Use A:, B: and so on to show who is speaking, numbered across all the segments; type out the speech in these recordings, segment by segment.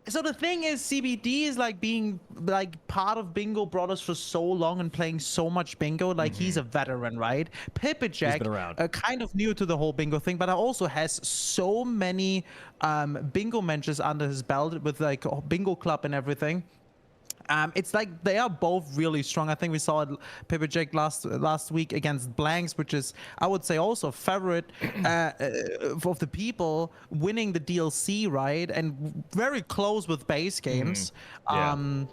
A: So the thing is, CBD is like being like part of Bingo Brawlers for so long and playing so much Bingo. Like he's a veteran, right?
B: He's been
A: Pipijak,
B: around.
A: kind of new to the whole Bingo thing, but also has so many Bingo matches under his belt with like a Bingo Club and everything. It's like they are both really strong. I think we saw it Pipijak last week against Blanks, which is, I would say, also a favorite of the people, winning the DLC, right? And very close with base games.
B: Yeah.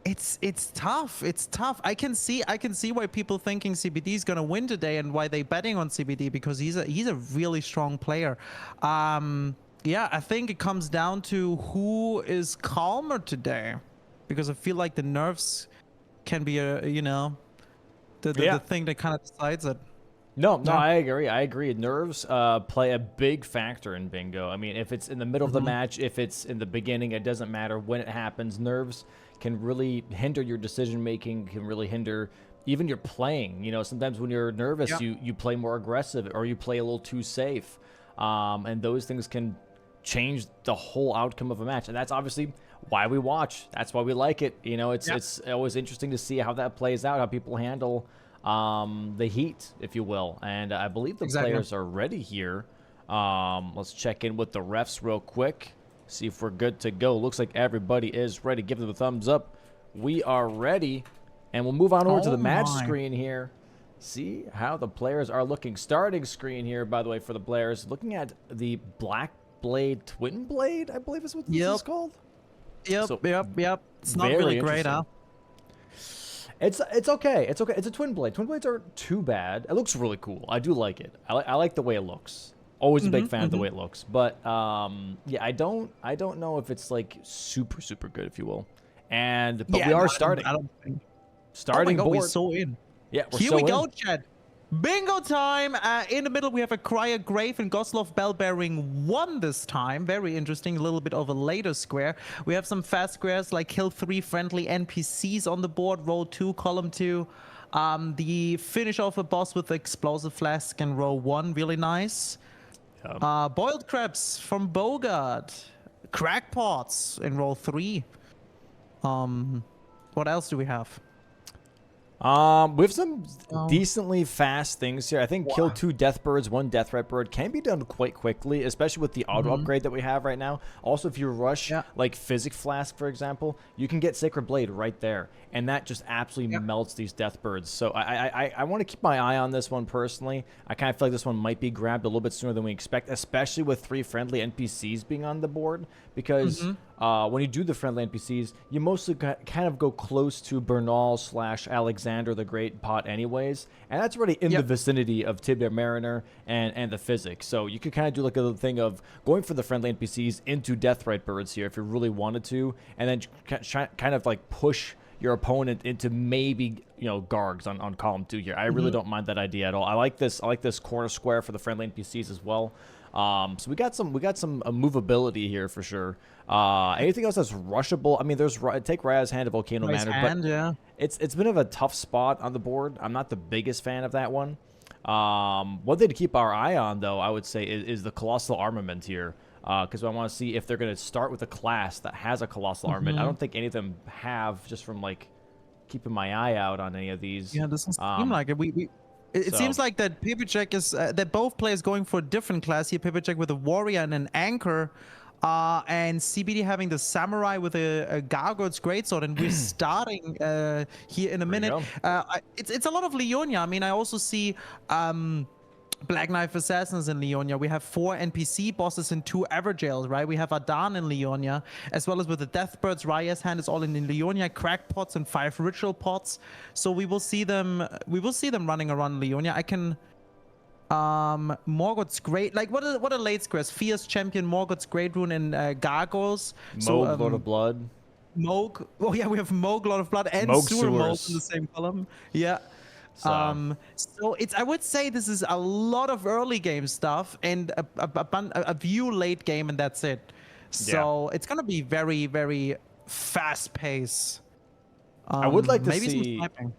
A: It's tough. It's tough. I can see why people thinking CBD is gonna win today and why they betting on CBD, because he's a really strong player. Yeah, I think it comes down to who is calmer today, because I feel like the nerfs can be the thing that kind of decides it.
B: No,
A: Yeah.
B: I agree. I agree. Nerves play a big factor in Bingo. I mean, if it's in the middle of the match, if it's in the beginning, it doesn't matter when it happens. Nerves can really hinder your decision making, can really hinder even your playing. You know, sometimes when you're nervous, you play more aggressive or you play a little too safe. And those things can change the whole outcome of a match. And that's obviously why we watch. That's why we like it. You know, it's always interesting to see how that plays out, how people handle the heat, if you will. And I believe the players are ready here. Let's check in with the refs real quick, see if we're good to go. Looks like everybody is ready. Give them a thumbs up. We are ready, and we'll move on over to the match screen here. See how the players are looking. Starting screen here, by the way, for the players, looking at the Black Blade Twin Blade, I believe is what this is called.
A: Yep. It's not really great, huh?
B: It's okay. It's okay. It's a twin blade. Twin blades aren't too bad. It looks really cool. I do like it. I like the way it looks. Always a big fan of the way it looks. But yeah, I don't know if it's like super good, if you will. But we are starting.
A: I don't think.
B: Starting board.
A: We're so in.
B: Yeah,
A: Here we go, Chad. Bingo time! In the middle, we have a Crier Grave and Goslov Bellbearing 1 this time. Very interesting. A little bit of a later square. We have some fast squares like kill 3 friendly NPCs on the board. Row 2, column 2. The finish off a boss with the Explosive Flask in row 1. Really nice. Boiled Crabs from Bogart. Crackpots in row 3. What else do we have?
B: We have some decently fast things here. I think kill 2 Deathbirds, 1 Deathrat Bird can be done quite quickly, especially with the auto upgrade that we have right now. Also, if you rush like Physic Flask, for example, you can get Sacred Blade right there, and that just absolutely melts these Deathbirds. So I want to keep my eye on this one personally. I kind of feel like this one might be grabbed a little bit sooner than we expect, especially with 3 friendly NPCs being on the board, because when you do the friendly NPCs, you mostly kind of go close to Bernal / Alexander the Great pot anyways, and that's already in the vicinity of Tibia Mariner and the Physics. So you could kind of do like a little thing of going for the friendly NPCs into Deathrite Birds here if you really wanted to, and then kind of like push your opponent into maybe, you know, Gargs on column 2 here. I really don't mind that idea at all. I like this corner square for the friendly NPCs as well. So we got some movability here for sure. Anything else that's rushable? I mean, there's take Raya's Hand of Volcano Manor, but it's been of a tough spot on the board. I'm not the biggest fan of that one. One thing to keep our eye on, though, I would say, is the Colossal Armament here, because I want to see if they're going to start with a class that has a Colossal Armament. I don't think any of them have, just from like keeping my eye out on any of these.
A: Yeah, doesn't seem like it. It seems like that Pipijak is that both players going for a different class here. Pipijak with a warrior and an anchor, and CBD having the samurai with a Gargoyle's greatsword. And we're starting here in a minute. It's a lot of Leonia. I mean, I also see Black Knife Assassins in Leonia. We have 4 NPC bosses and 2 Everjails, right? We have Radan in Leonia, as well as with the Deathbirds. Raya's Hand is all in Leonia, Crackpots and 5 Ritual Pots. So we will see them. We will see them running around Leonia. I can. Morgoth's Great. Like what are late squares? Fierce Champion, Morgoth's Great Rune, and Gargoyles.
B: Moog, Lord of Blood.
A: Moog. Oh yeah, we have Moog, Lord of Blood, and Sewer Moog in the same column. Yeah. So it's, I would say this is a lot of early game stuff and a few late game, and that's it. So it's gonna be very, very fast pace.
B: I would like to
A: maybe
B: see.
A: some sniping.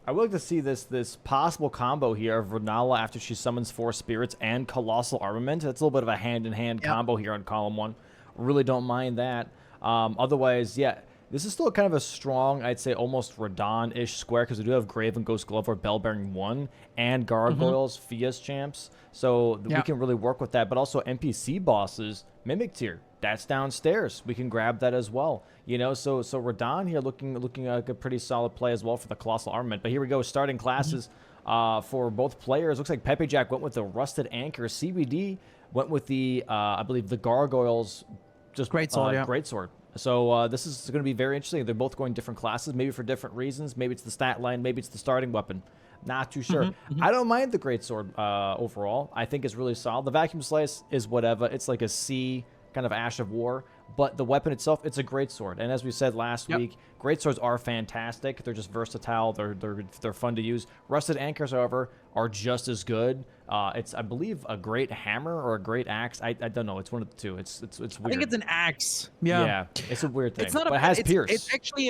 B: I would like to see this possible combo here of Renala after she summons 4 spirits and Colossal Armament. That's a little bit of a hand-in-hand combo here on column 1. Really don't mind that. Otherwise, yeah, this is still kind of a strong, I'd say almost Radan-ish square because we do have Grave and Ghost Glover, Bell Bearing 1, and Gargoyles, Fia's champs. So we can really work with that. But also NPC bosses, Mimic Tier, that's downstairs. We can grab that as well. You know, so Radan here looking like a pretty solid play as well for the Colossal Armament. But here we go, starting classes for both players. Looks like Pepe Jack went with the Rusted Anchor. CBD went with the, I believe, the Gargoyles. Just
A: Greatsword,
B: Greatsword. So this is going to be very interesting. They're both going different classes, maybe for different reasons. Maybe it's the stat line, maybe it's the starting weapon. Not too sure. I don't mind the Greatsword overall. I think it's really solid. The Vacuum Slice is whatever. It's like a C kind of Ash of War. But the weapon itself, it's a Greatsword. And as we said last week, Greatswords are fantastic. They're just versatile. They're fun to use. Rusted Anchors, however, are just as good. It's, I believe, a great hammer or a great axe. I don't know. It's one of the two. It's weird.
A: I think it's an axe. Yeah,
B: it's a weird thing.
A: It's not
B: but it has pierce.
A: It's actually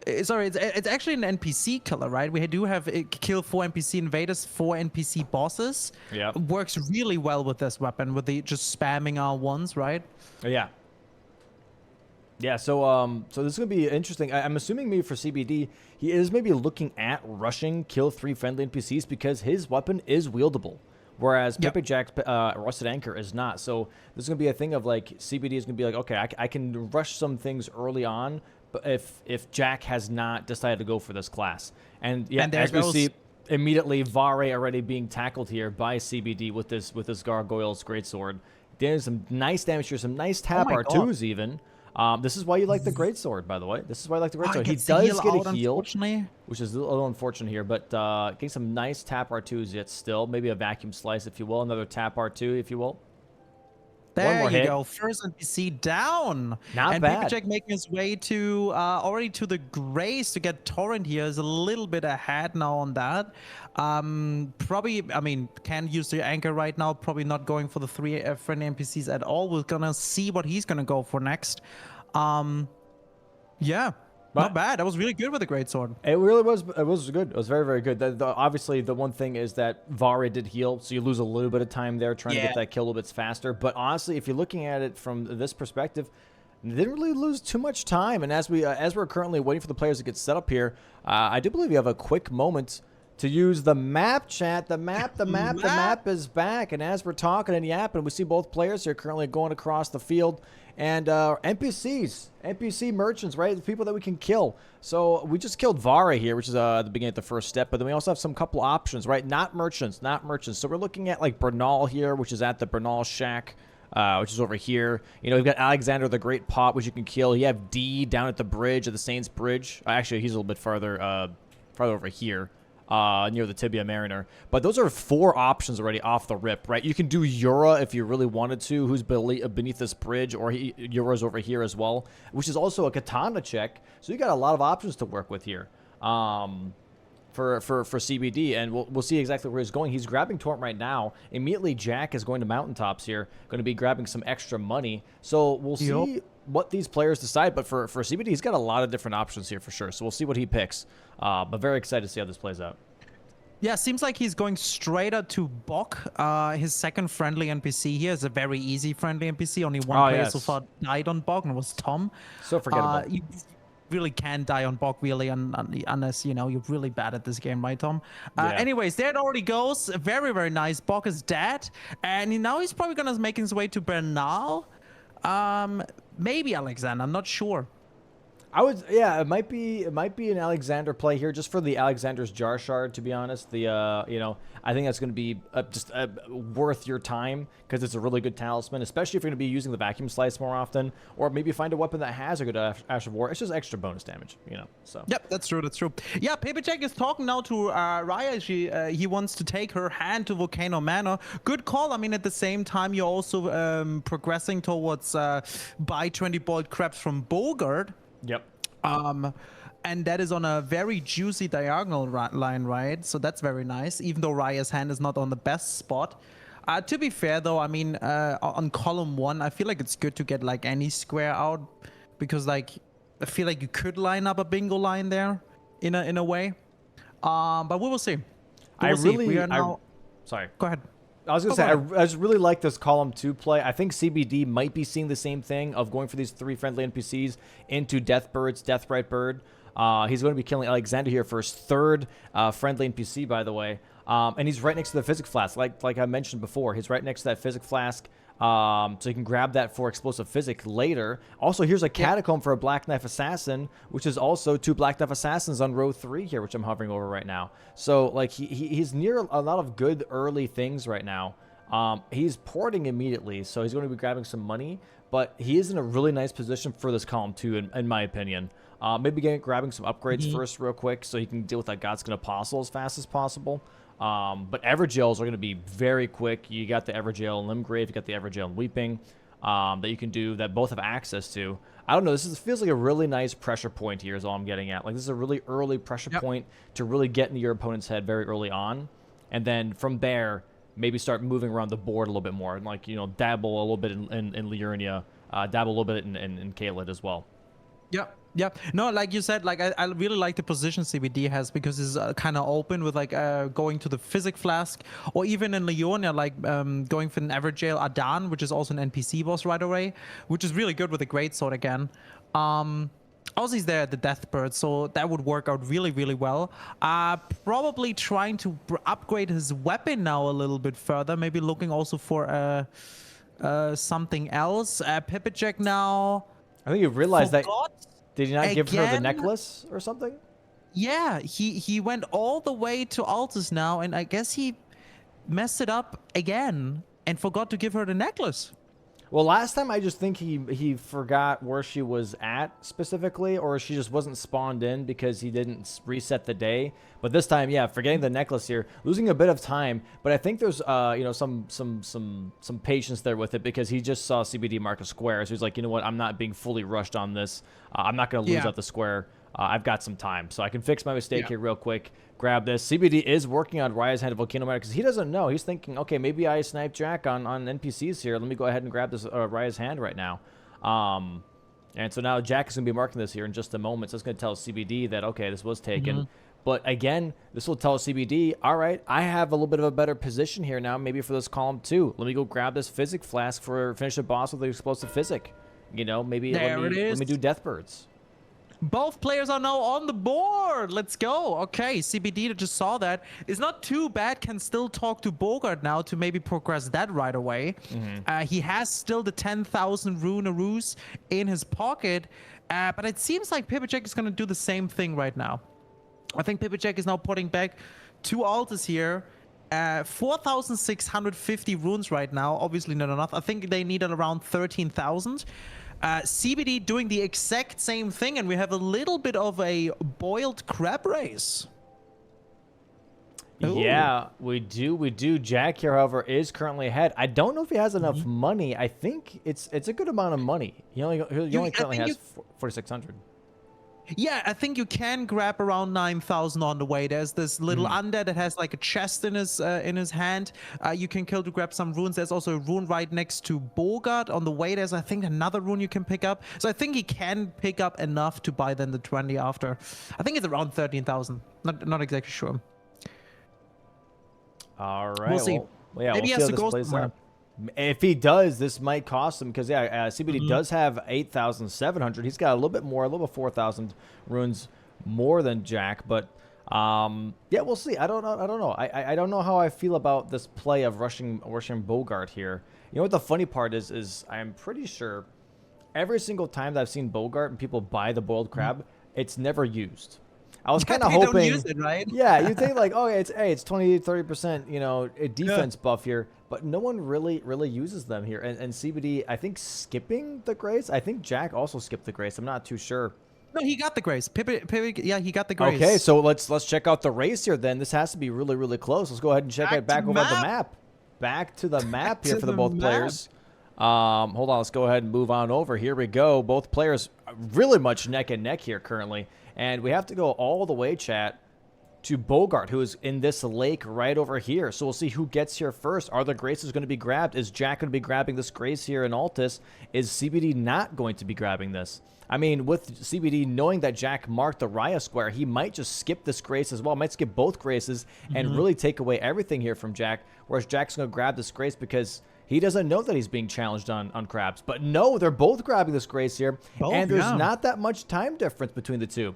A: it's actually an NPC killer, right? We do have kill 4 NPC invaders, 4 NPC bosses.
B: Yeah,
A: works really well with this weapon, with the just spamming R1s, right?
B: Yeah. Yeah, so this is gonna be interesting. I'm assuming maybe for CBD, he is maybe looking at rushing kill 3 friendly NPCs because his weapon is wieldable, whereas Pepe Jack's Rusted Anchor is not. So this is gonna be a thing of like CBD is gonna be like, okay, I can rush some things early on, but if Jack has not decided to go for this class, and as we see immediately Vare already being tackled here by CBD with this Gargoyle's Greatsword. There's some nice damage here, some nice tap R2s even. This is why you like the Greatsword, by the way. This is why I like the Greatsword. He does get a heal, which is a little unfortunate here, but getting some nice tap R2s yet still. Maybe a Vacuum Slice, if you will. Another tap R2, if you will.
A: There you go. First NPC down.
B: Not bad.
A: Pepe Jack making his way to already to the Grace to get Torrent here. Is a little bit ahead now on that. Probably, I mean, can use the Anchor right now. Probably not going for the 3 friendly NPCs at all. We're gonna see what he's gonna go for next. Yeah. Not bad. That was really good with the Greatsword.
B: It really was. It was good. It was very, very good. Obviously, the one thing is that Vare did heal, so you lose a little bit of time there trying to get that kill a little bit faster. But honestly, if you're looking at it from this perspective, they didn't really lose too much time. And as we're currently waiting for the players to get set up here, I do believe you have a quick moment to use the map, chat. The map is back. And as we're talking and yapping, we see both players here currently going across the field. And NPC merchants, right? The people that we can kill. So we just killed Vare here, which is the beginning of the first step. But then we also have some couple options, right? Not merchants. So we're bernal like Bernal here, which is at the Bernal Shack, which is over here. You know, we've got Alexander the Great Pot, which you can kill. You have D down at the bridge, at the Saints Bridge. Actually, he's a little bit farther over here. Near the Tibia Mariner. But those are 4 options already off the rip, right? You can do Yura if you really wanted to, who's beneath this bridge, or Yura's over here as well, which is also a katana check. So you got a lot of options to work with here for CBD, and we'll see exactly where he's going. He's grabbing Torrent right now. Immediately, Jack is going to Mountaintops here, going to be grabbing some extra money. So we'll see what these players decide, but for CBD, he's got a lot of different options here for sure. So we'll see what he picks. But very excited to see how this plays out.
A: Yeah, seems like he's going straight up to Bok, his second friendly NPC here. Is a very easy friendly NPC. Only one player so far died on Bok, and it was Tom.
B: So forgettable.
A: You really can't die on Bok, really, unless, you know, you're really bad at this game, right, Tom? Anyways, there it already goes. Very, very nice. Bok is dead. And now he's probably going to make his way to Bernal. Maybe Alexander. I'm not sure.
B: It might be an Alexander play here, just for the Alexander's Jar Shard, to be honest. I think that's going to be just worth your time, because it's a really good talisman, especially if you're going to be using the Vacuum Slice more often, or maybe find a weapon that has a good Ash of War. It's just extra bonus damage, you know. So
A: yep, that's true. Yeah, Pepe Jack is talking now to Raya. He wants to take her hand to Volcano Manor. Good call. I mean, at the same time, you're also progressing towards buy 20 boiled crabs from Bogart.
B: Yep.
A: And that is on a very juicy diagonal line, right? So that's very nice, even though Raya's hand is not on the best spot. To be fair, though, I mean, on column 1, I feel like it's good to get, like, any square out, because, like, I feel like you could line up a bingo line there in a way. But we will see.
B: Sorry.
A: Go ahead.
B: I was going to say, I just really like this column 2 play. I think CBD might be seeing the same thing of going for these 3 friendly NPCs into Deathbird's Deathrite Bird. He's going to be killing Alexander here for his 3rd friendly NPC, by the way. And he's right next to the Physic Flask. Like I mentioned before, he's right next to that Physic Flask. So you can grab that for Explosive Physic later. Also, here's a Catacomb for a Black Knife Assassin, which is also 2 Black Knife Assassins on row 3 here, which I'm hovering over right now. So, like, he's near a lot of good early things right now. He's porting immediately, so he's going to be grabbing some money, but he is in a really nice position for this column 2, in my opinion. Maybe grabbing some upgrades first real quick so he can deal with that Godskin Apostle as fast as possible. But Everjails are going to be very quick. You got the Everjail and Limgrave. You got the Everjail and Weeping that you can do, that both have access to. I don't know. This feels like a really nice pressure point here is all I'm getting at. Like, this is a really early pressure point to really get into your opponent's head very early on. And then from there, maybe start moving around the board a little bit more. And, like, you know, dabble a little bit in Liurnia, dabble a little bit in Caelid as well.
A: Yep. No, like you said, like I really like the position CBD has, because it's kind of open with like going to the Physic Flask, or even in Leonia, like going for an Everjail Radan, which is also an NPC boss right away, which is really good with a Greatsword again. Also, he's there at the Deathbird, so that would work out really, really well. Probably trying to upgrade his weapon now a little bit further, maybe looking also for something else. Pipitjack now.
B: I think you realized that. Did he not give her the necklace or something?
A: Yeah, he went all the way to Altus now, and I guess he messed it up again and forgot to give her the necklace.
B: Well, last time I just think he forgot where she was at specifically, or she just wasn't spawned in because he didn't reset the day. But this time, yeah, forgetting the necklace here, losing a bit of time. But I think there's you know, some patience there with it, because he just saw CBD mark a square, so he's like, you know what, I'm not being fully rushed on this. I'm not going to lose out the square. I've got some time, so I can fix my mistake here real quick. Grab this. CBD is working on Raya's Hand of Volcano Matter, because he doesn't know. He's thinking, okay, maybe I sniped Jack on NPCs here. Let me go ahead and grab this Raya's Hand right now. And so now Jack is going to be marking this here in just a moment. So it's going to tell CBD that, okay, this was taken. But again, this will tell CBD, all right, I have a little bit of a better position here now, maybe for this column 2. Let me go grab this Physic Flask for finish the boss with the Explosive Physic. You know, maybe let me do Deathbirds.
A: Both players are now on the board. Let's go. Okay, CBD just saw that. It's not too bad. Can still talk to Bogart now to maybe progress that right away. He has still the 10,000 Runeroos in his pocket. But it seems like Pipitjack is going to do the same thing right now. I think Pipitjack is now putting back 2 altars here. 4,650 runes right now. Obviously not enough. I think they needed around 13,000. CBD doing the exact same thing, and we have a little bit of a boiled crab race. Ooh.
B: Yeah, we do. Jack here, however, is currently ahead. I don't know if he has enough money. I think it's a good amount of money. He only currently has 4,600.
A: Yeah, I think you can grab around 9,000 on the way. There's this little undead that has like a chest in his hand. You can kill to grab some runes. There's also a rune right next to Bogart on the way. There's, I think, another rune you can pick up. So I think he can pick up enough to buy then the 20 after. I think it's around 13,000. Not exactly sure.
B: All right.
A: We'll see.
B: Well, yeah,
A: Maybe
B: we'll
A: he has
B: see
A: to
B: how
A: go
B: this plays
A: somewhere.
B: out. If he does, this might cost him, because CBD does have 8,700. He's got a little bit 4,000 runes more than Jack, but yeah, we'll see. I don't know. I don't know how I feel about this play of rushing Bogart here. You know what the funny part is I'm pretty sure every single time that I've seen Bogart and people buy the boiled crab, it's never used. I was kind of hoping,
A: don't use it, right?
B: Yeah, you think like, oh, it's 20-30%, you know, a defense buff here, but no one really uses them here. And CBD, I think, skipping the grace. I think Jack also skipped the grace. I'm not too sure.
A: No, he got the grace. Yeah, he got the grace.
B: Okay, so let's check out the race here then. This has to be really close. Let's go ahead and check it back over the map. Back to the map here for the both players. Hold on, let's go ahead and move on over. Here we go. Both players really much neck and neck here currently. And we have to go all the way, chat, to Bogart, who is in this lake right over here. So we'll see who gets here first. Are the Graces going to be grabbed? Is Jack going to be grabbing this Grace here in Altus? Is CBD not going to be grabbing this? I mean, with CBD knowing that Jack marked the Raya square, he might just skip this Grace as well. Might skip both Graces and really take away everything here from Jack. Whereas Jack's going to grab this Grace because he doesn't know that he's being challenged on crabs. But no, they're both grabbing this Grace here. And there's not that much time difference between the two.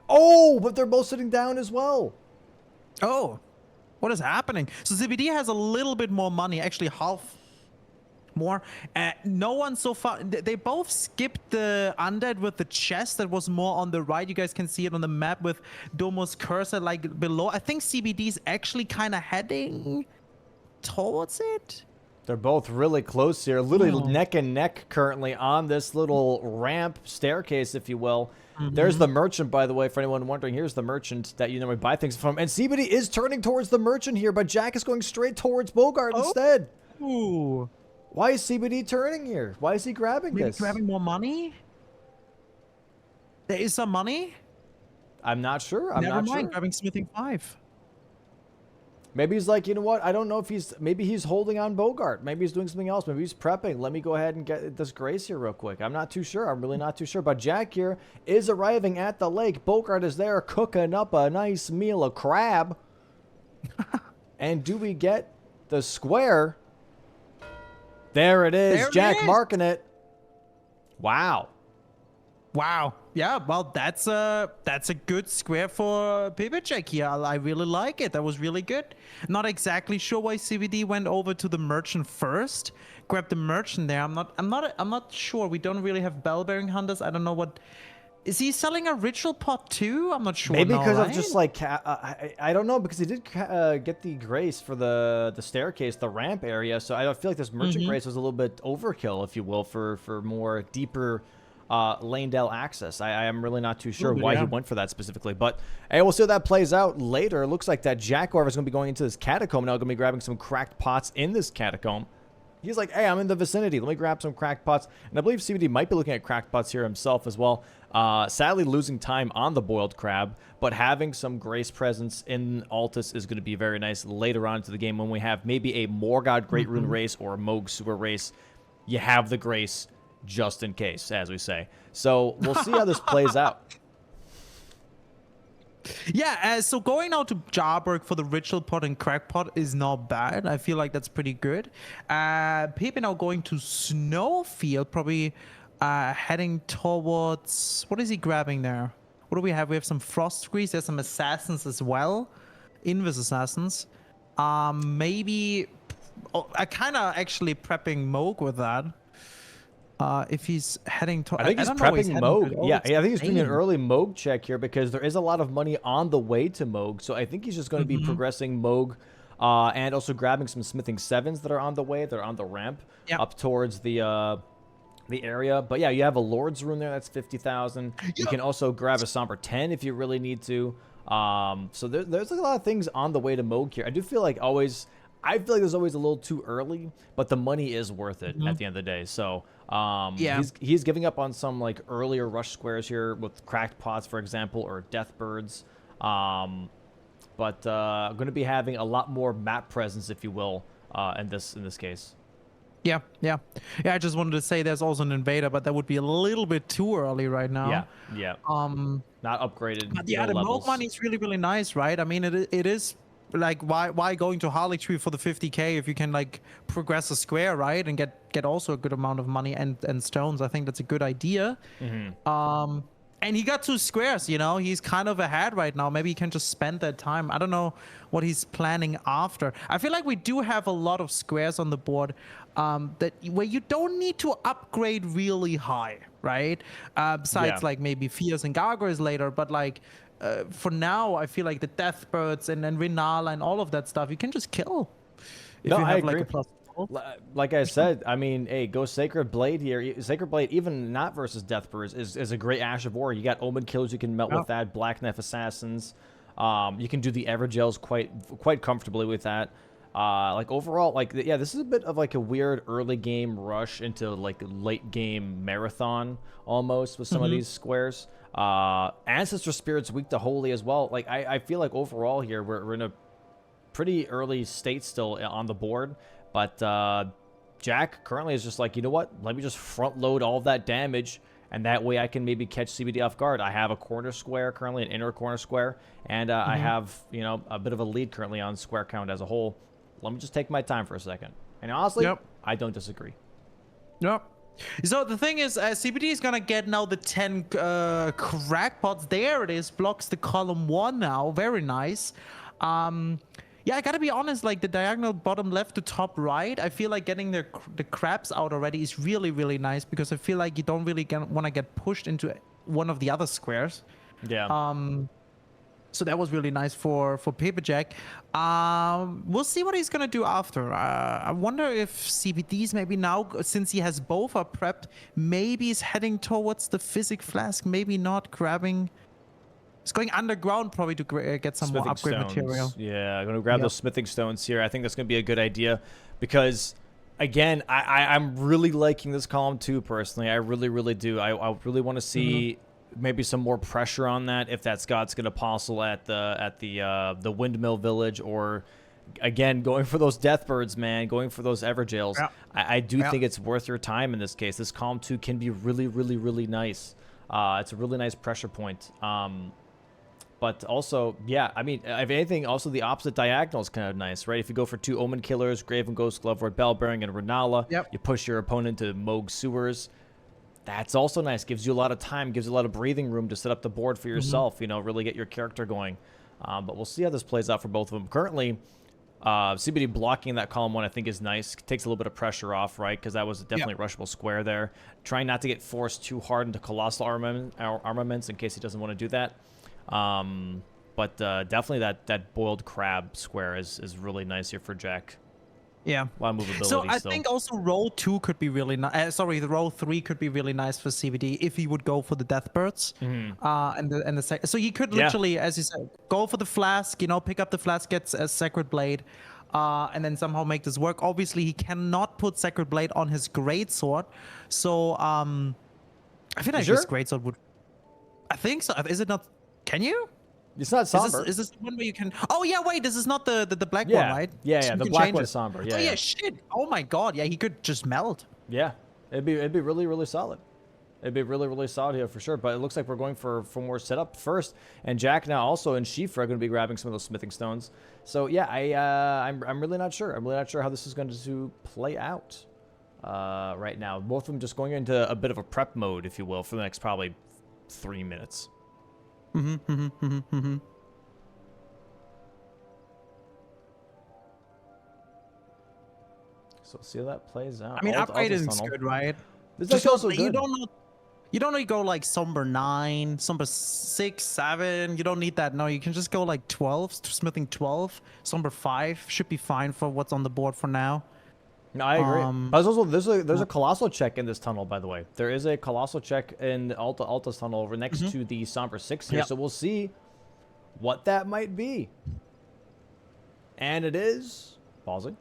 B: Oh, but they're both sitting down as well.
A: Oh, what is happening? So CBD has a little bit more money, actually half more. No one so far. They both skipped the undead with the chest that was more on the right. You guys can see it on the map with Domo's cursor like below. I think CBD is actually kind of heading towards it.
B: They're both really close here, literally neck and neck currently on this little ramp staircase, if you will. There's the merchant, by the way, for anyone wondering. Here's the merchant that you normally buy things from. And CBD is turning towards the merchant here, but Jack is going straight towards Bogart instead.
A: Ooh.
B: Why is CBD turning here? Why is he grabbing this?
A: Grabbing more money? There is some money?
B: I'm not sure.
A: Never mind, grabbing Smithing 5.
B: Maybe he's like, you know what? I don't know if maybe he's holding on Bogart. Maybe he's doing something else. Maybe he's prepping. Let me go ahead and get this Grace here real quick. I'm not too sure. I'm really not too sure. But Jack here is arriving at the lake. Bogart is there cooking up a nice meal of crab. And do we get the square? There it is. Jack marking it. Wow.
A: Wow. Yeah, well, that's a good square for Pipitchek here. I really like it. That was really good. Not exactly sure why CVD went over to the merchant first. Grab the merchant there. I'm not sure. We don't really have bell-bearing hunters. I don't know what. Is he selling a ritual pot too? I'm not sure.
B: Maybe because of just like I don't know, because he did get the Grace for the staircase, the ramp area. So I feel like this merchant Grace was a little bit overkill, if you will, for more deeper Lanedale access. I am really not too sure why he went for that specifically, but hey, we'll see how that plays out later. It looks like that Jack, however, is going to be going into this catacomb now, going to be grabbing some cracked pots in this catacomb. He's like, hey, I'm in the vicinity. Let me grab some cracked pots. And I believe CBD might be looking at cracked pots here himself as well. Sadly, losing time on the boiled crab, but having some Grace presence in Altus is going to be very nice later on into the game when we have maybe a Morgod Great Rune race or a Moog Sewer race. You have the Grace just in case, as we say. So we'll see how this plays out.
A: Yeah, so going now to Jarberg for the ritual pot and crack pot is not bad. I feel like that's pretty good. Pepe now going to Snowfield, probably heading towards... What is he grabbing there? What do we have? We have some Frost Grease. There's some Assassins as well. Invis Assassins. Maybe... Oh, I kind of actually prepping Moog with that. If he's heading to...
B: I think he's prepping Moog. Yeah, I think he's doing an early Moog check here because there is a lot of money on the way to Moog. So I think he's just going to be progressing Moog and also grabbing some Smithing 7s that are on the way. They're on the ramp up towards the area. But yeah, you have a Lord's Rune there. That's 50,000. You can also grab a Somber 10 if you really need to. So there's a lot of things on the way to Moog here. I do feel like always... I feel like it's always a little too early, but the money is worth it at the end of the day. So he's giving up on some like earlier rush squares here with cracked pots, for example, or death birds. But going to be having a lot more map presence, if you will, in this case.
A: Yeah. I just wanted to say there's also an invader, but that would be a little bit too early right now.
B: Yeah. Not upgraded.
A: But yeah, the Moog money is really, really nice, right? I mean, it is. Like, why going to Harley Tree for the 50k if you can like progress a square, right, and get also a good amount of money and stones? I think that's a good idea. And he got 2 squares, you know, he's kind of ahead right now. Maybe he can just spend that time. I don't know what he's planning after. I feel like we do have a lot of squares on the board where you don't need to upgrade really high, right? Besides like maybe Fears and Gargoyles later, but like for now, I feel like the Deathbirds and Renala and all of that stuff, you can just kill. If you have,
B: I agree.
A: Like a plus.
B: Like I said, I mean, hey, go Sacred Blade here. Sacred Blade, even not versus Deathbirds, is a great Ash of War. You got Omen Kills you can melt with that, Black Knife Assassins. You can do the Evergels quite comfortably with that. Like overall, like yeah, this is a bit of like a weird early game rush into like late game marathon almost with some of these squares. Ancestor Spirit's weak to Holy as well. Like I feel like overall here we're in a pretty early state still on the board, but Jack currently is just like, you know what? Let me just front load all of that damage, and that way I can maybe catch CBD off guard. I have a corner square currently, an inner corner square, and I have, you know, a bit of a lead currently on square count as a whole. Let me just take my time for a second. And honestly, I don't disagree.
A: Yep. So the thing is, CBD is gonna get now the 10 crackpots. There it is, blocks the column 1 now. Very nice. Yeah, I gotta be honest, like the diagonal bottom left to top right, I feel like getting the crabs out already is really, really nice, because I feel like you don't really want to get pushed into one of the other squares.
B: Yeah.
A: So that was really nice for Paperjack. We'll see what he's gonna do after. I wonder if CBD's maybe now, since he has both are prepped, maybe he's heading towards the Physic Flask, maybe not grabbing. It's going underground probably to get some more upgrade material.
B: Yeah, I'm going to grab those smithing stones here. I think that's going to be a good idea because, again, I'm really liking this column 2 personally. I really, really do. I really want to see maybe some more pressure on that if that Scott's going to apostle at the Windmill Village, or, again, going for those Deathbirds, man, going for those Everjails. Yeah. I do think it's worth your time in this case. This column 2 can be really, really, really nice. It's a really nice pressure point. But also, yeah, I mean, if anything, also the opposite diagonal is kind of nice, right? If you go for 2 Omen Killers, Graven Ghost, Glovelord, Bellbearing, and Renala, you push your opponent to Moog Sewers. That's also nice. Gives you a lot of time, gives you a lot of breathing room to set up the board for yourself, you know, really get your character going. But we'll see how this plays out for both of them. Currently, CBD blocking that column 1, I think, is nice. Takes a little bit of pressure off, right? Because that was definitely a rushable square there. Trying not to get forced too hard into Colossal armaments in case he doesn't want to do that. But definitely that boiled crab square is really nice here for Jack.
A: Yeah.
B: A lot of movability.
A: So I think also row 2 could be really nice. Sorry, the row 3 could be really nice for CBD if he would go for the Deathbirds. And the second. So he could literally, as you said, go for the flask. You know, pick up the flask, gets a Sacred Blade, and then somehow make this work. Obviously, he cannot put Sacred Blade on his Greatsword. So I feel like his Greatsword would. I think so. Is it not? Can you?
B: It's not somber.
A: Is this the one where you can? Oh yeah, wait. This is not the black one, right?
B: Yeah,
A: so
B: the black one is somber. Yeah.
A: Oh yeah, shit. Oh my god. Yeah, he could just melt.
B: Yeah, it'd be really, really solid. It'd be really, really solid here for sure. But it looks like we're going for more setup first. And Jack now also and Shifa are going to be grabbing some of those smithing stones. So yeah, I'm really not sure. I'm really not sure how this is going to play out right now. Both of them just going into a bit of a prep mode, if you will, for the next probably 3 minutes. So see how that plays out.
A: I mean, upgrading is good, right?
B: This is also good.
A: You don't need to go like Somber 9, Somber 6, 7. You don't need that. No, you can just go like 12, smithing 12. Somber 5 should be fine for what's on the board for now.
B: No, I agree. But also, there's a Colossal check in this tunnel, by the way. There is a Colossal check in Alta's tunnel over next to the Somber 6 here. So we'll see what that might be. And it is... Pausing.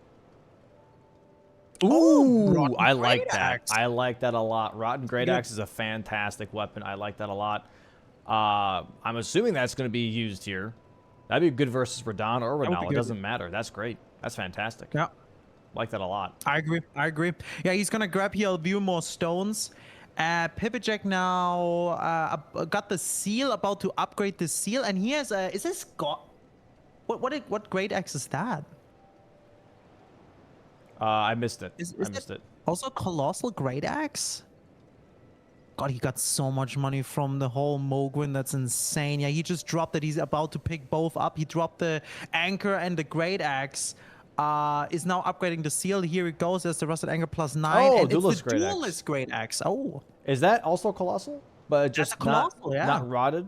B: Ooh, I like that. I like that a lot. Rotten Great Axe is a fantastic weapon. I like that a lot. I'm assuming that's going to be used here. That'd be good versus Radan or Renala. It doesn't matter. That's great. That's fantastic.
A: Yeah.
B: Like that a lot.
A: I agree. Yeah, he's gonna grab here a few more stones. Pipperjack now got the seal, about to upgrade the seal, and he has is this what great axe is that?
B: I missed it.
A: I missed it. Also colossal great axe? God, he got so much money from the whole Mogwin. That's insane. Yeah, he just dropped it. He's about to pick both up. He dropped the anchor and the great axe. Is now upgrading the seal. Here it goes. There's the rusted anchor +9.
B: Oh,
A: and
B: duelist
A: it's the duelist great axe. Oh,
B: is that also colossal? But just not rotted.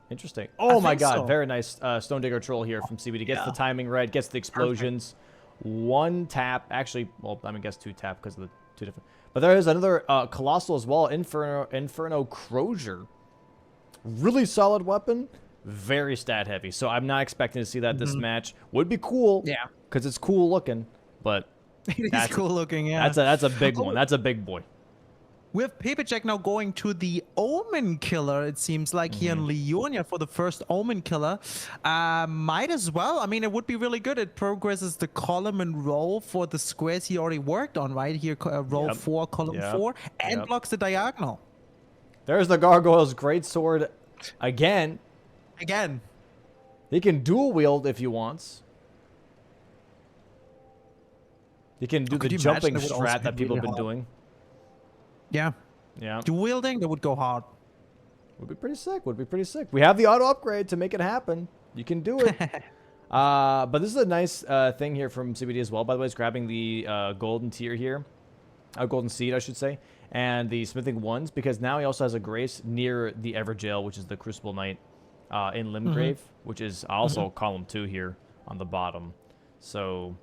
B: Interesting.
A: Oh
B: my god, so. Very nice Stone Digger Troll here from CBD. Gets the timing right. Gets the explosions. Perfect. 1 tap. Actually, well, I mean, guess 2 tap because of the 2 different. But there is another colossal as well. Inferno Crozier. Really solid weapon. Very stat heavy. So I'm not expecting to see that this match. Would be cool.
A: Yeah.
B: because it's cool looking, but
A: it is cool looking, yeah.
B: That's a big one. That's a big boy.
A: With Paper Jack now going to the Omen Killer, it seems like here in Leonia for the first Omen Killer. Might as well. I mean, it would be really good. It progresses the column and row for the squares he already worked on, right? Here, row 4, column 4, and blocks the diagonal.
B: There's the Gargoyle's Greatsword again. He can dual wield if he wants. He can do the jumping strat that people have been doing.
A: Yeah. Dual wielding, that would go hard.
B: Would be pretty sick. We have the auto upgrade to make it happen. You can do it. But this is a nice thing here from CBD as well. By the way, it's grabbing the golden tier here. Golden seed, I should say. And the smithing ones, because now he also has a grace near the Everjail, which is the Crucible Knight in Limgrave, which is also column 2 here on the bottom. So...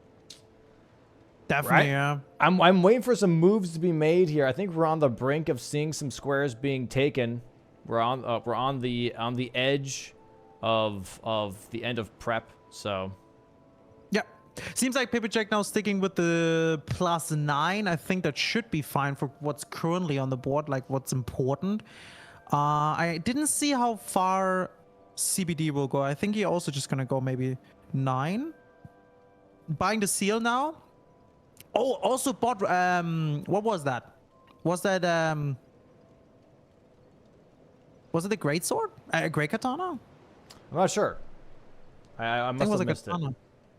A: Definitely, yeah.
B: I'm waiting for some moves to be made here. I think we're on the brink of seeing some squares being taken. We're on the edge of the end of prep. So,
A: yeah, seems like Paper Jack now sticking with the +9. I think that should be fine for what's currently on the board, like what's important. I didn't see how far CBD will go. I think he also just gonna go maybe 9. Buying the seal now. Oh, also bought, what was that? Was it the Great Sword? Great Katana?
B: I'm not sure. I must have missed it.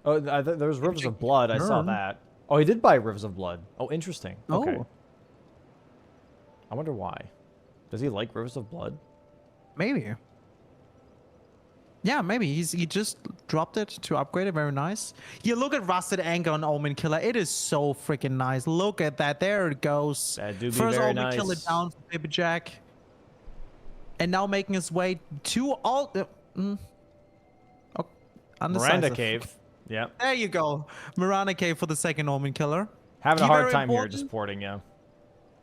B: Oh, there was Rivers of Blood. I saw that. Oh, he did buy Rivers of Blood. Oh, interesting. Okay. Oh. I wonder why. Does he like Rivers of Blood?
A: Maybe. Yeah, maybe. He just dropped it to upgrade it. Very nice. Yeah, look at Rusted Anchor on Omen Killer. It is so freaking nice. Look at that. There it goes.
B: That do be
A: First
B: very
A: Omen
B: nice.
A: Killer down for Paper Jack. And now making his way to all...
B: Miranda Cave. Yeah.
A: There you go. Miranda Cave for the second Omen Killer.
B: Having a hard time here just porting, yeah.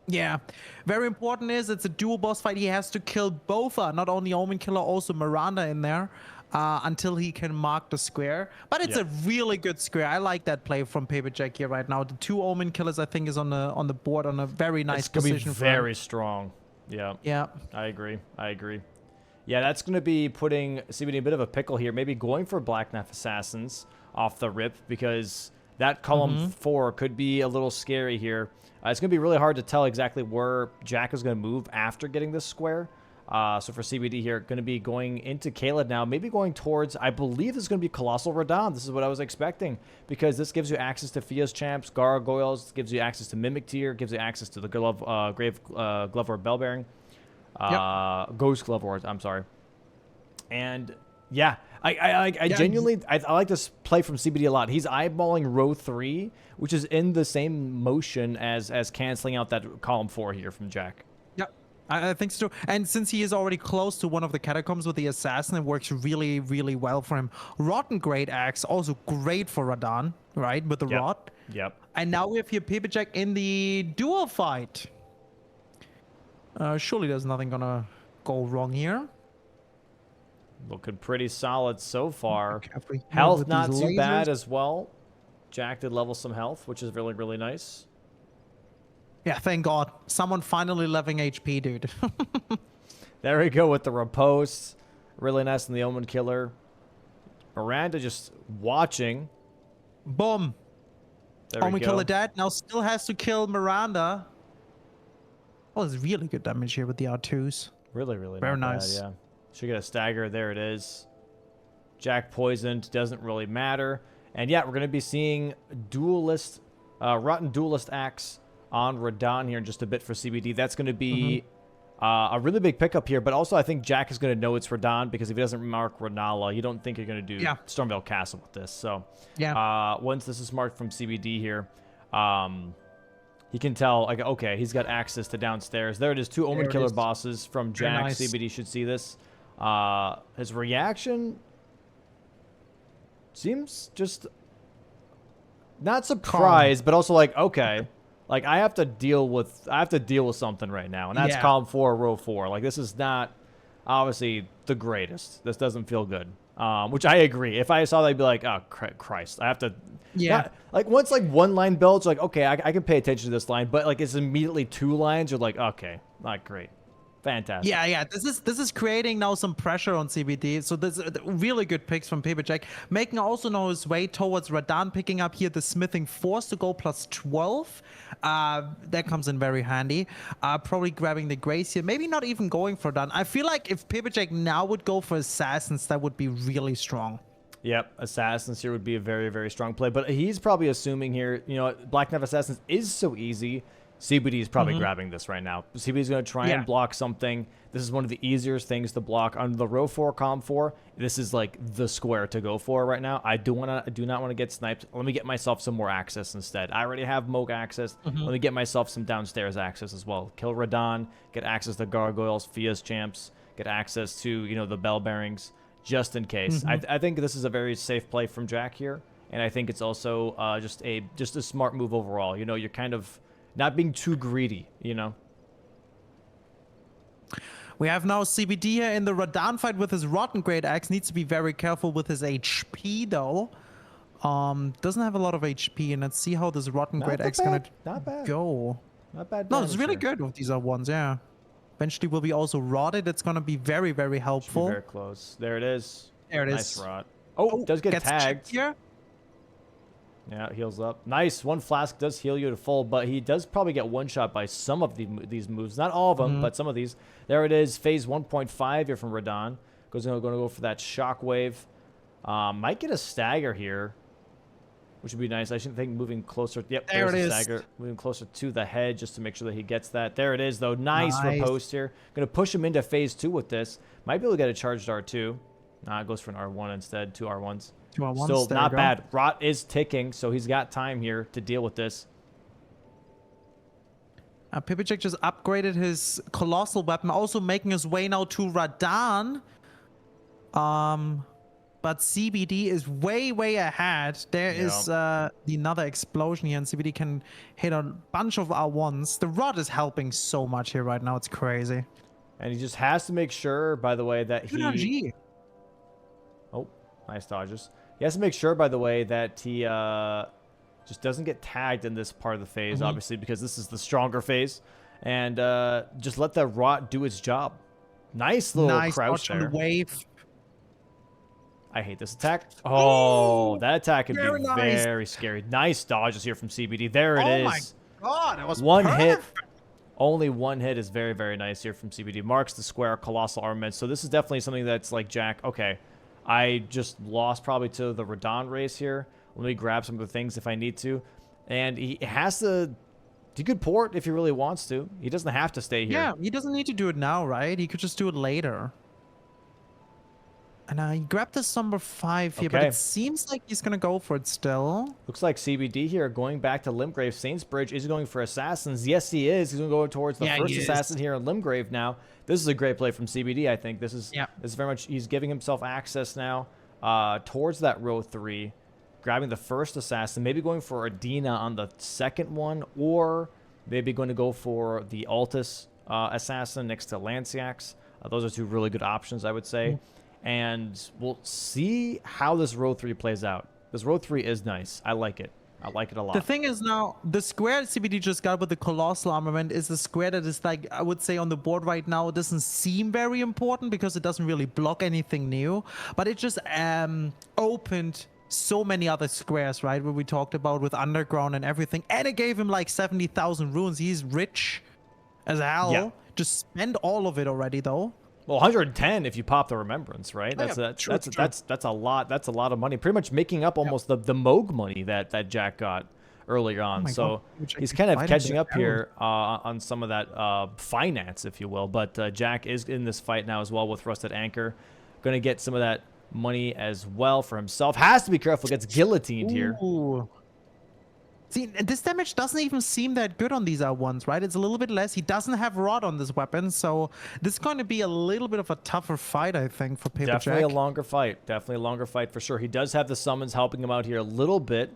A: Yeah, very important is it's a dual boss fight. He has to kill both, not only Omen Killer, also Miranda in there, until he can mark the square. But it's a really good square. I like that play from Paper Jack here right now. The 2 Omen Killers, I think, is on the board on a very nice position.
B: It's gonna be very strong. Yeah.
A: Yeah.
B: I agree. Yeah, that's gonna be putting CBD in a bit of a pickle here. Maybe going for Black Knife Assassins off the rip, because that column 4 could be a little scary here. It's going to be really hard to tell exactly where Jack is going to move after getting this square. So for CBD here, going to be going into Kaled now, maybe going towards, I believe this is going to be Colossal Radan. This is what I was expecting, because this gives you access to Fia's Champs, Gargoyles, gives you access to Mimic Tier, gives you access to the Grave Glovewar Bellbearing, Ghost Glovewar, I'm sorry. And yeah, I genuinely, I like this play from CBD a lot. He's eyeballing row 3, which is in the same motion as canceling out that column 4 here from Jack.
A: Yep, I think so. And since he is already close to one of the catacombs with the assassin, it works really, really well for him. Rotten Great Axe, also great for Radan, right, with the rod.
B: Yep.
A: And now we have here Paper Jack in the duel fight. Surely there's nothing gonna go wrong here.
B: Looking pretty solid so far. Health not too bad as well. Jack did level some health, which is really, really nice.
A: Yeah, thank God. Someone finally leveling HP, dude.
B: There we go with the riposte. Really nice in the Omen Killer. Miranda just watching.
A: Boom. Omen Killer dead. Now still has to kill Miranda. Oh, it's really good damage here with the R2s.
B: Really, really
A: very nice.
B: Bad, yeah. Should get a stagger. There it is. Jack poisoned. Doesn't really matter. And yeah, we're going to be seeing Duelist, Rotten Duelist Axe on Radan here in just a bit for CBD. That's going to be a really big pickup here. But also, I think Jack is going to know it's Radan, because if he doesn't mark Ranala, you don't think you're going to do Stormveil Castle with this. So once this is marked from CBD here, he can tell, like, okay, he's got access to downstairs. There it is. 2 Omen Killer bosses from Jack. Nice. CBD should see this. His reaction seems just not surprised, but also like, okay, like I have to deal with something right now, and that's column 4, row 4. Like, this is not obviously the greatest. This doesn't feel good. which I agree. If I saw that, I'd be like, oh, Christ. I have to...
A: Yeah.
B: Like, once, like, one line builds, like, okay, I can pay attention to this line. But, like, it's immediately 2 lines. You're like, okay, not great. Fantastic.
A: Yeah. This is creating now some pressure on CBD. So there's really good picks from Paper Jack. Making also know his way towards Radan, picking up here the smithing force to go plus 12. That comes in very handy. Probably grabbing the grace here. Maybe not even going for Radan. I feel like if Paper Jack now would go for assassins, that would be really strong.
B: Yep, assassins here would be a very, very strong play. But he's probably assuming here, you know, Black Knife Assassins is so easy. CBD is probably grabbing this right now. CBD is going to try and block something. This is one of the easier things to block under the row 4, com 4. This is like the square to go for right now. I do not want to get sniped. Let me get myself some more access instead. I already have Moog access. Let me get myself some downstairs access as well. Kill Radan, get access to Gargoyles, Fia's Champs, get access to, you know, the Bell Bearings, just in case. I think this is a very safe play from Jack here, and I think it's also just a smart move overall. You know, you're kind of not being too greedy, you know.
A: We have now CBD here in the Radan fight with his Rotten Great Axe. Needs to be very careful with his HP though. Doesn't have a lot of HP, and let's see how this Rotten Great Axe gonna go.
B: Not bad.
A: No, it's really good with these ones, yeah. Eventually will be also rotted. It's gonna be very, very helpful.
B: Very close. There it is.
A: There it is.
B: Nice rot. Oh, does get tagged
A: here.
B: Yeah, heals up. Nice. 1 flask does heal you to full, but he does probably get one shot by some of these moves. Not all of them, but some of these. There it is. Phase 1.5 here from Radan. Going to go for that shockwave. Might get a stagger here, which would be nice. I should think moving closer. Yep,
A: there it is.
B: Stagger. Moving closer to the head just to make sure that he gets that. There it is, though. Nice riposte here. Going to push him into phase 2 with this. Might be able to get a charged R2. Nah, it goes for an R1 instead. 2 R1s. Still not bad. Rot is ticking, so he's got time here to deal with this.
A: Pipijek just upgraded his colossal weapon, also making his way now to Radan. But CBD is way, way ahead. There is another explosion here, and CBD can hit a bunch of R1s. The rod is helping so much here right now. It's crazy.
B: And he just has to make sure, by the way, that he... Oh, nice dodges. He has to make sure, by the way, that he just doesn't get tagged in this part of the phase, obviously, because this is the stronger phase. And just let the rot do its job. Nice little crouch there.
A: On the wave.
B: I hate this attack. Oh, that attack could be very scary. Nice dodges here from CBD. There it is. Oh my
A: god, that was
B: one hit. Only one hit is very, very nice here from CBD. Marks the square, colossal armament. So this is definitely something that's like, Jack, okay, I just lost probably to the Radan race here. Let me grab some of the things if I need to. And he has to... He could port if he really wants to. He doesn't have to stay here.
A: Yeah, he doesn't need to do it now, right? He could just do it later. And he grabbed this number 5 here, but it seems like he's going to go for it still.
B: Looks like CBD here going back to Limgrave. Saintsbridge is going for assassins. Yes, he is. He's going to go towards the first assassin here in Limgrave now. This is a great play from CBD, I think. This is very much... He's giving himself access now towards that row 3. Grabbing the first assassin. Maybe going for Adina on the second one. Or maybe going to go for the Altus assassin next to Lanciax. Those are 2 really good options, I would say. And we'll see how this row 3 plays out. This row 3 is nice. I like it. I like it a lot.
A: The thing is now, the square CBD just got with the Colossal Armament is the square that is like, I would say on the board right now, it doesn't seem very important because it doesn't really block anything new. But it just opened so many other squares, right? Where we talked about with Underground and everything. And it gave him like 70,000 runes. He's rich as hell. Yeah. Just spend all of it already though.
B: Well, 110 if you pop the Remembrance, right? That's a lot. That's a lot of money. Pretty much making up almost the Moog money that Jack got earlier on. So he's kind of catching up here on some of that finance, if you will. But Jack is in this fight now as well with Rusted Anchor. Going to get some of that money as well for himself. Has to be careful. Gets guillotined here.
A: See, this damage doesn't even seem that good on these R1s, right? It's a little bit less. He doesn't have Rod on this weapon, so this is going to be a little bit of a tougher fight, I think, for Paper Jack.
B: Definitely a longer fight. Definitely a longer fight for sure. He does have the summons helping him out here a little bit.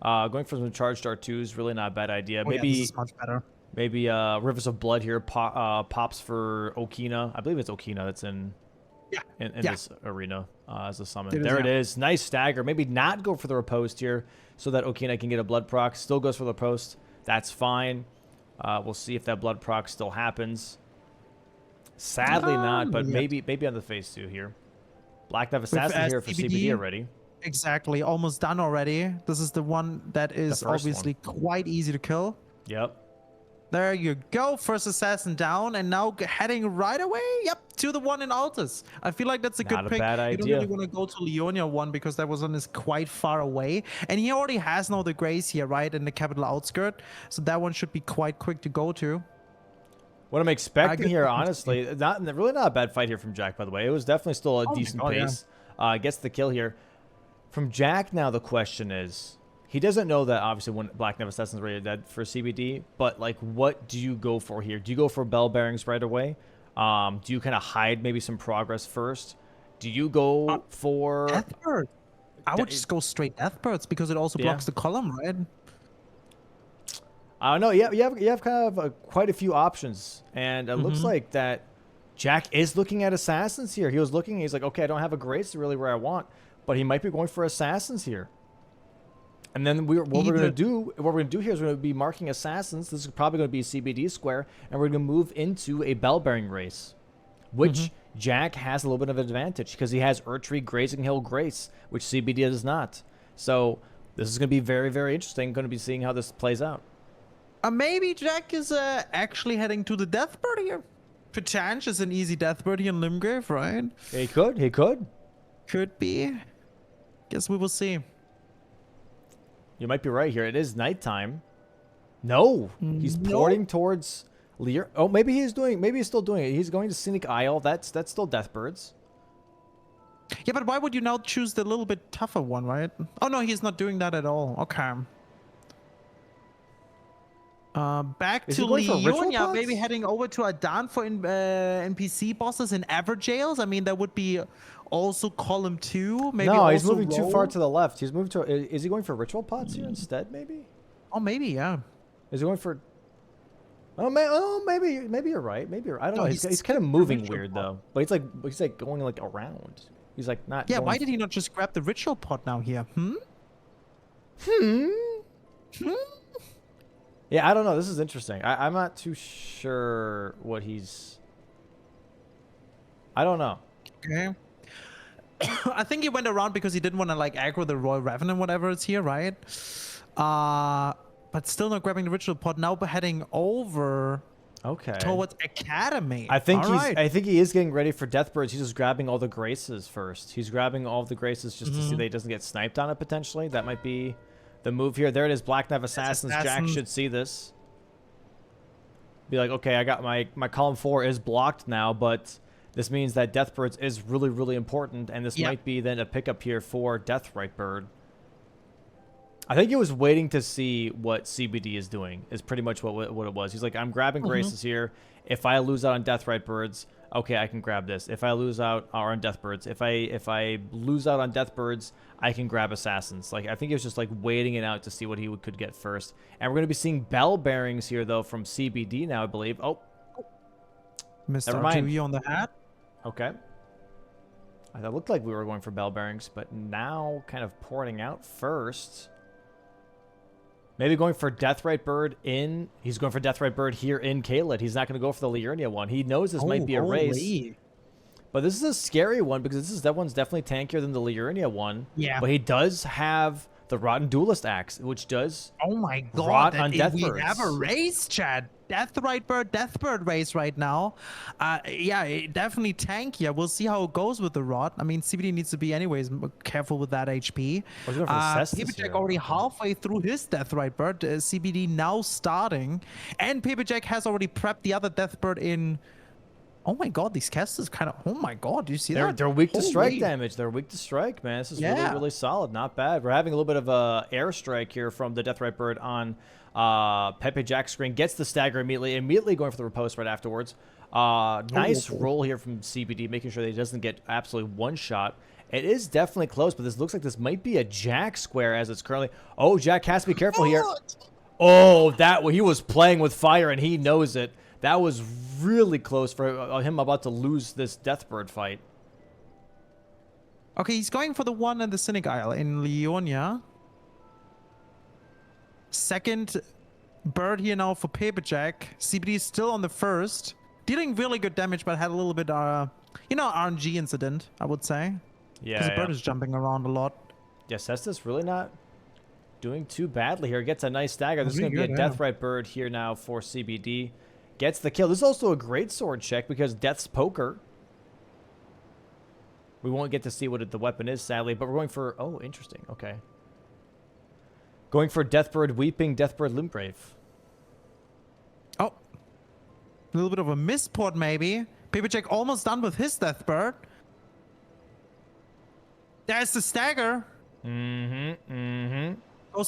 B: Going for some charged R2 is really not a bad idea. Maybe
A: this is much better.
B: Maybe Rivers of Blood here pops for Okina. I believe it's Okina that's in in this arena as a summon.
A: It is,
B: There it is. Nice stagger. Maybe not go for the riposte here so that Okina can get a blood proc. Still goes for the post. That's fine. We'll see if that blood proc still happens. Sadly not, but maybe on the phase 2 here. Black Knife Assassin here for CBD already.
A: Exactly, almost done already. This is the one that is obviously quite easy to kill.
B: Yep.
A: There you go. First assassin down, and now heading right away. Yep, to the one in Altus. I feel like that's a good pick.
B: Bad idea.
A: You don't really want to go to Leonia one because that one is quite far away, and he already has now the Grace here, right, in the capital outskirt. So that one should be quite quick to go to.
B: What I'm expecting here, honestly, really not a bad fight here from Jack. By the way, it was definitely still a decent pace. Gets the kill here from Jack. Now the question is, he doesn't know that obviously when Black Knife Assassin's ready dead for CBD, but like, what do you go for here? Do you go for bell bearings right away? Do you kind of hide maybe some progress first? Do you go for
A: Deathbird? I would just go straight Deathbirds because it also blocks the column, right?
B: I don't know. You have kind of quite a few options, and it looks like that Jack is looking at assassins here. He was looking. He's like, okay, I don't have a Grace really where I want, but he might be going for assassins here. And then what we're gonna do here is we're gonna be marking assassins. This is probably gonna be a CBD square, and we're gonna move into a bell bearing race, which Jack has a little bit of an advantage because he has Erdtree, Grazing Hill, Grace, which CBD does not. So this is gonna be very, very interesting. Going to be seeing how this plays out.
A: Maybe Jack is actually heading to the Deathbird here. Perchance is an easy Deathbird here in Limgrave, right?
B: He could.
A: Could be. Guess we will see.
B: You might be right here. It is nighttime. No, he's porting towards Lear. Oh, maybe he's still doing it. He's going to Scenic Isle. That's still Deathbirds.
A: Yeah, but why would you now choose the little bit tougher one, right? Oh no, he's not doing that at all. Okay. Back to Leonia, maybe heading over to Radan for NPC bosses in Everjails. I mean, that would be also column 2. Maybe
B: no, he's moving too far to the left. He's moving to. Is he going for ritual pots here instead? Maybe.
A: Oh, maybe yeah.
B: Is he going for? Oh, maybe you're right. Maybe I don't know. He's kind of moving weird though. But he's like going like around. He's like not.
A: Yeah. Why did he not just grab the ritual pot now here?
B: Yeah, I don't know. This is interesting. I'm not too sure what he's. I don't know.
A: Okay. I think he went around because he didn't want to like aggro the Royal Revenant, whatever it's here, right? But still not grabbing the ritual pod. Now heading over.
B: Okay.
A: Towards Academy.
B: I think he is getting ready for Deathbirds. He's just grabbing all the Graces first. He's grabbing all the Graces just to see that he doesn't get sniped on it potentially. That might be the move here. There it is. Black Knife Assassins. Jack should see this. Be like, okay, I got my column 4 is blocked now, but this means that Deathbirds is really, really important, and this might be then a pickup here for Deathrite Bird. I think he was waiting to see what CBD is doing, is pretty much what it was. He's like, I'm grabbing Graces here. If I lose out on Deathrite Birds, okay, I can grab this. If I lose out on Deathbirds, if I lose out on Deathbirds, I can grab Assassins. Like, I think he was just like waiting it out to see what he could get first. And we're going to be seeing bell bearings here, though, from CBD now, I believe. Oh.
A: Mr. R2E on the hat.
B: Okay. It looked like we were going for bell bearings, but now kind of porting out first. Maybe going for Deathrite Bird in. He's going for Deathrite Bird here in Caelid. He's not going to go for the Liurnia one. He knows this might be a race. But this is a scary one because that one's definitely tankier than the Liurnia one. Yeah. But he does have the Rotten Duelist Axe, which does.
A: Oh my god!
B: Rot on Deathbirds.
A: We have a race, Chad. Deathrite Bird, Deathbird race right now. Yeah, definitely tankier. We'll see how it goes with the rot. I mean, CBD needs to be anyways careful with that HP. Paperjack already halfway through his Deathrite Bird. CBD now starting, and Paperjack has already prepped the other Deathbird in. Oh my god, these casters kind of. Oh my god, do you see that?
B: They're weak to strike damage. They're weak to strike, man. This is really, really solid. Not bad. We're having a little bit of a airstrike here from the Deathrite Bird on Pepe Jack's screen. Gets the stagger immediately going for the riposte right afterwards. Nice roll here from CBD, making sure that he doesn't get absolutely one shot. It is definitely close, but this looks like this might be a Jack square as it's currently. Oh, Jack has to be careful here. Oh, he was playing with fire and he knows it. That was really close for him about to lose this Deathbird fight.
A: Okay, he's going for the one in the Cynic Isle in Leonia. Second bird here now for Paper Jack. CBD is still on the first. Dealing really good damage, but had a little bit, RNG incident, I would say.
B: Yeah,
A: because the bird is jumping around a lot.
B: Yeah, Cestus really not doing too badly here. Gets a nice stagger. This is going to be a Deathrite bird here now for CBD. Gets the kill. This is also a great sword check because Death's Poker. We won't get to see what the weapon is, sadly, but we're going for... Oh, interesting. Okay. Going for Deathbird Weeping, Deathbird Loombrave.
A: Oh. A little bit of a misport, maybe. Paper Jack almost done with his Deathbird. There's the stagger. Goes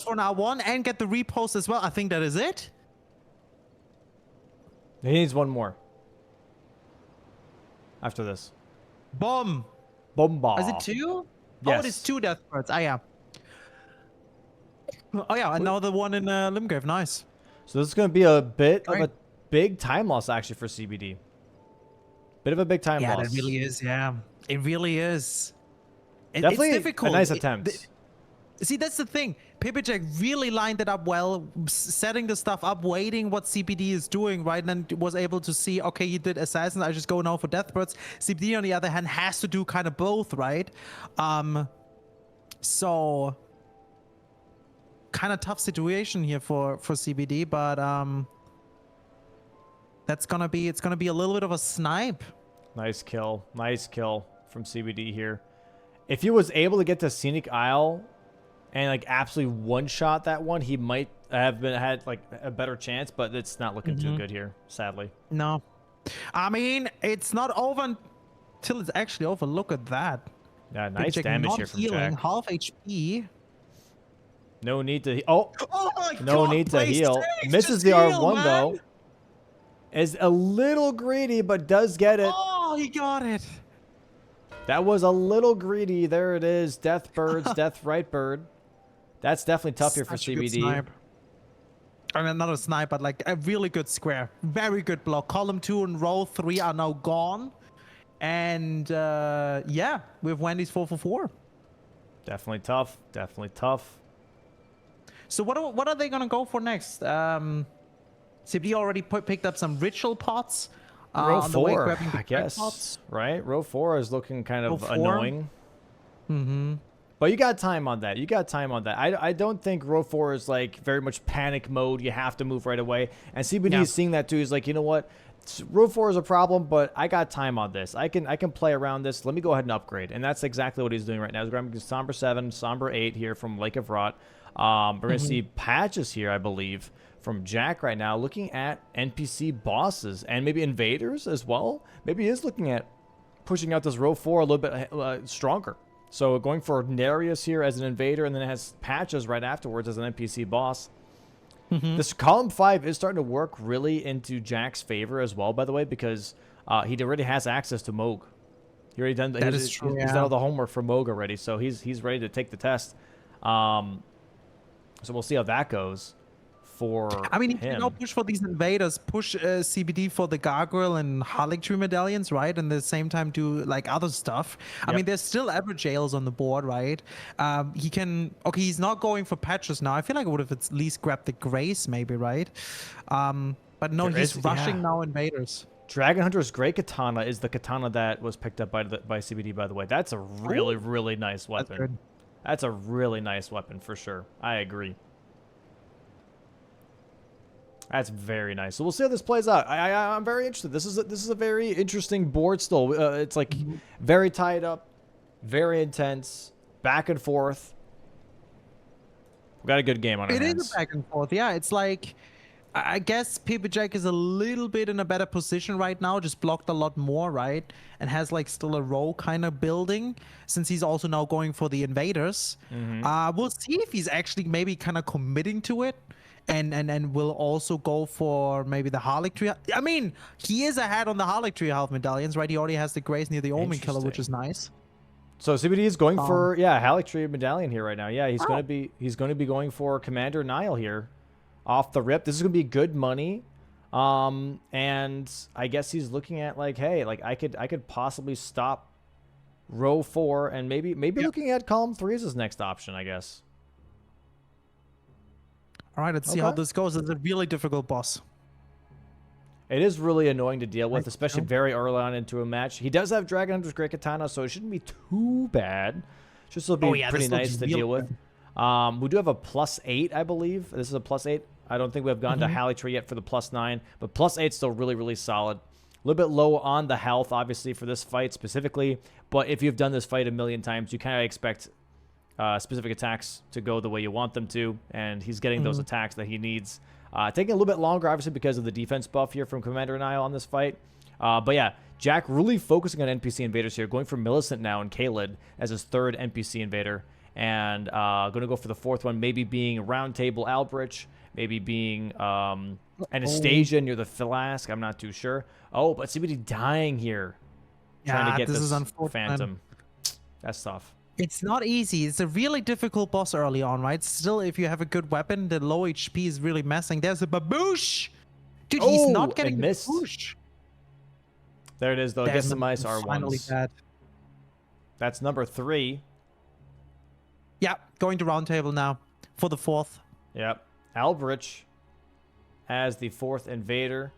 A: for an R1 and get the repost as well. I think that is it.
B: He needs one more. After this.
A: Bomb.
B: Bomba.
A: Is it 2?
B: Yes.
A: Oh, it is 2 Deathbirds. Ah, yeah. Oh, yeah. Another one in Limgrave. Nice.
B: So this is going to be a bit of a big time loss, actually, for CBD. Bit of a big time loss.
A: Yeah, it really is. Yeah. It really is.
B: Definitely
A: it's difficult.
B: A nice attempt.
A: See, that's the thing. Paper Jack really lined it up well, setting the stuff up, waiting what CBD is doing, right? And then was able to see, okay, you did Assassins, I just go now for Deathbirds. CBD, on the other hand, has to do kind of both, right? So, kind of tough situation here for CBD, but it's gonna be a little bit of a snipe.
B: Nice kill from CBD here. If he was able to get to Scenic Isle and like absolutely one-shot that one, he might have had like a better chance, but it's not looking too good here, sadly.
A: No. I mean, it's not over until it's actually over. Look at that.
B: Yeah, nice damage here from Jack.
A: Half HP.
B: No need to... Oh!
A: My
B: no
A: God,
B: need to heal.
A: Stakes,
B: Misses the
A: heal,
B: R1,
A: man.
B: though. Is a little greedy, but does get it.
A: Oh, he got it.
B: That was a little greedy. There it is. Deathbirds, Deathrite Bird. That's definitely tough here for CBD.
A: I mean, not a snipe, but like a really good square. Very good block. Column 2 and row 3 are now gone. And yeah, we have Wendy's 4 for 4.
B: Definitely tough. Definitely tough.
A: So what are they going to go for next? CBD already picked up some ritual pots.
B: Row 4, I guess. Pots. Right? Row 4 is looking kind of annoying. But you got time on that. I don't think row 4 is like very much panic mode. You have to move right away. And CBD is seeing that too. He's like, you know what? Row 4 is a problem, but I got time on this. I can play around this. Let me go ahead and upgrade. And that's exactly what he's doing right now. He's grabbing Somber 7, Somber 8 here from Lake of Rot. We're going to see patches here, I believe, from Jack right now, looking at NPC bosses and maybe invaders as well. Maybe he is looking at pushing out this row 4 a little bit stronger. So going for Narius here as an invader, and then it has patches right afterwards as an NPC boss. This column 5 is starting to work really into Jack's favor as well, by the way, because he already has access to Moog. He already done
A: that. Is true.
B: He's done all the homework for Moog already, so he's ready to take the test. So we'll see how that goes.
A: I mean, if you don't push for these invaders, push CBD for the gargoyle and Harlotry medallions, right? And at the same time do like other stuff. I mean, there's still average jails on the board, right? He can... Okay, he's not going for patches now. I feel like I would have at least grabbed the grace, maybe, right? But no, he's rushing now invaders.
B: Dragon Hunter's Great Katana is the katana that was picked up by CBD, by the way. That's a really, really nice weapon. That's a really nice weapon for sure. I agree. That's very nice. So we'll see how this plays out. I'm very interested. This is a very interesting board still. It's like very tied up, very intense, back and forth. We got a good game on our hands.
A: It is a back and forth. Yeah, it's like I guess Paper Jack is a little bit in a better position right now. Just blocked a lot more, right? And has like still a row kind of building since he's also now going for the invaders. We'll see if he's actually maybe kind of committing to it. And will also go for maybe the Harlotry. I mean, he is ahead on the Harlotry half medallions, right? He already has the grace near the Omen Killer, which is nice.
B: So CBD is going for Harlotry medallion here right now. Yeah, he's going to be going for Commander Nile here, off the rip. This is going to be good money, and I guess he's looking at like, hey, like I could possibly stop row 4, and maybe looking at column 3 as his next option, I guess.
A: All right, let's see how this goes. It's a really difficult boss.
B: It is really annoying to deal with, especially very early on into a match. He does have Dragon Hunter's Great Katana, so it shouldn't be too bad. Should still be pretty nice to deal with. We do have a +8, I believe. This is a +8. I don't think we have gone to Halitree yet for the +9, but +8 still really, really solid. A little bit low on the health, obviously, for this fight specifically, but if you've done this fight a million times, you kind of expect specific attacks to go the way you want them to, and he's getting those attacks that he needs. Taking a little bit longer, obviously, because of the defense buff here from Commander Nile on this fight. But yeah, Jack really focusing on NPC invaders here, going for Millicent now and Kaled as his 3rd NPC invader. And going to go for the 4th one, maybe being Round Table Albrich, maybe being Anastasia near the Flask. I'm not too sure. Oh, but CBD dying here. Trying to get this Phantom. That's tough.
A: It's not easy. It's a really difficult boss early on, right? Still, if you have a good weapon, the low HP is really messing. There's a baboosh! Dude, he's not getting the baboosh.
B: There it is, though. Gets the mice
A: R1s.
B: Bad. That's number 3.
A: Yeah, going to round table now for the 4th.
B: Yep. Albrich as the 4th invader.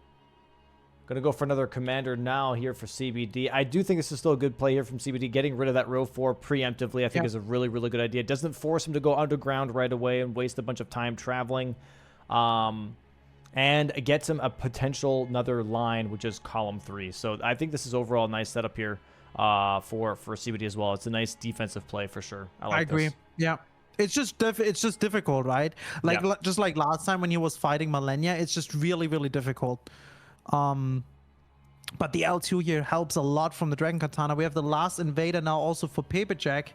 B: Going to go for another commander now here for CBD. I do think this is still a good play here from CBD. Getting rid of that row 4 preemptively, I think, is a really, really good idea. It doesn't force him to go underground right away and waste a bunch of time traveling. And it gets him a potential another line, which is column 3. So I think this is overall a nice setup here for CBD as well. It's a nice defensive play for sure. I agree.
A: Yeah. It's just difficult, right? Like just like last time when he was fighting Malenia, it's just really, really difficult. But the L2 here helps a lot from the Dragon Katana. We have the last invader now also for Paper Jack.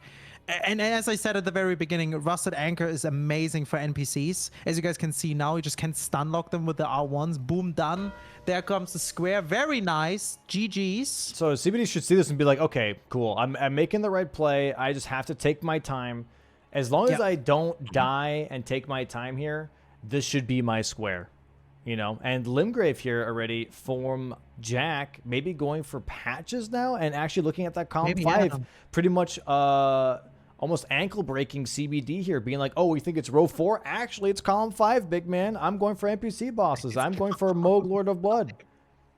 A: And as I said at the very beginning, Rusted Anchor is amazing for NPCs. As you guys can see now, you just can't stun lock them with the R1s. Boom, done. There comes the square. Very nice. GG's.
B: So CBD should see this and be like, okay, cool. I'm making the right play. I just have to take my time. As long as I don't die and take my time here, this should be my square. You know, and Limgrave here already from Jack, maybe going for patches now and actually looking at that column 5, pretty much almost ankle breaking CBD here, being like, oh, you think it's row 4? Actually, it's column 5, big man. I'm going for NPC bosses. I'm going for Moog Lord of Blood.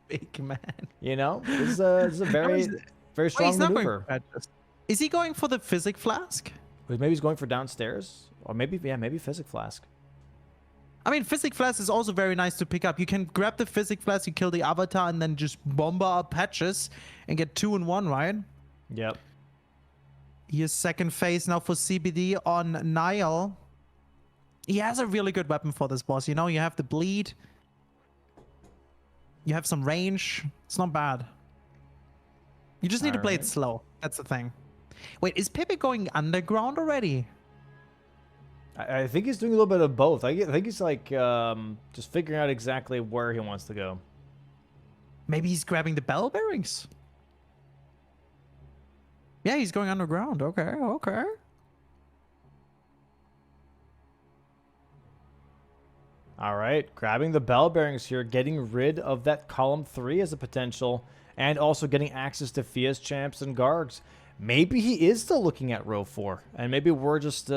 A: Big man.
B: You know, this is a very, very strong maneuver.
A: Is he going for the Physic Flask?
B: Maybe he's going for downstairs, or maybe Physic Flask.
A: I mean, Physic Flask is also very nice to pick up. You can grab the Physic Flask, you kill the Avatar, and then just bomber up patches and get 2 in 1, right?
B: Yep.
A: Here's second phase now for CBD on Nile. He has a really good weapon for this boss. You know, you have the bleed. You have some range. It's not bad. You just need to play it slow. That's the thing. Wait, is Pepe going underground already?
B: I think he's doing a little bit of both. I think he's like just figuring out exactly where he wants to go.
A: Maybe he's grabbing the bell bearings. Yeah, he's going underground. Okay, okay.
B: All right, grabbing the bell bearings here, getting rid of that column 3 as a potential, and also getting access to Fia's champs and Gargs. Maybe he is still looking at row 4, and maybe we're just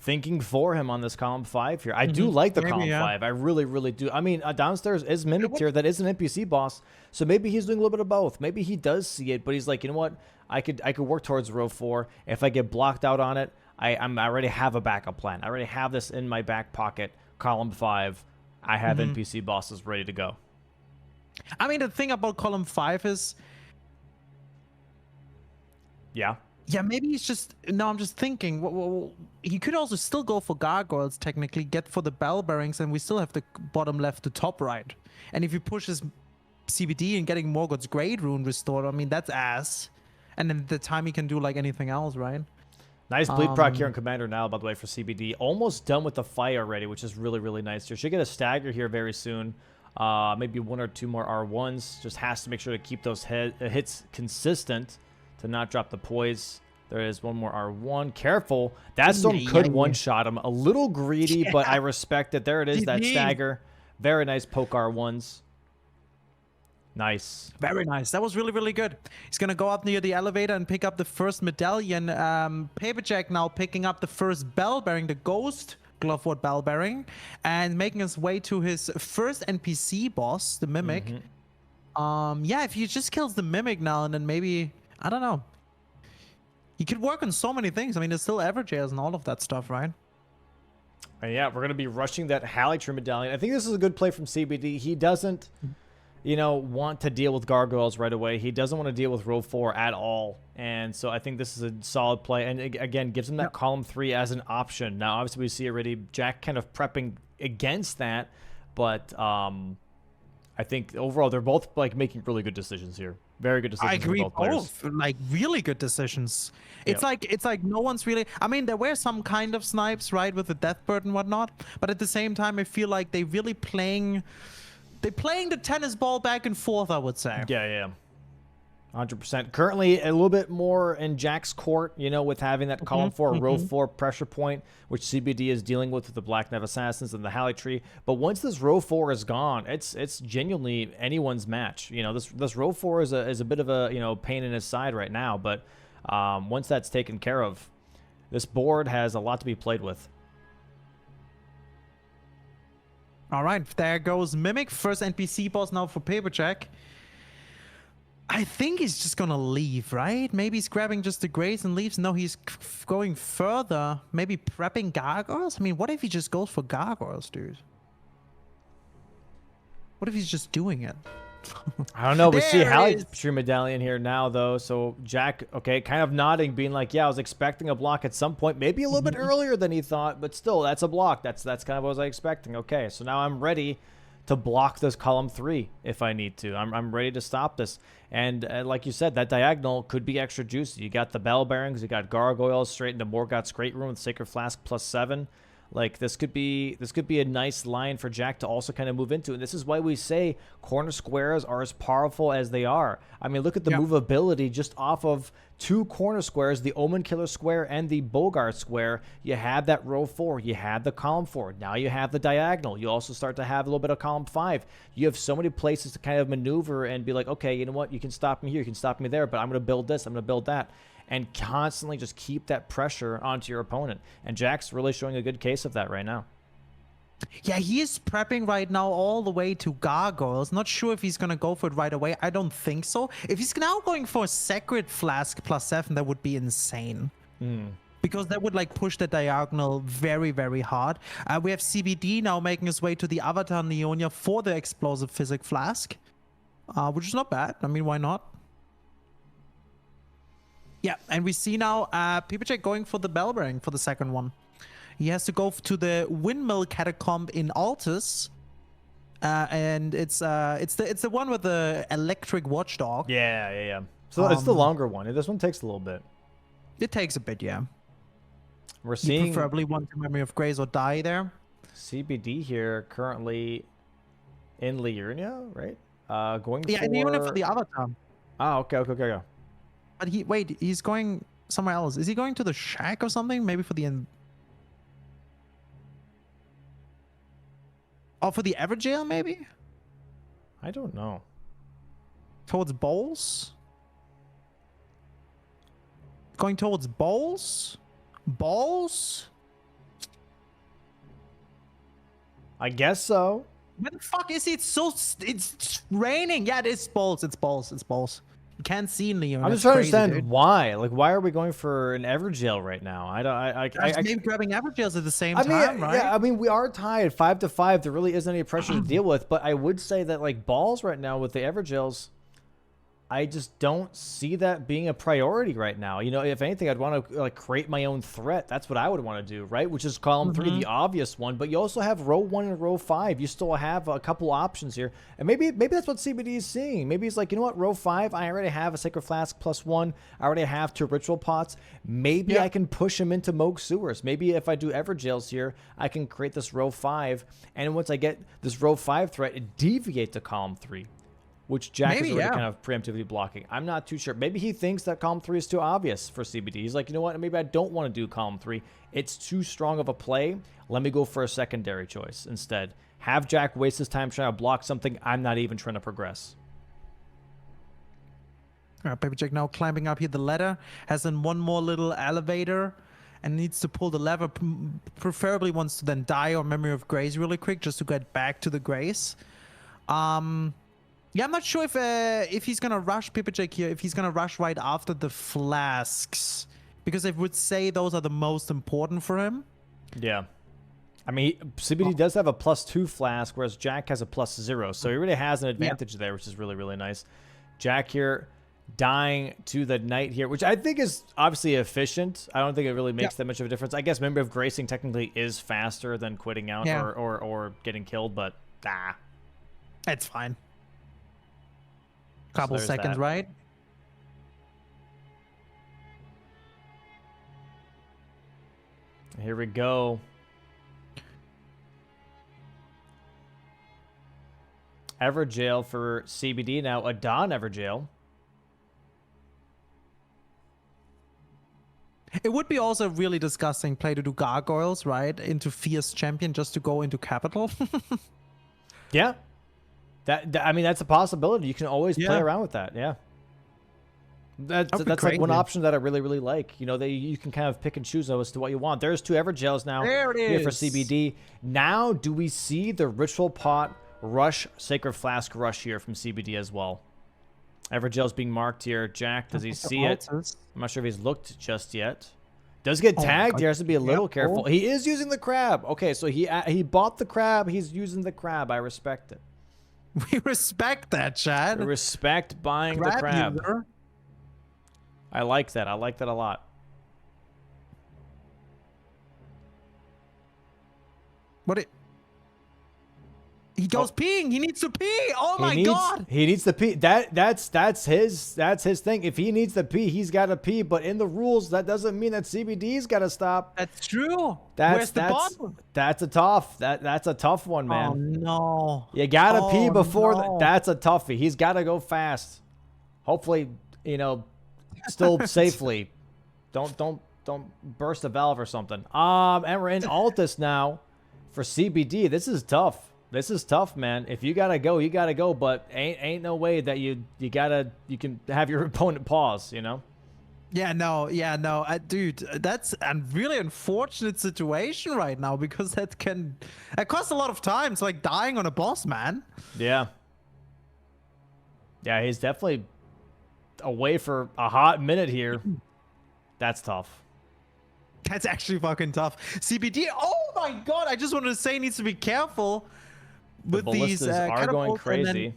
B: thinking for him on this column 5 here. I do like the column 5. I really, really do. I mean, downstairs is mimicked here. That is an NPC boss, so maybe he's doing a little bit of both. Maybe he does see it, but he's like, you know what? I could work towards row 4. If I get blocked out on it, I already have a backup plan. I already have this in my back pocket. Column 5, I have NPC bosses ready to go.
A: I mean, the thing about column 5 is...
B: Yeah,
A: maybe he's just... No, I'm just thinking. Well, he could also still go for gargoyles, technically, get for the bell bearings, and we still have the bottom left to top right. And if he pushes CBD and getting Morgoth's Great Rune restored, I mean, that's ass. And then the time he can do, like, anything else, right?
B: Nice bleed proc here on Commander now, by the way, for CBD. Almost done with the fight already, which is really, really nice here. Should get a stagger here very soon. Maybe 1 or 2 more R1s. Just has to make sure to keep those hits consistent to not drop the poise. There is 1 more R1. Careful. That storm could one-shot him. A little greedy, but I respect it. There it is, that stagger. Very nice poke R1s. Nice.
A: Very nice. That was really, really good. He's going to go up near the elevator and pick up the first medallion. Paperjack now picking up the first bell bearing, the ghost Glovewort bell bearing, and making his way to his first NPC boss, the Mimic. Yeah, if he just kills the Mimic now, and then maybe, I don't know. He could work on so many things. I mean, there's still Everjairs and all of that stuff, right?
B: And yeah, we're going to be rushing that Haligtree medallion. I think this is a good play from CBD. He doesn't, you know, want to deal with gargoyles right away. He doesn't want to deal with row 4 at all. And so I think this is a solid play. And again, gives him that column 3 as an option. Now, obviously, we see already Jack kind of prepping against that. But I think overall, they're both like making really good decisions here. Very good decisions.
A: I agree,
B: both players.
A: like really good decisions. It's like no one's really. I mean, there were some kind of snipes, right, with the Deathbird and whatnot. But at the same time, I feel like they're playing the tennis ball back and forth, I would say.
B: Yeah. 100%. Currently, a little bit more in Jack's court, you know, with having that column 4, row 4 pressure point, which CBD is dealing with the Black Knight Assassins and the Haligtree. But once this row 4 is gone, it's genuinely anyone's match. You know, this row 4 is a bit of a, you know, pain in his side right now. But once that's taken care of, this board has a lot to be played with.
A: All right, there goes Mimic. First NPC boss now for Paperjack. I think he's just gonna leave, right? Maybe he's grabbing just the grace and leaves. No, he's going further. Maybe prepping gargoyles? I mean, what if he just goes for gargoyles, dude? What if he's just doing it?
B: I don't know. We see Haligtree medallion here now, though. So Jack, okay, kind of nodding, being like, yeah, I was expecting a block at some point. Maybe a little bit earlier than he thought, but still, that's a block. That's kind of what I was expecting. Okay, so now I'm ready to block this column 3 if I need to. I'm ready to stop this. And like you said, that diagonal could be extra juicy. You got the bell bearings, you got gargoyles straight into Morgoth's Great Room with Sacred Flask +7. Like this could be a nice line for Jack to also kind of move into. And this is why we say corner squares are as powerful as they are. I mean, look at the movability just off of 2 corner squares, the Omen Killer square and the Bogart square. You have that row 4, you have the column 4. Now you have the diagonal. You also start to have a little bit of column 5. You have so many places to kind of maneuver and be like, okay, you know what? You can stop me here, you can stop me there, but I'm going to build this, I'm going to build that. And constantly just keep that pressure onto your opponent. And Jack's really showing a good case of that right now.
A: Yeah, he is prepping right now all the way to gargoyles. Not sure if he's going to go for it right away. I don't think so. If he's now going for a Sacred Flask +7, that would be insane. Because that would like push the diagonal very, very hard. We have CBD now making his way to the Avatar Neonia for the Explosive Physic Flask. Which is not bad. I mean, why not? Yeah, and we see now Paperjack going for the bell bearing for the second one. He has to go to the Windmill Catacomb in Altus. And it's the one with the electric watchdog.
B: Yeah. So it's the longer one. This one takes a little bit.
A: It takes a bit, yeah.
B: We're seeing...
A: You preferably want the Memory of Grace or die there.
B: CBD here currently in Liurnia, right? Going for...
A: Yeah, Liurnia for the Avatar.
B: Oh, okay.
A: But he's going somewhere else. Is he going to the shack or something? Maybe for the for the Everjail, maybe?
B: I don't know.
A: Towards Bowls? Going towards Bowls? Balls?
B: I guess so.
A: Where the fuck is he? It's raining. Yeah, it's Bowls. It's Bowls. You can't see Leon.
B: I'm just trying to understand why. Like, why are we going for an Everjail right now? I
A: maybe grabbing Everjails at the same time, right?
B: Yeah, I mean, we are tied 5-5. There really isn't any pressure to deal with. But I would say that, like, balls right now with the Everjails, I just don't see that being a priority right now. You know, if anything, I'd want to like create my own threat. That's what I would want to do, right? Which is column 3, the obvious one. But you also have row 1 and row 5. You still have a couple options here, and maybe that's what CBD is seeing. Maybe he's like, you know what, row 5, I already have a Sacred Flask +1. I already have 2 ritual pots. Maybe I can push him into Moog Sewers. Maybe if I do Everjails here, I can create this row 5, and once I get this row 5 threat, it deviate to column 3. Which Jack is already kind of preemptively blocking. I'm not too sure. Maybe he thinks that column 3 is too obvious for CBD. He's like, you know what? Maybe I don't want to do column 3. It's too strong of a play. Let me go for a secondary choice instead. Have Jack waste his time trying to block something I'm not even trying to progress.
A: Paper Jack now climbing up here the ladder, has then one more little elevator and needs to pull the lever, preferably wants to then die or Memory of Grace really quick just to get back to the Grace. Yeah, I'm not sure if he's gonna rush Paper Jack here, if he's gonna rush right after the flasks, because I would say those are the most important for him.
B: Yeah. I mean, CBD does have a +2 flask, whereas Jack has a +0, so he really has an advantage there, which is really, really nice. Jack here dying to the Knight here, which I think is obviously efficient. I don't think it really makes that much of a difference. I guess Memory of Gracing technically is faster than quitting out or getting killed, but
A: it's fine. Couple
B: so
A: seconds, right?
B: Here we go. Everjail for CBD now. Radan Everjail.
A: It would be also really disgusting play to do gargoyles, right? Into Fierce Champion just to go into Capital.
B: Yeah. I mean, that's a possibility. You can always play around with that. Yeah. That's like one option that I really, really like. You know, you can kind of pick and choose as to what you want. There's 2 Everjails now here for CBD. Now, do we see the Ritual Pot Rush, Sacred Flask Rush here from CBD as well? Everjail's being marked here. Jack, does he see it? I'm not sure if he's looked just yet. Does get tagged. He has to be a little careful. He is using the crab. Okay, so he bought the crab. He's using the crab. I respect it.
A: We respect that, Chad.
B: We respect buying the crab. User. I like that. I like that a lot.
A: He goes peeing. He needs to pee. Oh my god.
B: He needs to pee. That's his thing. If he needs to pee, he's got to pee. But in the rules, that doesn't mean that CBD's got to stop.
A: That's true. Where's the bottom?
B: That's a tough one, man.
A: Oh no.
B: You gotta pee before that's a toughie. He's got to go fast. Hopefully, you know, still safely. Don't burst a valve or something. And we're in Altus now for CBD. This is tough. This is tough, man. If you gotta go, you gotta go. But ain't no way that you can have your opponent pause. You know?
A: Yeah, no. Dude, that's a really unfortunate situation right now because it costs a lot of time. It's like dying on a boss, man.
B: Yeah. Yeah, he's definitely away for a hot minute here. That's tough.
A: That's actually fucking tough. CBD. Oh my god! I just wanted to say, he needs to be careful. With these
B: are going crazy.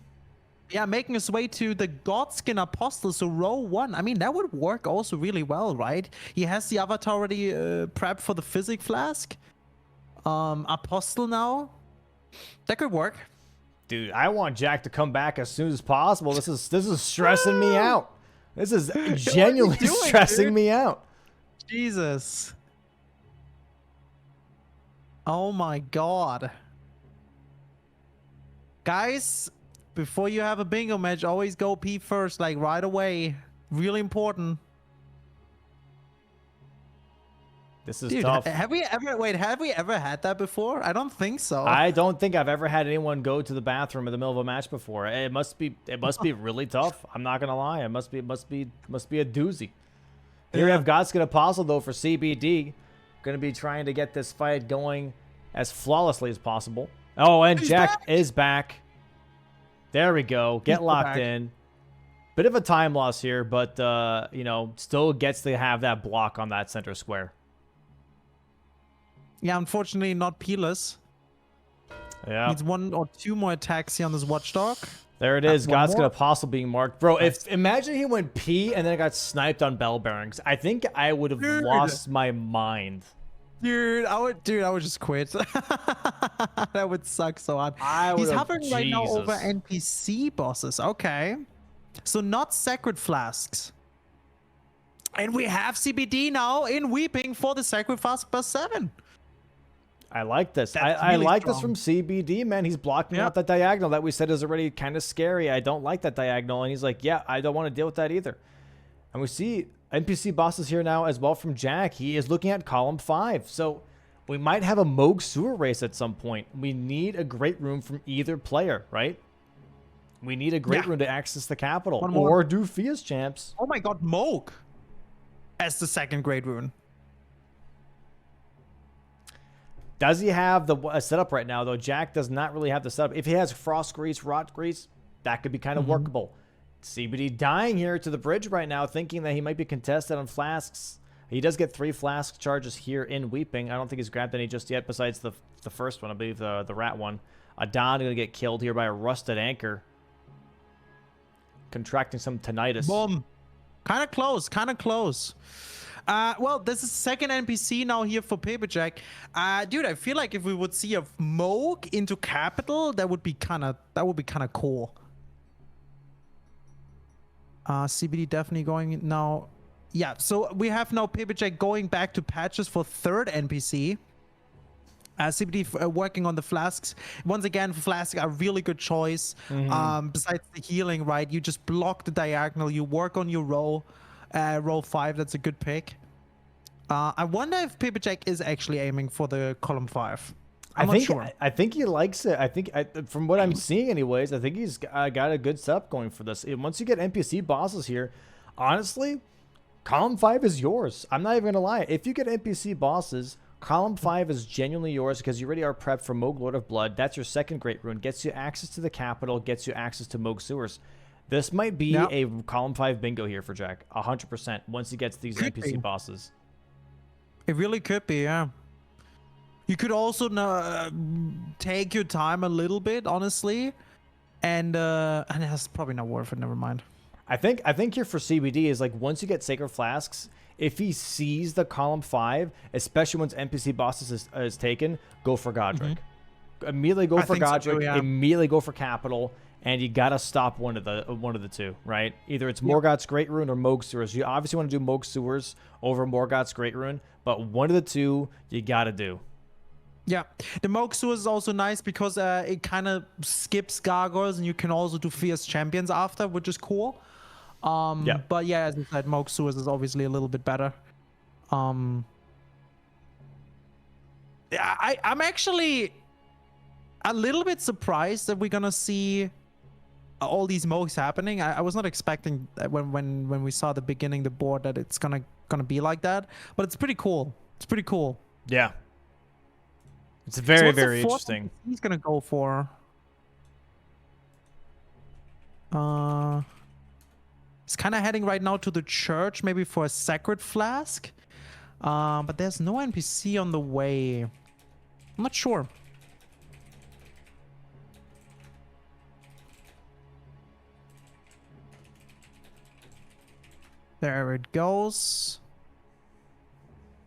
A: Then, making his way to the Godskin Apostle, so row 1. I mean, that would work also really well, right? He has the avatar already prepped for the Physic Flask. Apostle now. That could work.
B: Dude, I want Jack to come back as soon as possible. This is stressing me out. This is genuinely stressing me out.
A: Jesus. Oh my god. Guys, before you have a bingo match, always go pee first, like right away. Really important.
B: This is tough.
A: Have we ever had that before? I don't think so.
B: I don't think I've ever had anyone go to the bathroom in the middle of a match before. It must be really tough. I'm not gonna lie. It must be a doozy. Here we have Godskin Apostle though for CBD. Gonna be trying to get this fight going as flawlessly as possible. Oh, and Jack is back. There we go. Get locked in. Bit of a time loss here, but, you know, still gets to have that block on that center square.
A: Yeah, unfortunately not Peerless.
B: Yeah.
A: Needs 1 or 2 more attacks here on this Watchdog.
B: There it is. Godskin Apostle being marked. Bro, imagine he went P and then got sniped on bell bearings. I think I would have lost my mind.
A: Dude, I would just quit. That would suck so hard. He's hovering right now over NPC bosses. Okay. So not Sacred Flasks. And we have CBD now in Weeping for the Sacred Flask +7.
B: I like this. I like this from CBD, man. He's blocking out that diagonal that we said is already kind of scary. I don't like that diagonal. And he's like, yeah, I don't want to deal with that either. And we see NPC bosses here now as well from Jack. He is looking at column 5. So we might have a Moog sewer race at some point. We need a great room from either player, right? We need a Great Rune to access the capital.
A: One more.
B: Or do Fia's champs.
A: Oh my god, Moog as the second Great Rune.
B: Does he have the setup right now, though? Jack does not really have the setup. If he has Frost Grease, Rot Grease, that could be kind of workable. CBD dying here to the bridge right now, thinking that he might be contested on flasks. He does get 3 flask charges here in Weeping. I don't think he's grabbed any just yet, besides the first one, I believe, the rat one. Radan going to get killed here by a Rusted Anchor. Contracting some tinnitus.
A: Boom. Kind of close, kind of close. Well, this is second NPC now here for Paperjack. Dude, I feel like if we would see a Moog into Capital, that would be kind of cool. CBD definitely going now. Yeah, so we have now Paperjack going back to patches for third NPC. CBD working on the flasks. Once again, flasks are a really good choice. Besides the healing, right? You just block the diagonal. You work on your row. Row 5, that's a good pick. I wonder if Paperjack is actually aiming for the column 5. I'm not sure.
B: I think he likes it. I think, from what I'm seeing anyways, I think he's got a good setup going for this. Once you get NPC bosses here, honestly, column 5 is yours. I'm not even going to lie. If you get NPC bosses, column 5 is genuinely yours because you already are prepped for Moog Lord of Blood. That's your second Great Rune. Gets you access to the capital, gets you access to Moog Sewers. This might be a column 5 bingo here for Jack. 100% once he gets these NPC bosses.
A: It really could be, yeah. You could also take your time a little bit, honestly. And that's probably not worth it. Never mind.
B: I think here for CBD is like once you get Sacred Flasks, if he sees the column 5, especially once NPC bosses is taken, go for Godric. Immediately go for Godric. So too, yeah. Immediately go for Capital, and you gotta stop one of the two, right? Either it's Morgoth's Great Rune or Moog Sewers. You obviously want to do Moog Sewers over Morgoth's Great Rune, but one of the two you gotta do.
A: Yeah, the Moog Sewers is also nice because it kind of skips gargoyles, and you can also do Fierce Champions after, which is cool. But yeah, as I said, Moog Sewers is obviously a little bit better. I'm actually a little bit surprised that we're gonna see all these Moogs happening. I was not expecting that when we saw the beginning the board that it's gonna be like that, but it's pretty cool. It's pretty cool.
B: Yeah, it's very very interesting.
A: He's gonna go for. He's kind of heading right now to the church, maybe for a Sacred Flask. But there's no NPC on the way. I'm not sure. There it goes.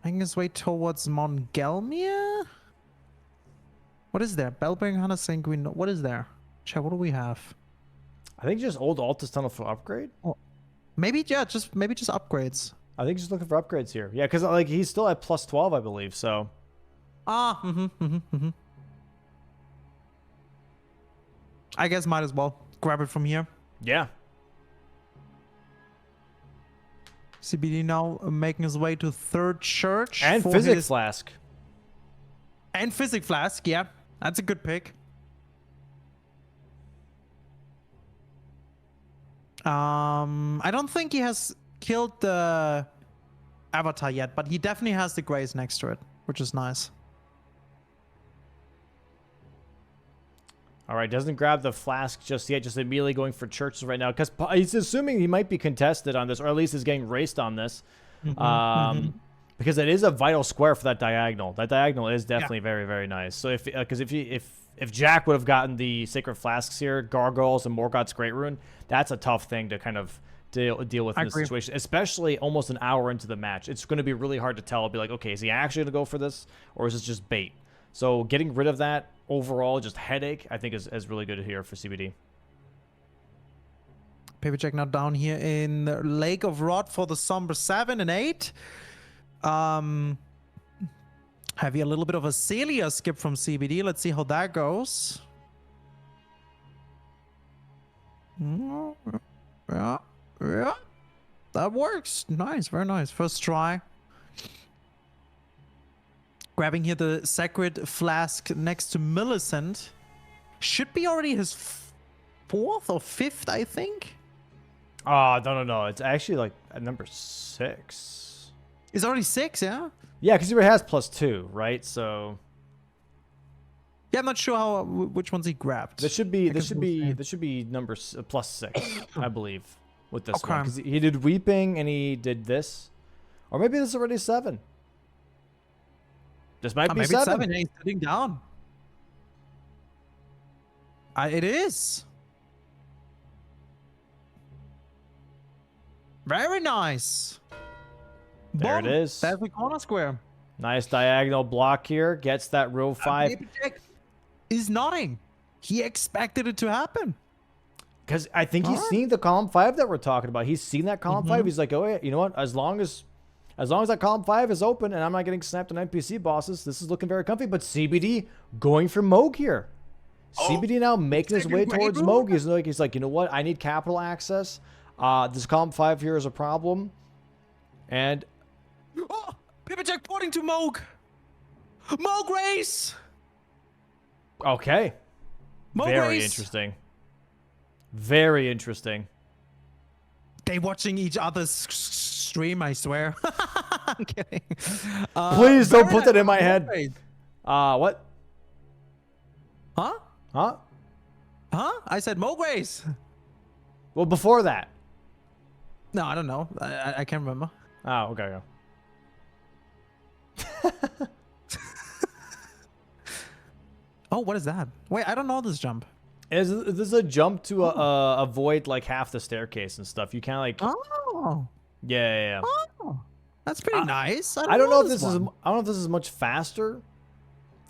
A: Making his way towards Montgelmir. What is there? Bellbring Hunter Sanguine. What is there? Check. What do we have?
B: I think just old Altus Tunnel for upgrade.
A: Oh, maybe just upgrades.
B: I think just looking for upgrades here. Yeah, because like he's still at plus 12, I believe. So.
A: I guess might as well grab it from here.
B: Yeah.
A: CBD now making his way to third church.
B: And Physic Flask.
A: And Physic Flask, yeah. That's a good pick. I don't think he has killed the avatar yet, but he definitely has the grace next to it, which is nice.
B: All right, doesn't grab the flask just yet, just immediately going for churches right now because he's assuming he might be contested on this, or at least is getting raced on this, because it is a vital square for that diagonal. That diagonal is definitely very, very nice. So if Jack would have gotten the Sacred Flasks here, Gargoyles and Morgoth's Great Rune, that's a tough thing to kind of deal with in this situation, especially almost an hour into the match. It's going to be really hard to tell. Be like, okay, is he actually going to go for this, or is this just bait? So getting rid of that overall just headache, I think is really good here for CBD.
A: Paperjack now down here in Lake of Rot for the Somber 7 and 8. Heavy a little bit of a Celia skip from CBD. Let's see how that goes. Yeah. That works. Nice, very nice. First try. Grabbing here the Sacred Flask next to Millicent. Should be already his 4th or 5th, I think.
B: No. It's actually like at number 6.
A: It's already 6, yeah?
B: Yeah, because he already has +2, right? So
A: yeah, I'm not sure how which ones he grabbed.
B: This should be number +6, I believe, with this one. Because he did Weeping and he did this. Or maybe this is already 7. This might be
A: maybe
B: 7.
A: 7. Yeah, he's sitting down. It is. Very nice.
B: There
A: Boom.
B: it is.
A: That's the corner square.
B: Nice diagonal block here. Gets that row 5.
A: Is nodding. He expected it to happen.
B: Because I think he's seen the column 5 that we're talking about. He's seen that column 5. He's like, oh yeah, you know what? As long as that column 5 is open and I'm not getting snapped on NPC bosses, this is looking very comfy. But CBD going for Moog here. CBD now making his way towards Moog. He's like, you know what? I need capital access. This column 5 here is a problem. And
A: Paper Jack porting to Moog. Moog race.
B: Okay.
A: Moog
B: Very
A: race.
B: interesting. Very interesting.
A: They watching each other's stream, I swear. I'm kidding.
B: Please don't put that in my head. What?
A: Huh?
B: Huh?
A: Huh? I said Moog race.
B: Well, before that.
A: No, I don't know. I can't remember.
B: Oh, okay.
A: Oh, what is that? Wait, I don't know this jump.
B: This is a jump to avoid like half the staircase and stuff. You kind of like.
A: Oh.
B: Yeah.
A: Oh, that's pretty nice.
B: I don't know if this is. I don't know if this is much faster.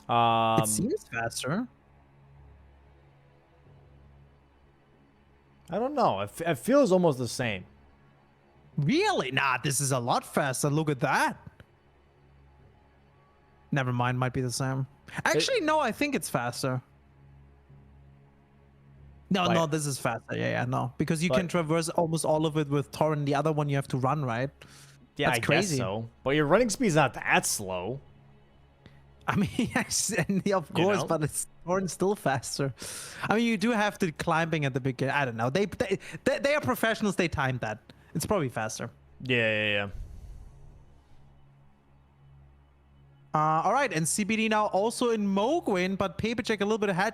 A: It seems faster.
B: I don't know. It feels almost the same.
A: Really? Nah, this is a lot faster. Look at that. Never mind, might be the same. Actually, no, I think it's faster. No, this is faster. Yeah, no. Because you can traverse almost all of it with Torrent. The other one you have to run, right?
B: Yeah,
A: that's crazy.
B: Guess so. But your running speed's not that slow.
A: I mean, yes, of course, but it's Torrent's still faster. I mean, you do have to climbing at the beginning. I don't know. They are professionals. They timed that. It's probably faster.
B: Yeah.
A: All right, and CBD now also in Mogwin, but Paper Jack a little bit ahead.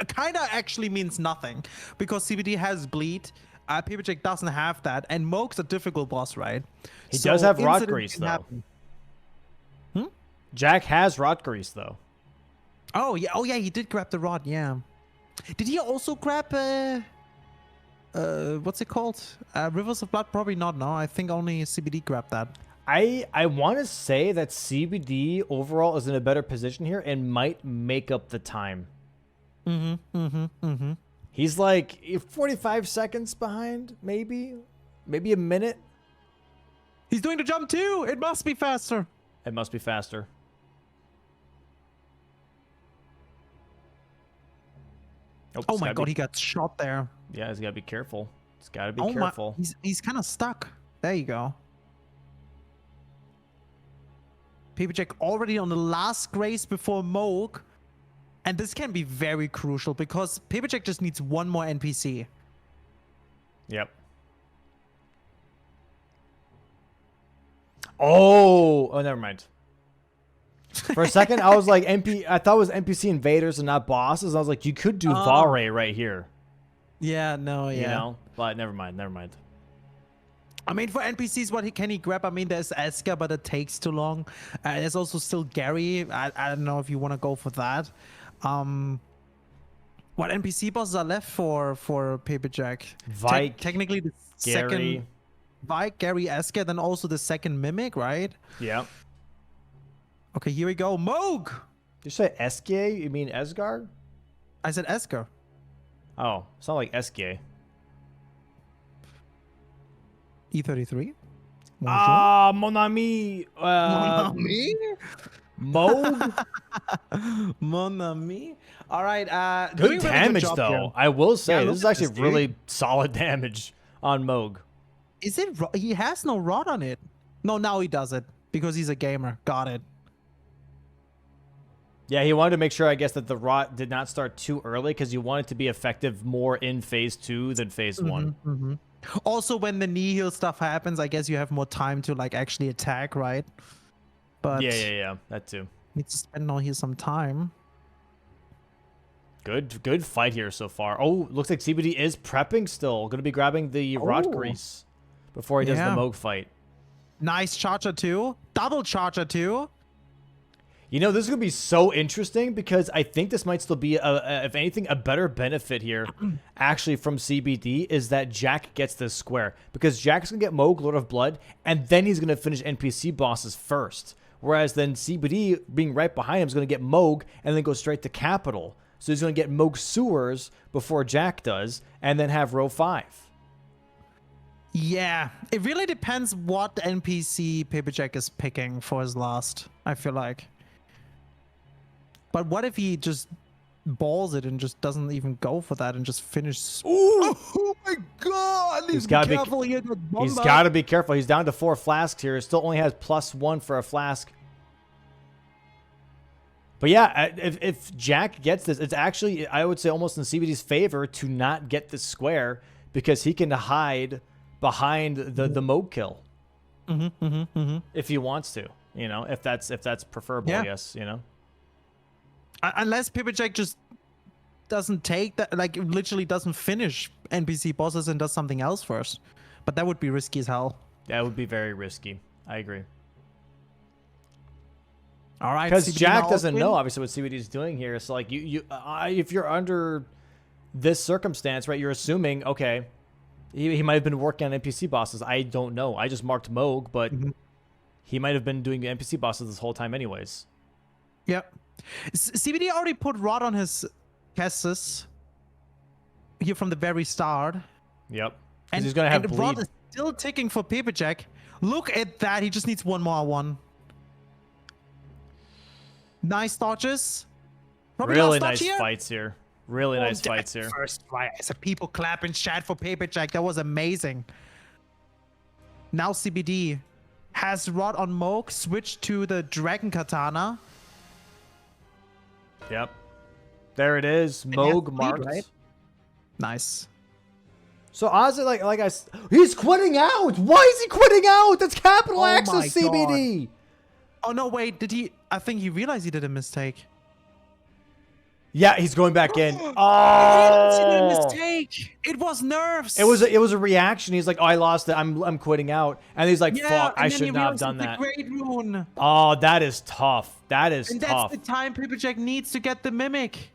A: Kind of actually means nothing because CBD has bleed. Paper Jack doesn't have that, and Moog's a difficult boss, right?
B: He does have rot grease though. Jack has rot grease though.
A: Oh yeah, he did grab the rod. Yeah. Did he also grab what's it called? Rivers of Blood? Probably not. No, I think only CBD grabbed that.
B: I want to say that CBD overall is in a better position here and might make up the time. He's like 45 seconds behind, maybe a minute.
A: He's doing the jump too. It must be faster.
B: It must be faster.
A: Oh my god, he got shot there.
B: Yeah, he's got to be careful. He's got to be careful.
A: He's kind of stuck. There you go. Paper Jack already on the last grace before Moog. And this can be very crucial because Paper Jack just needs one more NPC.
B: Yep. Oh, never mind. For a second, I was like, I thought it was NPC invaders and not bosses. I was like, you could do Vare right here.
A: Yeah, no, yeah.
B: You know? But never mind.
A: I mean, for NPCs, what can he grab? I mean, there's Eska, but it takes too long. There's also still Gary. I don't know if you want to go for that. What NPC bosses are left for Paper Jack?
B: Vike,
A: technically the
B: Gary.
A: Second Vike, Gary, Eska, then also the second Mimic, right?
B: Yeah.
A: Okay, here we go. Moog!
B: Did you say Eske? You mean Esgar?
A: I said Eska.
B: Oh, it's not like Eske.
A: E33?
B: Mon ami.
A: Mon ami?
B: Moog?
A: Mon ami? All right.
B: Good damage, though. Here. I will say, this is actually really solid damage on Moog.
A: Is it? He has no rod on it. No, now he does it because he's a gamer. Got it.
B: Yeah, he wanted to make sure, I guess, that the rot did not start too early because you want it to be effective more in phase 2 than phase 1.
A: Also, when the knee heal stuff happens, I guess you have more time to like actually attack, right? But
B: Yeah, that too.
A: Need to spend on here some time.
B: Good fight here so far. Oh, looks like CBD is prepping still. Going to be grabbing the rot grease before he does the Moog fight.
A: Nice charger too. Double charger too.
B: You know, this is going to be so interesting because I think this might still be, if anything, a better benefit here actually from CBD is that Jack gets this square. Because Jack's going to get Moog, Lord of Blood, and then he's going to finish NPC bosses first. Whereas then CBD, being right behind him, is going to get Moog and then go straight to Capital. So he's going to get Moog Sewers before Jack does, and then have row 5.
A: Yeah, it really depends what NPC Paper Jack is picking for his last, I feel like. But what if he just balls it and just doesn't even go for that and just finishes? Oh my god! He's got to be careful.
B: He's got to be careful. He's down to 4 flasks here. Still only has +1 for a flask. But yeah, if Jack gets this, it's actually, I would say, almost in CBD's favor to not get the square because he can hide behind the Moog kill if he wants to. You know, if that's preferable, yes. You know.
A: Unless Paper Jack just doesn't take that, like literally doesn't finish NPC bosses and does something else first. But that would be risky as hell.
B: That would be very risky. I agree.
A: All right.
B: Because Jack doesn't know, obviously, what CBD is doing here. So, like, if you're under this circumstance, right, you're assuming, okay, he might have been working on NPC bosses. I don't know. I just marked Moog, but he might have been doing NPC bosses this whole time anyways.
A: Yep. CBD already put Rod on his Kessis here from the very start.
B: Yep. And he's going to have bleed.
A: Rod is still ticking for Paper Jack. Look at that. He just needs one more one. Nice dodges. Probably
B: really nice fights here. Really nice fights here.
A: First fight. I said people clap in chat for Paper Jack. That was amazing. Now CBD has Rod on Moog, switched to the Dragon Katana.
B: Yep. There it is. Moog marked. Right?
A: Nice.
B: So honestly, he's quitting out. Why is he quitting out? That's capital access CBD.
A: Oh no, wait, did he? I think he realized he did a mistake.
B: Yeah, he's going back in.
A: Oh, he did a mistake. It was nerves.
B: It was a reaction. He's like, oh, I lost it. I'm quitting out. And he's like, fuck, I should not have done that.
A: Great rune.
B: Oh, that is tough. That is tough.
A: That's the time Paper Jack needs to get the mimic.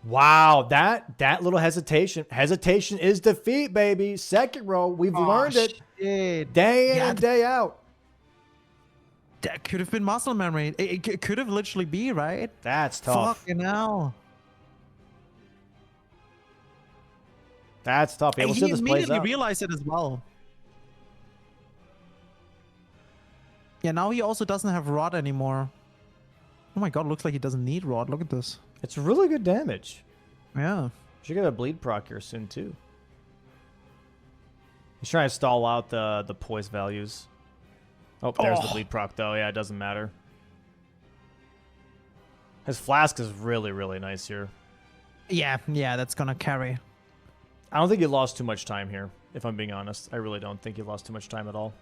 B: Wow, that little hesitation. Hesitation is defeat, baby. Second row, we've learned it. Day in and day out.
A: That could have been muscle memory. It could have literally be, right?
B: That's tough.
A: Fucking hell.
B: That's tough. Yeah, we'll see how this plays out.
A: He immediately realized it as well. Yeah, now he also doesn't have Rod anymore. Oh my god, looks like he doesn't need Rod. Look at this.
B: It's really good damage.
A: Yeah.
B: Should get a bleed proc here soon, too. He's trying to stall out the poise values. Oh, there's the bleed proc, though. Yeah, it doesn't matter. His flask is really, really nice here.
A: Yeah, that's gonna carry.
B: I don't think he lost too much time here, if I'm being honest. I really don't think he lost too much time at all.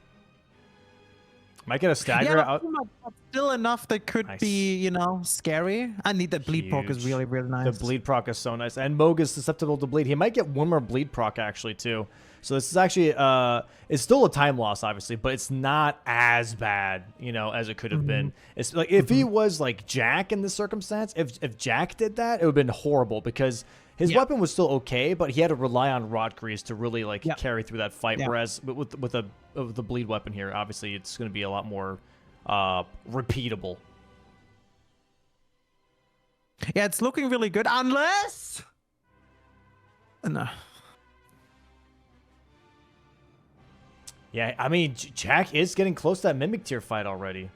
B: Might get a stagger out.
A: Still enough that could be, you know, scary. I need that bleed proc is really, really nice.
B: The bleed proc is so nice. And Moog is susceptible to bleed. He might get one more bleed proc, actually, too. So this is actually, it's still a time loss, obviously, but it's not as bad, you know, as it could have been. It's like, if he was like Jack in this circumstance, if Jack did that, it would have been horrible because his weapon was still okay, but he had to rely on rot grease to really like carry through that fight. Whereas with the bleed weapon here, obviously it's going to be a lot more repeatable.
A: Yeah, it's looking really good, unless no.
B: Yeah, I mean, Jack is getting close to that Mimic tier fight already.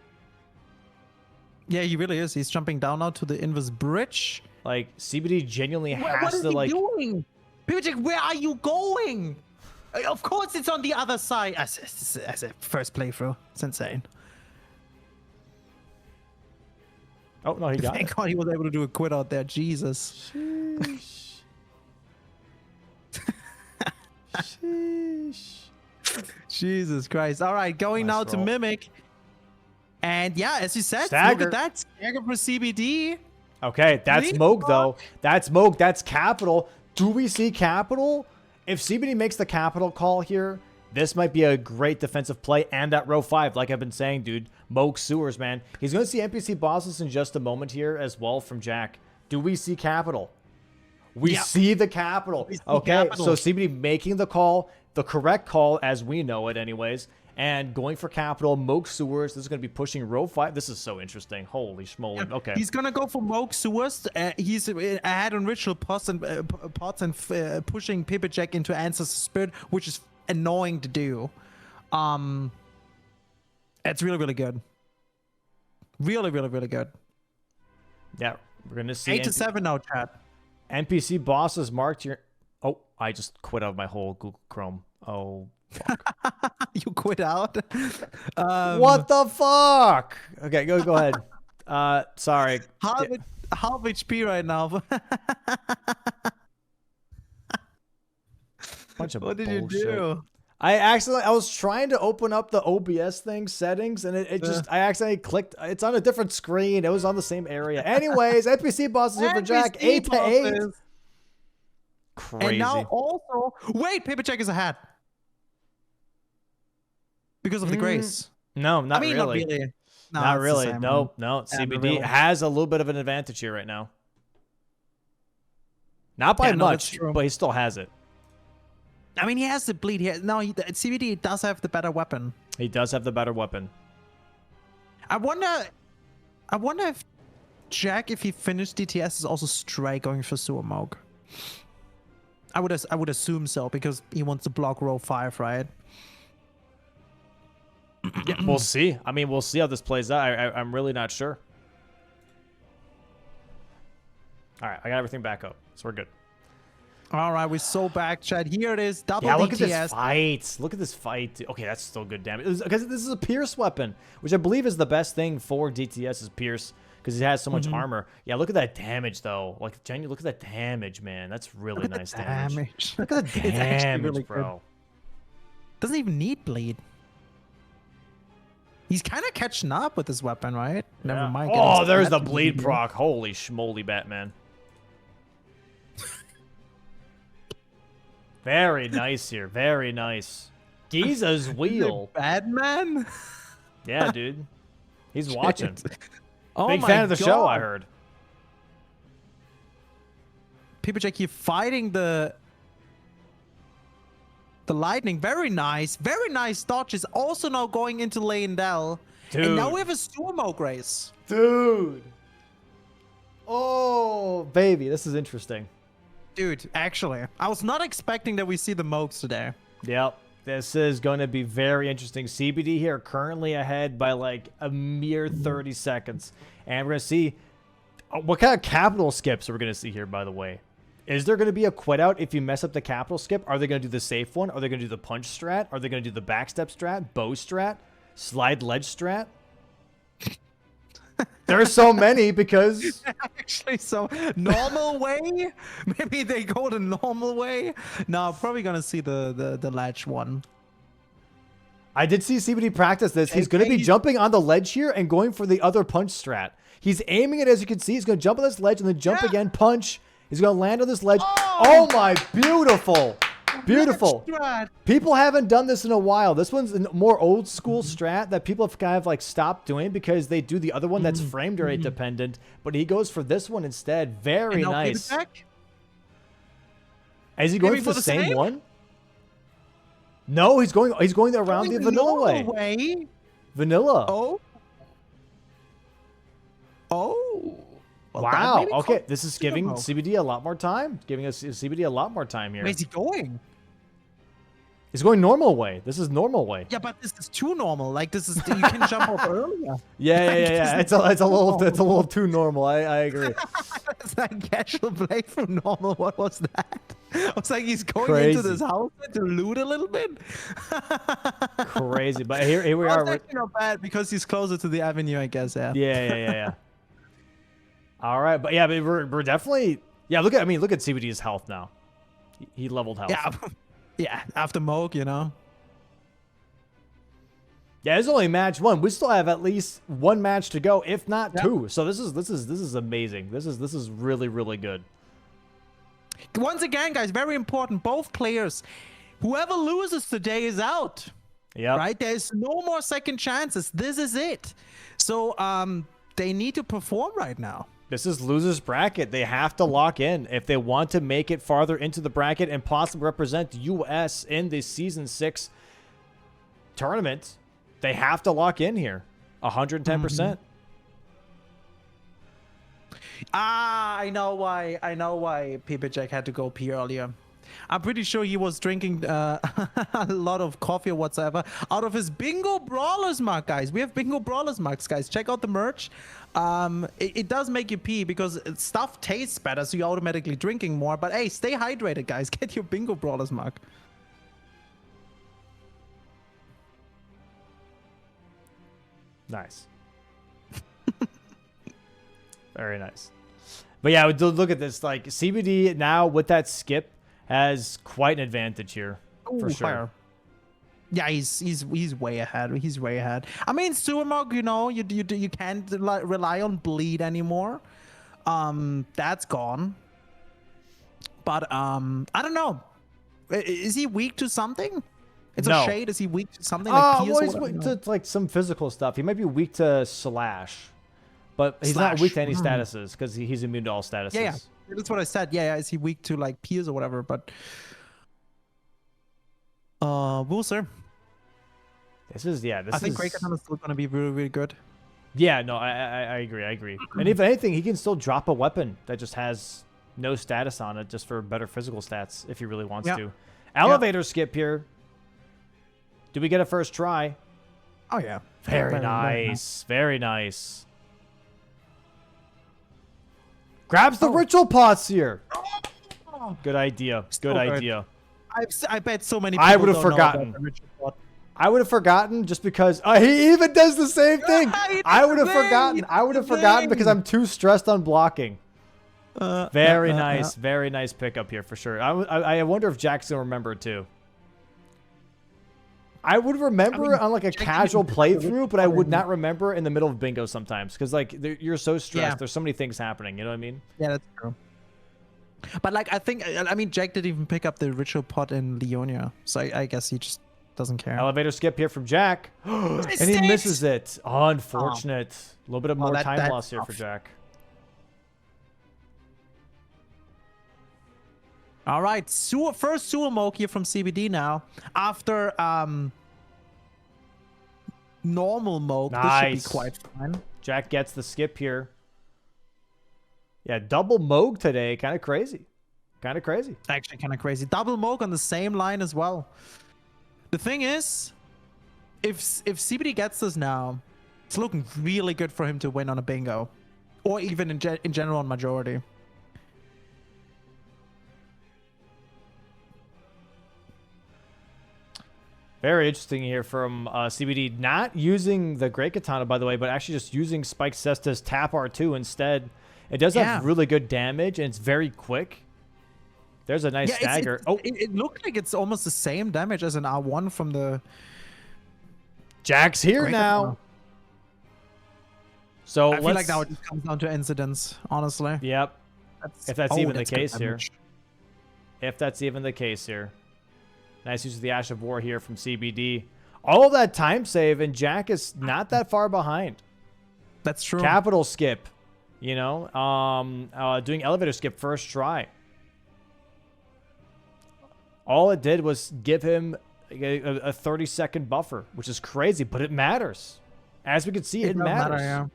A: Yeah, he really is. He's jumping down now to the inverse bridge.
B: Like, CBD genuinely has to,
A: What
B: like...
A: is he doing? Paper Jack, where are you going? Of course it's on the other side. As a first playthrough. It's insane.
B: Oh, no, he got
A: Thank
B: it.
A: God he was able to do a quit out there. Jesus.
B: Sheesh. Sheesh.
A: Jesus Christ. All right, going
B: Nice
A: now to
B: roll.
A: Mimic. And yeah, as you said,
B: Stagger.
A: look at that. Stagger for CBD.
B: Okay, that's Moog, though. That's Moog. That's Capital. Do we see Capital? If CBD makes the Capital call here, this might be a great defensive play. And that row 5, like I've been saying, dude, Moog Sewers, man. He's going to see NPC bosses in just a moment here as well from Jack. Do we see Capital? We see the Capital. Okay, so CBD making the call, the correct call as we know it anyways, and going for Capital. Moog Sewers, this is going to be pushing row 5. This is so interesting. Holy schmoly. Okay.
A: He's going to go for Moog Sewers. He's ahead on ritual pots and pushing Pipit Jack into Ancestor Spirit, which is annoying to do. It's really, really good. Really, really, really good.
B: Yeah, we're going to see
A: 8 to 7 now, chat.
B: NPC bosses marked here. Oh, I just quit out of my whole Google Chrome. Oh, fuck.
A: You quit out?
B: What the fuck? Okay, go ahead. Sorry.
A: Half HP right now.
B: Bunch of
A: what did
B: bullshit.
A: you do?
B: I was trying to open up the OBS thing settings, and it just I accidentally clicked. It's on a different screen. It was on the same area. Anyways, NPC bosses here for Jack. 8 to 8. Crazy.
A: And now also, wait, Pipit Jack is ahead because of the grace.
B: No, not really.
A: Not really. No,
B: not really. No.
A: CBD
B: CBD has a little bit of an advantage here right now. Not by much, but he still has it.
A: I mean, he has the bleed here. No, CBD does have the better weapon.
B: He does have the better weapon.
A: I wonder if Jack, if he finished DTS, is also straight going for Sewer Moog. I would assume so, because he wants to block row 5, right?
B: Yeah, we'll see. I mean, we'll see how this plays out. I'm really not sure. All right, I got everything back up, so we're good.
A: All right, we're so back, Chad. Here it is, double DTS.
B: Look at this fight. Look at this fight. Okay, that's still good damage. Because this is a Pierce weapon, which I believe is the best thing for DTS is Pierce, because it has so much armor. Yeah, look at that damage, though. Like, Jenny, look at that damage, man. That's really nice damage. Look at the damage, really bro.
A: Good. Doesn't even need bleed. He's kind of catching up with his weapon, right?
B: Yeah.
A: Never mind.
B: Oh, there's the bleed proc. Holy schmoly, Batman. Very nice here. Very nice. Giza's wheel.
A: Batman?
B: Yeah, dude. He's watching.
A: Oh,
B: big fan of the show, I heard.
A: Pipit Jack here fighting the lightning. Very nice. Very nice dodges. Also now going into Leyendell.
B: Dude.
A: And now we have a Stormo Grace.
B: Dude. Oh, baby. This is interesting.
A: Dude, actually, I was not expecting that we see the Moogs today.
B: Yep. This is going to be very interesting. CBD here currently ahead by like a mere 30 seconds. And we're going to see what kind of capital skips are we going to see here, by the way. Is there going to be a quit out if you mess up the capital skip? Are they going to do the safe one? Are they going to do the punch strat? Are they going to do the backstep strat? Bow strat? Slide ledge strat? There's so many because...
A: Actually, so normal way? Maybe they go the normal way? No, probably going to see the ledge one.
B: I did see CBD practice this. He's going to be jumping on the ledge here and going for the other punch strat. He's aiming it, as you can see. He's going to jump on this ledge and then jump again, punch. He's going to land on this ledge. Oh my, beautiful. Beautiful. People haven't done this in a while. This one's a more old school strat that people have kind of like stopped doing because they do the other one that's frame rate dependent. But he goes for this one instead. Very nice. Is he going for the same one? No, he's going around the vanilla way. Vanilla.
A: Oh. Oh.
B: Well, wow. Okay, this is giving CBD a lot more time. Giving us CBD a lot more time here.
A: Where's he going?
B: He's going normal way. This is normal way.
A: Yeah, but this is too normal. Like this is you can jump off earlier.
B: Yeah. It's a little too normal. I agree.
A: It's like casual play from normal. What was that? I was like, he's going into this house to loot a little bit.
B: Crazy, but here we are.
A: It's actually not bad because he's closer to the avenue, I guess. Yeah.
B: Yeah. All right, but yeah, but we're definitely look at CBD's health now. He leveled health.
A: Yeah, yeah. After Moog, you know.
B: Yeah, it's only match 1. We still have at least 1 match to go, if not 2. So this is amazing. This is really, really good.
A: Once again, guys, very important. Both players, whoever loses today is out.
B: Yeah.
A: Right? There's no more second chances. This is it. So they need to perform right now.
B: This is losers bracket. They have to lock in if they want to make it farther into the bracket and possibly represent the U.S. in the Season 6 tournament. They have to lock in here. 110%.
A: I know why PBJack had to go pee earlier. I'm pretty sure he was drinking a lot of coffee or whatsoever out of his Bingo Brawlers mug, guys. We have Bingo Brawlers mugs, guys. Check out the merch. It does make you pee because stuff tastes better, so you're automatically drinking more. But hey, stay hydrated, guys. Get your Bingo Brawlers mug.
B: Nice. Very nice. But yeah, look at this. Like, CBD now with that skip has quite an advantage here. For sure.
A: Fire. Yeah, he's way ahead. He's way ahead. I mean, Suamog, you know, you can't rely on bleed anymore. That's gone. But I don't know. Is he weak to something? It's a shade. Is he weak to something? Like
B: well, he's weak to like some physical stuff. He might be weak to slash, but he's not weak to any statuses because he's immune to all statuses.
A: Yeah, that's what I said. Yeah, is he weak to like Piers or whatever? But we'll see. I think Great Katana is still gonna be really, really good.
B: Yeah, no, I agree. And if anything, he can still drop a weapon that just has no status on it, just for better physical stats if he really wants to. Elevator skip here. Do we get a first try?
A: Oh, yeah.
B: Very nice. Very nice. Grabs the ritual pots here. Good idea. Good idea.
A: I bet so many people
B: I would have forgotten. I would have forgotten just because he even does the same thing. I would have forgotten. I would have forgotten because I'm too stressed on blocking. Very nice. Very nice pickup here for sure. I wonder if Jack's gonna remember too. I would remember on like a casual playthrough, but I would not remember in the middle of bingo sometimes because like you're so stressed. Yeah. There's so many things happening. You know what I mean?
A: Yeah, that's true. But like I mean, Jack didn't even pick up the ritual pot in Leonia, so I guess he just doesn't care.
B: Elevator skip here from Jack, and he misses it. Unfortunate. A little bit of more time loss here for Jack.
A: All right, first Suamog here from CBD now. After normal Moog, this should be quite fun.
B: Jack gets the skip here. Yeah, double Moog today, kind of crazy.
A: Actually, kind of crazy. Double Moog on the same line as well. The thing is, if CBD gets this now, it's looking really good for him to win on a bingo, or even in general on majority.
B: Very interesting here from CBD. Not using the Great Katana, by the way, but actually just using Spike Cesta's Tap R2 instead. It does have really good damage, and it's very quick. There's a nice stagger.
A: It looked like it's almost the same damage as an R1 from the...
B: Jack's here now. So
A: I feel like now it just comes down to incidents, honestly.
B: Yep. If that's even the case here. If that's even the case here. Nice use of the Ash of War here from CBD. All of that time save, and Jack is not that far behind.
A: That's true.
B: Capital skip, you know, doing elevator skip first try. All it did was give him a 30-second buffer, which is crazy, but it matters. As we can see, it matters.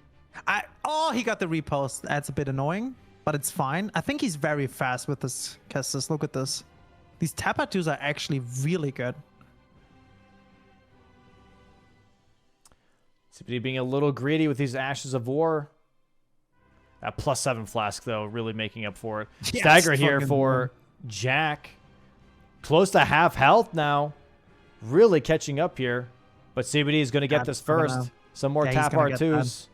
A: He got the repost. That's a bit annoying, but it's fine. I think he's very fast with this Kestis. Look at this. These Tapatus are actually really good.
B: CBD being a little greedy with these Ashes of War. That +7 flask, though, really making up for it. Yeah, stagger here for Jack. Close to half health now. Really catching up here. But CBD is going to get this first. Some more Tap R2s.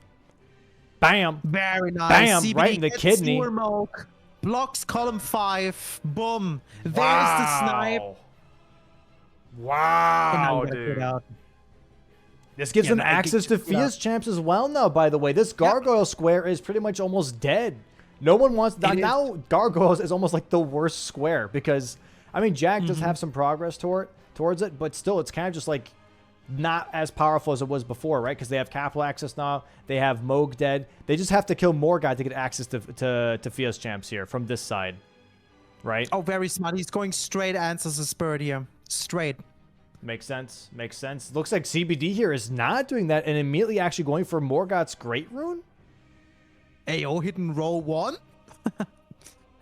B: Bam.
A: Very nice.
B: Bam,
A: CBD
B: right in the
A: gets
B: kidney.
A: Sewer Milk, blocks column 5. Boom. There's
B: Wow.
A: the snipe.
B: Wow, dude. This gives them access to Fia's champs as well now, by the way. This Gargoyle square is pretty much almost dead. No one wants that. Now Gargoyles is almost like the worst square because, I mean, Jack does have some progress towards it, but still it's kind of just like not as powerful as it was before, right? Because they have capital access now. They have Moog dead. They just have to kill more guys to get access to Fia's champs here from this side, right?
A: Oh, very smart. He's going straight Ancestor Spirit here. Straight.
B: Makes sense. Makes sense. Looks like CBD here is not doing that and immediately actually going for Morgoth's Great Rune.
A: AO hitting row 1.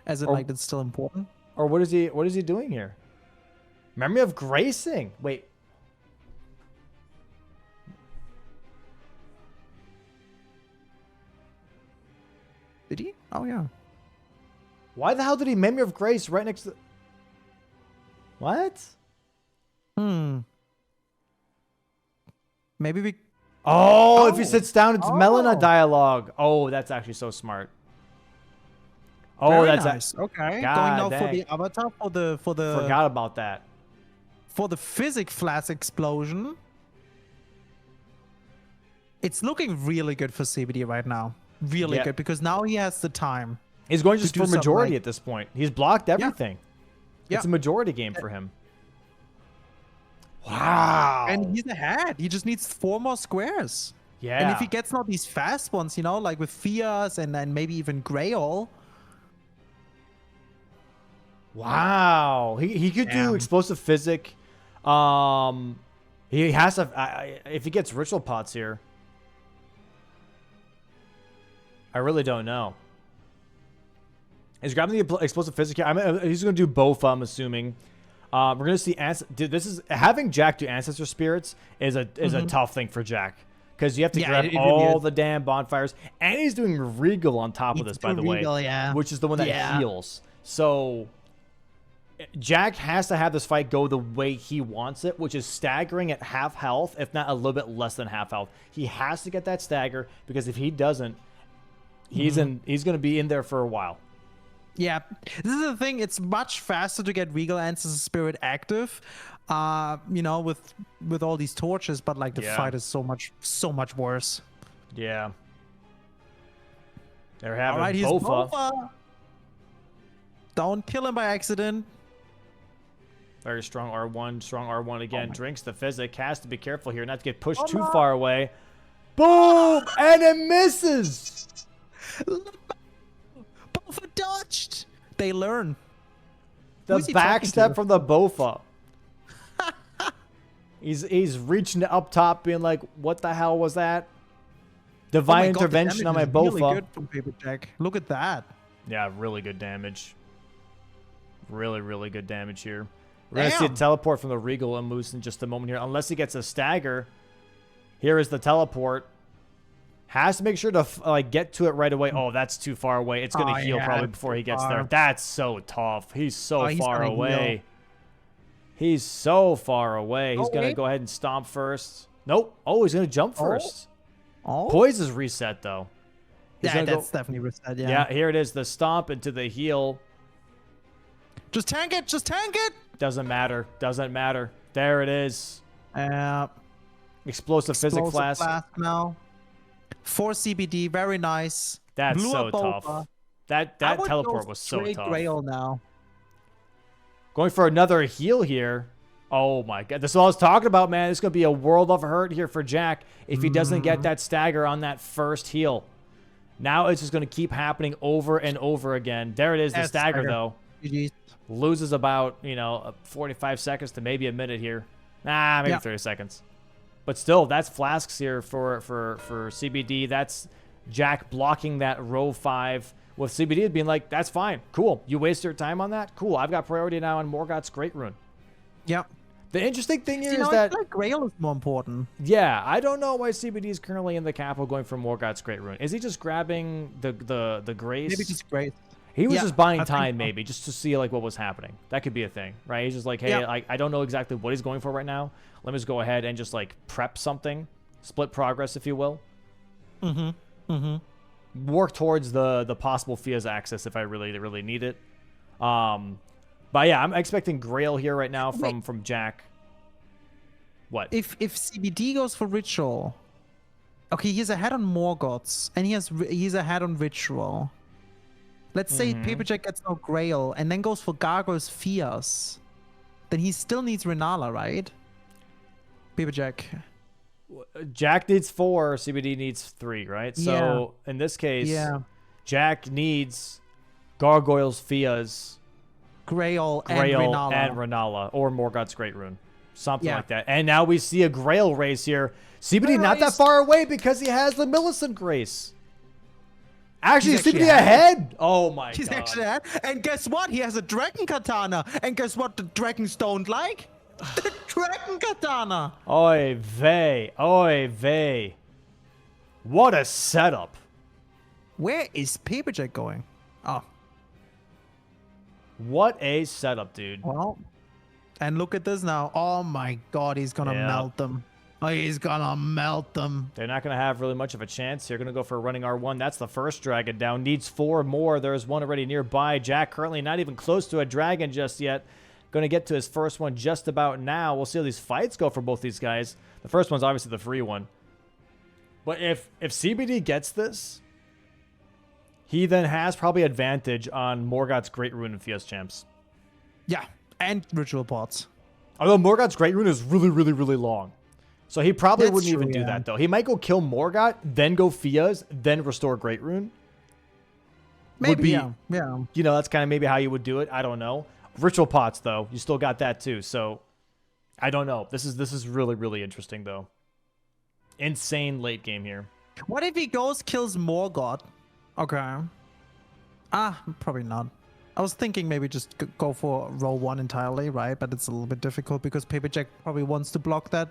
A: As in, like, it's still important.
B: Or what is he doing here? Memory of Gracing. Wait.
A: Did he? Oh, yeah.
B: Why the hell did he Memory of Grace right next to... What?
A: Maybe we...
B: Oh, if he sits down, it's Melina dialogue. Oh, that's actually so smart. Oh,
A: very
B: that's
A: nice. Okay.
B: God
A: going now
B: dang.
A: for the avatar for the
B: Forgot about that.
A: For the physic flash explosion. It's looking really good for CBD right now. Really good because now he has the time.
B: He's going just for majority at this point. He's blocked everything.
A: Yeah.
B: It's a majority game for him. Wow.
A: And he's ahead. He just needs 4 more squares.
B: Yeah.
A: And if he gets now these fast ones, you know, like with Fias and then maybe even Greyol.
B: Wow. He could do explosive physic. He has to if he gets ritual pots here. I really don't know. He's grabbing the explosive physic here. He's going to do both, I'm assuming. We're going to see... Dude, this is... Having Jack do Ancestor Spirits is a tough thing for Jack. Because you have to grab all the damn bonfires. And he's doing Regal on top of this, by the way. Which is the one that heals. So... Jack has to have this fight go the way he wants it, which is staggering at half health, if not a little bit less than half health. He has to get that stagger, because if he doesn't, he's going to be in there for a while.
A: Yeah, this is the thing. It's much faster to get Regal Ancestor Spirit active, you know, with all these torches. But like the fight is so much worse.
B: Yeah. They're having
A: he's
B: Bofa.
A: Don't kill him by accident.
B: Very strong R1 again. Drinks the physic. Has to be careful here, not to get pushed too far away. Boom! And it misses.
A: Bofa dodged. They learn.
B: The backstep from the Bofa. He's reaching up top, being like, "What the hell was that?" Divine intervention on my Bofa.
A: Really good from Paper Jack. Look at that.
B: Yeah, really good damage. Really, really good damage here. We're going to see a teleport from the Regal and Moose in just a moment here. Unless he gets a stagger. Here is the teleport. Has to make sure to like get to it right away. Oh, that's too far away. It's going to heal probably before he gets there. That's so tough. He's so far away. He's so far away. He's going to go ahead and stomp first. Nope. Oh, he's going to jump first. Poise is reset, though.
A: Yeah, that's definitely reset,
B: Yeah, here it is. The stomp into the heal.
A: Just tank it. Just tank it.
B: Doesn't matter. Doesn't matter. There it is. Explosive physic flask.
A: Now. 4 CBD. Very nice.
B: That's so tough. That teleport was so tough.
A: Grail now.
B: Going for another heal here. Oh my god. This is what I was talking about, man. It's going to be a world of hurt here for Jack if he doesn't get that stagger on that first heal. Now it's just going to keep happening over and over again. There it is, the stagger, though.
A: GG.
B: Loses about, 45 seconds to maybe a minute here. Nah, maybe 30 seconds. But still, that's flasks here for CBD. That's Jack blocking that row 5 with CBD being like, that's fine. Cool. You waste your time on that? Cool. I've got priority now on Morgoth's Great Rune.
A: Yep.
B: The interesting thing here is that...
A: I feel like Grail is more important.
B: Yeah, I don't know why CBD is currently in the capital going for Morgoth's Great Rune. Is he just grabbing the Grace?
A: Maybe just Grace.
B: He was just buying time, maybe, just to see like what was happening. That could be a thing, right? He's just like, hey, I don't know exactly what he's going for right now. Let me just go ahead and just like prep something. Split progress, if you will. work towards the possible Fia's access if I really need it. But yeah, I'm expecting Grail here right now from Jack. What?
A: If CBD goes for Ritual, okay, he's ahead on Morgoth's, and he's ahead on Ritual. Let's say Paper Jack gets no Grail and then goes for Gargoyle's Fias. Then he still needs Renala, right? Paper Jack.
B: Jack needs 4, CBD needs 3, right? So in this case, Jack needs Gargoyle's Fias,
A: Grail and
B: Renala, or Morgoth's Great Rune. Something like that. And now we see a Grail race here. CBD not that far away because he has the Millicent Grace. Actually, CBD ahead. Oh my god.
A: He's actually ahead. And guess what? He has a Dragon Katana. And guess what the dragons don't like? The Dragon Katana.
B: Oy vey. Oy vey. What a setup.
A: Where is Paper Jack going? Oh.
B: What a setup, dude.
A: Well, and look at this now. Oh my god, he's gonna melt them. Oh, he's gonna melt them.
B: They're not gonna have really much of a chance. They're gonna go for a running R1. That's the first dragon down. Needs 4 more. There's one already nearby. Jack currently not even close to a dragon just yet. Gonna get to his first one just about now. We'll see how these fights go for both these guys. The first one's obviously the free one. But if CBD gets this, he then has probably advantage on Morgoth's Great Rune and Fia's champs.
A: Yeah, and Ritual Pots.
B: Although Morgoth's Great Rune is really long. So he probably wouldn't even do that, though. He might go kill Morgoth, then go Fia's, then restore Great Rune.
A: Maybe, yeah.
B: You know, that's kind of maybe how you would do it. I don't know. Ritual Pots, though, you still got that, too. So, I don't know. This is really interesting, though. Insane late game here.
A: What if he kills Morgoth? Okay. Probably not. I was thinking maybe just go for roll 1 entirely, right? But it's a little bit difficult because Paper Jack probably wants to block that.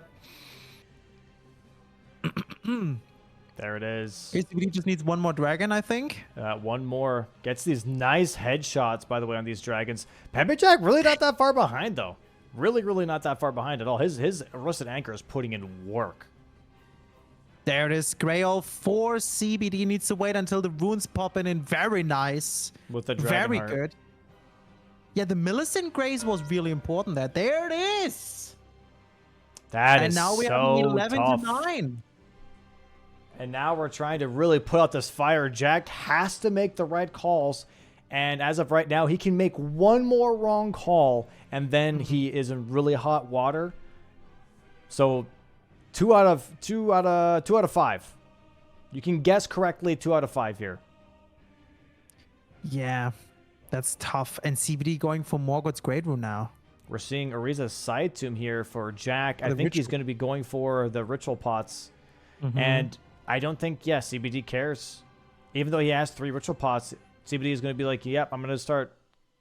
B: There it is.
A: He just needs 1 more dragon, I think.
B: 1 more. Gets these nice headshots, by the way, on these dragons. Paper Jack really not that far behind, though. Really not that far behind at all. His Rusted Anchor is putting in work.
A: There it is. Grail 4 CBD needs to wait until the runes pop in. Very nice.
B: With the dragon
A: Very good. Yeah, the Millicent Grace was really important there. There it is.
B: And
A: now we
B: so
A: have 11
B: tough.
A: to 9.
B: And now we're trying to really put out this fire. Jack has to make the right calls. And as of right now, he can make 1 more wrong call. And then he is in really hot water. So 2 out of 5. You can guess correctly 2 out of 5 here.
A: Yeah, that's tough. And CBD going for Morgoth's Great Rune now.
B: We're seeing Ariza's side tomb here for Jack. I think he's going to be going for the Ritual Pots. And I don't think, CBD cares. Even though he has 3 Ritual Pots, CBD is going to be like, yep, I'm going to start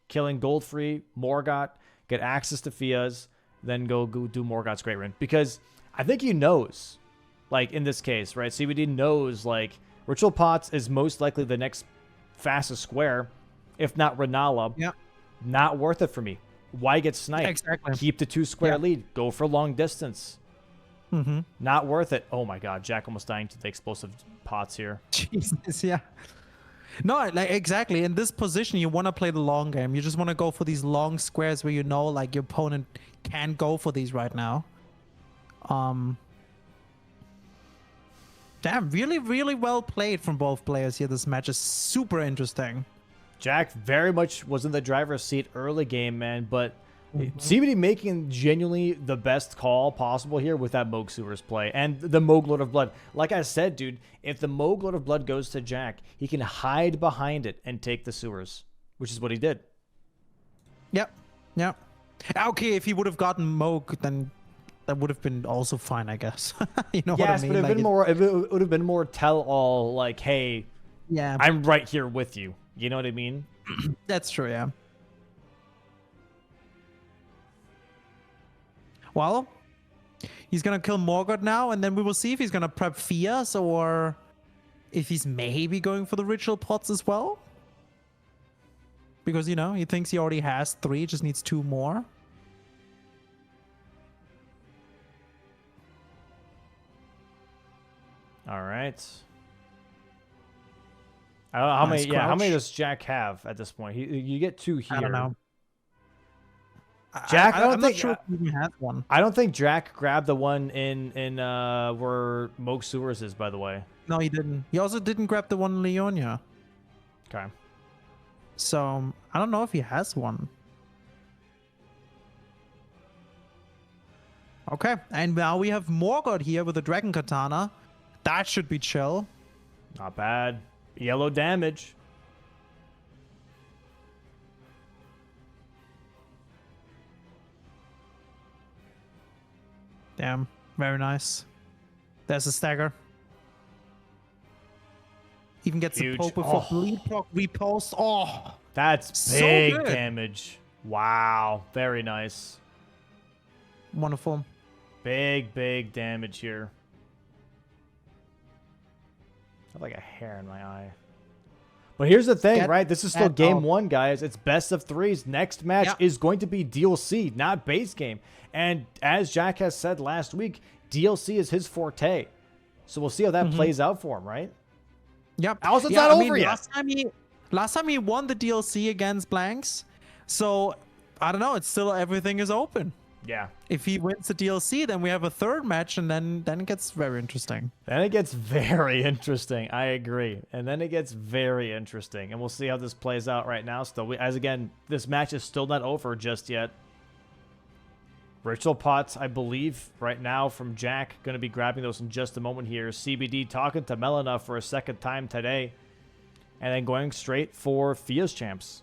B: killing Gold-free, Morgoth, get access to Fia's, then go do Morgoth's Great Rune. Because I think he knows, like, in this case, right? CBD knows, like, Ritual Pots is most likely the next fastest square, if not Renala.
A: Yeah.
B: Not worth it for me. Why get sniped?
A: Exactly.
B: Keep the 2 square lead. Go for long distance. Not worth it. Oh my god, Jack almost dying to the explosive pots here.
A: Jesus, yeah. No, like exactly. In this position, you want to play the long game. You just want to go for these long squares where you know, like, your opponent can't go for these right now. Damn, really well played from both players here. This match is super interesting.
B: Jack very much was in the driver's seat early game, man, but CBD making genuinely the best call possible here with that Moog Sewers play and the Moog Lord of Blood. Like I said, dude, if the Moog Lord of Blood goes to Jack, he can hide behind it and take the sewers, which is what he did.
A: Yep. Okay, if he would have gotten Moog, then that would have been also fine, I guess. You know what I mean?
B: But it would have been more tell-all, like, hey, I'm right here with you. You know what I mean?
A: That's true, yeah. Well, he's going to kill Morgoth now, and then we will see if he's going to prep Fias or if he's maybe going for the Ritual Pots as well. Because, you know, he thinks he already has 3, just needs 2 more.
B: All right. I don't know how
A: Nice
B: many. Yeah, how many
A: crouch.
B: does Jack have at this point? You get 2 here.
A: I don't know.
B: Jack,
A: I'm not sure if he even has one.
B: I don't think Jack grabbed the one in where Moke Sewers is, by the way.
A: No, he didn't. He also didn't grab the one in Leonia.
B: Okay.
A: So I don't know if he has one. Okay, and now we have Morgoth here with the Dragon Katana. That should be chill.
B: Not bad. Yellow damage.
A: Damn, very nice. There's a stagger. Even gets
B: Huge.
A: a poke before bleed proc repost. Oh,
B: that's big damage. Wow, very nice.
A: Wonderful.
B: Big damage here. I have like a hair in my eye. But here's the thing, right? This is still game 1, guys. It's best of 3s. Next match is going to be DLC, not base game. And as Jack has said last week, DLC is his forte. So we'll see how that plays out for him, right?
A: Yep.
B: Also, it's not over yet.
A: Last time he won the DLC against Blanks. So, I don't know. It's still, everything is open.
B: Yeah.
A: If he wins the DLC, then we have a 3rd match, and then it gets very interesting.
B: Then it gets very interesting. I agree. And then it gets very interesting. And we'll see how this plays out right now. Still, as again, this match is still not over just yet. Ritual Pots, I believe, right now from Jack. Going to be grabbing those in just a moment here. CBD talking to Melina for a 2nd time today. And then going straight for Fia's champs.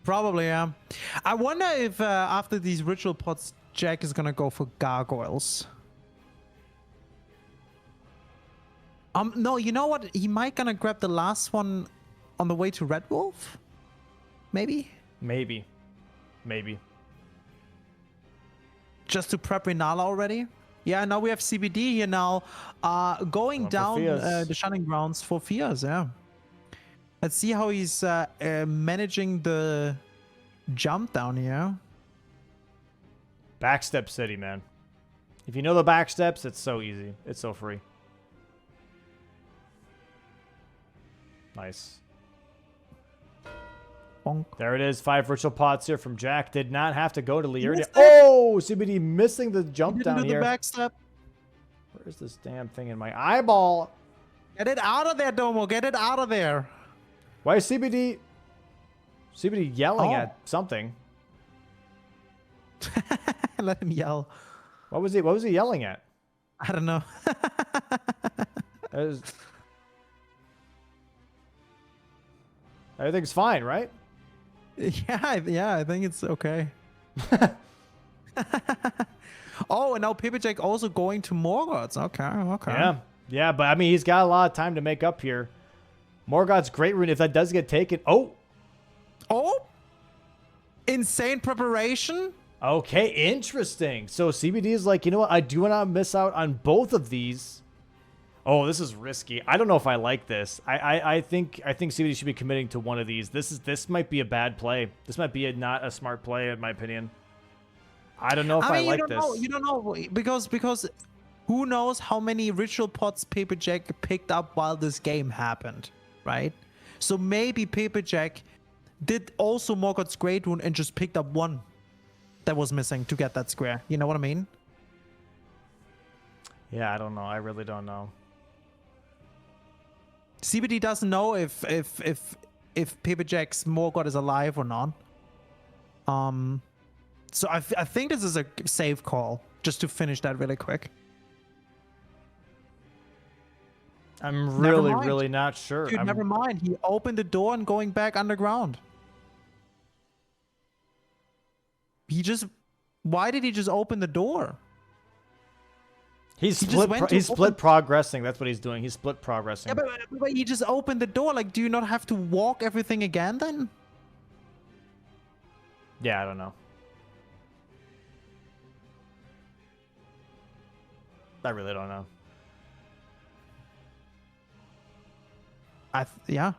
A: Probably, yeah. I wonder if after these Ritual Pots, Jack is going to go for Gargoyles. No, you know what? He might going to grab the last one on the way to Red Wolf? Maybe?
B: Maybe.
A: Just to prep Renala already. Yeah, now we have CBD here now. Going down the Shunning Grounds for Fias, yeah. Let's see how he's managing the jump down here.
B: Backstep City, man. If you know the backsteps, it's so easy. It's so free. Nice.
A: Bonk.
B: There it is. 5 Ritual Pots here from Jack. Did not have to go to Liurnia. Oh, CBD missing the jump down here.
A: The backstep.
B: Where's this damn thing in my eyeball?
A: Get it out of there, Domo. Get it out of there.
B: Why is CBD yelling at something?
A: Let him yell.
B: What was he yelling at?
A: I don't know.
B: Everything's fine, right?
A: Yeah, I think it's okay. Oh, and now Jack also going to Morgoth's. Okay.
B: Yeah, but I mean, he's got a lot of time to make up here. Morgoth's great rune, if that does get taken. Oh!
A: Insane preparation?
B: Okay, interesting. So CBD is like, you know what? I do want to miss out on both of these. Oh, this is risky. I don't know if I like this. I think CBD should be committing to one of these. This might be a bad play. This might be not a smart play, in my opinion. I don't know if I like this.
A: You don't know because who knows how many Ritual Pots Jack picked up while this game happened, right? So maybe Jack did also Morgoth's Great Rune and just picked up one that was missing to get that square. You know what I mean?
B: Yeah, I don't know. I really don't know.
A: CBD doesn't know if Jack's Morgoth is alive or not. So I think this is a safe call, just to finish that really quick.
B: I'm really not sure.
A: Dude, never mind. He opened the door and going back underground. Why did he just open the door?
B: He's split progressing. That's what he's doing. He's split progressing.
A: Yeah, but he just opened the door. Like, do you not have to walk everything again then?
B: Yeah, I don't know. I really don't know.
A: Yeah.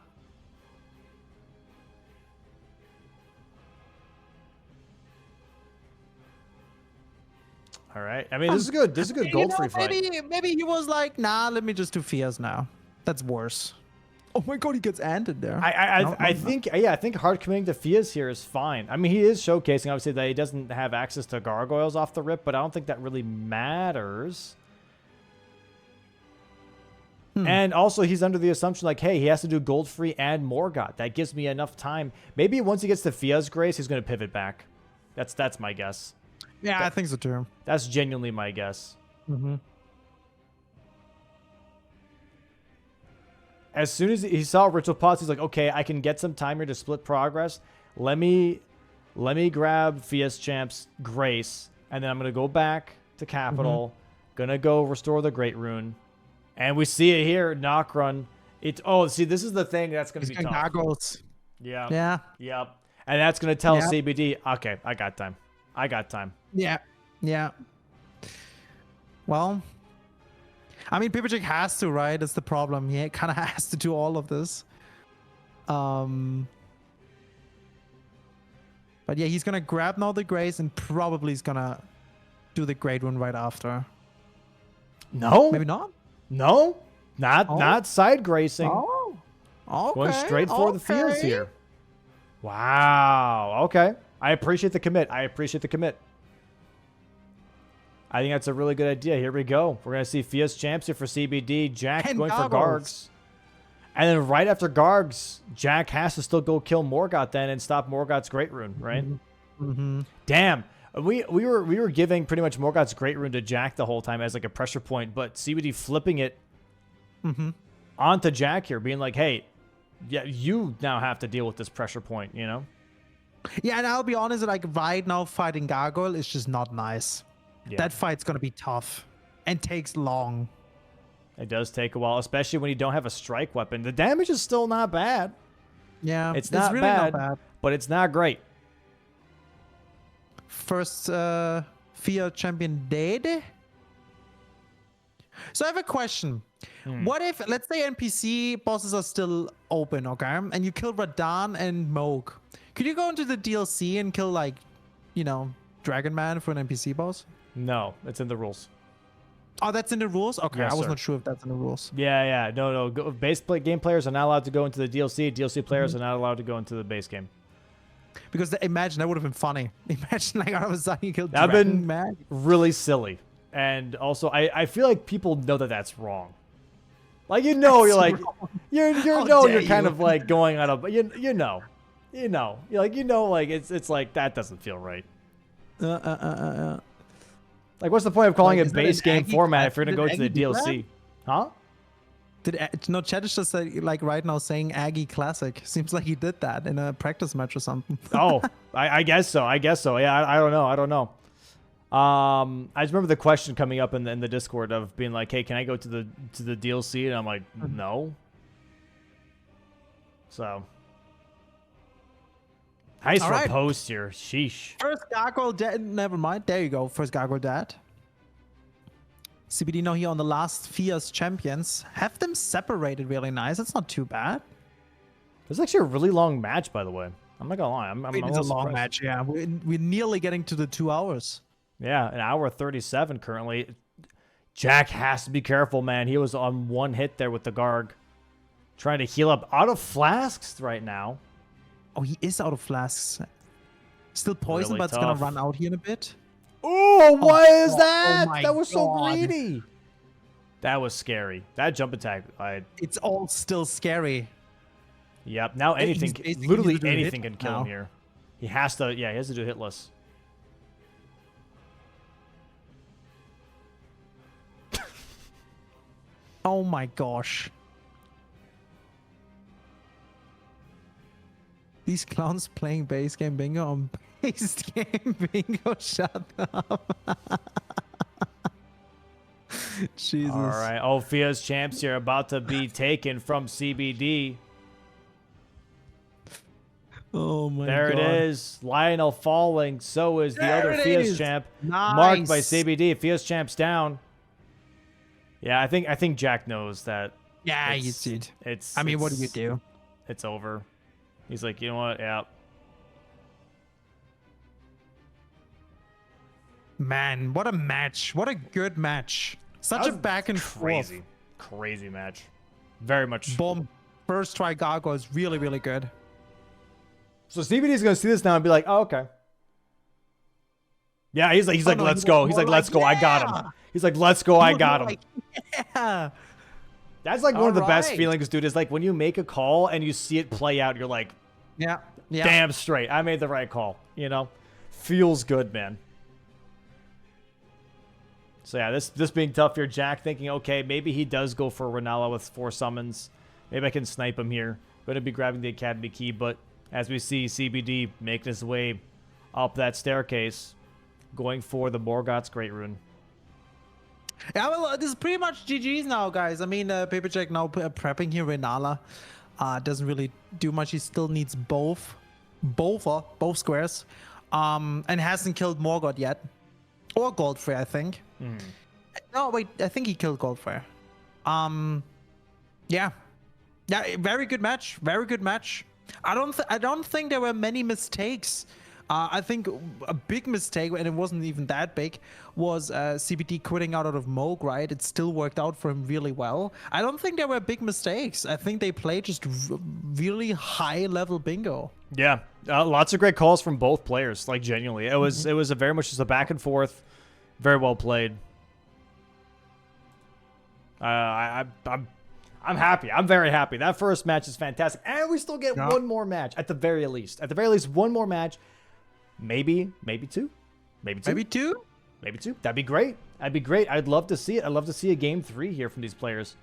B: All right. I mean, this is good. This is a good gold free fight.
A: Maybe he was like, nah, let me just do Fias now. That's worse. Oh my god, he gets anted there.
B: I think hard committing to Fias here is fine. I mean, he is showcasing obviously that he doesn't have access to gargoyles off the rip, but I don't think that really matters. And also, he's under the assumption like, hey, he has to do gold free and Morgott. That gives me enough time. Maybe once he gets to Fia's Grace, he's going to pivot back. That's my guess.
A: Yeah, I think so too.
B: That's genuinely my guess. As soon as he saw Ritual Pots, he's like, okay, I can get some time here to split progress. Let me grab Fias Champ's Grace, and then I'm going to go back to Capital. Going to go restore the Great Rune. And we see it here, knock run. See, this is the thing that's going to be tough.
A: Goggles.
B: Yeah. Yep. And that's going to tell CBD, okay, I got time.
A: Yeah. Well, I mean, PPJ has to, right? That's the problem. He kind of has to do all of this. But yeah, he's going to grab now the Grace and probably he's going to do the Great Rune right after.
B: No.
A: Maybe not?
B: No. Not side gracing.
A: Oh. Okay.
B: Going straight for the fields here. Wow. Okay. I appreciate the commit. I think that's a really good idea. Here we go. We're going to see Fias Champs here for CBD. Jack going for Gargs. And then right after Gargs, Jack has to still go kill Morgott then and stop Morgott's Great Rune, right? Damn. We were giving pretty much Morgott's Great Rune to Jack the whole time as like a pressure point, but CBD flipping it onto Jack here, being like, hey, yeah, you now have to deal with this pressure point, you know?
A: Yeah, and I'll be honest, like right now fighting Gargoyle is just not nice.
B: Yeah.
A: That fight's going to be tough and takes long.
B: It does take a while, especially when you don't have a strike weapon. The damage is still not bad.
A: Yeah,
B: it's not,
A: really
B: bad,
A: not bad,
B: but it's not great.
A: First FIA champion dead. So I have a question. What if, let's say NPC bosses are still open, okay? And you kill Radan and Moog. Could you go into the DLC and kill, like, you know, Dragon Man for an NPC boss?
B: No, it's in the rules.
A: Oh, that's in the rules? Okay,
B: yes,
A: I was
B: sir.
A: Not sure if that's in the rules.
B: Yeah. No. Game players are not allowed to go into the DLC. DLC players are not allowed to go into the base game.
A: Because imagine, that would have been funny. Imagine, like, all of a sudden you killed
B: That'd
A: Dragon
B: been
A: Man.
B: Really silly. And also, I feel like people know that that's wrong. Like, you know, you're like, you're kind of like going on a, you know, like it's like that doesn't feel right. Like, what's the point of calling it base game format if you're gonna go to the DLC? Huh?
A: No, Chad is just like right now saying Aggie Classic. Seems like he did that in a practice match or something.
B: Oh, I guess so. Yeah, I don't know. I just remember the question coming up in the Discord of being like, "Hey, can I go to the DLC?" And I'm like, "No." So, nice post here. Sheesh.
A: First Gargoyle dead. Never mind. There you go. First Gargoyle dead. CBD now here on the last Fias champions. Have them separated really nice. That's not too bad.
B: It's actually a really long match, by the way. I'm not gonna lie.
A: It's a long match. Yeah, we're nearly getting to the 2 hours.
B: Yeah, an hour 37 currently. Jack has to be careful, man. He was on one hit there with the Garg. Trying to heal up. Out of flasks right now.
A: Oh, he is out of flasks. Still poisoned,
B: Really
A: but it's
B: tough.
A: going to run out here in a bit.
B: Oh, what is that?
A: Oh
B: That was so
A: God.
B: greedy. That was scary. That jump attack.
A: It's all still scary.
B: Yep. Now anything, literally anything can kill him here. He has to, he has to do hitless.
A: Oh my gosh. These clowns playing base game bingo on base game bingo. Shut up. Jesus.
B: All right. Oh, Fia's champs here about to be taken from CBD.
A: Oh my
B: there
A: God.
B: It is. Lionel falling. So is the
A: There
B: other
A: it
B: Fia's
A: is.
B: champ.
A: Nice.
B: Marked by CBD. Fia's champ's down. Yeah, I think Jack knows that.
A: Yeah, you did.
B: I
A: mean, what do you do?
B: It's over. He's like, you know what? Yeah.
A: Man, what a match. What a good match. Such a back and
B: crazy.
A: forth.
B: Crazy match. Very much.
A: Boom. first try Gargoyle is really, really good.
B: So CBD is going to see this now and be like, oh, okay. Yeah, he's like, let's go. He's like, let's go. I got him. He's like, let's go. I got him.
A: Yeah.
B: That's like one of the best feelings, dude, is like when you make a call and you see it play out, you're like,
A: yeah,
B: damn straight. I made the right call, you know? Feels good, man. So yeah, this being tough here, Jack thinking, okay, maybe he does go for Renala with 4 summons. Maybe I can snipe him here. Going to be grabbing the Academy key, but as we see CBD making his way up that staircase, going for the Morgoth's Great Rune.
A: Yeah, well, this is pretty much GG's now, guys. I mean, Paperjack now prepping here Renala. Doesn't really do much. He still needs both squares. And hasn't killed Morgoth yet. Or Goldfrey, I think. No, wait, I think he killed Goldfrey. Yeah. Yeah, very good match. Very good match. I don't think there were many mistakes. I think a big mistake, and it wasn't even that big, was CBD quitting out of Moog, right? It still worked out for him really well. I don't think there were big mistakes. I think they played just really high-level bingo.
B: Yeah, lots of great calls from both players, like genuinely. It was a very much just a back and forth, very well played. I'm happy. I'm very happy. That first match is fantastic. And we still get one more match at the very least. At the very least, one more match. Maybe two. Maybe two. That'd be great. That'd be great. I'd love to see it. I'd love to see a game 3 here from these players.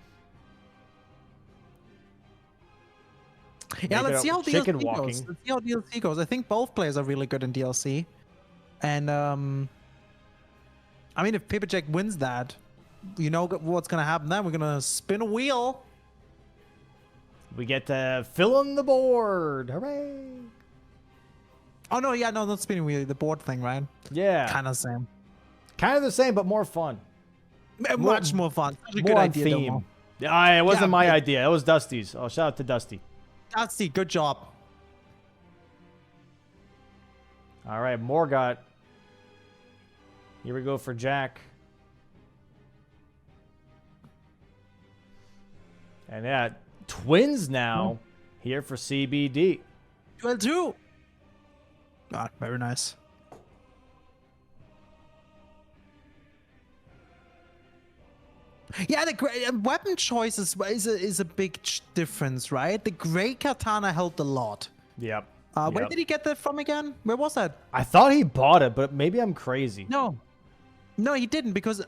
A: Yeah, let's see how DLC goes. Let's see how DLC goes. I think both players are really good in DLC. And, I mean, if Paperjack wins that, you know what's going to happen then. We're going to spin a wheel.
B: We get to fill in the board. Hooray.
A: Oh, no, yeah, no, not spinning wheel. The board thing, right?
B: Yeah.
A: Kind of the same.
B: Kind of the same, but more fun.
A: Much more fun. Such a good
B: more
A: idea,
B: theme. Yeah, it wasn't my idea. It was Dusty's. Oh, shout out to Dusty.
A: Dusty, good job.
B: All right, Morgoth. Here we go for Jack. And yeah, twins now here for CBD.
A: 12-2. Ah, very nice. Yeah, the weapon choice is a big difference, right? The gray katana helped a lot.
B: Yep.
A: Where did he get that from again? Where was that?
B: I thought he bought it, but maybe I'm crazy.
A: No, he didn't, because.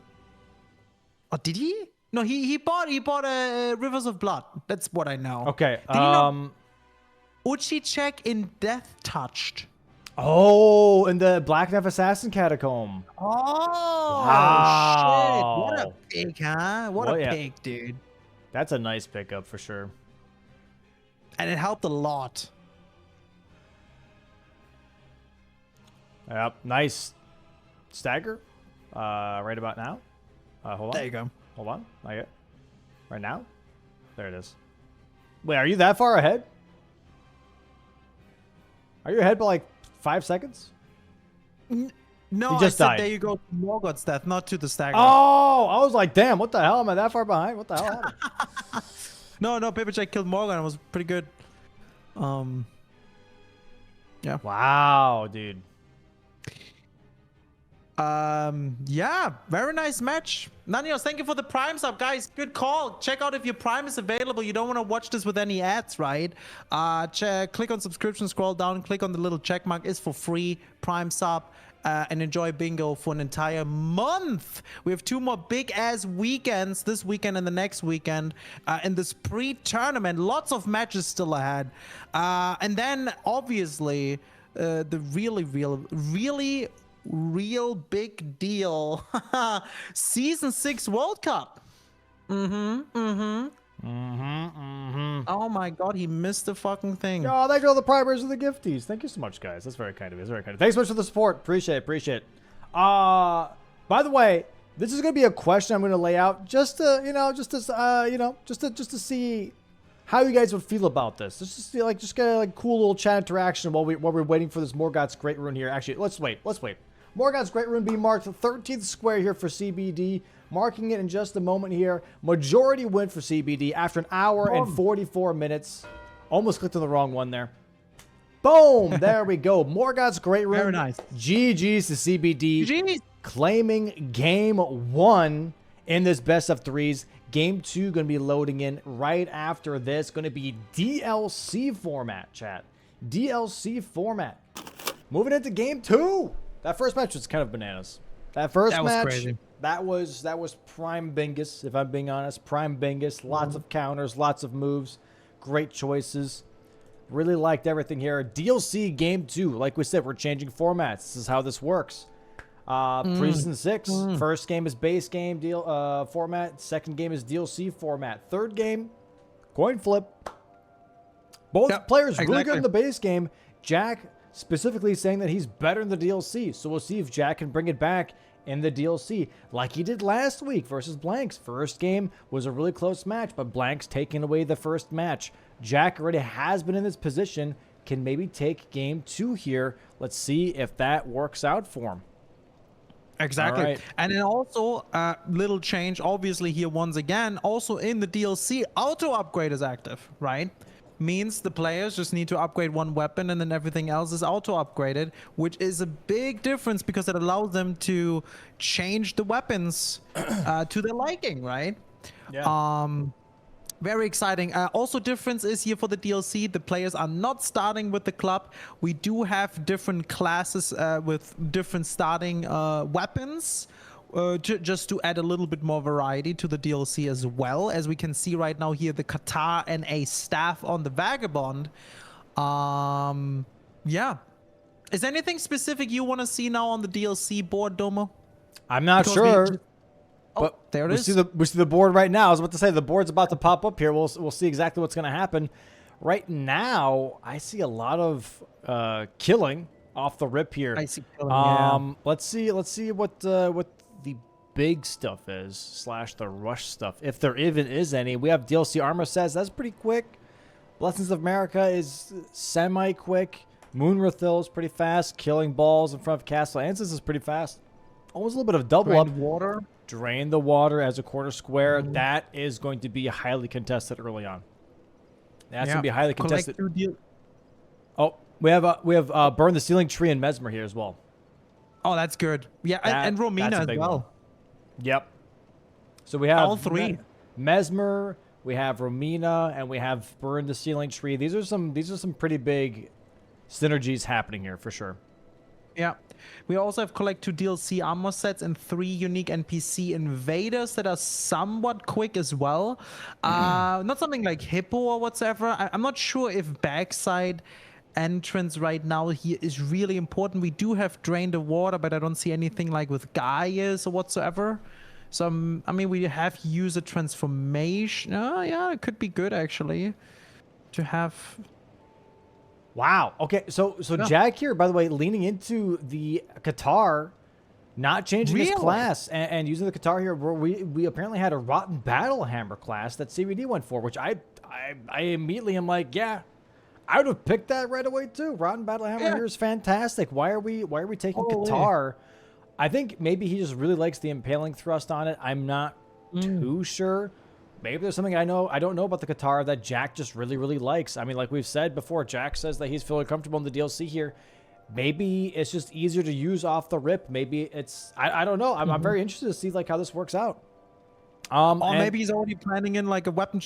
A: Oh, did he? No, he bought Rivers of Blood. That's what I know.
B: Okay.
A: Uchi check in Death Touched.
B: Oh, in the Black Knife Assassin Catacomb.
A: Oh,
B: wow.
A: Shit. What a pick, huh? What a pick, dude.
B: That's a nice pickup for sure.
A: And it helped a lot.
B: Yep, nice stagger. Right about now. Hold on.
A: There you go.
B: Hold on. Not yet. Right now? There it is. Wait, are you that far ahead? Are you ahead by like 5 seconds?
A: No,
B: he just died.
A: There you go to Morgoth's death, not to the stagger.
B: Oh, I was like, damn, what the hell? Am I that far behind? What the hell?
A: No, Paperjack killed Morgoth. It was pretty good. Yeah.
B: Wow, dude.
A: Yeah, very nice match. Nanios, thank you for the Prime sub, guys. Good call. Check out if your Prime is available. You don't want to watch this with any ads, right? Click on subscription, scroll down, click on the little check mark. It's for free. Prime sub. And enjoy bingo for an entire month. We have 2 more big ass weekends, this weekend and the next weekend, in this pre-tournament. Lots of matches still ahead. And then obviously the real big deal Season 6 World Cup. Oh my god, he missed the fucking thing.
B: Oh, thank you all the primers and the gifties. Thank you so much, guys. That's very kind of you. That's very kind of you. Thanks so much for the support. Appreciate it. By the way, this is gonna be a question I'm gonna lay out just to see how you guys would feel about this. Just get a cool little chat interaction while we're waiting for this Morgoth's Great Rune here. Actually, let's wait. Morgoth's Great Rune being marked 13th square here for CBD. marking it in just a moment here. Majority win for CBD after an hour and 44 minutes. Almost clicked on the wrong one there. Boom! There we go. Morgoth's Great Room.
A: Very nice.
B: GG's to CBD.
A: GG's.
B: Claiming game 1 in this best of 3s. Game 2 going to be loading in right after this. Going to be DLC format, chat. DLC format. Moving into game 2. That first match was kind of bananas. That first match,
A: crazy.
B: that was prime Bingus, if I'm being honest. Prime Bingus. Lots of counters, lots of moves. Great choices. Really liked everything here. DLC game 2. Like we said, we're changing formats. This is how this works. Pre-season 6. First game is base game format. Second game is DLC format. Third game, coin flip. Both players really good in the base game. Jack specifically saying that he's better in the DLC. So we'll see if Jack can bring it back in the DLC like he did last week versus Blanks. First game was a really close match, but Blanks taking away the first match. Jack already has been in this position. Can maybe take game 2 here. Let's see if that works out for him.
A: Exactly.
B: Right.
A: And then also little change obviously here once again, also in the DLC, auto upgrade is active, right? Means the players just need to upgrade one weapon and then everything else is auto upgraded, which is a big difference because it allows them to change the weapons to their liking, right?
B: Yeah.
A: Very exciting. Also difference is here for the DLC, the players are not starting with the club. We do have different classes with different starting weapons, just to add a little bit more variety to the DLC as well. As we can see right now here, the Qatar and a staff on the Vagabond. Yeah. Is there anything specific you want to see now on the DLC board, Domo?
B: I'm not sure. But
A: there it is.
B: We see the board right now. I was about to say the board's about to pop up here. We'll see exactly what's going to happen. Right now, I see a lot of killing off the rip here.
A: I see killing, yeah.
B: Let's see what the big stuff is / the rush stuff, if there even is any. We have DLC armor sets. That's pretty quick. Blessings of America is semi quick. Moonrathil is pretty fast. Killing balls in front of Castle Ansys is pretty fast. Almost a little bit of double up.
A: Water.
B: Drain the water as a quarter square. That is going to be highly contested early on. That's going to be highly contested. Oh, we have Burn the Ceiling Tree and Mesmer here as well.
A: Oh, that's good. Yeah, and Romina as well.
B: One. Yep. So we have
A: all three.
B: Mesmer, we have Romina, and we have Burn the Ceiling Tree. These are some pretty big synergies happening here for sure.
A: Yeah. We also have collect 2 DLC armor sets and 3 unique NPC invaders that are somewhat quick as well. Not something like Hippo or whatsoever. I'm not sure if backside entrance right now here is really important. We do have Drain the Water, but I don't see anything like with Gaius or whatsoever. So, I mean, we have user transformation. Oh, yeah, it could be good actually to have...
B: Wow. Okay, so yeah. Jack here, by the way, leaning into the Qatar, not changing his class, and using the Qatar here, where we apparently had a Rotten Battle Hammer class that CBD went for, which I immediately am like, yeah, I would have picked that right away too. Rotten Battle Hammer here is fantastic. Why are we taking Qatar? I think maybe he just really likes the impaling thrust on it. I'm not too sure. Maybe there's something I don't know about the Qatar that Jack just really, really likes. I mean, like we've said before, Jack says that he's feeling comfortable in the DLC here. Maybe it's just easier to use off the rip. Maybe it's... I don't know. I'm very interested to see like how this works out.
A: Or maybe he's already planning in like a weapon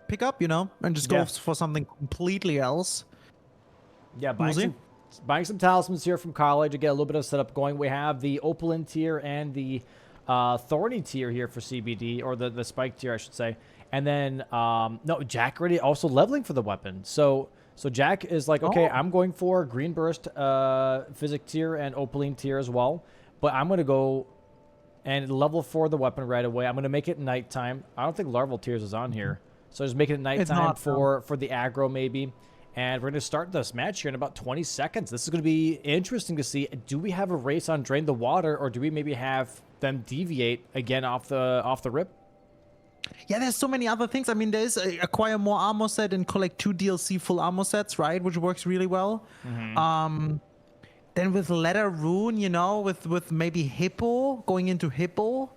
A: pickup, you know, and just go for something completely else.
B: Yeah, buying some talismans here from college to get a little bit of setup going. We have the Opaline tier and the... Thorny tier here for CBD, or the spike tier, I should say. And then, no, Jack already also leveling for the weapon. So Jack is like, okay, I'm going for Green Burst, Physic tier and Opaline tier as well. But I'm going to go and level for the weapon right away. I'm going to make it nighttime. I don't think Larval tiers is on here. So just making it nighttime for the aggro maybe. And we're going to start this match here in about 20 seconds. This is going to be interesting to see. Do we have a race on Drain the Water, or do we maybe have them deviate again off the rip?
A: Yeah, there's so many other things. I mean, there's acquire more armor set and collect 2 DLC full armor sets, right? Which works really well. Then with Letter Rune, you know, with maybe Hippo, going into Hippo.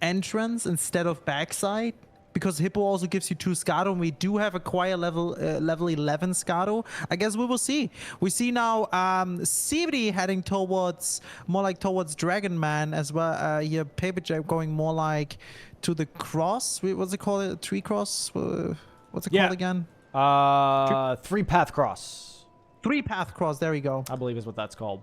A: entrance instead of backside, because Hippo also gives you 2 Scado, and we do have acquire level 11 Scado. I guess we will see. We see now CBD heading towards Dragon Man as well. Here Paper Jack going more like to the cross. What's it called? Tree cross? What's it called again?
B: 3-path cross.
A: 3-path cross. There we go.
B: I believe is what that's called.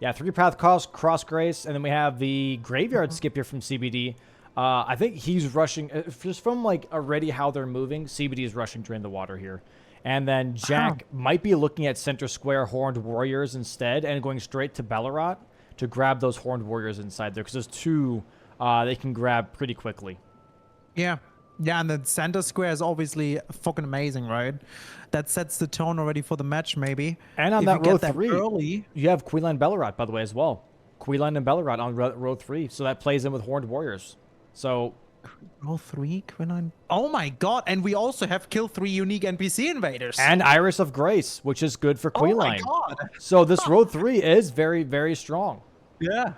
B: Yeah, 3-path cross grace, and then we have the graveyard skip here from CBD. I think he's rushing, just from like already how they're moving, CBD is rushing Drain the Water here. And then Jack might be looking at center square Horned Warriors instead and going straight to Ballarat to grab those Horned Warriors inside there, because there's 2 they can grab pretty quickly.
A: Yeah. Yeah, and the center square is obviously fucking amazing, right? That sets the tone already for the match, maybe.
B: And on that row 3,
A: early,
B: you have Queeline Ballarat, by the way, as well. Queeline and Ballarat on row 3, so that plays in with Horned Warriors. So,
A: row 3, Quinine. Oh my god! And we also have kill 3 unique NPC invaders.
B: And Iris of Grace, which is good for Queeline.
A: Oh my god!
B: So this row 3 is very, very strong.
A: Yeah.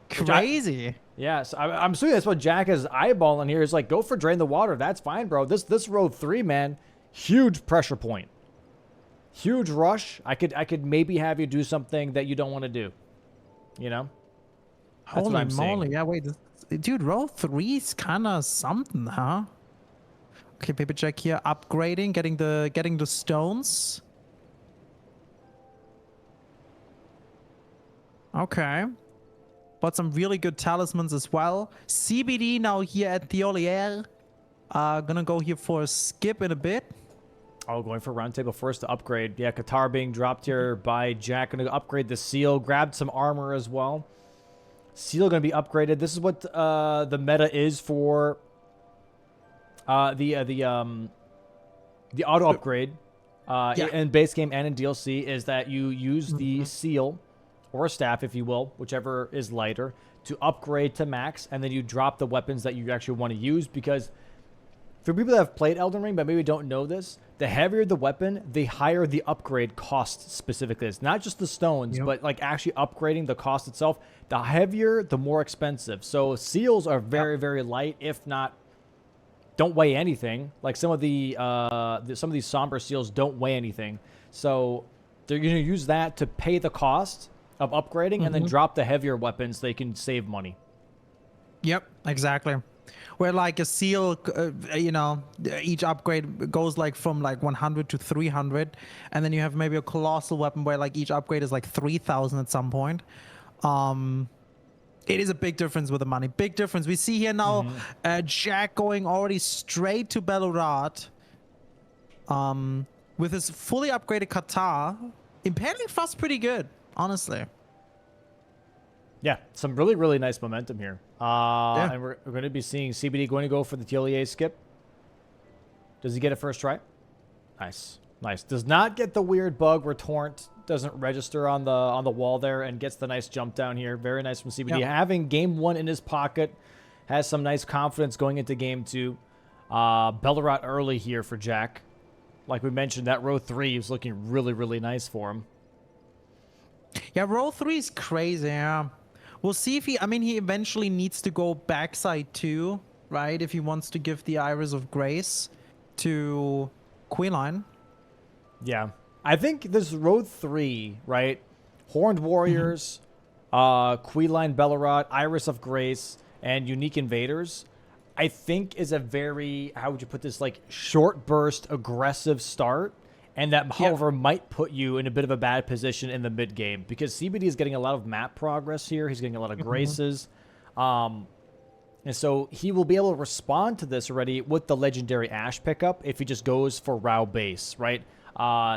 A: Crazy.
B: So I'm assuming that's what Jack is eyeballing here. Is like, go for Drain the Water. That's fine, bro. This row 3, man, huge pressure point, huge rush. I could maybe have you do something that you don't want to do. You know. That's
A: Holy
B: what I'm
A: moly!
B: seeing.
A: Yeah, wait. Dude, row 3 is kind of something, huh? Okay, Paper Jack here upgrading, getting the stones. Okay. But some really good talismans as well. CBD now here at the Olière. Gonna go here for a skip in a bit.
B: Oh, going for round table first to upgrade. Yeah, Qatar being dropped here by Jack. Gonna upgrade the seal. Grabbed some armor as well. Seal going to be upgraded. This is what the meta is for the auto upgrade in base game and in DLC, is that you use the seal or a staff, if you will, whichever is lighter, to upgrade to max, and then you drop the weapons that you actually want to use. Because for people that have played Elden Ring but maybe don't know this, the heavier the weapon, the higher the upgrade cost specifically is. Not just the stones, but like actually upgrading the cost itself. The heavier, the more expensive. So seals are very, very light, if not, don't weigh anything. Like some of these somber seals don't weigh anything. So they're going to use that to pay the cost of upgrading and then drop the heavier weapons so they can save money.
A: Yep, exactly. Where like a seal, you know, each upgrade goes like from like 100 to 300, and then you have maybe a colossal weapon where like each upgrade is like 3,000 at some point. It is a big difference with the money. Big difference. We see here now Jack going already straight to Ballarat with his fully upgraded Qatar. Impaling fast pretty good, honestly.
B: Yeah, some really, really nice momentum here. And we're going to be seeing CBD going to go for the TLEA skip. Does he get a first try? Nice. Nice. Does not get the weird bug where Torrent doesn't register on the wall there, and gets the nice jump down here. Very nice from CBD.
A: Yep.
B: Having game 1 in his pocket, has some nice confidence going into game 2. Ballarat early here for Jack. Like we mentioned, that row 3 is looking really, really nice for him.
A: Yeah, row 3 is crazy. Yeah. We'll see if he eventually needs to go backside too, right? If he wants to give the Iris of Grace to Queeline.
B: Yeah. I think this row 3, right? Horned Warriors, Queeline Ballarat, Iris of Grace, and Unique Invaders, I think is a very, how would you put this, like short burst, aggressive start. And that, however, might put you in a bit of a bad position in the mid game, because CBD is getting a lot of map progress here. He's getting a lot of graces. And so he will be able to respond to this already with the legendary Ash pickup if he just goes for Rao base, right?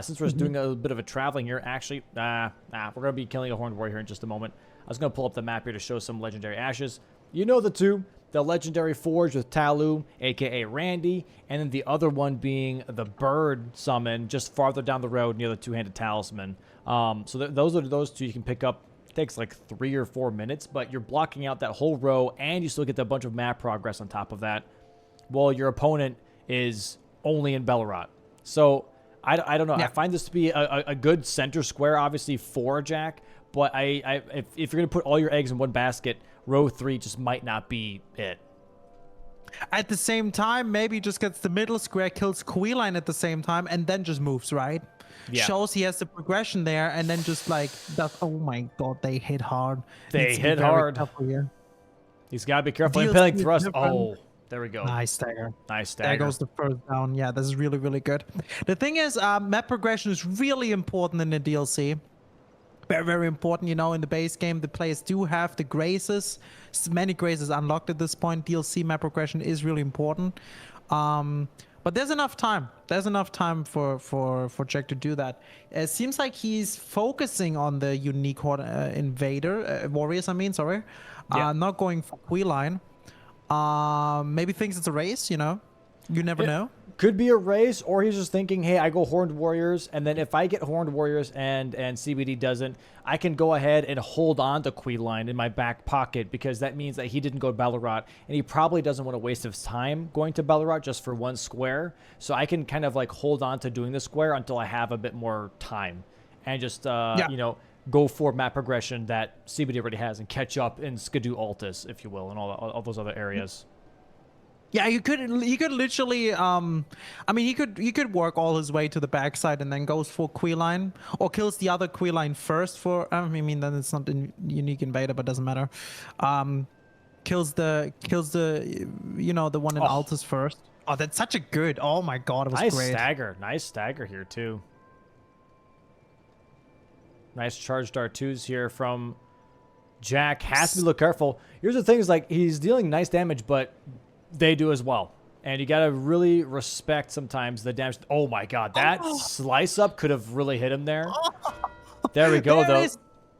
B: Since we're doing a bit of a traveling here, actually, we're going to be killing a Horned Warrior here in just a moment. I was going to pull up the map here to show some legendary Ashes. You know the two. The legendary Forge with Talu, a.k.a. Randy, and then the other one being the Bird summon just farther down the road near the two-handed Talisman. So those are those two you can pick up. It takes like 3 or 4 minutes, but you're blocking out that whole row, and you still get a bunch of map progress on top of that, while your opponent is only in Ballarat. So I don't know. Yeah. I find this to be a good center square, obviously, for Jack, but if you're going to put all your eggs in one basket, row 3 just might not be it.
A: At the same time, maybe just gets the middle square, kills Queeline at the same time, and then just moves, right?
B: Yeah.
A: Shows he has the progression there, and then just like does. Oh my god, they hit hard.
B: They hit hard. He's got to be careful. Impaling thrust. Oh, there we go.
A: Nice stagger.
B: Nice stagger.
A: There goes the first down. Yeah, this is really, really good. The thing is, map progression is really important in the DLC. Very, very important. You know, in the base game, the players do have the graces. Many graces unlocked at this point. DLC map progression is really important. But there's enough time. There's enough time for Jack to do that. It seems like he's focusing on the unique invader warriors. I mean, sorry, not going for Queeline. Maybe thinks it's a race. You know, you never know.
B: Could be a race, or he's just thinking, hey, I go Horned Warriors, and then if I get Horned Warriors and CBD doesn't, I can go ahead and hold on to Queeline in my back pocket, because that means that he didn't go to Ballarat, and he probably doesn't want to waste his time going to Ballarat just for one square. So I can kind of like hold on to doing the square until I have a bit more time, and just, you know, go for map progression that CBD already has and catch up in Skidoo Altus, if you will, and all those other areas.
A: Yeah, you could literally I mean he could work all his way to the backside and then goes for Queeline, or kills the other Queeline first for I mean then it's not a unique invader, but doesn't matter. Kills the you know, the one in Altus first. Oh, that's such a good. Oh my god, it was great.
B: Nice stagger here too. Nice charged R2s here from Jack. Has to look careful. Here's the thing, is like he's dealing nice damage, but they do as well, and you gotta really respect sometimes the damage. Oh my god, that slice up could have really hit him there. There we go. Though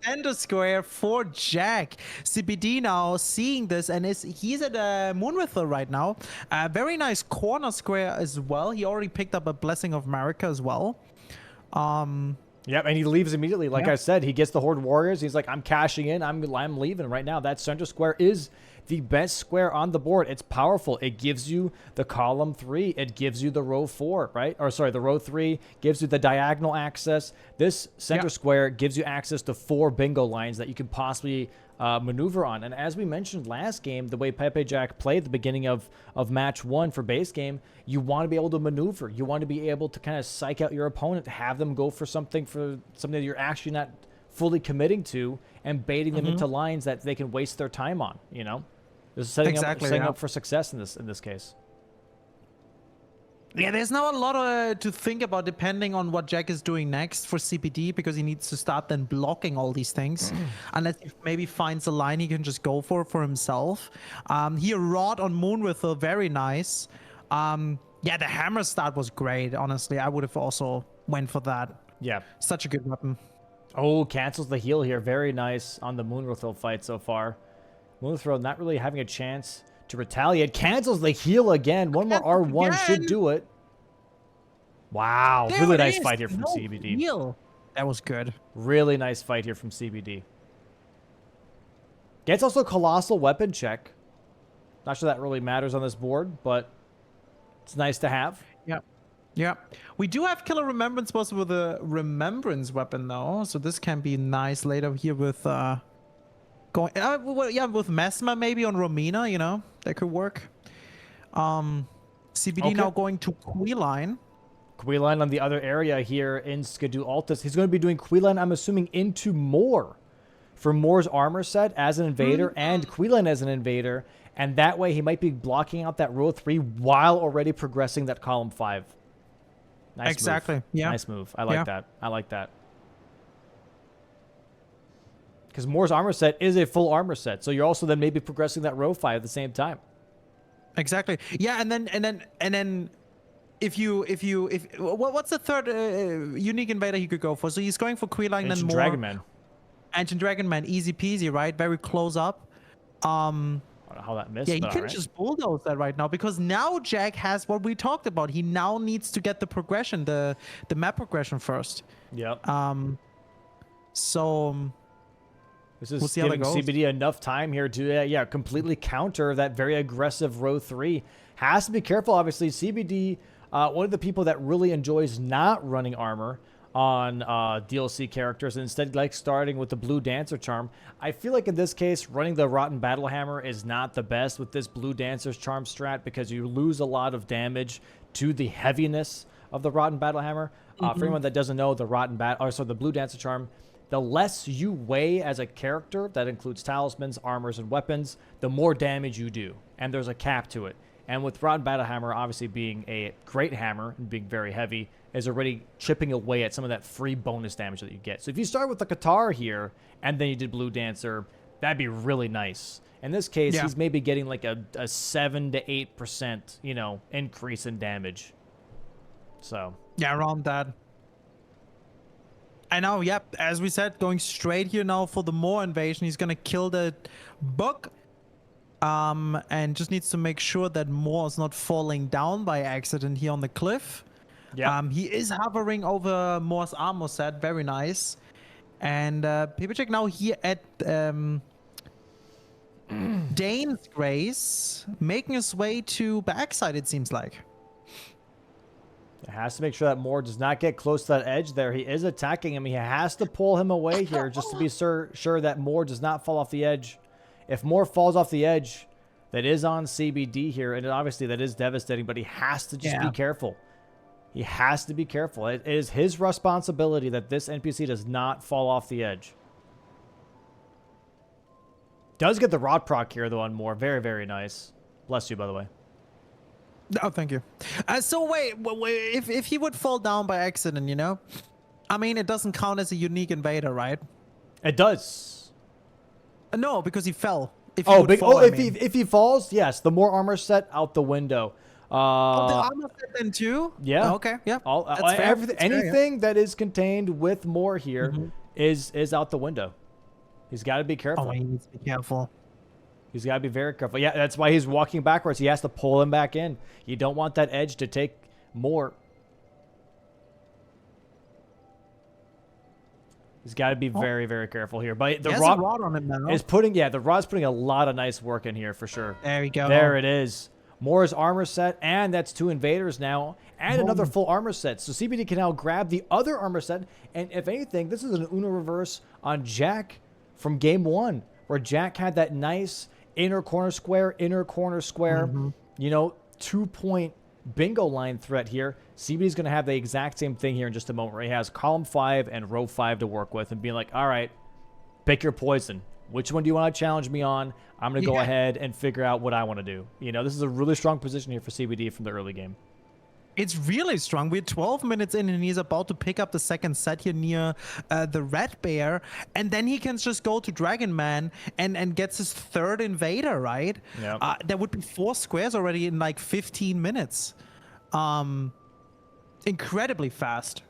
A: ender square for Jack. CBD now seeing this, and he's at Moonwither right now. Very nice corner square as well. He already picked up a Blessing of America as well.
B: Yep, and he leaves immediately. Like I said, he gets the Horde Warriors. He's like, I'm cashing in. I'm leaving right now. That center square is the best square on the board. It's powerful. It gives you the column 3. It gives you the row 4, right? Or sorry, the row 3 gives you the diagonal access. This center square gives you access to 4 bingo lines that you can possibly maneuver on. And as we mentioned last game, the way Pepe Jack played at the beginning of match 1 for base game, you want to be able to maneuver. You want to be able to kind of psych out your opponent, have them go for something that you're actually not fully committing to, and baiting them into lines that they can waste their time on, you know? This is setting up for success in this case.
A: Yeah, there's not a lot to think about depending on what Jack is doing next for CPD, because he needs to start then blocking all these things. Unless he maybe finds a line he can just go for himself. Here, Rod on Moonwither, very nice. Yeah, the hammer start was great, honestly. I would have also went for that.
B: Yeah.
A: Such a good weapon.
B: Oh, cancels the heal here. Very nice on the Moonwither fight so far. Moonwither not really having a chance to retaliate. Cancels the heal again. One more R1 should do it. Wow.
A: There
B: really nice fight here from CBD.
A: Heal. That was good.
B: Really nice fight here from CBD. Gets also Colossal Weapon check. Not sure that really matters on this board, but it's nice to have.
A: Yeah. Yeah. We do have Killer Remembrance boss with a Remembrance weapon, though. So this can be nice later here with... with Mesma maybe on Romina, you know, that could work. CBD now going to Queeline.
B: Queeline on the other area here in Skidoo Altus. He's going to be doing Queeline, I'm assuming, into Moore. For Moore's armor set as an invader and Queeline as an invader. And that way he might be blocking out that row 3 while already progressing that column 5. Nice
A: exactly.
B: Move.
A: Yeah.
B: Nice move. I like that. I like that. Because Moore's armor set is a full armor set, so you're also then maybe progressing that row 5 at the same time.
A: Exactly. Yeah, and then if what's the third unique invader he could go for? So he's going for Queeline, then Moore.
B: Dragonman.
A: Ancient Dragonman, easy peasy, right? Very close up.
B: I don't know how that missed.
A: Yeah, he can just bulldoze that right now, because now Jack has what we talked about. He now needs to get the progression, the map progression first.
B: Yep.
A: So.
B: This is giving CBD enough time here to, completely counter that very aggressive row 3. Has to be careful, obviously. CBD, one of the people that really enjoys not running armor. on DLC characters and instead like starting with the blue dancer charm. I feel like in this case, running the Rotten Battle Hammer is not the best with this blue dancer's charm strat because you lose a lot of damage to the heaviness of the Rotten Battle Hammer. For anyone that doesn't know, the blue dancer charm, the less you weigh as a character, that includes talismans, armors, and weapons, the more damage you do. And there's a cap to it. And with Rotten Battle Hammer obviously being a great hammer and being very heavy, is already chipping away at some of that free bonus damage that you get. So if you start with the Qatar here, and then you did Blue Dancer, that'd be really nice. In this case, he's maybe getting like a 7 to 8%, you know, increase in damage. So.
A: Yeah, around that. I know, yep, as we said, going straight here now for the Moor invasion. He's going to kill the book. And just needs to make sure that Moor is not falling down by accident here on the cliff. Yeah. He is hovering over Moor's armor set. Very nice. And Pipicek now here at Dane's Grace, making his way to backside, it seems like.
B: It has to make sure that Moor does not get close to that edge there. He is attacking him. He has to pull him away here just to be sure that Moor does not fall off the edge. If Moor falls off the edge, that is on CBD here, and obviously that is devastating, but he has to just be careful. He has to be careful. It is his responsibility that this NPC does not fall off the edge. Does get the rod proc here, though, on Moor. Very, very nice. Bless you, by the way.
A: Oh, thank you. So wait, if he would fall down by accident, you know? I mean, it doesn't count as a unique invader, right?
B: It does.
A: No, because he fell.
B: If he falls, yes. The Moor armor set out the window.
A: The armor set then too?
B: Yeah.
A: Oh, okay. Yeah.
B: Anything that is contained with Moor here is out the window. He's got to be careful.
A: Oh, he needs to be careful.
B: He's got to be very careful. Yeah, that's why he's walking backwards. He has to pull him back in. You don't want that edge to take Moor. He's got to be very, very careful here. But the rod
A: on him now.
B: The rod's putting a lot of nice work in here for sure.
A: There we go.
B: There it is. Moor's armor set, and that's 2 invaders now, and another full armor set. So CBD can now grab the other armor set, and if anything, this is an Uno reverse on Jack from game 1, where Jack had that nice inner corner square, you know, 2-point bingo line threat here. CBD's going to have the exact same thing here in just a moment, where he has column 5 and row 5 to work with and being like, all right, pick your poison. Which one do you want to challenge me on? I'm going to go ahead and figure out what I want to do. You know, this is a really strong position here for CBD from the early game.
A: It's really strong. We're 12 minutes in and he's about to pick up the second set here near the Red Bear. And then he can just go to Dragon Man and gets his third invader, right? Yeah. That would be 4 squares already in like 15 minutes. Incredibly fast.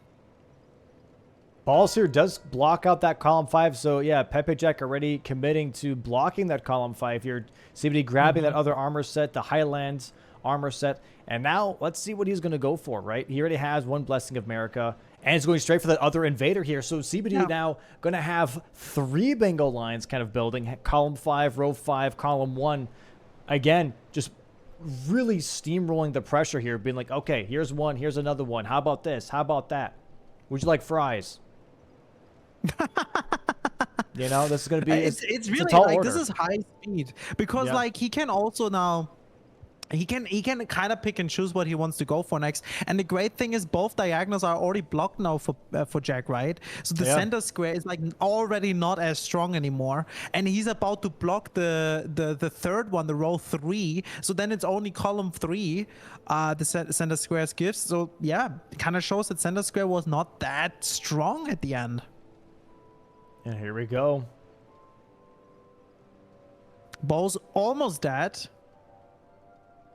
B: Balls here does block out that column 5. So, yeah, Pepe Jack already committing to blocking that column 5 here. CBD grabbing that other armor set, the Highlands armor set. And now let's see what he's going to go for, right? He already has 1 Blessing of America, and he's going straight for that other invader here. So CBD now going to have 3 bingo lines kind of building. Column 5, row 5, column 1. Again, just really steamrolling the pressure here, being like, okay, here's one, here's another one. How about this? How about that? Would you like fries? You know, this is going to be
A: it's really like order. This is high speed because like he can also now he can kind of pick and choose what he wants to go for next. And the great thing is both diagonals are already blocked now for Jack, right? So the center square is like already not as strong anymore, and he's about to block the third one, the row 3. So then it's only column 3 the center squares gives. So yeah, it kind of shows that center square was not that strong at the end.
B: And here we go.
A: Ball's almost dead.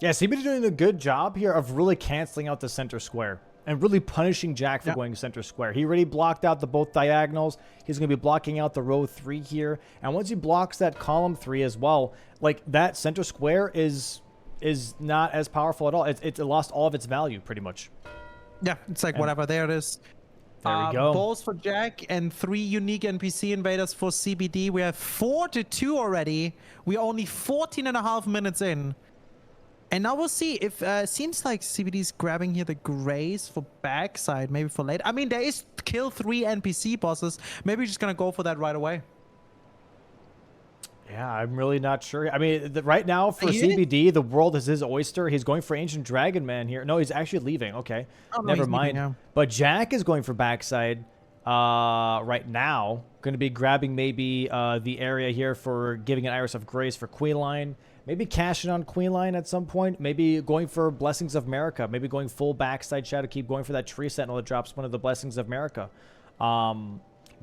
B: Yeah, CBD doing a good job here of really canceling out the center square and really punishing Jack for going center square. He already blocked out the both diagonals. He's going to be blocking out the row 3 here. And once he blocks that column 3 as well, like that center square is not as powerful at all. It lost all of its value pretty much. Yeah, it's like whatever. There it is. There we go. Balls for Jack and 3 unique NPC invaders for CBD. We have 4-2 already. We're only 14.5 minutes in.
A: And now we'll see if seems like CBD's grabbing here the Grace for backside, maybe for late. I mean, there is kill 3 NPC bosses. Maybe we're just gonna go for that right away.
B: Yeah, I'm really not sure. I mean, right now for CBD, the world is his oyster. He's going for Ancient Dragon Man here. No, he's actually leaving. Okay, never mind. Leaving, yeah. But Jack is going for backside right now. Going to be grabbing maybe the area here for giving an Iris of Grace for Queenline. Maybe cashing on Queenline at some point. Maybe going for Blessings of America. Maybe going full backside Shadowkeep. Going for that Tree Sentinel that drops one of the Blessings of America.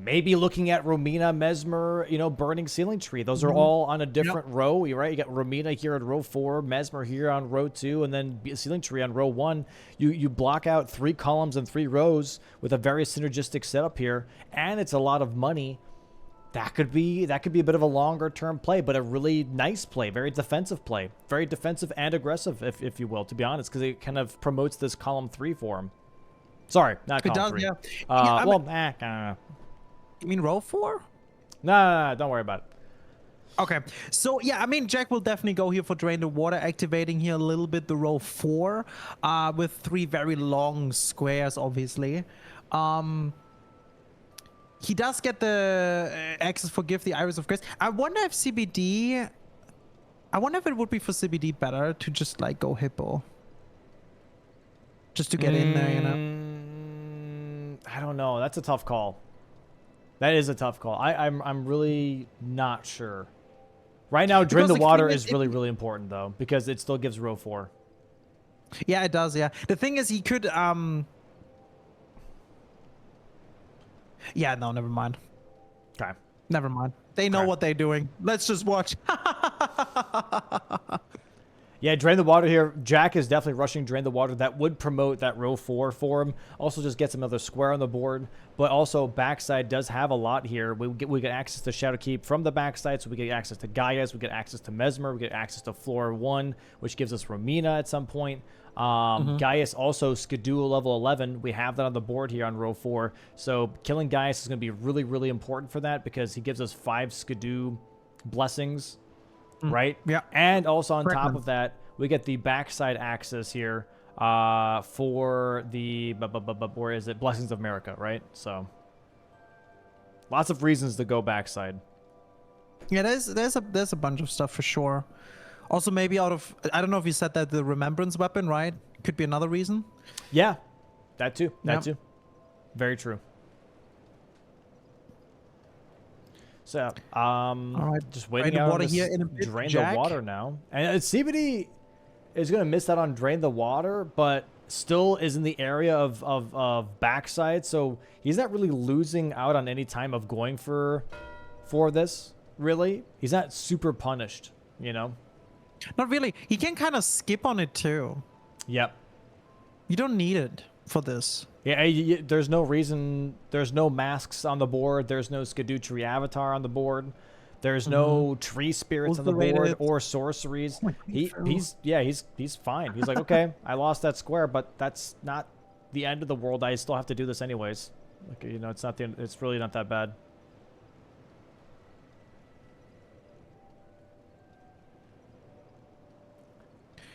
B: Maybe looking at Romina, Mesmer, you know, Burning Ceiling Tree. Those are all on a different row, right? You got Romina here on row 4, Mesmer here on row 2, and then Ceiling Tree on row 1. You block out 3 columns and 3 rows with a very synergistic setup here, and it's a lot of money. That could be a bit of a longer term play, but a really nice play, very defensive play, very defensive and aggressive, if you will, to be honest, because it kind of promotes this column 3 for him. Sorry, not column 3.
A: Yeah. You mean row 4?
B: No, don't worry about it.
A: Okay, so yeah, I mean, Jack will definitely go here for Drain the Water, activating here a little bit the row 4 with 3 very long squares, obviously. He does get the access for Give the Iris of Grace. I wonder if it would be for CBD better to just like go Hippo. Just to get in there, you know?
B: I don't know. That's a tough call. That is a tough call. I'm really not sure. Right now, Drain the Water is really, really important, though, because it still gives row 4.
A: Yeah, it does, yeah. The thing is, he could... Yeah, no, never mind.
B: Okay.
A: Never mind. They know what they're doing. Let's just watch.
B: Yeah, Drain the Water here. Jack is definitely rushing Drain the Water. That would promote that row 4 for him. Also just gets another square on the board. But also backside does have a lot here. We get access to Shadowkeep from the backside, so we get access to Gaia's, we get access to Mesmer, we get access to Floor 1, which gives us Romina at some point. Gaius also Skidoo level 11. We have that on the board here on row 4. So killing Gaius is going to be really, really important for that because he gives us 5 Skidoo blessings. Right?
A: Yeah.
B: And also on top of that, we get the backside access here for the where is it? Blessings of America, right? So lots of reasons to go backside.
A: Yeah, there's a bunch of stuff for sure. Also, maybe out of I don't know if you said that the Remembrance weapon, right? Could be another reason.
B: Yeah, that too. That too. Very true. So, all right. Just waiting out
A: water here in a bit,
B: Drain
A: Jack.
B: the Water now. And CBD is going to miss out on Drain the Water, but still is in the area of backside. So he's not really losing out on any time of going for this, really. He's not super punished, you know?
A: Not really. He can kind of skip on it, too.
B: Yep.
A: You don't need it for this.
B: Yeah, there's no reason. There's no masks on the board. There's no Skidoo Tree Avatar on the board. There's no tree spirits on the board or sorceries. He's fine. He's like, okay, I lost that square, but that's not the end of the world. I still have to do this anyways. Like, you know, it's really not that bad.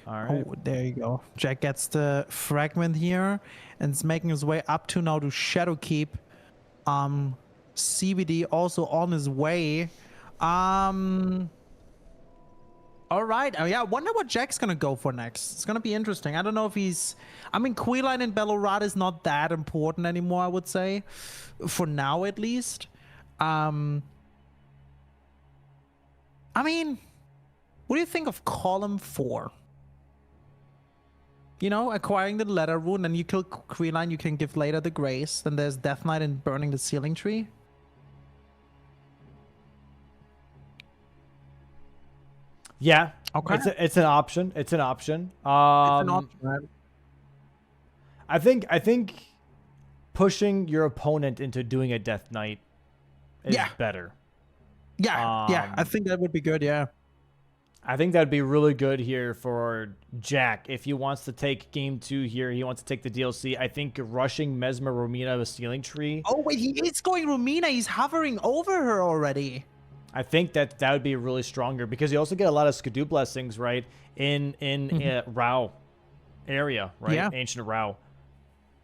B: All right.
A: Oh, there you go. Jack gets the fragment here and is making his way up to now to Shadowkeep. CBD also on his way. All right. Yeah, I wonder what Jack's gonna go for next. It's gonna be interesting. I don't know if he's... I mean, Queenline and Bellorad is not that important anymore, I would say. For now, at least. I mean, what do you think of column 4? You know, acquiring the letter rune, and you kill Queenline, you can give later the Grace. Then there's Death Knight and burning the Ceiling Tree.
B: Yeah.
A: Okay.
B: It's an option. It's an option.
A: It's an option, right?
B: I think pushing your opponent into doing a Death Knight is better.
A: Yeah, yeah. I think that would be good, yeah.
B: I think that'd be really good here for Jack. If he wants to take game 2 here, he wants to take the DLC. I think rushing Mesmer Romina the Ceiling Tree.
A: Oh, wait, he is going Romina. He's hovering over her already.
B: I think that would be really stronger because you also get a lot of Skidoo blessings, right, in Rao area, right?
A: Yeah.
B: Ancient Rao.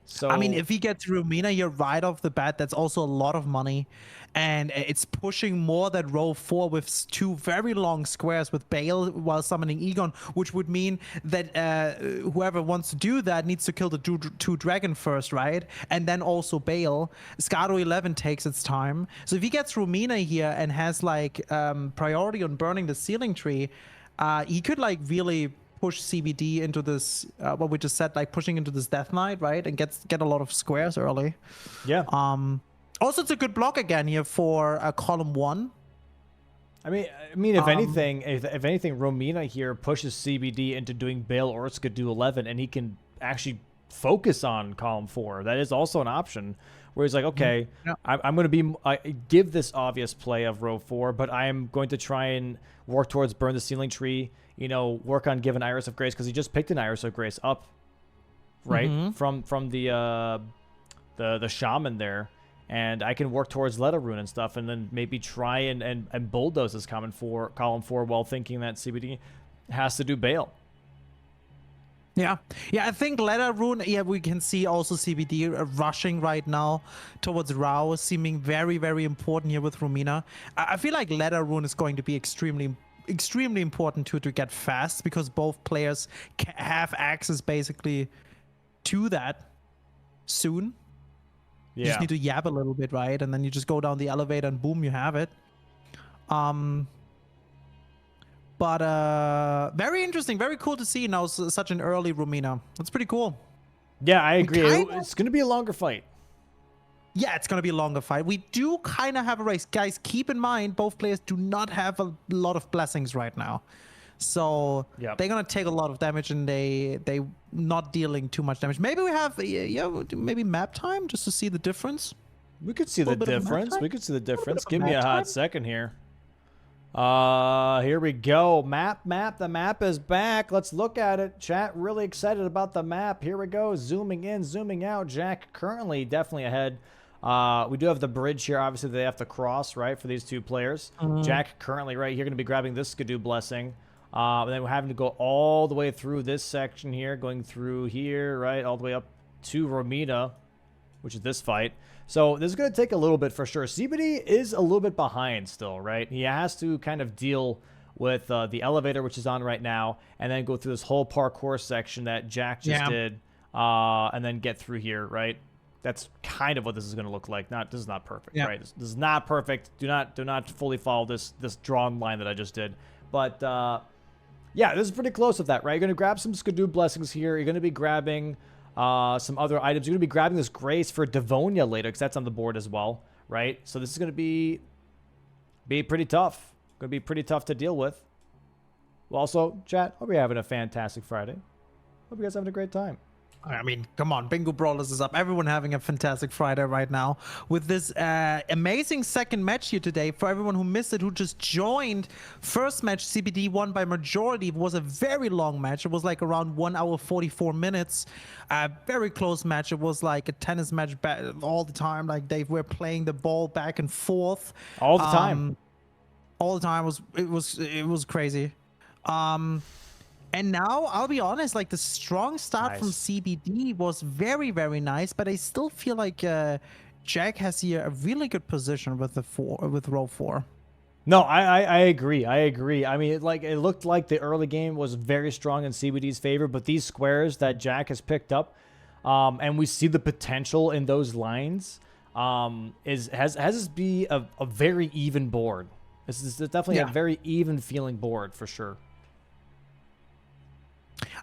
B: So
A: I mean, if he gets Rumina here right off the bat, that's also a lot of money. And it's pushing more that row 4 with 2 very long squares with Bale while summoning Egon, which would mean that whoever wants to do that needs to kill the 2 dragon first, right? And then also Bale. Scado 11 takes its time. So if he gets Rumina here and has like priority on burning the ceiling tree, he could like really push CBD into this, what we just said, like pushing into this Death Knight, right? And get a lot of squares early.
B: Yeah.
A: Also, it's a good block again here for column 1.
B: I mean, if anything, if anything, Romina here pushes CBD into doing Bale or Skidoo 11, and he can actually focus on column 4. That is also an option where he's like, okay, I'm going to be give this obvious play of row 4, but I am going to try and work towards burn the ceiling tree. You know, work on giving Iris of Grace because he just picked an Iris of Grace up, right, from the shaman there. And I can work towards Letter Rune and stuff, and then maybe try and bulldoze this column 4 while thinking that CBD has to do Bale.
A: Yeah, I think Letter Rune, we can see also CBD rushing right now towards Rao, seeming very, very important here with Rumina. I feel like Letter Rune is going to be extremely important to get fast because both players have access basically to that soon. You just need to yab a little bit, right? And then you just go down the elevator and boom, you have it. But very interesting, very cool to see now such an early Rumina. That's pretty cool.
B: Yeah, I agree. It's going to be a longer fight.
A: Yeah, it's going to be a longer fight. We do kind of have a race. Guys, keep in mind, both players do not have a lot of blessings right now. So they're going to take a lot of damage and they not dealing too much damage. Maybe we have, maybe map time just to see the difference.
B: We could see the difference. We could see the difference. Give me a hot second here. Here we go. Map. The map is back. Let's look at it. Chat really excited about the map. Here we go. Zooming in, zooming out. Jack currently definitely ahead. We do have the bridge here. Obviously, they have to cross, right, for these 2 players. Jack currently right here going to be grabbing this Skidoo blessing. And then we're having to go all the way through this section here, going through here, right, all the way up to Romita, which is this fight. So this is going to take a little bit for sure. CBD is a little bit behind still, right? He has to kind of deal with the elevator, which is on right now, and then go through this whole parkour section that Jack just did, and then get through here, right? That's kind of what this is going to look like. This is not perfect, right? This is not perfect. Do not fully follow this drawn line that I just did. But yeah, this is pretty close with that, right? You're going to grab some Skidoo blessings here. You're going to be grabbing some other items. You're going to be grabbing this Grace for Devonia later because that's on the board as well, right? So this is going to be pretty tough. Going to be pretty tough to deal with. Well, also, chat, hope you're having a fantastic Friday. Hope you guys are having a great time.
A: I mean, come on, Bingo Brawlers is up. Everyone having a fantastic Friday right now with this amazing second match here today. For everyone who missed it, who just joined, first match CBD won by majority. It was a very long match. It was like around 1 hour 44 minutes. Very close match. It was like a tennis match all the time. Like they were playing the ball back and forth
B: all the time.
A: All the time. It was crazy. And now, I'll be honest, like the strong start from CBD was very, very nice, but I still feel like Jack has here a really good position with row 4.
B: No, I agree. I mean, it looked like the early game was very strong in CBD's favor, but these squares that Jack has picked up, and we see the potential in those lines, has this be a very even board. This is definitely a very even feeling board for sure.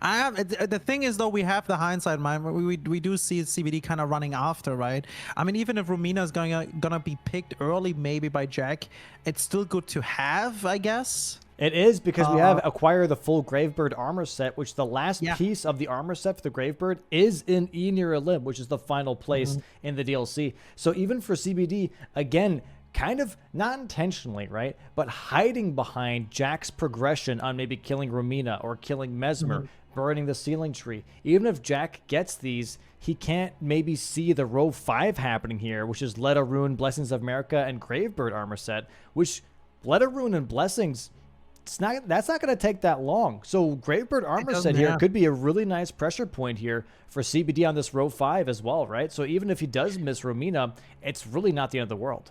A: The thing is, though, we have the hindsight mind. We do see CBD kind of running after, right? I mean, even if Romina is gonna be picked early, maybe by Jack, it's still good to have, I guess.
B: It is because we have acquire the full Gravebird armor set, which the last piece of the armor set for the Gravebird is in Enir Elim, which is the final place in the DLC. So even for CBD, again, kind of not intentionally, right? But hiding behind Jack's progression on maybe killing Romina or killing Mesmer, burning the ceiling tree. Even if Jack gets these, he can't maybe see the row 5 happening here, which is Leda Rune, Blessings of America, and Gravebird armor set, which Letter Rune and Blessings, that's not going to take that long. So Gravebird Armor Set here could be a really nice pressure point here for CBD on this row 5 as well, right? So even if he does miss Romina, it's really not the end of the world.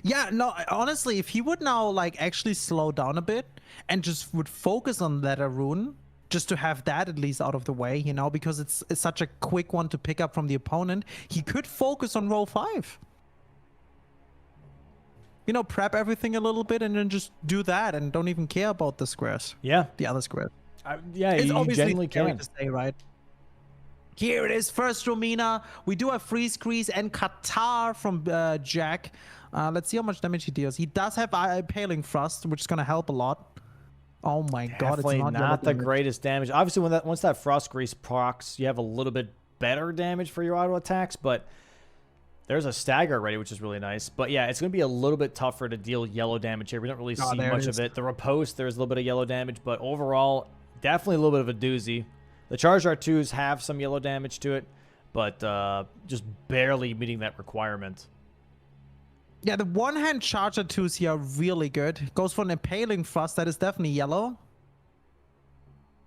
A: Yeah, no, honestly, if he would now like actually slow down a bit and just would focus on Letter Rune, just to have that at least out of the way, you know, because it's such a quick one to pick up from the opponent, he could focus on row 5. You know, prep everything a little bit and then just do that and don't even care about the squares.
B: Yeah.
A: The other squares.
B: Yeah,
A: it's
B: you genuinely can.
A: To say, right? Here it is, first Romina. We do have Freeze Crease and Qatar from Jack. Let's see how much damage he deals. He does have Impaling Thrust, which is going to help a lot. Oh my god,
B: definitely it's not the greatest damage. Obviously, once that Frost Grease procs, you have a little bit better damage for your auto attacks, but there's a stagger already, which is really nice. But yeah, it's going to be a little bit tougher to deal yellow damage here. We don't really see much of it. The Riposte, there's a little bit of yellow damage, but overall, definitely a little bit of a doozy. The Charge R2s have some yellow damage to it, but just barely meeting that requirement.
A: Yeah, the one-hand Charge R2s here are really good. Goes for an Impaling Thrust, that is definitely yellow.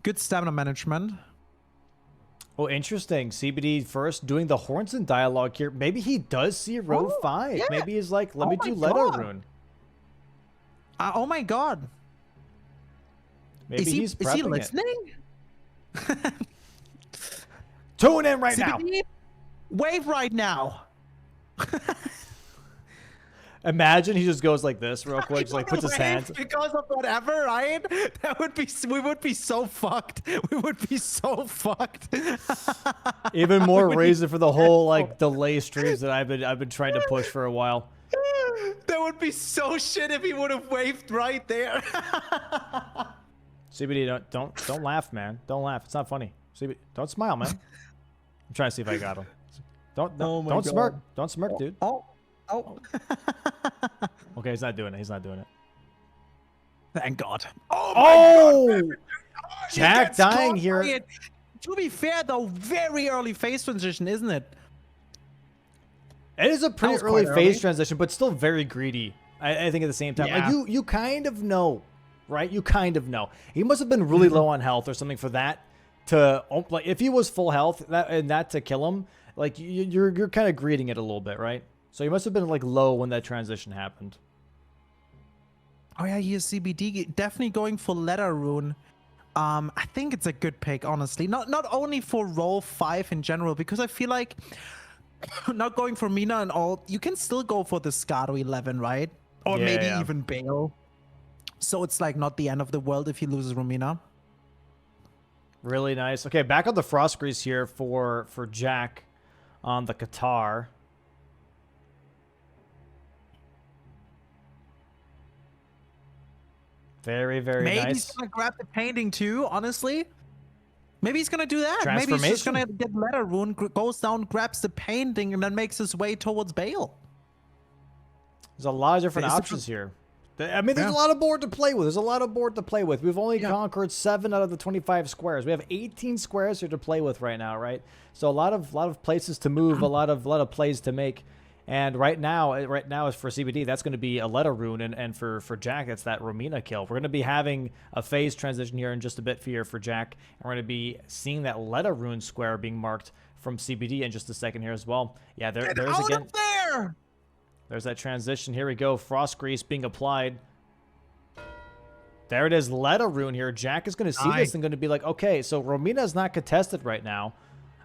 A: Good stamina management.
B: Oh, interesting. CBD first doing the Hornson dialogue here. Maybe he does see row 5. Yeah. Maybe he's like, let me do Letter Rune.
A: Oh my god.
B: Maybe he's prepping
A: is he listening?
B: Tune in right now.
A: Wave right now.
B: Imagine he just goes like this real quick, just like puts his hands.
A: Because of whatever, right? That would be, we would be so fucked. We would be so fucked.
B: Even more reason for the whole like delay streams that I've been trying to push for a while.
A: That would be so shit if he would have waved right there.
B: CBD, don't laugh, man. Don't laugh. It's not funny. CBD, don't smile, man. I'm trying to see if I got him. Don't smirk. Don't smirk, dude.
A: Oh.
B: Okay, he's not doing it. He's not doing it.
A: Thank God.
B: Oh! Jack dying here.
A: To be fair, though, very early phase transition, isn't it?
B: It is a pretty early phase transition, but still very greedy. I think at the same time.
A: Yeah.
B: Like you kind of know, right? You kind of know. He must have been really low on health or something for that to like if he was full health that to kill him. Like you're kind of greeting it a little bit, right? So he must have been like low when that transition happened.
A: Oh yeah, he is CBD. Definitely going for Letter Rune. I think it's a good pick, honestly. Not only for row 5 in general, because I feel like not going for Mina and all, you can still go for the Scaro 11, right? Or maybe even Bale. So it's like not the end of the world if he loses Romina.
B: Really nice. Okay, back on the Frost Grease here for Jack on the Qatar. Very, very nice.
A: Maybe he's going to grab the painting too, honestly. Maybe he's going to do that. Maybe he's just going to get Letter Rune, goes down, grabs the painting, and then makes his way towards Bale.
B: There's a lot of different options here. I mean, there's a lot of board to play with. We've only conquered 7 out of the 25 squares. We have 18 squares here to play with right now, right? So a lot of places to move, a lot of plays to make. And right now is for CBD, that's going to be a Letter Rune, and for Jack, it's that Romina kill. We're going to be having a phase transition here in just a bit for Jack, and we're going to be seeing that Letter Rune square being marked from CBD in just a second here as well. Yeah, there's again. There's that transition. Here we go. Frost Grease being applied. There it is. Letter Rune here. Jack is going to see this and going to be like, okay, so Romina is not contested right now.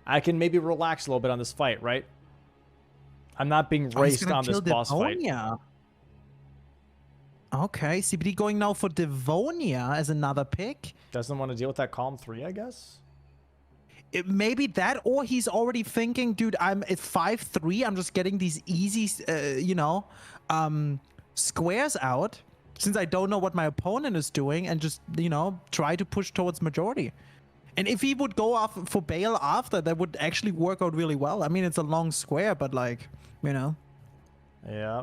B: I can maybe relax a little bit on this fight, right? I'm not being raced on this boss fight.
A: Okay, CBD going now for Devonia as another pick.
B: Doesn't want to deal with that Calm 3, I guess.
A: Maybe that, or he's already thinking, dude, I'm at 5-3. I'm just getting these easy, squares out since I don't know what my opponent is doing, and just, try to push towards majority. And if he would go off for Bale after, that would actually work out really well. I mean, it's a long square, but like,
B: Yeah.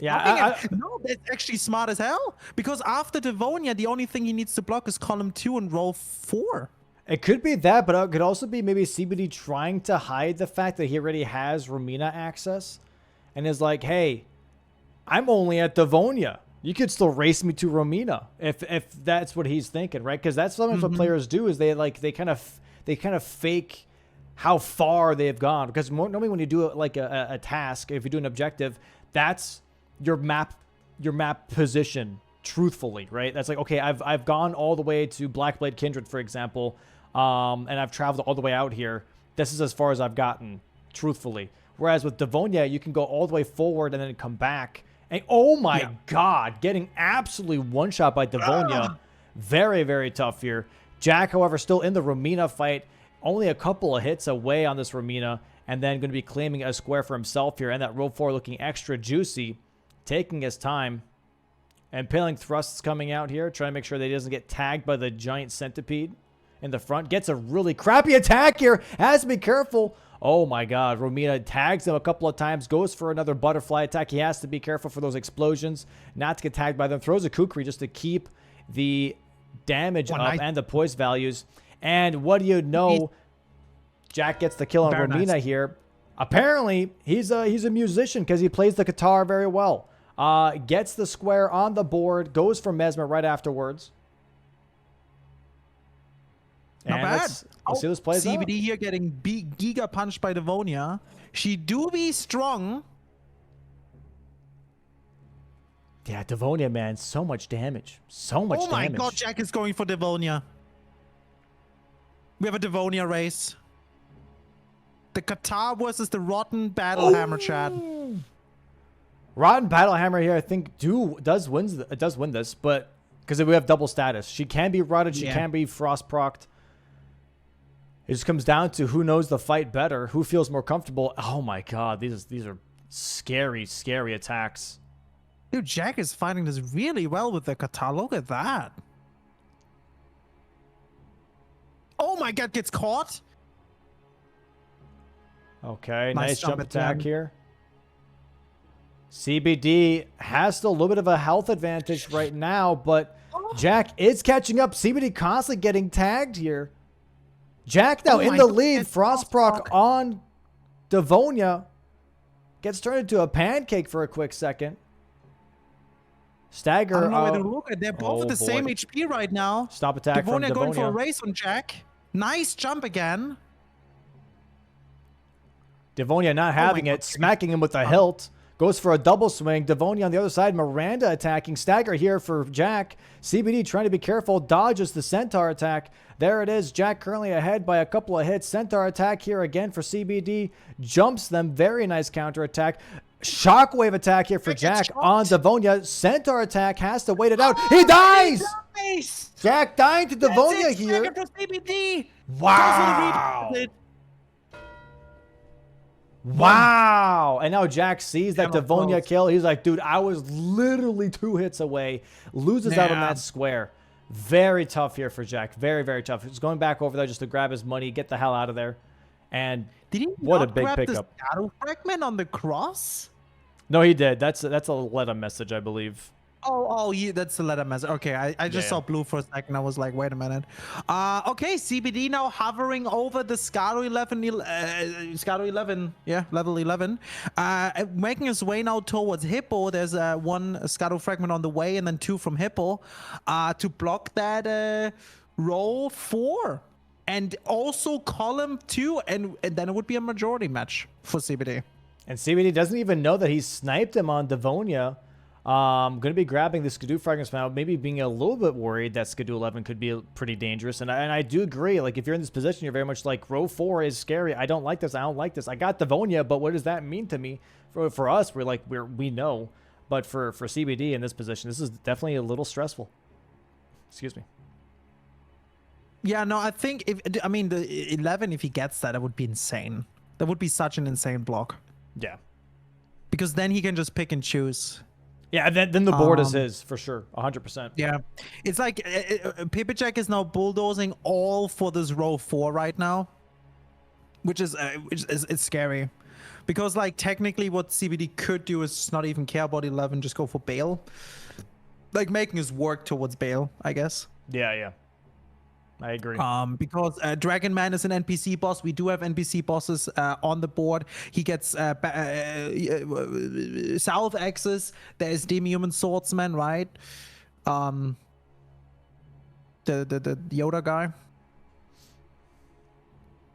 A: No, that's actually smart as hell. Because after Devonia, the only thing he needs to block is column 2 and row 4.
B: It could be that, but it could also be maybe CBD trying to hide the fact that he already has Romina access and is like, hey, I'm only at Devonia. You could still race me to Romina if that's what he's thinking, right? Because that's sometimes what players do is they kind of fake how far they've gone. Because normally when you do like a task, if you do an objective, that's your map position. Truthfully, right? That's like, okay, I've gone all the way to Blackblade Kindred, for example, and I've traveled all the way out here. This is as far as I've gotten, truthfully. Whereas with Devonia, you can go all the way forward and then come back. And oh my God, getting absolutely one-shot by Devonia. Very, very tough here. Jack, however, still in the Romina fight. Only a couple of hits away on this Romina. And then going to be claiming a square for himself here. And that row 4 looking extra juicy. Taking his time. And Paling Thrusts coming out here. Trying to make sure that he doesn't get tagged by the giant centipede in the front. Gets a really crappy attack here. Has to be careful. Oh my God, Romina tags him a couple of times, goes for another butterfly attack. He has to be careful for those explosions, not to get tagged by them. Throws a kukri just to keep the damage up and the poise values. And what do you know? Jack gets the kill on Romina here. Apparently, he's a musician because he plays the guitar very well. Gets the square on the board, goes for Mesmer right afterwards.
A: Not bad.
B: Let's see this plays out.
A: CBD here getting giga punched by Devonia. She do be strong.
B: Yeah, Devonia, man. So much damage. So much damage.
A: Oh my God, Jack is going for Devonia. We have a Devonia race. The Qatar versus the Rotten Battlehammer, Chad.
B: Rotten Battlehammer here, I think, does win this, but because we have double status. She can be rotted, she can be frost procced. It just comes down to who knows the fight better, who feels more comfortable. Oh my God, these are scary, scary attacks.
A: Dude, Jack is fighting this really well with the kata. Look at that. Oh my God, gets caught.
B: Okay, nice jump attack here. CBD has still a little bit of a health advantage right now, but Jack is catching up. CBD constantly getting tagged here. Jack now in the lead. Frost proc on Devonia. Gets turned into a pancake for a quick second. Stagger.
A: I don't know where to look at. They're both at the same HP right now.
B: Stop attack from Devonia.
A: Going for a race on Jack. Nice jump again.
B: Devonia not having it. Smacking him with the hilt. Goes for a double swing. Devonia on the other side. Miranda attacking. Stagger here for Jack. CBD trying to be careful. Dodges the Centaur attack. There it is. Jack currently ahead by a couple of hits. Centaur attack here again for CBD. Jumps them. Very nice counter attack. Shockwave attack here for Jack on Devonia. Centaur attack has to wait it out. He dies!
A: Nice.
B: Jack dying to Devonia here. Wow. Wow. And now Jack sees that Devonia kill. He's like, dude, I was literally 2 hits away. Loses out on that square. Very tough here for Jack. Very, very tough. He's going back over there just to grab his money, get the hell out of there. And
A: did he
B: what a big pickup.
A: The shadow fragment on the cross?
B: No, he did. That's a Letta message, I believe.
A: Oh, yeah, that's the letter message. Okay, I just saw blue for a second. I was like, wait a minute. Okay, CBD now hovering over the Scaro 11, Scaro 11, yeah, level 11. Making his way now towards Hippo. There's one Scaro fragment on the way and then 2 from Hippo to block that roll 4. And also column 2, and then it would be a majority match for CBD.
B: And CBD doesn't even know that he sniped him on Devonia. Going to be grabbing the Skidoo fragments now, maybe being a little bit worried that Skidoo 11 could be pretty dangerous. And I do agree. Like, if you're in this position, you're very much like, row 4 is scary. I don't like this. I don't like this. I got Devonia, but what does that mean to me? For us, we know. But for CBD in this position, this is definitely a little stressful. Excuse me.
A: Yeah, no, I think the 11, if he gets that, it would be insane. That would be such an insane block.
B: Yeah. Because
A: then he can just pick and choose.
B: Yeah, then the board is his, for sure. 100%.
A: Yeah. It's like Pipijak is now bulldozing all for this row 4 right now. Which is it's scary. Because, like, technically what CBD could do is just not even care about 11, just go for bail. Like, making his work towards bail, I guess.
B: Yeah, yeah. I agree.
A: Because Dragon Man is an NPC boss. We do have NPC bosses on the board. He gets South Axis. There is Demi-Human Swordsman, right? The Yoda guy.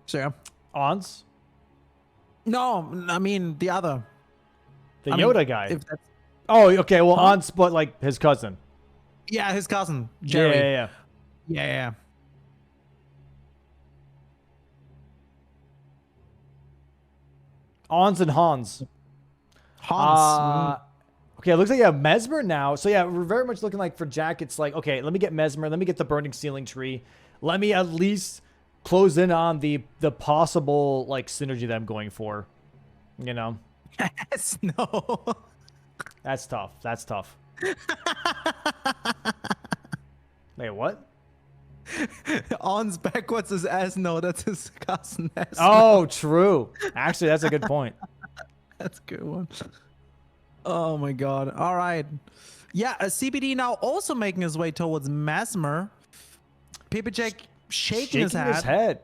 A: So yeah.
B: Ons?
A: No, I mean the other.
B: The Yoda guy.
A: If that's,
B: oh, okay. Well, Ons, but like his cousin.
A: yeah, his cousin, Jerry.
B: Yeah. Ons and Hans. Okay, it looks like you have Mesmer now. So yeah, we're very much looking like for Jack, it's like, okay, let me get Mesmer. Let me get the Burning Ceiling Tree. Let me at least close in on the possible like synergy that I'm going for. You know?
A: Yes, no.
B: That's tough. That's tough. Wait, what?
A: On's backwards is Asno. That's his cousin. Asno.
B: Oh, true. Actually, that's a good point.
A: That's a good one. Oh my god. All right. Yeah, CBD now also making his way towards Mesmer. Paper Jack shaking his head.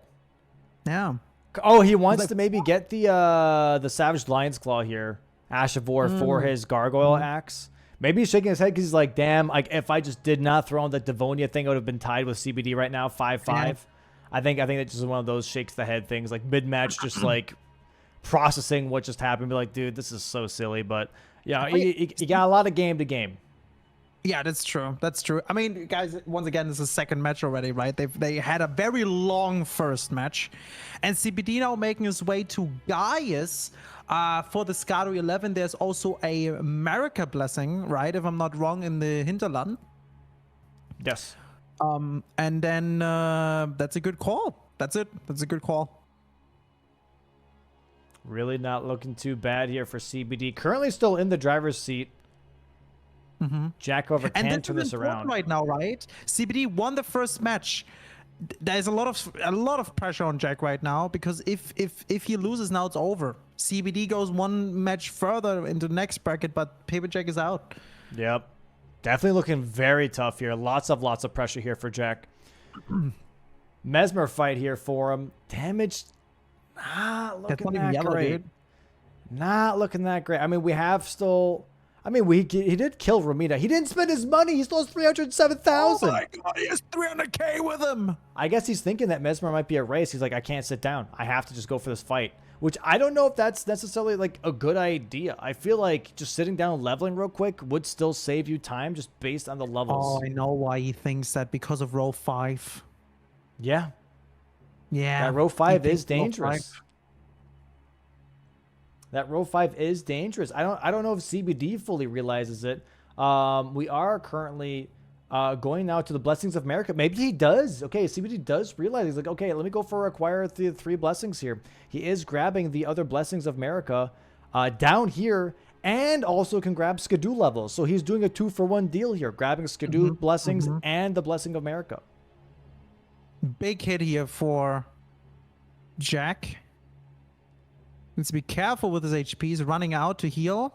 A: Yeah.
B: Oh, he wants to maybe get the Savage Lion's Claw here. Ash of War for his Gargoyle Axe. Maybe he's shaking his head because he's like, damn, like if I just did not throw on the Devonia thing, I would have been tied with CBD right now, 5-5. Yeah. I think that just one of those shakes the head things, like mid-match, just like processing what just happened. Be like, dude, this is so silly. But yeah, you got a lot of game to game.
A: Yeah, that's true. That's true. I mean, guys, once again, this is second match already, right? They had a very long first match. And CBD now making his way to Gaius. For the Scado 11, there's also a America Blessing, right? If I'm not wrong, in the Hinterland.
B: Yes.
A: And then that's a good call. That's it. That's a good call.
B: Really not looking too bad here for CBD. Currently still in the driver's seat. Jack over can turn this around
A: right now, right? CBD won the first match. There's a lot of pressure on Jack right now because if he loses now, it's over. CBD goes one match further into the next bracket, but Paper Jack is out.
B: Yep, definitely looking very tough here. Lots of pressure here for Jack. Mesmer fight here for him. Damage, not looking that yellow, great. Dude. Not looking that great. I mean, we have still. I mean, he did kill Ramita. He didn't spend his money. He still has 307,000.
A: Oh my god, he has 300k with him.
B: I guess he's thinking that Mesmer might be a race. He's like, I can't sit down. I have to just go for this fight. Which I don't know if that's necessarily like a good idea. I feel like just sitting down and leveling real quick would still save you time just based on the levels.
A: Oh, I know why he thinks that, because of row 5.
B: Yeah.
A: Yeah.
B: That row 5 is dangerous. That row 5 is dangerous. I don't know if CBD fully realizes it. We are currently going now to the Blessings of America. Maybe he does. Okay, CBD does realize. He's like, okay, let me go for acquire the 3 blessings here. He is grabbing the other Blessings of America down here, and also can grab Skidoo levels. So he's doing a 2-for-1 deal here, grabbing Skidoo blessings and the Blessing of America.
A: Big hit here for Jack. Needs to be careful with his HP. He's running out to heal.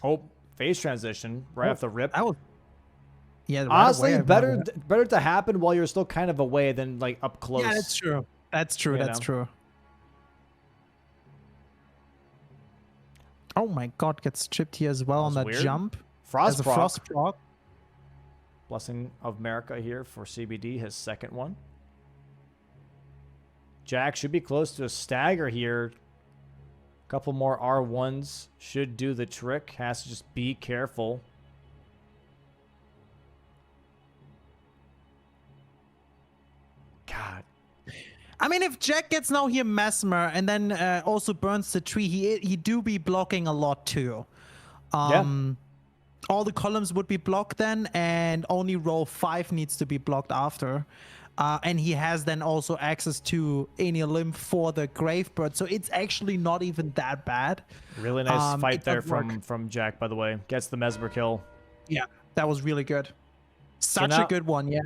B: Oh, phase transition right off the rip.
A: Yeah.
B: Honestly, better to happen while you're still kind of away than like up close.
A: Yeah, that's true. That's true. That's true. Oh my god, gets chipped here as well on that jump.
B: Frost
A: proc.
B: Blessing of America here for CBD, his second one. Jack should be close to a stagger here. A couple more R1s should do the trick. Has to just be careful. God.
A: I mean, if Jack gets now here Mesmer and then also burns the tree, he do be blocking a lot too. All the columns would be blocked then, and only row 5 needs to be blocked after. And he has then also access to any limb for the Gravebird, so it's actually not even that bad.
B: Really nice fight there from Jack, by the way. Gets the Mesmer kill.
A: Yeah, that was really good. Such a good one, yeah.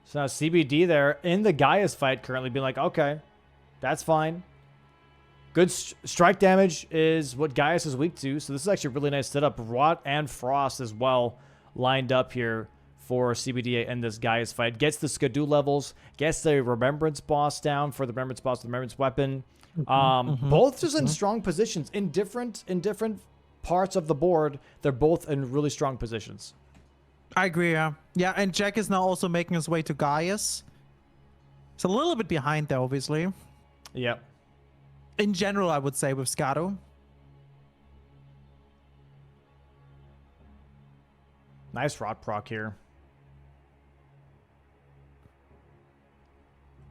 B: So now CBD there in the Gaius fight currently being like, okay, that's fine. Good strike damage is what Gaius is weak to, so this is actually a really nice setup. Rot and Frost as well lined up here for CBD in this Gaius fight. Gets the Skidoo levels, gets the Remembrance boss down for the Remembrance boss, the Remembrance weapon. Both just in strong positions in different parts of the board. They're both in really strong positions.
A: I agree, yeah. Yeah, and Jack is now also making his way to Gaius. It's a little bit behind there, obviously.
B: Yep.
A: In general, I would say, with Scado.
B: Nice rot proc here.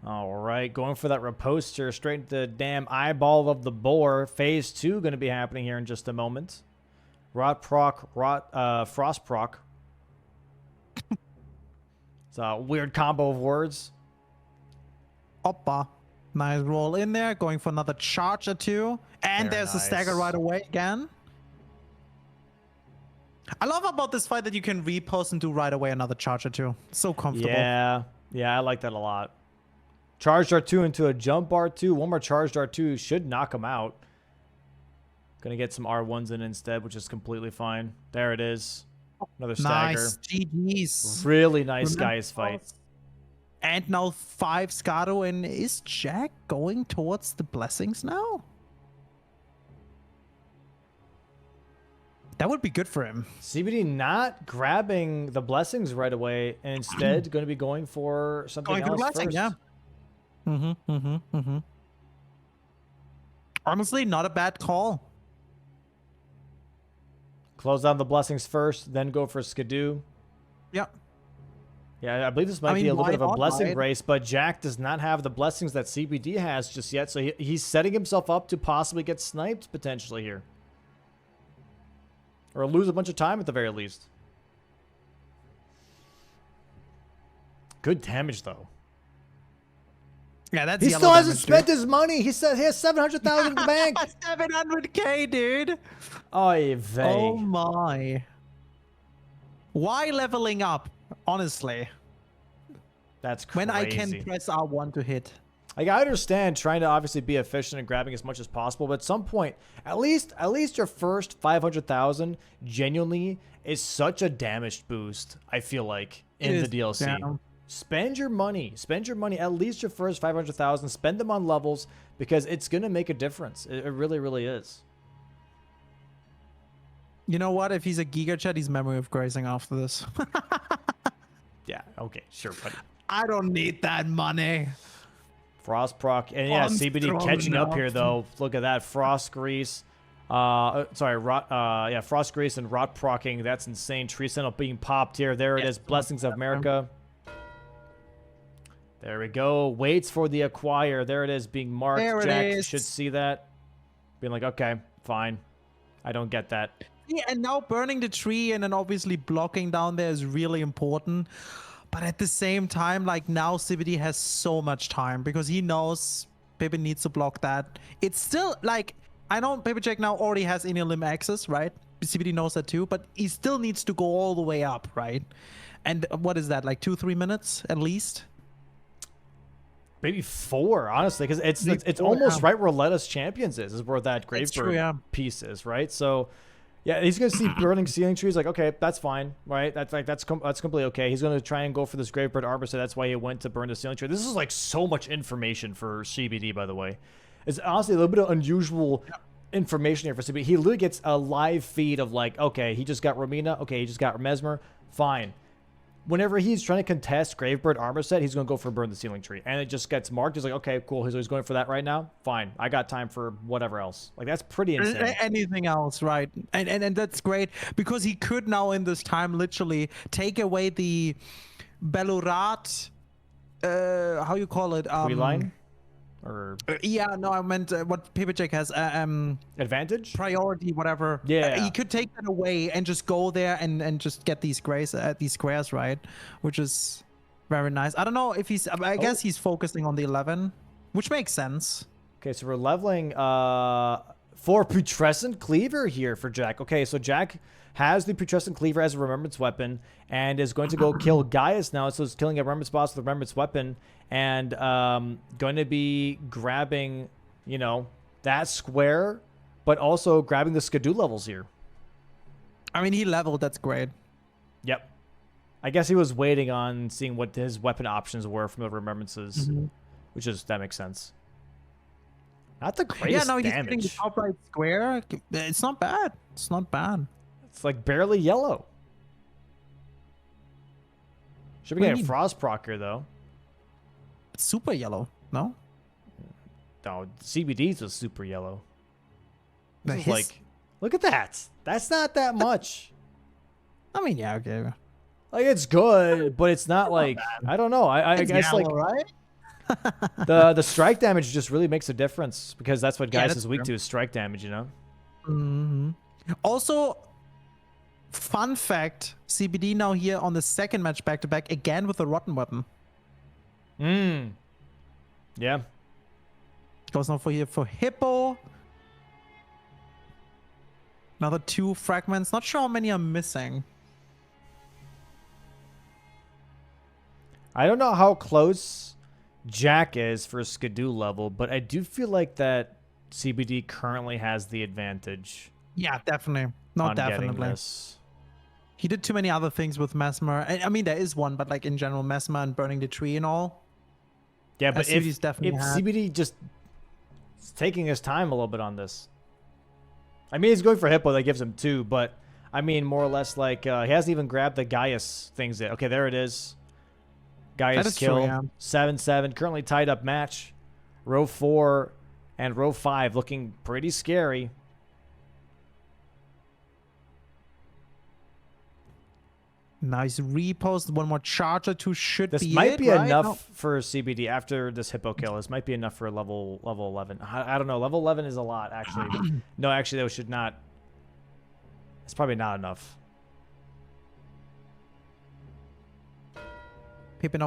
B: All right, going for that riposter straight into the damn eyeball of the boar. Phase 2 going to be happening here in just a moment. Rot proc, frost proc. It's a weird combo of words.
A: Oppa. Nice roll in there, going for another charge or two. And
B: Very
A: there's a
B: nice.
A: stagger right away again. I love about this fight that you can repost and do right away another charge or two. So comfortable.
B: Yeah, I like that a lot. Charged R2 into a jump R2. One more charged R2 should knock him out. Gonna get some R1s in instead, which is completely fine. There it is. Another stagger.
A: Nice. GG's.
B: Really nice Gaius fight.
A: And now 5 Scado, and is Jack going towards the blessings now? That would be good for him.
B: CBD not grabbing the blessings right away, and instead going to be going for something else
A: blessing,
B: first.
A: yeah. Honestly, not a bad call.
B: Close down the blessings first, then go for Skidoo.
A: Yep.
B: Yeah, I believe this might be a little
A: why
B: bit of a
A: not,
B: blessing
A: right?
B: race, but Jack does not have the blessings that CBD has just yet, so he's setting himself up to possibly get sniped potentially here. Or lose a bunch of time at the very least. Good damage, though.
A: Yeah, that's
B: He
A: yellow
B: still hasn't
A: damage,
B: spent his money. He said he has 700,000 in the bank.
A: 700k, dude.
B: Oy vey.
A: Oh my. Why leveling up? Honestly,
B: That's crazy.
A: when I can press R1 to hit.
B: Like, I understand trying to obviously be efficient and grabbing as much as possible, but at some point, at least your first 500,000 genuinely is such a damage boost. I feel like in the DLC.
A: Down.
B: Spend your money. Spend your money. At least your first 500,000. Spend them on levels because it's gonna make a difference. It really, really is.
A: You know what? If he's a Giga Chat, he's memory of grazing after this.
B: Yeah. Okay. Sure, buddy.
A: I don't need that money.
B: Frost proc, and yeah, CBD catching up here though. Look at that, frost grease. Sorry, frost grease and rot procking. That's insane. Tree Sentinel being popped here. There it is. Blessings of America. There we go. Waits for the acquire. There it is, being marked.
A: There it
B: Jack
A: is.
B: should see that. Being like, okay, fine. I don't get that.
A: Yeah, and now burning the tree and then obviously blocking down there is really important. But at the same time, like now CBD has so much time because he knows Pepe needs to block that. It's still like, I know Pepe Jack now already has inner limb access, right? CBD knows that too, but he still needs to go all the way up, right? And what is that, like 2-3 minutes at least?
B: Maybe 4, honestly, because it's
A: four,
B: almost
A: yeah.
B: right where Let Us Champions is where that Gravebird piece is, right? So yeah, he's gonna see burning ceiling trees. Like, okay, that's fine, right? That's completely okay. He's gonna try and go for this Gravebird Arbor, so that's why he went to burn the ceiling tree. This is like so much information for CBD, by the way. It's honestly a little bit of unusual information here for CBD. He literally gets a live feed of like, okay, he just got Romina, okay, he just got Mesmer, fine. Whenever he's trying to contest Gravebird Armor Set, he's going to go for Burn the Ceiling Tree. And it just gets marked. He's like, okay, cool. He's going for that right now. Fine. I got time for whatever else. Like, that's pretty insane.
A: Anything else, right? And that's great because he could now in this time literally take away the Belurat, how you call it?
B: Line? Or
A: yeah, no, I meant what Pepe Jack has.
B: advantage?
A: Priority, whatever.
B: Yeah.
A: He could take that away and just go there and just get these squares, right? Which is very nice. I don't know if he's, I guess he's focusing on the 11, which makes sense.
B: Okay, so we're leveling for Putrescent Cleaver here for Jack. Okay, so Jack has the Putrescent Cleaver as a Remembrance weapon and is going to go kill Gaius now. So he's killing a Remembrance boss with a Remembrance weapon and going to be grabbing, you know, that square, but also grabbing the Skidoo levels here.
A: I mean, he leveled. That's great.
B: Yep. I guess he was waiting on seeing what his weapon options were from the remembrances, that makes sense. Not the greatest
A: no, he's
B: damage.
A: hitting the top right square. It's not bad. It's not bad.
B: It's like barely yellow. Should be getting a frost proc here though.
A: It's super yellow, no?
B: No, CBD's was super yellow. This is
A: His...
B: like, look at that. That's not that much.
A: I mean, yeah, okay.
B: Like it's good, but it's not like I don't know. I guess
A: yellow,
B: like
A: right?
B: the strike damage just really makes a difference because that's what guys is weak to is strike damage, you know.
A: Also, fun fact: CBD now here on the second match back to back again with the rotten weapon.
B: Yeah.
A: Goes now for Hippo. Another 2 fragments. Not sure how many are missing.
B: I don't know how close Jack is for Skidoo level, but I do feel like that CBD currently has the advantage.
A: Yeah, definitely. Not definitely.
B: This.
A: He did too many other things with Mesmer. I mean, there is one, but like in general, Mesmer and burning the tree and all.
B: Yeah, but if CBD just is taking his time a little bit on this. I mean, he's going for Hippo. That gives him 2, but I mean, more or less like he hasn't even grabbed the Gaius things yet. Okay, there it is. Gaius kill. 7-7. Currently tied up match. Row 4 and row 5 looking pretty scary.
A: Nice repost. One more charge or 2 should be.
B: This might be enough for CBD after this Hippo kill. This might be enough for level 11. I don't know. Level 11 is a lot, actually. No, actually, that should not. It's probably not enough.
A: Picking.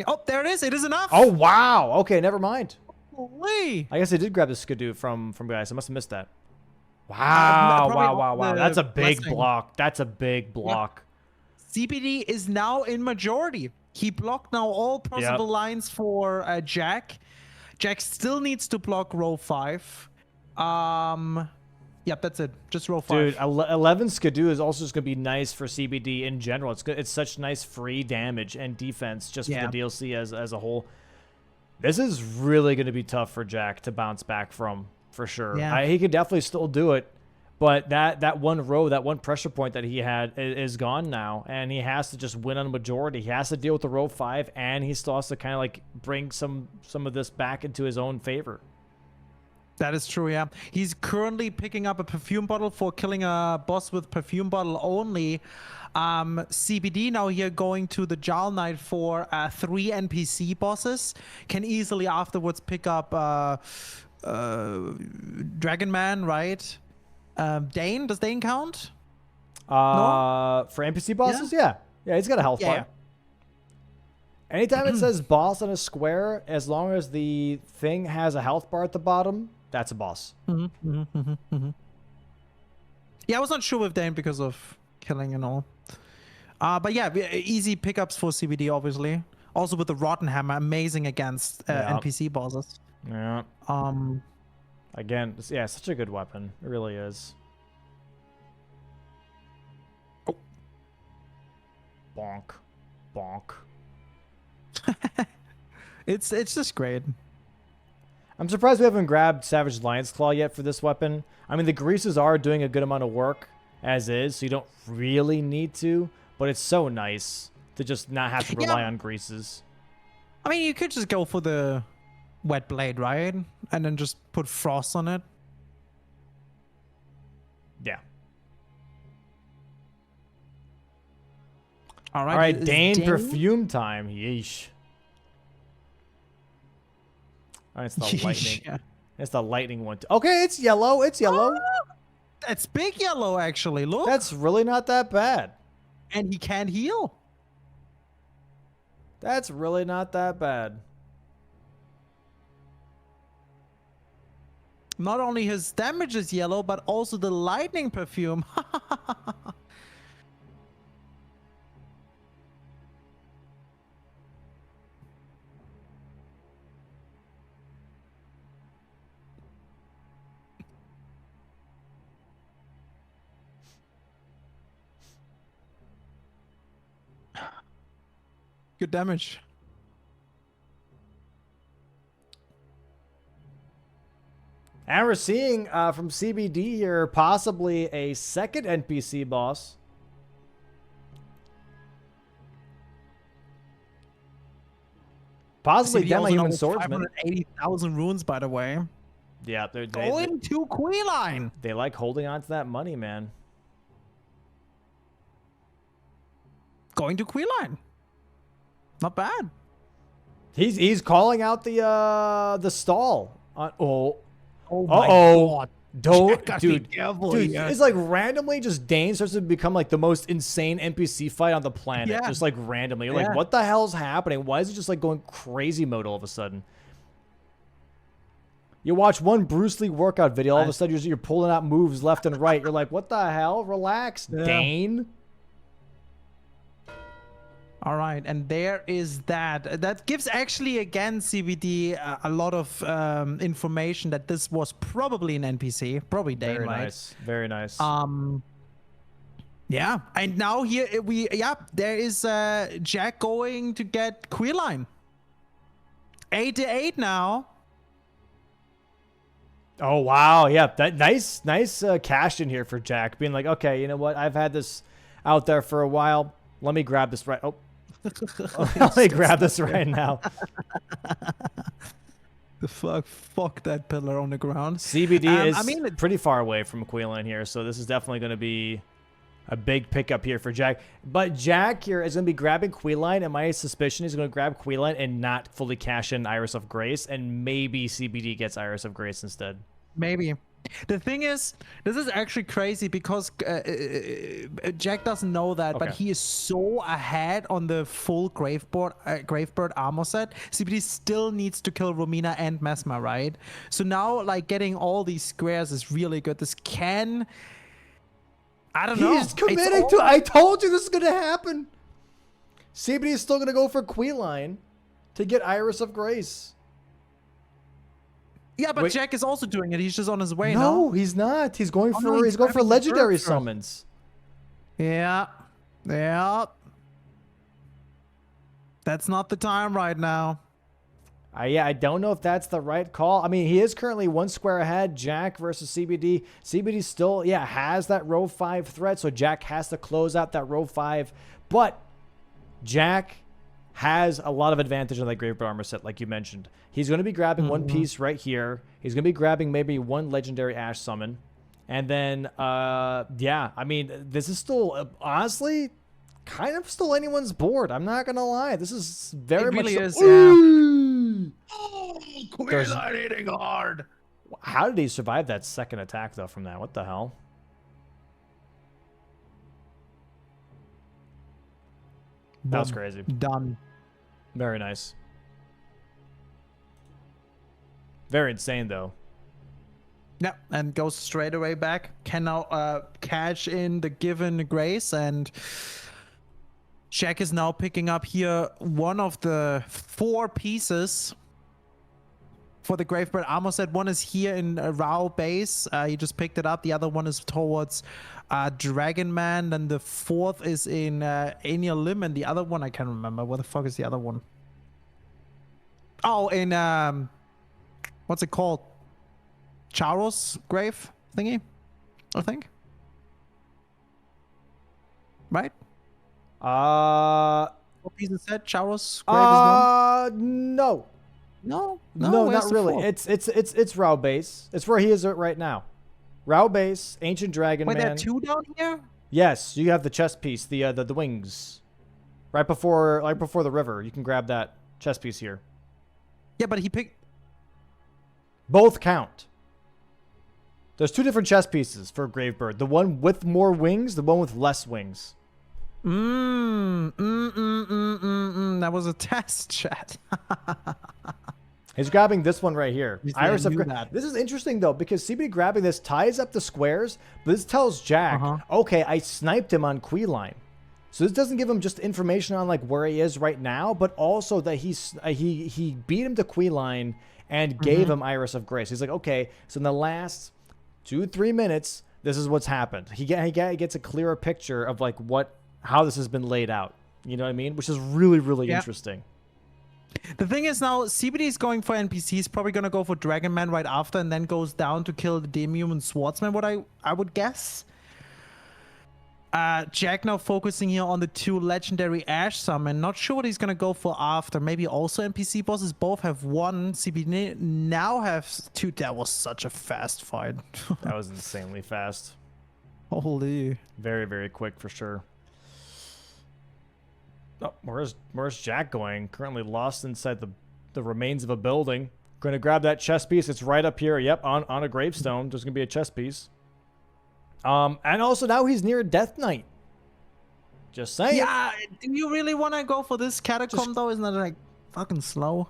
A: Oh, there it is. It is enough.
B: Oh, wow. Okay, never mind.
A: Holy.
B: I guess I did grab the Skidoo from guys. I must have missed that. Wow. Wow. That's a big block. That's a big block.
A: CBD is now in majority. He blocked now all possible lines for Jack. Jack still needs to block row 5. Yep, that's it. Just row 5.
B: Dude, 11 Skidoo is also just going to be nice for CBD in general. It's such nice free damage and defense just for the DLC as a whole. This is really going to be tough for Jack to bounce back from, for sure.
A: Yeah.
B: He could definitely still do it. But that one row, that one pressure point that he had is gone now, and he has to just win on a majority. He has to deal with the row 5, and he still has to kind of like bring some of this back into his own favor.
A: That is true, yeah. He's currently picking up a perfume bottle for killing a boss with perfume bottle only. CBD now here going to the Jarl Knight for 3 NPC bosses. Can easily afterwards pick up Dragon Man, right? Dane, does Dane count?
B: No? For NPC bosses, yeah. Yeah, he's got a health bar. Anytime it says boss on a square, as long as the thing has a health bar at the bottom, that's a boss.
A: Yeah, I was not sure with Dane because of killing and all. But yeah, easy pickups for CBD, obviously. Also with the Rotten Hammer, amazing against NPC bosses.
B: Yeah. Again, yeah, such a good weapon. It really is.
A: Oh.
B: Bonk. Bonk.
A: It's just great.
B: I'm surprised we haven't grabbed Savage Lion's Claw yet for this weapon. I mean, the greases are doing a good amount of work as is, so you don't really need to, but it's so nice to just not have to rely on greases.
A: I mean, you could just go for the wet blade, right? And then just put frost on it.
B: Yeah.
A: All right.
B: All right, Dane perfume time. Yeesh. Oh, it's the lightning. Yeah. It's the lightning one. Okay, it's yellow. It's yellow.
A: That's big yellow, actually. Look.
B: That's really not that bad.
A: And he can't heal.
B: That's really not that bad.
A: Not only his damage is yellow, but also the lightning perfume. Good damage.
B: And we're seeing from CBD here possibly a second NPC boss. Possibly Demon Swordsman.
A: 580,000 runes, by the way.
B: Yeah,
A: going to Qualifier.
B: They like holding on to that money, man.
A: Going to Qualifier. Not bad.
B: He's calling out the stall. Oh
A: my God.
B: Don't, dude,
A: yeah.
B: it's like randomly just Dane starts to become like the most insane NPC fight on the planet.
A: Yeah.
B: Just like randomly. You're like, what the hell's happening? Why is it just like going crazy mode all of a sudden? You watch one Bruce Lee workout video, all of a sudden you're pulling out moves left and right. You're like, what the hell? Relax, Dane.
A: All right, and there is that. That gives actually, again, CBD a lot of information that this was probably an NPC, probably Dane,
B: Very
A: right?
B: nice, very nice.
A: Yeah, and now here there is Jack going to get Qualifier. 8-8 now.
B: Oh wow, yeah, that nice cash in here for Jack, being like, okay, you know what? I've had this out there for a while. Let me grab this right. Oh. Let me grab this right now.
A: The fuck that pillar on the ground.
B: CBD is pretty far away from Qualifier here, so this is definitely going to be a big pickup here for Jack. But Jack here is going to be grabbing Qualifier, and my suspicion is going to grab Qualifier and not fully cash in Iris of Grace, and maybe CBD gets Iris of Grace instead.
A: Maybe. The thing is, this is actually crazy because Jack doesn't know that, but he is so ahead on the full Gravebird armor set. CBD still needs to kill Romina and Mesmer, right? So now, like, getting all these squares is really good. This can... I don't know.
B: He's committing to... I told you this is going to happen. CBD is still going to go for Qualifier to get Iris of Grace.
A: Yeah, but Jack is also doing it. He's just on his way.
B: No, he's not. He's going for legendary summons.
A: Yeah. That's not the time right now.
B: I don't know if that's the right call. I mean, he is currently one square ahead. Jack versus CBD. CBD still, has that row 5 threat, so Jack has to close out that row 5. But Jack has a lot of advantage on that Gravebird armor set, like you mentioned. He's going to be grabbing one piece right here. He's going to be grabbing maybe one legendary Ash summon. And then, I mean, this is still, honestly, kind of still anyone's board. I'm not going to lie. This is very much... It really is,
A: Oh, Qualifier hitting hard.
B: How did he survive that second attack, though, from that? What the hell? That was crazy.
A: Done.
B: Very nice. Very insane, though.
A: Yeah, and goes straight away back. Can now catch in the given grace, and Jack is now picking up here one of the 4 pieces for the Gravebird armor set. One is here in Rao base. He just picked it up. The other one is towards Dragon Man. Then the 4th is in Anya Lim, and the other one I can't remember. Where the fuck is the other one? Oh, in what's it called? Charos grave thingy, I think. Right? What piece is that? Charos grave is one?
B: No.
A: No,
B: not really. It's Rao base. It's where he is right now. Rao base, Ancient Dragon Man.
A: Wait, there are 2 down here?
B: Yes, you have the chest piece, the wings. Right before the river. You can grab that chest piece here.
A: Yeah, but he picked...
B: Both count. There's 2 different chest pieces for Gravebird. The one with more wings, the one with less wings.
A: That was a test, chat.
B: He's grabbing this one right here. Iris of Grace. This is interesting, though, because CBD grabbing this ties up the squares, but this tells Jack, okay, I sniped him on Qualifier. So this doesn't give him just information on like where he is right now, but also that he beat him to Qualifier and gave him Iris of Grace. He's like, okay, so in the last 2-3 minutes, this is what's happened. He gets a clearer picture of like how this has been laid out. You know what I mean? Which is really, really interesting.
A: The thing is now, CBD is going for NPC. He's probably going to go for Dragon Man right after and then goes down to kill the Demi-Human Swordsman, what I would guess. Jack now focusing here on the 2 legendary Ash Summon. Not sure what he's going to go for after. Maybe also NPC bosses. Both have 1. CBD now has 2. That was such a fast fight.
B: That was insanely fast.
A: Holy.
B: Very, very quick for sure. Oh, where's Jack going? Currently lost inside the remains of a building. Going to grab that chest piece. It's right up here. Yep, on a gravestone. There's going to be a chest piece. And also now he's near Death Knight. Just saying.
A: Yeah, do you really want to go for this catacomb though? Isn't that like fucking slow?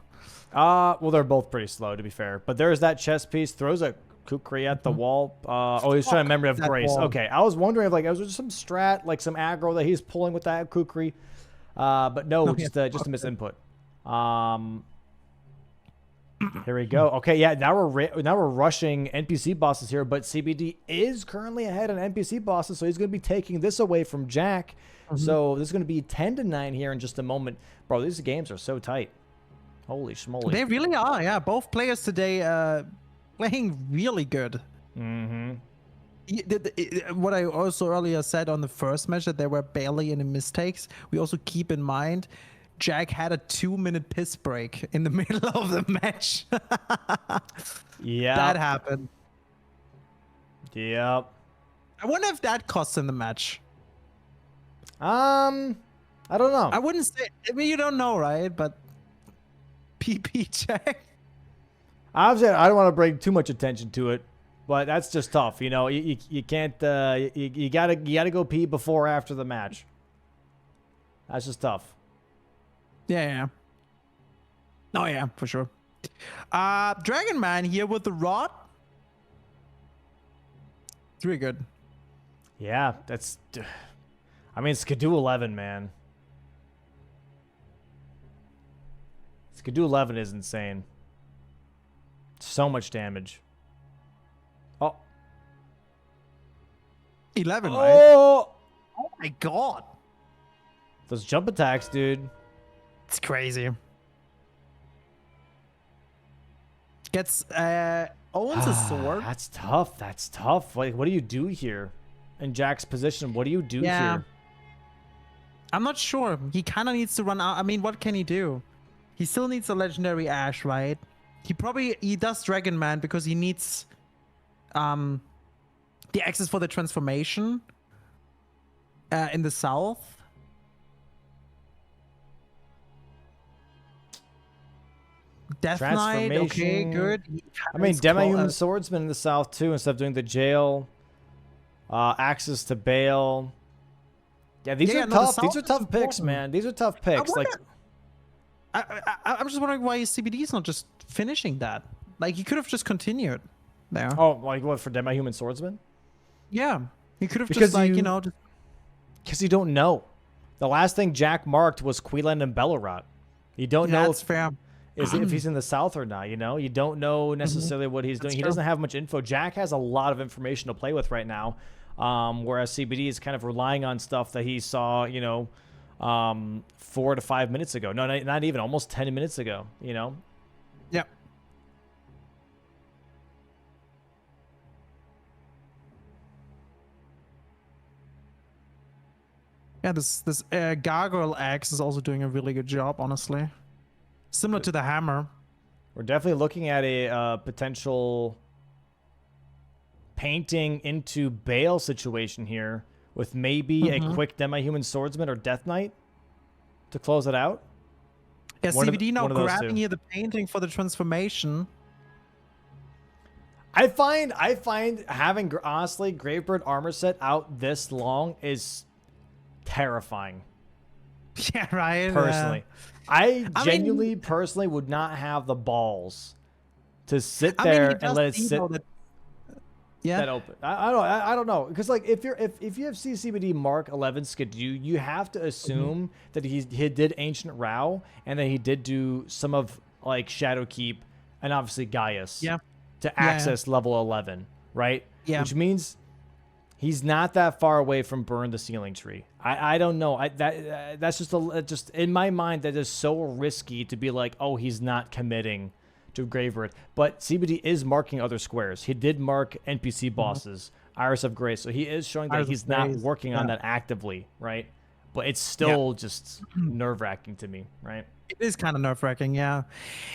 B: Well, they're both pretty slow to be fair. But there's that chest piece. Throws a kukri at the wall. Oh, he's trying to Memory of Grace. Wall. Okay, I was wondering if like was there some strat, like some aggro that he's pulling with that kukri. But no, just a misinput. Here we go. Okay, yeah, now we're rushing NPC bosses here, but CBD is currently ahead on NPC bosses, so he's going to be taking this away from Jack. So this is going to be 10-9 here in just a moment. Bro, these games are so tight. Holy schmoly.
A: They really are, yeah. Both players today playing really good. What I also earlier said on the first match, that there were barely any mistakes. We also keep in mind Jack had a 2-minute piss break in the middle of the match.
B: Yeah,
A: that happened.
B: Yep.
A: I wonder if that cost him the match.
B: I don't know.
A: I wouldn't say. I mean, you don't know, right? But PP Jack.
B: Obviously, I don't want to bring too much attention to it. But that's just tough, you know. You can't. You gotta go pee before or after the match. That's just tough.
A: Yeah. Oh yeah, for sure. Dragon Man here with the rod. It's really good.
B: Yeah, that's. I mean, Skidoo 11, man. Skidoo 11 is insane. So much damage. Oh.
A: 11, right?
B: Oh
A: my god.
B: Those jump attacks, dude.
A: It's crazy. Gets owns a sword.
B: That's tough. That's tough. Like, what do you do here? In Jack's position, what do you do here?
A: I'm not sure. He kind of needs to run out. I mean, what can he do? He still needs a legendary Ash, right? He does Dragon Man because he needs the access for the transformation in the south. Death Knight, okay, good.
B: I mean, Demi-Human Swordsman in the south too, instead of doing the jail. Access to bail. Yeah, these are tough. These are tough picks, man. These are tough picks.
A: I'm just wondering why CBD is not just finishing that. Like, he could have just continued there.
B: Oh, like what, for Demi-Human Swordsman?
A: Yeah, he could have just, like, you know,
B: because you don't know. The last thing Jack marked was Queeland and Bellerot. You don't know.
A: That's fair.
B: If he's in the south or not, you know? You don't know necessarily what he's doing. He doesn't have much info. Jack has a lot of information to play with right now, whereas CBD is kind of relying on stuff that he saw, you know, 4 to 5 minutes ago. No, not even. Almost 10 minutes ago, you know?
A: Yeah. Yeah, this Gargoyle Axe is also doing a really good job, honestly. Similar to the hammer.
B: We're definitely looking at a potential painting into Bale situation here with maybe a quick Demi-Human Swordsman or Death Knight to close it out.
A: Yeah, CBD now grabbing here the painting for the transformation.
B: I find having, honestly, Gravebird armor set out this long is terrifying.
A: Yeah, right.
B: Personally. I genuinely, personally, would not have the balls to sit there and let it sit that open. I don't know, because like if you have CBD Mark 11 Skidoo, you have to assume that he did Ancient Rao and that he did do some of like Shadowkeep and obviously Gaius to access level 11, right?
A: Yeah.
B: Which means He's not that far away from Burn the Ceiling Tree. I don't know. That's just in my mind, that is so risky to be like, oh, he's not committing to Gravebird. But CBD is marking other squares. He did mark NPC bosses, Iris of Grace. So he is showing that he's not working on that actively, right? But it's still just nerve-wracking to me, right?
A: It is kind of nerve-wracking, yeah.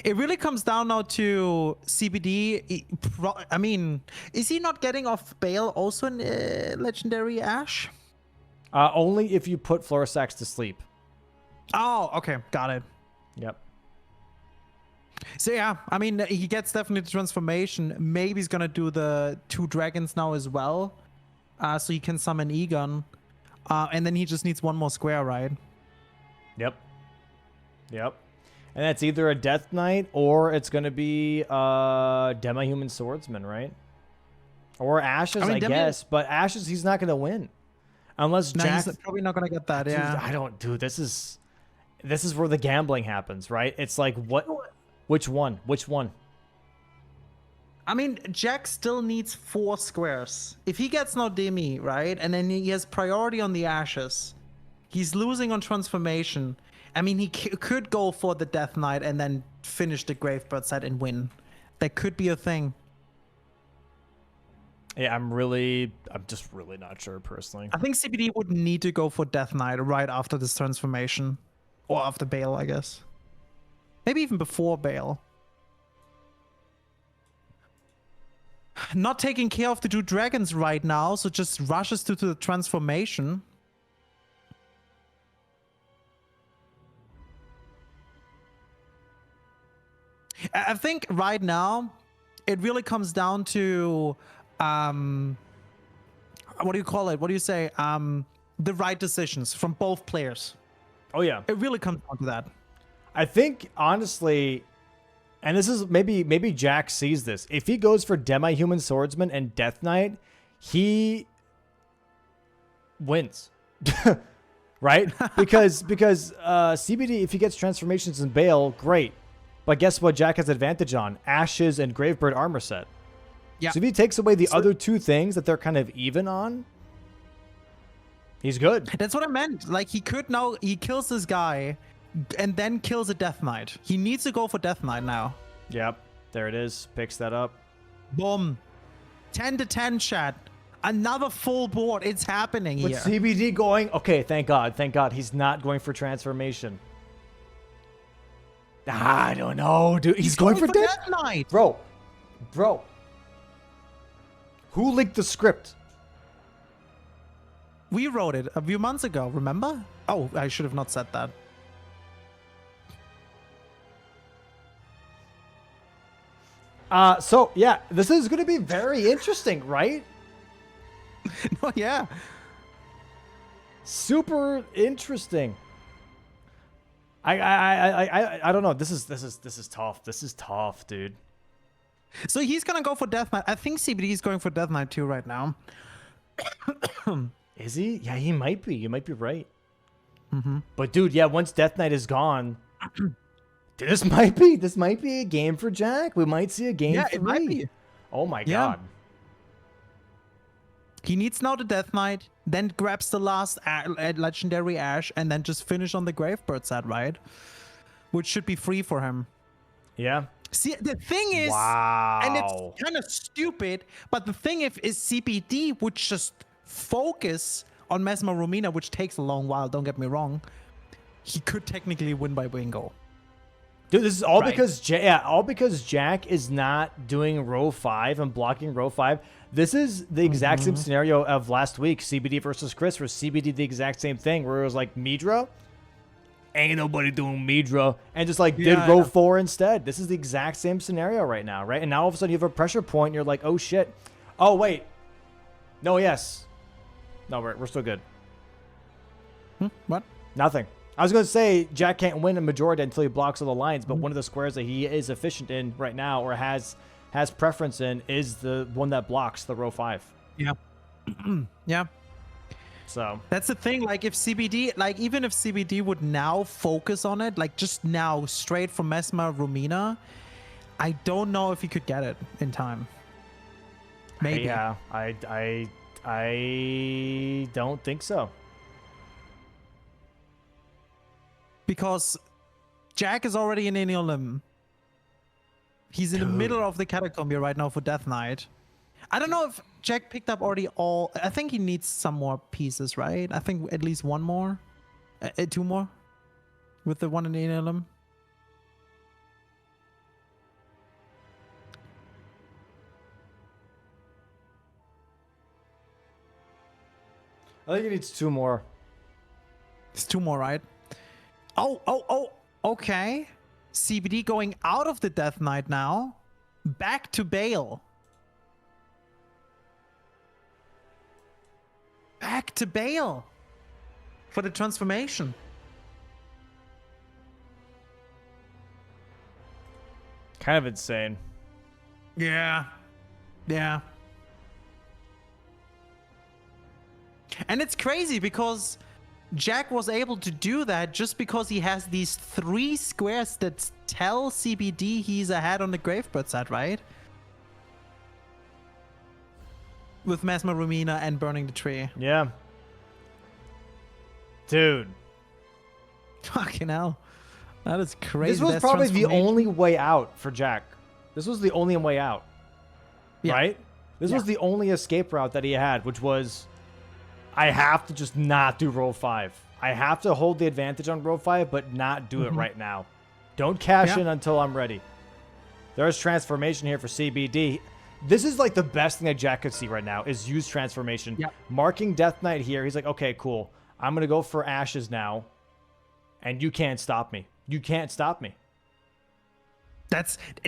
A: It really comes down now to CBD. I mean, is he not getting off bail also in Legendary Ash?
B: Only if you put Florisax to sleep.
A: Oh, okay. Got it.
B: Yep.
A: So, yeah, I mean, he gets definitely the transformation. Maybe he's going to do the 2 dragons now as well. So he can summon Egon. And then he just needs 1 more square, right?
B: Yep. Yep. And that's either a Death Knight or it's going to be Demi-Human Swordsman, right? Or Ashes, I guess. But Ashes, he's not going to win. Unless Jack's...
A: He's probably not going to get that,
B: dude,
A: yeah.
B: I don't... Dude, this is where the gambling happens, right? It's like, what... Which one? Which one?
A: I mean, Jack still needs 4 squares. If he gets no Demi, right? And then he has priority on the Ashes. He's losing on transformation. I mean, he could go for the Death Knight and then finish the Gravebird set and win. That could be a thing.
B: Yeah, I'm just really not sure personally.
A: I think CBD would need to go for Death Knight right after this transformation. Or after Bale, I guess. Maybe even before Bale. Not taking care of the 2 dragons right now, so just rushes to the transformation. I think right now, it really comes down to, what do you call it? What do you say? The right decisions from both players.
B: Oh, yeah.
A: It really comes down to that.
B: I think, honestly, and this is maybe Jack sees this. If he goes for Demi-Human Swordsman and Death Knight, he wins. Right? Because CBD, if he gets transformations in Bale, great. But guess what Jack has advantage on? Ashes and Gravebird armor set. Yeah. So if he takes away the other 2 things that they're kind of even on, he's good.
A: That's what I meant. Like, he could now, he kills this guy and then kills a Death Knight. He needs to go for Death Knight now.
B: Yep. There it is. Picks that up.
A: Boom. 10 to 10, chat. Another full board. It's happening here.
B: With CBD going, okay, thank God. Thank God he's not going for transformation. I don't know, dude. He's going for Death
A: Knight.
B: Bro. Who leaked the script?
A: We wrote it a few months ago, remember? Oh, I should have not said that.
B: So, yeah, this is going to be very interesting, right?
A: Oh, yeah.
B: Super interesting. I don't know. This is tough. This is tough, dude.
A: So he's gonna go for Death Knight. I think CBD is going for Death Knight too right now.
B: Is he? Yeah, he might be. You might be right. But dude, yeah, once Death Knight is gone, this might be a game for Jack. We might see a game. Yeah, it might be. Oh my God.
A: He needs now the Death Knight, then grabs the last Legendary Ash, and then just finish on the Gravebird set, right? Which should be free for him.
B: Yeah.
A: See, the thing is, and it's kind of stupid, but the thing is CBD would just focus on Mesmer Romina, which takes a long while, don't get me wrong. He could technically win by bingo.
B: Dude, this is all because Jack is not doing row 5 and blocking row 5. This is the exact same scenario of last week, CBD versus Chris, where CBD did the exact same thing, where it was like Midra, ain't nobody doing Midra, and just like did row 4 instead. This is the exact same scenario right now, right? And now all of a sudden you have a pressure point, and you're like, oh shit, oh wait, no, yes, no, we're still good.
A: What?
B: Nothing. I was going to say Jack can't win a majority until he blocks all the lines, but one of the squares that he is efficient in right now, or has preference in, is the one that blocks the row 5.
A: Yeah. Yeah.
B: So
A: that's the thing. Like if CBD, like even if CBD would now focus on it, like just now straight from Mesmer Romina, I don't know if he could get it in time. Maybe.
B: Yeah. I I don't think so.
A: Because Jack is already in Iniolum. He's in the middle of the catacomb here right now for Death Knight. I don't know if Jack picked up already all... I think he needs some more pieces, right? I think at least one more. 2 more. With the one in Iniolum.
B: I think he needs 2 more.
A: It's 2 more, right? Oh, okay. CBD going out of the Death Knight now. Back to Bale. Back to Bale. For the transformation.
B: Kind of insane.
A: Yeah. Yeah. And it's crazy because Jack was able to do that just because he has these 3 squares that tell CBD he's ahead on the Gravebird side, right? With Mesmer Rumina and burning the tree.
B: Yeah. Dude.
A: Fucking hell. That is crazy.
B: This was probably the only way out for Jack. This was the only way out. Yeah. Right? This was the only escape route that he had, which was... I have to just not do row 5. I have to hold the advantage on row 5, but not do it right now. Don't cash in until I'm ready. There's transformation here for CBD. This is like the best thing that Jack could see right now is use transformation. Yep. Marking Death Knight here. He's like, okay, cool. I'm going to go for Ashes now. And you can't stop me. You can't stop me.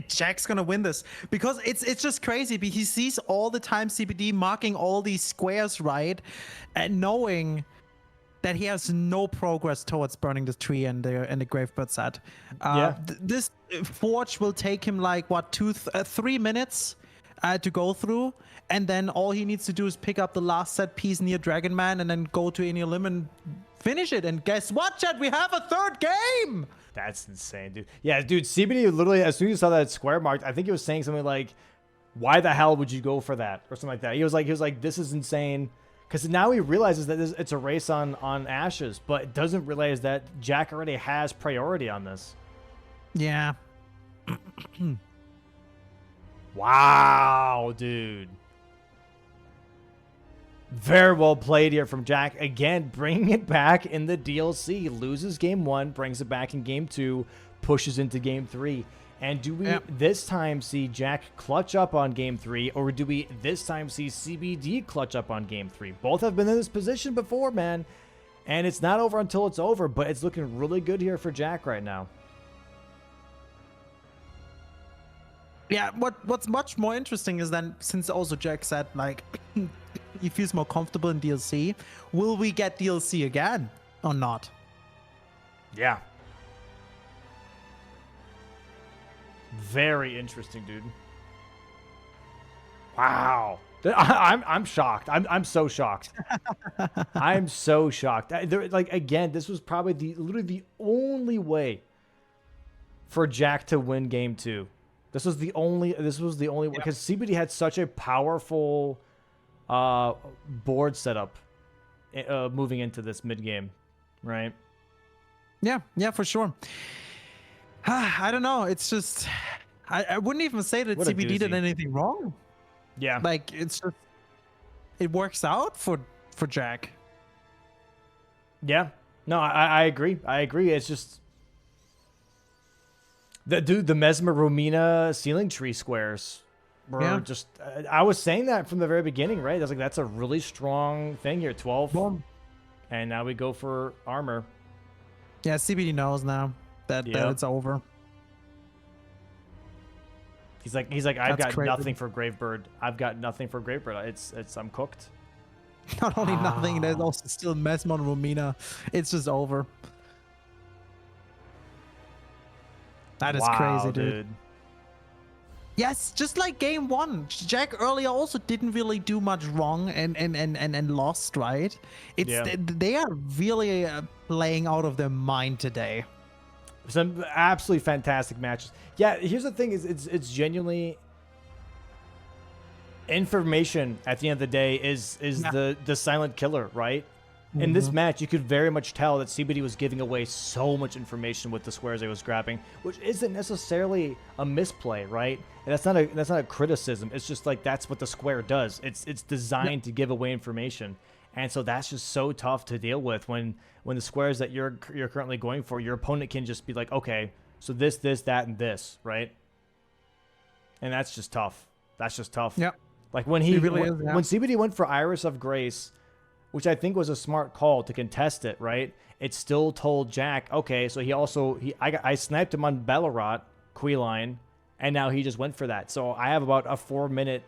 A: Jack's gonna win this because it's just crazy. Because he sees all the time CBD marking all these squares, right, and knowing that he has no progress towards burning the tree and the Gravebird set. This forge will take him like what 3 minutes to go through, and then all he needs to do is pick up the last set piece near Dragon Man and then go to Iniolum and finish it. And guess what, Chad? We have a 3rd game.
B: That's insane, dude. Yeah, dude, CBD literally, as soon as you saw that square marked, I think he was saying something like, why the hell would you go for that? Or something like that. He was like, this is insane. Because now he realizes that it's a race on Ashes, but doesn't realize that Jack already has priority on this.
A: Yeah.
B: Wow, dude. Very well played here from Jack. Again, bringing it back in the DLC. Loses game 1, brings it back in game 2, pushes into game 3. And do we this time see Jack clutch up on game 3, or do we this time see CBD clutch up on game 3? Both have been in this position before, man. And it's not over until it's over, but it's looking really good here for Jack right now.
A: Yeah, what's much more interesting is then, since also Jack said, like, he feels more comfortable in DLC, will we get DLC again or not?
B: Yeah. Very interesting, dude. Wow. I'm shocked. I'm so shocked. I'm so shocked. Like, again, this was probably literally the only way for Jack to win game 2. This was the only way because CBD had such a powerful board setup moving into this mid game, right?
A: Yeah, for sure. I don't know. It's just I wouldn't even say that CBD did anything wrong.
B: Yeah,
A: like it's just it works out for Jack.
B: Yeah, no, I agree. It's just. The Mesmer Romina ceiling tree squares were just... I was saying that from the very beginning, right? I was like, that's a really strong thing here. 12. Boom. And now we go for armor.
A: Yeah, CBD knows now that it's over.
B: He's like, I've got nothing for Gravebird. I'm cooked.
A: Not only nothing, there's also still Mesmer and Romina. It's just over. That is crazy, dude. Yes, just like game 1. Jack earlier also didn't really do much wrong and lost, right? They are really playing out of their mind today.
B: Some absolutely fantastic matches. Yeah, here's the thing: is it's genuinely information at the end of the day is the silent killer, right? In this match, you could very much tell that CBD was giving away so much information with the squares he was grabbing, which isn't necessarily a misplay, right? And that's not a criticism. It's just like that's what the square does. It's designed to give away information, and so that's just so tough to deal with when the squares that you're currently going for, your opponent can just be like, okay, so this, that, and this, right? And that's just tough. That's just tough.
A: Yeah.
B: Like when when CBD went for Iris of Grace, which I think was a smart call to contest it, right? It still told Jack, okay, so I sniped him on Ballarat, Queeline, and now he just went for that. So I have about a 4-minute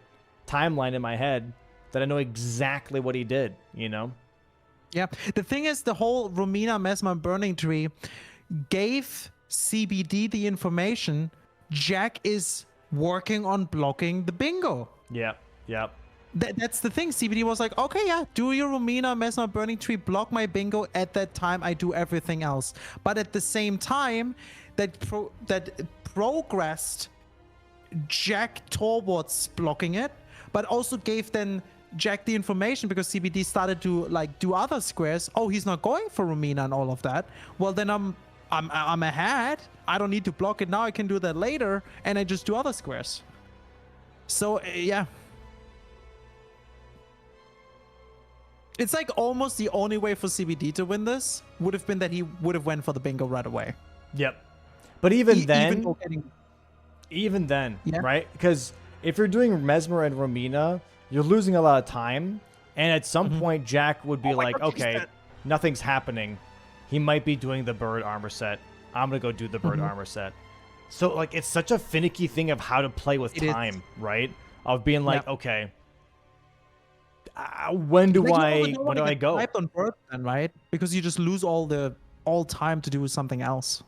B: timeline in my head that I know exactly what he did, you know?
A: Yeah. The thing is, the whole Romina Mesmer burning tree gave CBD the information. Jack is working on blocking the bingo.
B: Yep.
A: That's the thing. CBD was like, okay, yeah, do your Romina Mesmer burning tree, block my bingo. At that time, I do everything else. But at the same time, that progressed Jack towards blocking it, but also gave then Jack the information because CBD started to like do other squares. Oh, he's not going for Romina and all of that. Well, then I'm ahead. I don't need to block it now. I can do that later, and I just do other squares. So yeah. It's like almost the only way for CBD to win this would have been that he would have went for the bingo right away.
B: Yep. But even then,
A: yeah.
B: right? Because if you're doing Mesmer and Romina, you're losing a lot of time. And at some point, Jack would be like, okay, nothing's happening. He might be doing the bird armor set. I'm going to go do the bird armor set. So, like, it's such a finicky thing of how to play with time, right? Of being like, okay, when do I go?
A: On bird then, right? Because you just lose all time to do something else.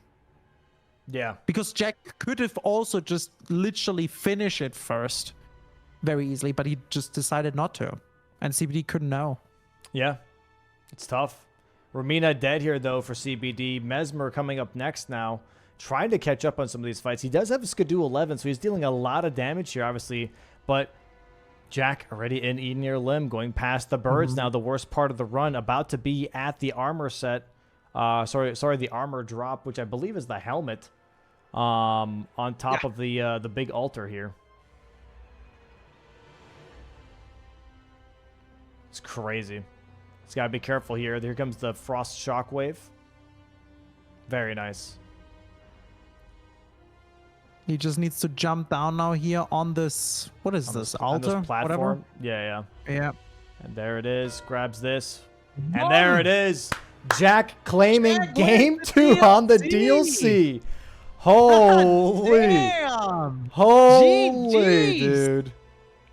B: Yeah.
A: Because Jack could have also just literally finish it first very easily, but he just decided not to. And CBD couldn't know.
B: Yeah. It's tough. Romina dead here, though, for CBD. Mesmer coming up next now. Trying to catch up on some of these fights. He does have a Skidoo 11, so he's dealing a lot of damage here, obviously. But Jack already in Edenir Limb, going past the birds now. The worst part of the run, about to be at the armor set. Sorry, the armor drop, which I believe is the helmet. On top of the big altar here. It's crazy. He's got to be careful here. Here comes the Frost Shockwave. Very nice.
A: He just needs to jump down now here on this. What is this? Altar?
B: This platform.
A: Whatever.
B: Yeah. And there it is. Grabs this. And there it is. Jack claiming game 2 on the DLC. Holy.
A: Damn.
B: Holy, dude.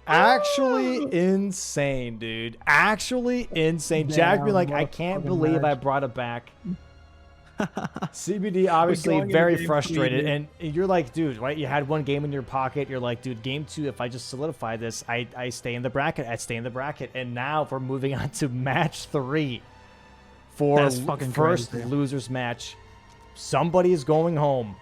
B: Actually insane, dude. Actually insane.
A: Damn,
B: Jack being like, I can't believe I brought it back. CBD obviously very frustrated, and you're like, dude, right? You had one game in your pocket. You're like, dude, game 2, if I just solidify this, I stay in the bracket. I stay in the bracket. And now we're moving on to match 3 for first losers match. Somebody is going home.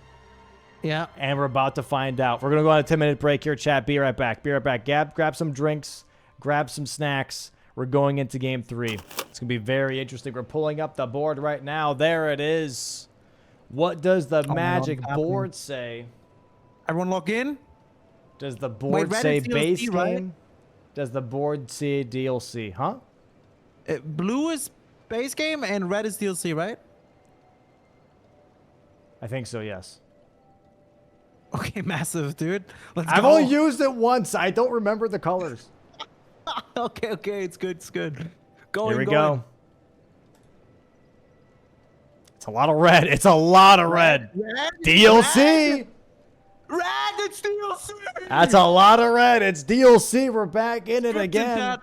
A: Yeah.
B: And we're about to find out. We're going to go on a 10-minute break here, chat. Be right back. Be right back. Grab some drinks. Grab some snacks. We're going into game 3. It's going to be very interesting. We're pulling up the board right now. There it is. What does the magic board say?
A: Everyone log in?
B: Does the board say base game? Does the board say DLC? Huh?
A: Blue is base game and red is DLC, right?
B: I think so, yes.
A: Okay, massive, dude. Let's go.
B: I've only used it once. I don't remember the colors.
A: Okay, it's good,
B: Here we go. It's a lot of red. It's a lot of red. DLC.
A: Red, it's DLC.
B: That's a lot of red. It's DLC. We're back in it again.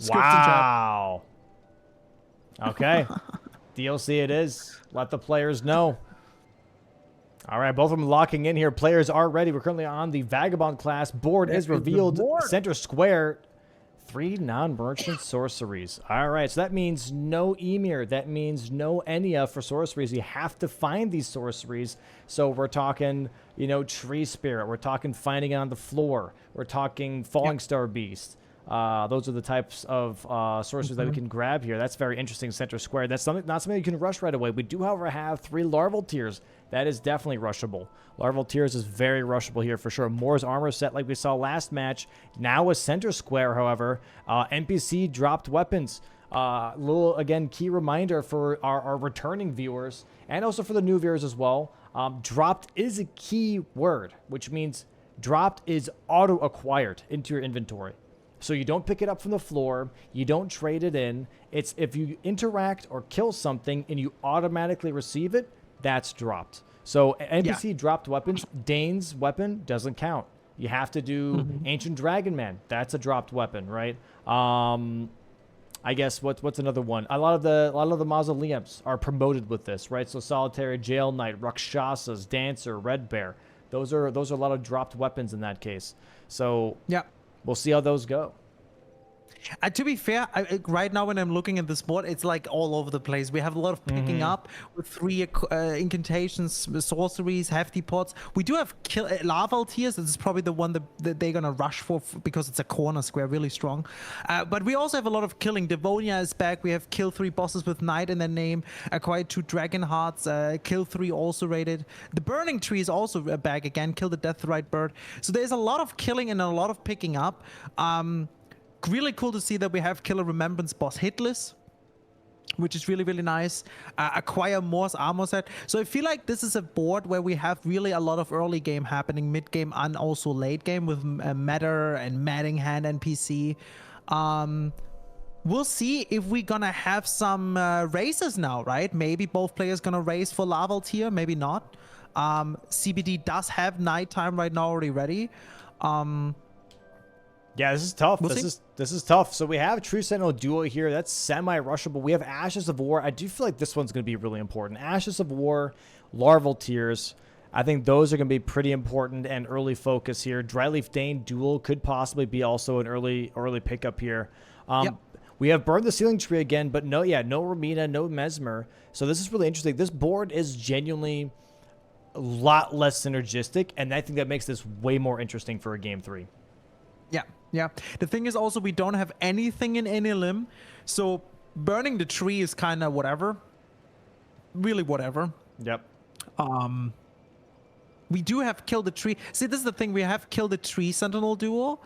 B: Wow. Okay. DLC it is. Let the players know. All right, both of them locking in here. Players are ready. We're currently on the Vagabond class. Board is revealed. Center square. 3 non-merchant sorceries. All right, so that means no Emir. That means no Enya for sorceries. You have to find these sorceries. So we're talking, you know, Tree Spirit. We're talking finding it on the floor. We're talking Falling Star Beast. Those are the types of sorceries that we can grab here. That's very interesting. Center square. That's not something you can rush right away. We do, however, have 3 larval tiers. That is definitely rushable. Larval tiers is very rushable here for sure. Moore's armor set like we saw last match. Now a center square, however. NPC dropped weapons. Little, again, key reminder for our returning viewers and also for the new viewers as well. Dropped is a key word, which means dropped is auto-acquired into your inventory. So you don't pick it up from the floor. You don't trade it in. It's if you interact or kill something and you automatically receive it, that's dropped. So NPC dropped weapons. Dane's weapon doesn't count. You have to do Ancient Dragon Man. That's a dropped weapon, right? I guess what's another one? A lot of the mausoleums are promoted with this, right? So Solitary Jail Knight, Rakshasas, Dancer, Red Bear. Those are a lot of dropped weapons in that case. So we'll see how those go.
A: To be fair, right now when I'm looking at this board, it's like all over the place. We have a lot of picking up with 3 incantations, sorceries, hefty pots. We do have larval tiers. This is probably the one that they're going to rush for because it's a corner square, really strong. But we also have a lot of killing. Devonia is back. We have kill 3 bosses with Knight in their name. Acquired 2 Dragon Hearts. Kill 3 also rated. The Burning Tree is also back again. Kill the Deathrite Bird. So there's a lot of killing and a lot of picking up. Really cool to see that we have Killer Remembrance boss hitless, which is really, really nice. Acquire Moore's armor set. So I feel like this is a board where we have really a lot of early game happening, mid game and also late game with Matter and Matting Hand NPC. We'll see if we're gonna have some races now, right? Maybe both players gonna race for larval tier, maybe not. CBD does have nighttime right now already ready.
B: Yeah, this is tough. This is tough. So we have True Sentinel Duo here. That's semi-rushable. We have Ashes of War. I do feel like this one's going to be really important. Ashes of War, Larval Tiers. I think those are going to be pretty important and early focus here. Dryleaf Dane Duel could possibly be also an early pickup here. We have Burn the Ceiling Tree again, but no Ramina, no Mesmer. So this is really interesting. This board is genuinely a lot less synergistic, and I think that makes this way more interesting for a Game 3.
A: Yeah. The thing is also we don't have anything in any limb, so burning the tree is kind of whatever. Really whatever.
B: Yep.
A: We do have Kill the Tree. See, this is the thing. We have Kill the Tree Sentinel Duo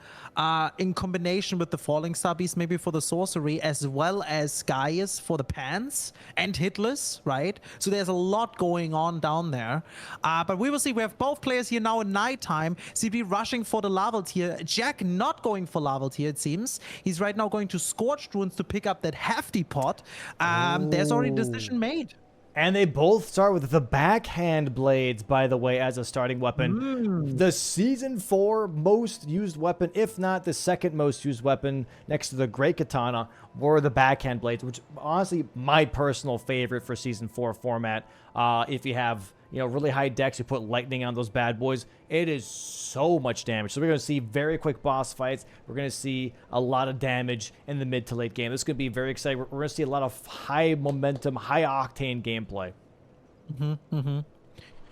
A: in combination with the Falling Star Beast, maybe for the sorcery, as well as Gaius for the pants and Hitless, right? So there's a lot going on down there. But we will see. We have both players here now in nighttime. CB rushing for the Larval Tier. Jack not going for Larval Tier, it seems. He's right now going to Scorched Ruins to pick up that hefty pot. There's already a decision made.
B: And they both start with the backhand blades, by the way, as a starting weapon. The Season 4 most used weapon, if not the second most used weapon next to the Great Katana, were the backhand blades, which honestly my personal favorite for Season 4 format. If you have really high decks, you put lightning on those bad boys. It is so much damage. So we're going to see very quick boss fights. We're going to see a lot of damage in the mid to late game. This is going to be very exciting. We're going to see a lot of high momentum, high octane gameplay.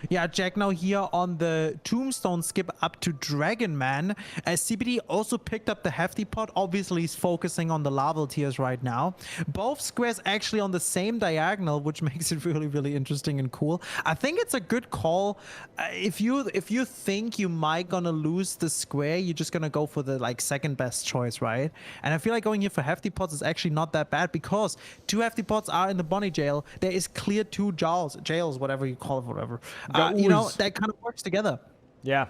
A: Yeah, Jack now here on the Tombstone skip up to Dragon Man. CBD also picked up the hefty pot. Obviously, he's focusing on the larval tiers right now. Both squares actually on the same diagonal, which makes it really, really interesting and cool. I think it's a good call. If you think you might gonna lose the square, you're just gonna go for the second best choice, right? And I feel like going here for hefty pots is actually not that bad because 2 hefty pots are in the Bonnie jail. There is clear 2 jails, whatever you call it, whatever. That kind of works together.
B: Yeah.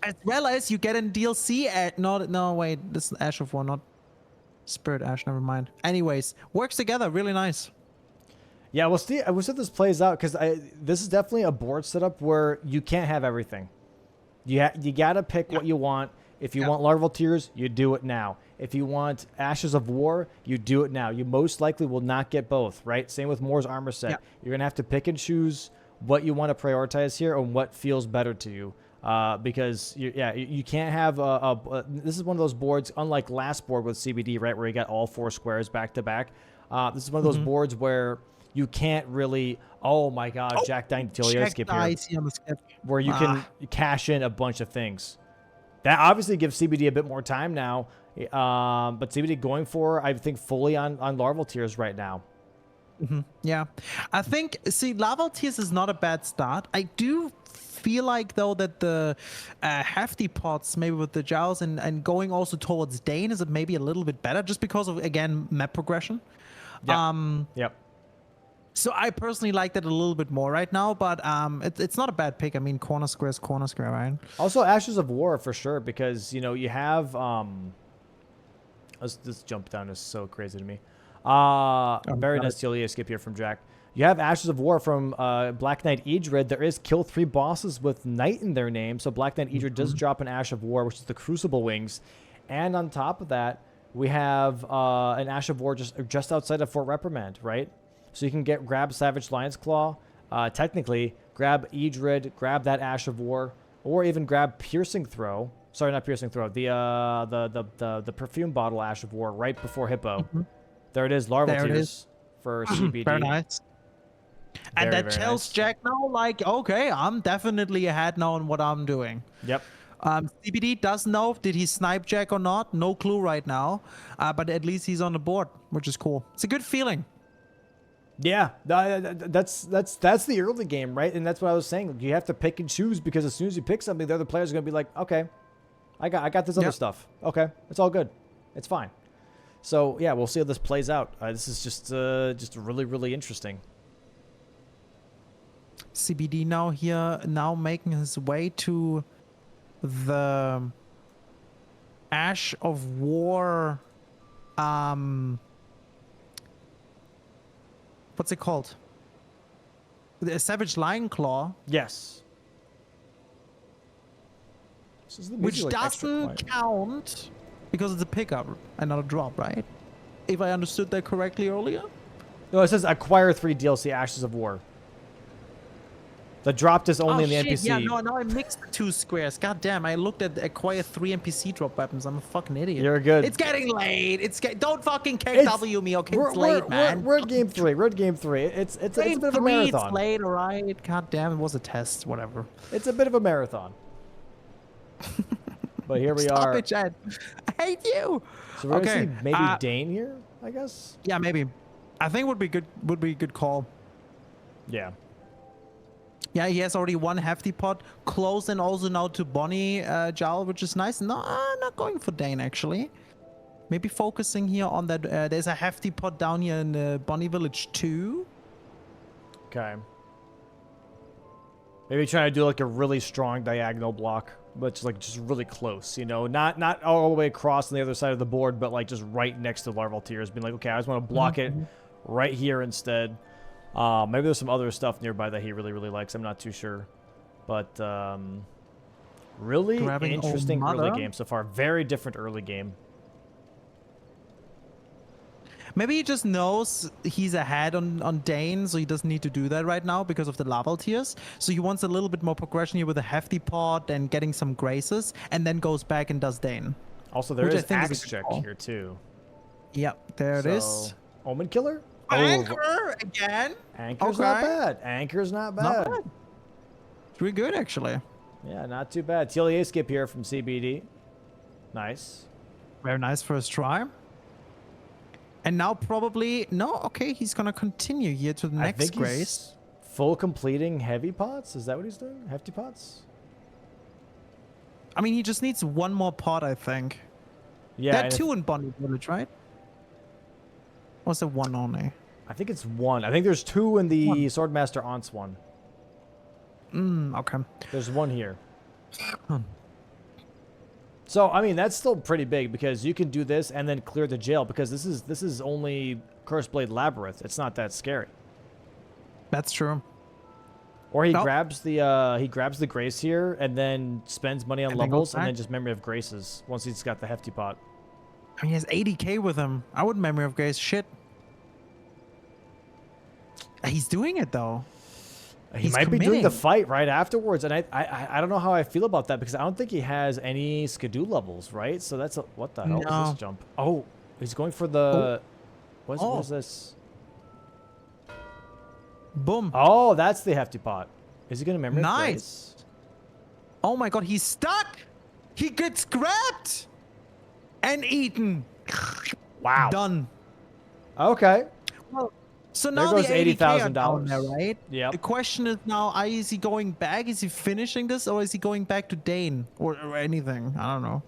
A: As well as you get in DLC at no wait, this is Ash of War, not Spirit Ash, never mind. Anyways, works together, really nice.
B: Yeah, we'll see how this plays out because this is definitely a board setup where you can't have everything. You gotta pick what you want. If you want Larval Tiers, you do it now. If you want Ashes of War, you do it now. You most likely will not get both, right? Same with Moore's armor set. You're gonna have to pick and choose what you want to prioritize here and what feels better to you. because you can't have this is one of those boards, unlike last board with CBD, right, where you got all 4 squares back to back. This is one of those boards where you can't really. Oh my God, Jack Dine Tilio skip here, where you can cash in a bunch of things. That obviously gives CBD a bit more time now, but CBD going for, I think, fully on larval tiers right now.
A: Yeah, I think, see, larval tiers is not a bad start. I do feel like, though, that the hefty pots, maybe with the Jowls and going also towards Dane, is maybe a little bit better, just because of, again, map progression.
B: Yep.
A: So I personally like that a little bit more right now, but it's not a bad pick. I mean, corner square is corner square, right?
B: Also, Ashes of War for sure, because you have this jump down is so crazy to me. Very nice Telia skip here from Jack. You have Ashes of War from Black Knight Idrid. There is kill 3 bosses with Knight in their name, so Black Knight Idrid does drop an Ash of War, which is the Crucible Wings, and on top of that, we have an Ash of War just outside of Fort Reprimand, right? So you can grab Savage Lion's Claw, technically grab Idrid, grab that Ash of War, or even grab Piercing Throw. Sorry, not Piercing Throw. The Perfume Bottle Ash of War right before Hippo. There it is, Larval Tears for CBD.
A: Very nice. And that tells Jack now, like, okay, I'm definitely ahead now on what I'm doing.
B: Yep.
A: CBD doesn't know, did he snipe Jack or not? No clue right now. But at least he's on the board, which is cool. It's a good feeling.
B: Yeah, that's the early game, right? And that's what I was saying. You have to pick and choose, because as soon as you pick something, the other players are going to be like, okay, I got this other stuff. Okay, it's all good. It's fine. So, yeah, we'll see how this plays out. This is just really, really interesting.
A: CBD now making his way to the Ash of War. What's it called? The Savage Lion Claw.
B: Yes.
A: Which doesn't count because it's a pickup and not a drop, right? If I understood that correctly earlier.
B: No, it says acquire 3 DLC Ashes of War. The drop is only in the NPC.
A: Yeah, no, I mixed the 2 squares. God damn, I looked at acquire 3 NPC drop weapons. I'm a fucking idiot.
B: You're good.
A: It's getting late. Don't fucking KW me, okay? It's late, man.
B: We're at game 3. We're at game 3. It's a bit of a marathon.
A: It's late, all right? God damn, it was a test. Whatever.
B: It's a bit of a marathon. But here we are.
A: Stop it, Chad. I hate you.
B: So we're gonna see maybe Dane here, I guess.
A: Yeah, maybe. I think would be a good call.
B: Yeah.
A: Yeah, he has already 1 hefty pot, close, and also now to Bonnie Jowl, which is nice. No, not going for Dane, actually. Maybe focusing here on that. There's a hefty pot down here in Bonnie Village too.
B: Okay. Maybe trying to do like a really strong diagonal block, but just really close, not all the way across on the other side of the board, but like just right next to Larval Tears, being like, okay, I just want to block it right here instead. Maybe there's some other stuff nearby that he really, really likes. I'm not too sure. But really interesting early game so far. Very different early game.
A: Maybe he just knows he's ahead on Dane, so he doesn't need to do that right now because of the Larval Tears. So he wants a little bit more progression here with a hefty pot and getting some graces, and then goes back and does Dane.
B: Also, there is Axe Check here, too.
A: Yep, there it is.
B: Omen Killer?
A: Anchor again.
B: Anchor's not bad. Anchor's not bad.
A: Not bad. It's pretty good, actually.
B: Yeah, not too bad. TLA skip here from CBD. Nice.
A: Very nice first try. And now probably... No, okay, he's going to continue here to the next grace.
B: Full completing heavy pots? Is that what he's doing? Hefty pots?
A: I mean, he just needs 1 more pot, I think.
B: Yeah.
A: There are 2 in Bonnie Village, right? Or is it 1 only?
B: I think it's 1. I think there's 2 in the Swordmaster Aunts one.
A: Okay.
B: There's 1 here. So, I mean, that's still pretty big because you can do this and then clear the jail because this is only Curseblade Labyrinth. It's not that scary.
A: That's true.
B: Or he grabs the Grace here and then spends money on levels and then just Memory of Graces once he's got the hefty pot.
A: I mean, he has 80k with him. I wouldn't Memory of Grace. Shit. He's doing it though.
B: He might be doing the fight right afterwards, and I don't know how I feel about that because I don't think he has any skidoo levels, right? So that's what the hell is this jump? Oh, he's going for the what is this?
A: Boom.
B: Oh, that's the hefty pot. Is he gonna memory?
A: Nice. Oh my God, he's stuck. He gets grabbed and eaten.
B: Wow.
A: Done.
B: Okay.
A: Well, so
B: There
A: now
B: goes
A: the
B: $80,000
A: there, right?
B: Yeah.
A: The question is now, is he going back? Is he finishing this, or is he going back to Dane or anything? I don't know.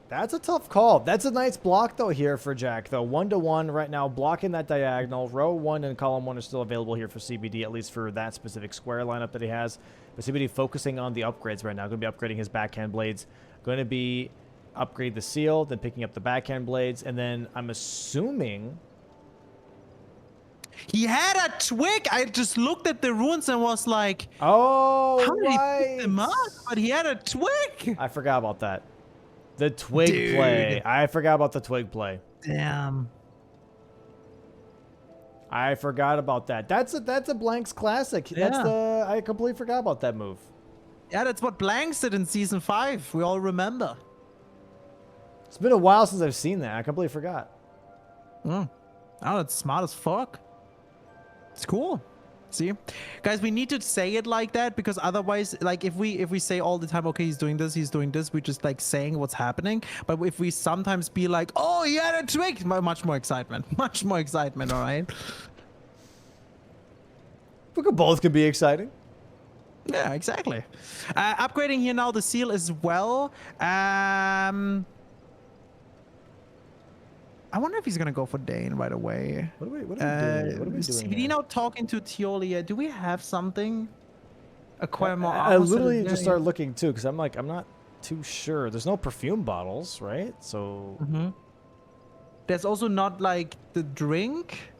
B: That's a tough call. That's a nice block though here for Jack though. 1-to-1 right now, blocking that diagonal. Row 1 and column 1 are still available here for CBD, at least for that specific square lineup that he has. But CBD focusing on the upgrades right now. Going to be upgrading his backhand blades. Going to be upgrade the seal, then picking up the backhand blades, and then I'm assuming
A: he had a twig. I just looked at the runes and was like,
B: oh,
A: how did he pick
B: right.
A: them up? But he had a twig.
B: I forgot about that. The twig play. I forgot about the twig play.
A: Damn.
B: I forgot about that. That's a Blanks classic.
A: Yeah.
B: I completely forgot about that move.
A: Yeah, that's what Blanks did in season 5. We all remember.
B: It's been a while since I've seen that. I completely forgot.
A: Oh, that's smart as fuck. It's cool. See, guys, we need to say it like that because otherwise, like if we say all the time, okay, he's doing this, we're just like saying what's happening. But if we sometimes be like, oh, he had a twig, much more excitement, much more excitement. All right.
B: Both can be exciting.
A: Yeah, exactly. Upgrading here now the seal as well. I wonder if he's gonna go for Dane right away.
B: What are we doing? What are we doing
A: CBD
B: here?
A: now talking to Teolia. Do we have something? Acquire more
B: I
A: armor
B: literally
A: today?
B: just started looking too because I'm not too sure. There's no perfume bottles, right? So
A: There's also not like the drink.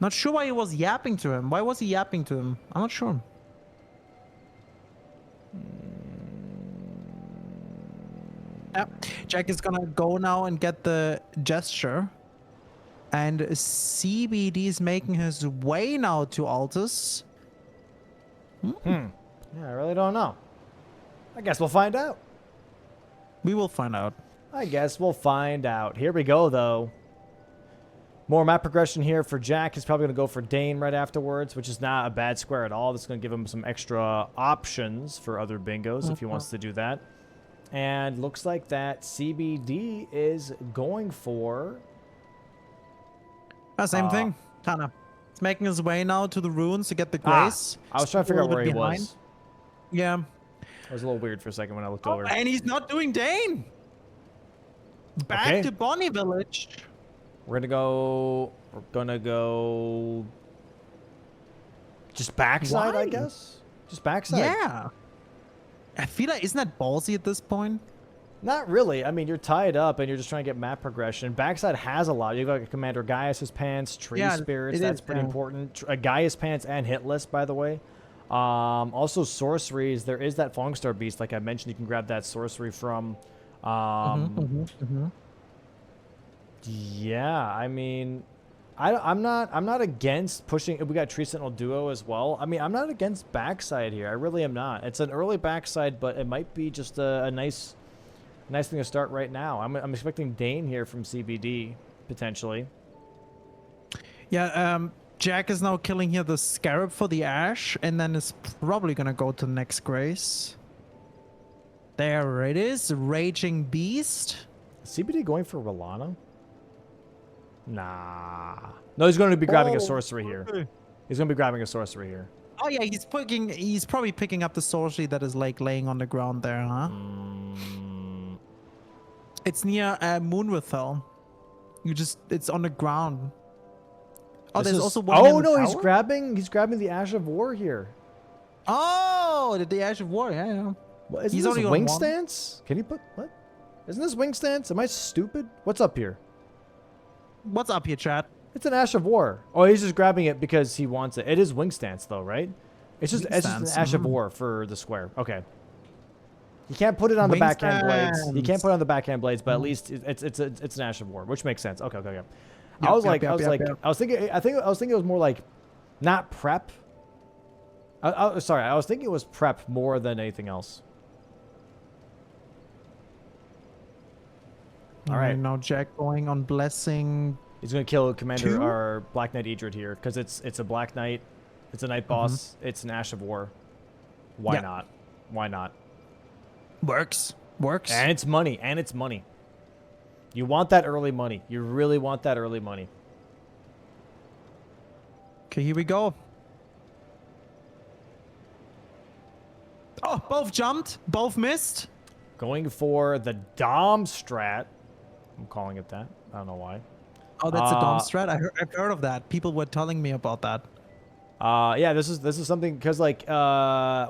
A: Not sure why he was yapping to him. Why was he yapping to him? I'm not sure. Yeah, Jack is gonna go now and get the gesture. And CBD is making his way now to Altus.
B: Yeah, I really don't know. I guess we'll find out.
A: We will find out.
B: I guess we'll find out. Here we go, though. More map progression here for Jack. He's probably going to go for Dane right afterwards, which is not a bad square at all. This is going to give him some extra options for other bingos if he wants to do that. And looks like that CBD is going for...
A: Same thing. Kinda. He's making his way now to the ruins to get the grace.
B: I was trying to figure out where he was.
A: Yeah.
B: It was a little weird for a second when I looked over.
A: And he's not doing Dane. Back to Bonnie Village.
B: We're gonna go just backside, I guess. Just backside.
A: Yeah. I feel like, isn't that ballsy at this point?
B: Not really. I mean, you're tied up and you're just trying to get map progression. Backside has a lot. You've got Commander Gaius's pants, Tree Spirits. That's pretty important. Gaius pants and hit list, by the way. Also sorceries. There is that Fongstar Beast, like I mentioned. You can grab that sorcery from. Yeah, I mean, I'm not against pushing. We got Tree Sentinel Duo as well. I mean, I'm not against backside here. I really am not. It's an early backside, but it might be just a nice thing to start right now. I'm expecting Dane here from CBD potentially.
A: Yeah, Jack is now killing here the Scarab for the Ash, and then is probably gonna go to the next Grace. There it is, Raging Beast.
B: CBD going for Rolana? Nah. No, he's going to be grabbing a sorcery here. He's going to be grabbing a sorcery here.
A: Oh yeah, he's probably picking up the sorcery that is like laying on the ground there, huh? It's near Moonwithel. It's on the ground. Oh, there's also one.
B: Oh no, he's grabbing the Ash of War here.
A: Oh, the Ash of War, yeah.
B: Well, isn't this wing stance? Can you put what? Isn't this wing stance? Am I stupid? What's up here?
A: What's up here, chat?
B: It's an Ash of War. Oh, he's just grabbing it because he wants it. It is wing stance though, right? It's just an Ash of War for the square. Okay. You can't put it on the backhand blades. You can't put it on the backhand blades, but at least it's an Ash of War, which makes sense. Okay. I was thinking it was more like not prep, Sorry, I was thinking it was prep more than anything else. All right.
A: Now Jack going on blessing.
B: He's going to kill Commander
A: 2?
B: or Black Knight Edred here because it's a Black Knight. It's a Night Boss. It's an Ash of War. Why not? Why not?
A: Works.
B: And it's money. You want that early money. You really want that early money.
A: Okay, here we go. Oh, both jumped. Both missed.
B: Going for the Dom strat. I'm calling it that. I don't know why.
A: Oh, that's a Dom strat. I've heard of that. People were telling me about that.
B: Yeah, this is something because like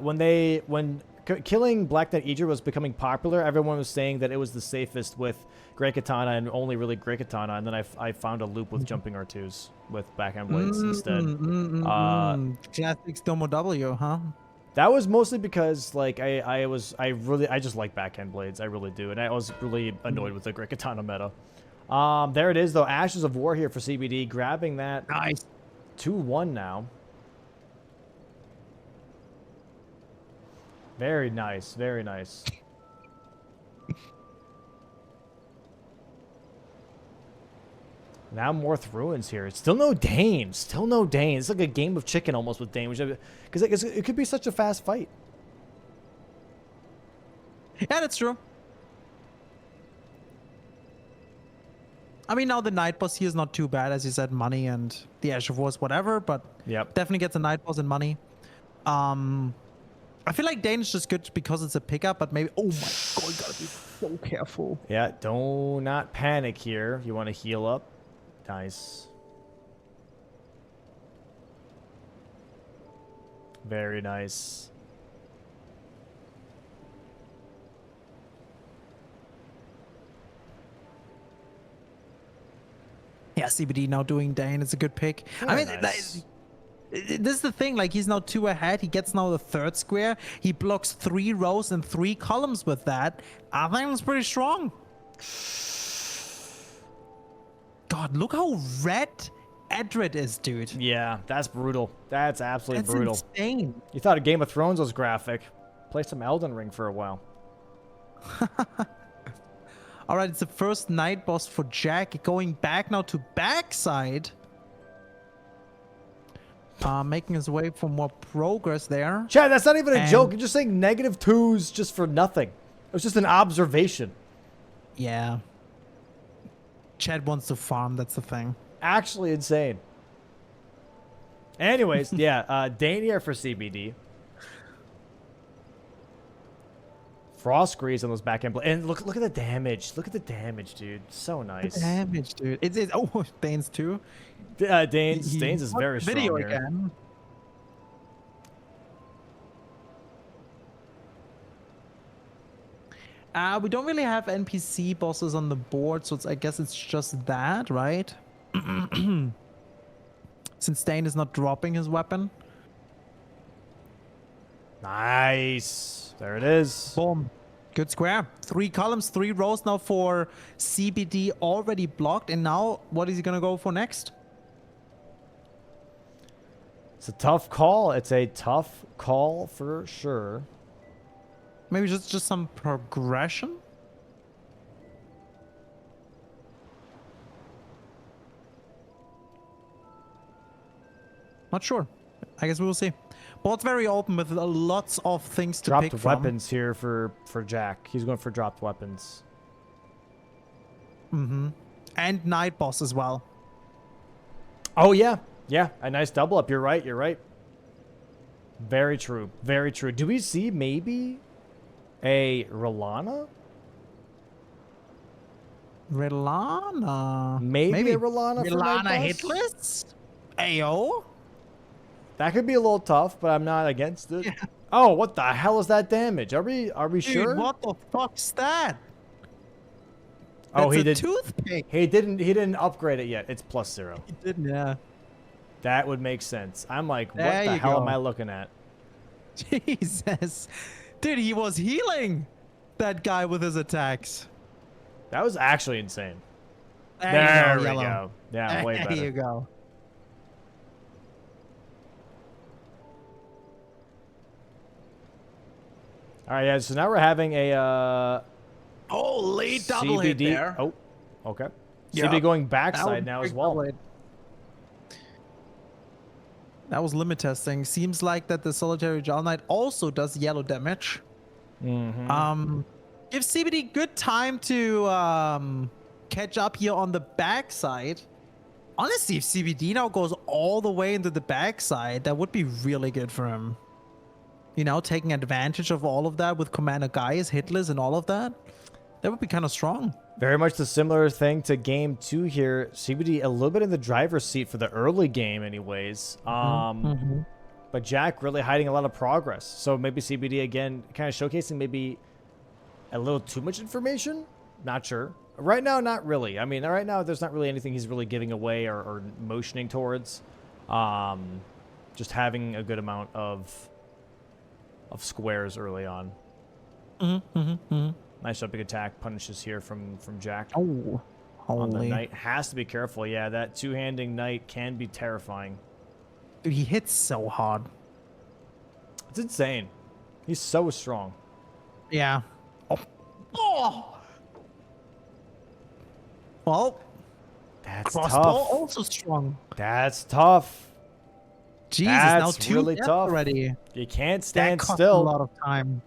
B: when killing Black Knight Edred was becoming popular, everyone was saying that it was the safest with Great Katana and only really Great Katana, and then I found a loop with jumping R2s with backhand blades instead.
A: Classic Domo W, huh?
B: That was mostly because like I just like backhand blades, I really do, and I was really annoyed with the Great Katana meta. There it is though, Ashes of War here for CBD, grabbing that.
A: Nice.
B: 2-1 now. Very nice, very nice. Now Morth Ruins here. Still no Dane. It's like a game of chicken almost with Dane, because it could be such a fast fight.
A: Yeah, that's true. I mean, now the Night Boss here is not too bad, as you said, money and the Ash of War is whatever, but definitely gets a Night Boss and money. I feel like Dane is just good because it's a pickup, but maybe... Oh my god, you gotta be so careful.
B: Yeah, do not panic here. You want to heal up. Nice. Very nice.
A: Yeah, CBD now doing Dane is a good pick.
B: Very
A: I mean,
B: nice.
A: this is the thing, like he's now 2 ahead. He gets now the 3rd square. He blocks 3 rows and 3 columns with that. I think it's pretty strong. God, look how red Edred is, dude.
B: Yeah, that's brutal. That's absolutely brutal.
A: That's insane.
B: You thought a Game of Thrones was graphic. Play some Elden Ring for a while.
A: All right, it's the first Night Boss for Jack. Going back now to backside. Making his way for more progress there.
B: Chad, that's not even a joke. You're just saying -2s just for nothing. It was just an observation.
A: Yeah. Chad wants to farm, that's the thing.
B: Actually insane. Anyways, yeah, Dane here for CBD. Frost Grease on those backhand blades. And look at the damage. Look at the damage, dude. So nice.
A: The damage, dude. It's oh, Dane's too.
B: Dane's is very strong
A: video
B: here.
A: Again. We don't really have NPC bosses on the board, so I guess it's just that, right? Since Dane is not dropping his weapon.
B: Nice. There it is.
A: Boom. Good square. 3 columns, 3 rows now for CBD already blocked. And now, what is he going to go for next?
B: It's a tough call. It's a tough call for sure.
A: Maybe just some progression? Not sure. I guess we will see. Board's very open with lots of things to pick from.
B: Dropped weapons here for Jack. He's going for dropped weapons.
A: Mm-hmm. And Night Boss as well.
B: Oh, yeah. Yeah, a nice double up. You're right. You're right. Very true. Very true. Do we see maybe a Rolana?
A: Rilana.
B: Maybe a Rolana for Night
A: Rilana
B: Boss?
A: hitless? Ayo?
B: That could be a little tough, but I'm not against it. Yeah. Oh, what the hell is that damage? Are we
A: Dude,
B: sure?
A: What the fuck's that?
B: Oh,
A: That's
B: he
A: a
B: did.
A: Toothpick.
B: He didn't upgrade it yet. It's +0.
A: He didn't, yeah.
B: That would make sense. I'm like, what
A: There
B: the
A: you
B: hell
A: go.
B: am I looking at?
A: Jesus. Dude, he was healing that guy with his attacks.
B: That was actually insane.
A: There
B: we
A: you go.
B: go. Yeah, way better.
A: There you go.
B: All right, yeah. So now we're having a
A: late double hit
B: CBD.
A: there.
B: Oh, okay.
A: Yeah.
B: CBD going backside now as well.
A: That was limit testing. Seems like that the Solitary Jewel Knight also does yellow damage. Give CBD good time to catch up here on the backside. Honestly, if CBD now goes all the way into the backside, that would be really good for him. You know, taking advantage of all of that with Commander Gaius, hitless, and all of that. That would be kind of strong.
B: Very much the similar thing to game 2 here. CBD a little bit in the driver's seat for the early game anyways. But Jack really hiding a lot of progress. So maybe CBD again kind of showcasing maybe a little too much information. Not sure. Right now, not really. I mean, right now there's not really anything he's really giving away or motioning towards. Just having a good amount of squares early on. Nice jumping attack punishes here from Jack.
A: Oh,
B: on the knight. Has to be careful. Yeah, that two-handing knight can be terrifying.
A: Dude, he hits so hard.
B: It's insane. He's so strong.
A: Yeah. Oh. Well,
B: that's
A: crossbow
B: tough.
A: Also strong.
B: That's tough.
A: Jesus,
B: that's
A: now 2
B: really
A: deaths
B: tough
A: already.
B: You can't stand
A: that costs
B: still.
A: A lot of time.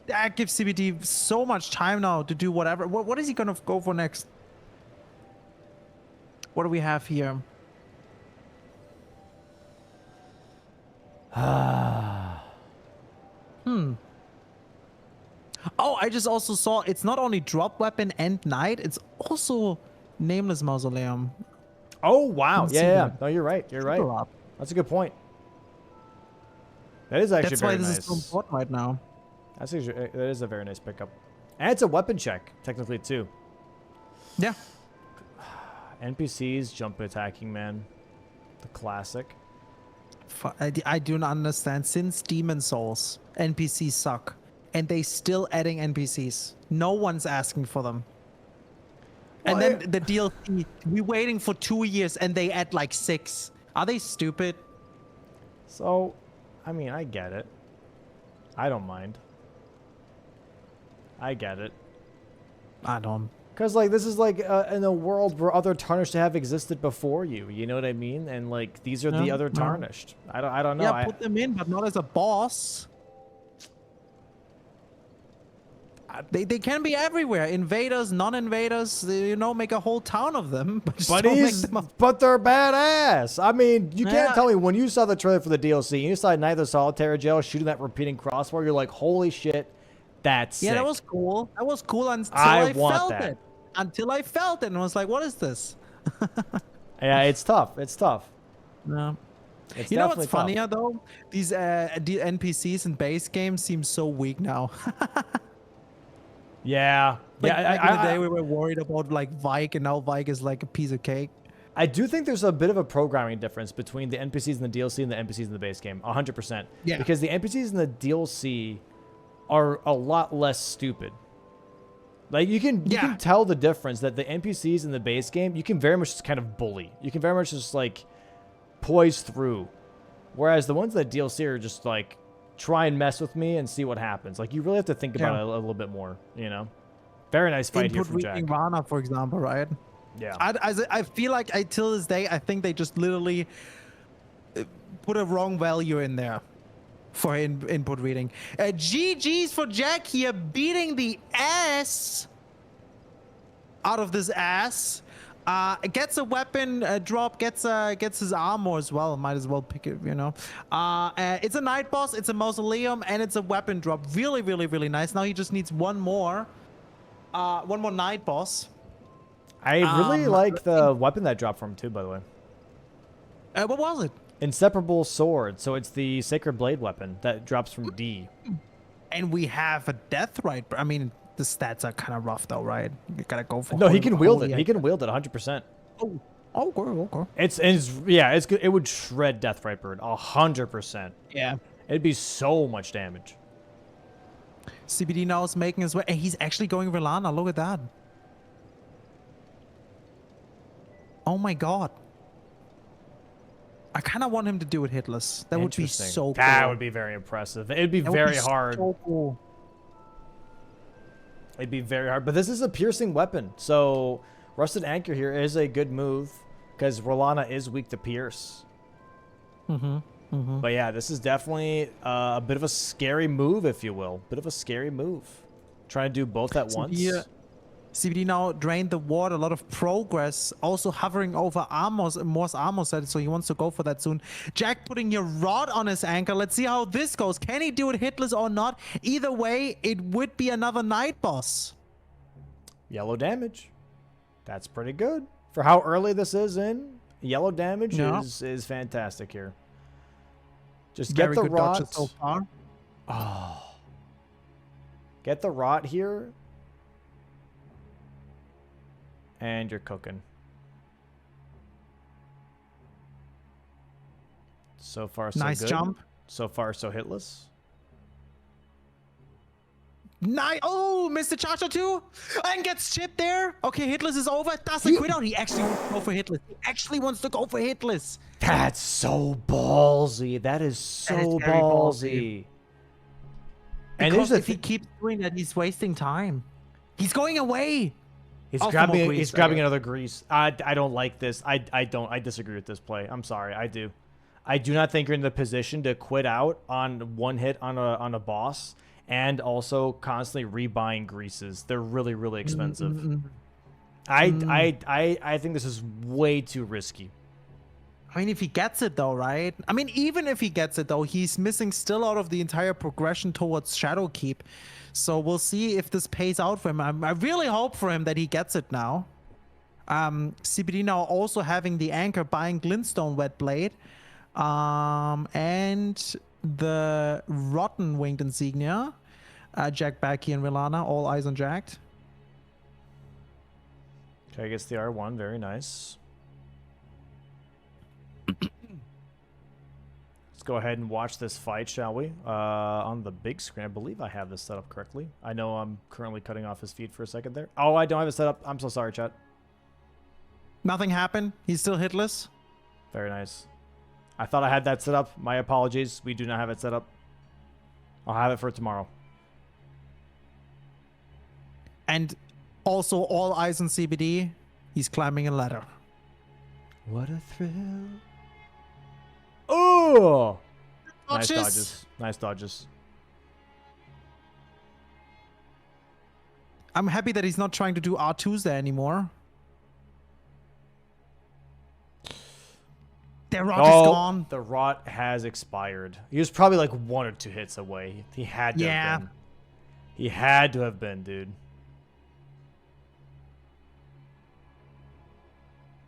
A: That gives CBD so much time now to do whatever. What is he gonna go for next? What do we have here? Oh, I just also saw it's not only drop weapon and knight, it's also nameless mausoleum.
B: Oh wow. Yeah. No, you're right. You're right. That's a good point. That is actually
A: That's
B: very
A: why this
B: nice.
A: is so important right now.
B: That's actually, that is a very nice pickup. And it's a weapon check, technically, too.
A: Yeah.
B: NPCs jump attacking, man. The classic.
A: I do not understand. Since Demon Souls, NPCs suck. And they still adding NPCs. No one's asking for them. Well, and then the DLC, we waiting for 2 years and they add like 6. Are they stupid?
B: So, I mean, I get it. I don't mind. I get it.
A: I don't.
B: Because, like, this is, like, in a world where other Tarnished have existed before you. You know what I mean? And, like, these are the other Tarnished. I don't know.
A: Yeah, put them in, but not as a boss. They can be everywhere. Invaders, non-invaders, you know, make a whole town of them.
B: But they're badass. I mean, you can't tell me when you saw the trailer for the DLC and you saw Neither Solitary Jail shooting that repeating crossbow, you're like, holy shit, that's sick.
A: That was cool. That was cool until I felt
B: that.
A: it. Until I felt it and was like, what is this?
B: Yeah, it's tough. It's tough.
A: No.
B: It's
A: you know what's funnier, though? These the NPCs in base games seem so weak now.
B: Yeah.
A: Back in the day, we were worried about like Vike, and now Vike is like a piece of cake.
B: I do think there's a bit of a programming difference between the NPCs in the DLC and the NPCs in the base game. 100%.
A: Yeah.
B: Because the NPCs in the DLC are a lot less stupid. Like, you can tell the difference that the NPCs in the base game, you can very much just kind of bully. You can very much just, like, poise through. Whereas the ones in the DLC are just, like, try and mess with me and see what happens. Like, you really have to think about it a little bit more, you know? Very nice fight here from Jack.
A: Rana, for example, right?
B: Yeah.
A: I feel like till this day, I think they just literally put a wrong value in there for input reading. GG's for Jack here, beating the ass out of this ass. Gets a weapon drop, gets his armor as well. Might as well pick it, you know. It's a night boss, it's a mausoleum, and it's a weapon drop. Really, really, really nice. Now he just needs one more night boss.
B: I really like the weapon that dropped from him too, by the way.
A: What was it?
B: Inseparable Sword. So it's the Sacred Blade weapon that drops from D.
A: And we have a death right. I mean, the stats are kind of rough though, right? You gotta go for.
B: No, he can wield it. He can wield it 100%.
A: Oh, okay.
B: It would shred Death Brightbird 100%.
A: Yeah,
B: it'd be so much damage.
A: CBD now is making his way, and he's actually going Relana. Look at that. Oh my god. I kind of want him to do it hitless. That would be so cool.
B: That would be very impressive. It'd be very hard.
A: So cool.
B: It'd be very hard. But this is a piercing weapon. So Rusted Anchor here is a good move because Rolana is weak to pierce. But yeah, this is definitely a bit of a scary move, if you will. Bit of a scary move. Trying to do both at once.
A: CBD now drained the ward, a lot of progress, also hovering over Mor's armor set, so he wants to go for that soon. Jack putting your rod on his anchor. Let's see how this goes. Can he do it hitless or not? Either way, it would be another night boss.
B: Yellow damage. That's pretty good. For how early this is in, yellow damage is fantastic here. Just get the rot.
A: So far.
B: Oh. Get the rot here. And you're cooking. So far, so
A: nice
B: good.
A: Jump.
B: So far, so hitless.
A: Nice. Oh, Mr. Cha-Cha too. And gets chipped there. Okay, hitless is over. Does the quit out. He actually wants to go for hitless. He actually wants to go for hitless.
B: That's so ballsy. That is so ballsy.
A: And if he keeps doing that, he's wasting time. He's going away.
B: He's grabbing another grease. I don't like this. I disagree with this play. I'm sorry. I do not think you're in the position to quit out on one hit on a boss and also constantly rebuying greases. They're really, really expensive. I think this is way too risky.
A: I mean, if he gets it though, right? I mean, even if he gets it though, he's missing still out of the entire progression towards Shadowkeep. So we'll see if this pays out for him. I really hope for him that he gets it now. CBD now also having the anchor, buying Glintstone Wetblade. And the Rotten Winged Insignia. Jack back here in Milana. All eyes on Jack.
B: Okay, gets the R1. Very nice. Go ahead and watch this fight, shall we? On the big screen. I believe I have this set up correctly. I know I'm currently cutting off his feed for a second there. Oh, I don't have it set up. I'm so sorry, chat.
A: Nothing happened. He's still hitless.
B: Very nice. I thought I had that set up. My apologies. We do not have it set up. I'll have it for tomorrow.
A: And also all eyes on CBD. He's climbing a ladder.
B: What a thrill. Oh! Nice
A: Dodges.
B: dodges. Nice dodges.
A: I'm happy that he's not trying to do R2s there anymore. Their rot is gone.
B: The rot has expired. He was probably like 1 or 2 hits away. He had to have been. He had to have been, dude.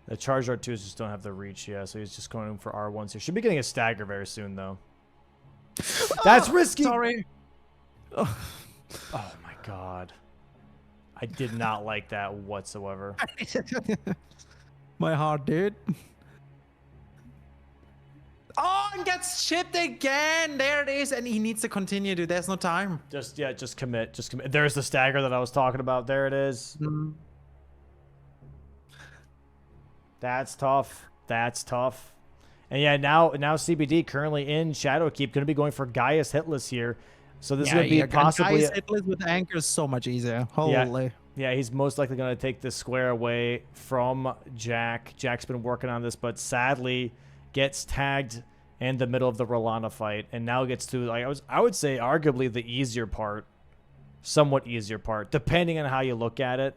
B: The charged R2s just don't have the reach, yeah, so he's just going for R1s here. Should be getting a stagger very soon, though. That's risky!
A: Sorry.
B: Oh my god. I did not like that whatsoever.
A: My heart, dude. Oh, and gets chipped again. There it is, and he needs to continue, dude. There's no time.
B: Just commit. Just commit. There's the stagger that I was talking about. There it is. That's tough. That's tough. And yeah, now CBD currently in Shadowkeep, going to be going for Gaius hitless here. So this is going to be possibly
A: Gaius hitless with anchor is so much easier. Holy.
B: Yeah, he's most likely going to take this square away from Jack. Jack's been working on this, but sadly gets tagged in the middle of the Rolana fight, and now gets to, like, I would say arguably the easier part, somewhat easier part, depending on how you look at it.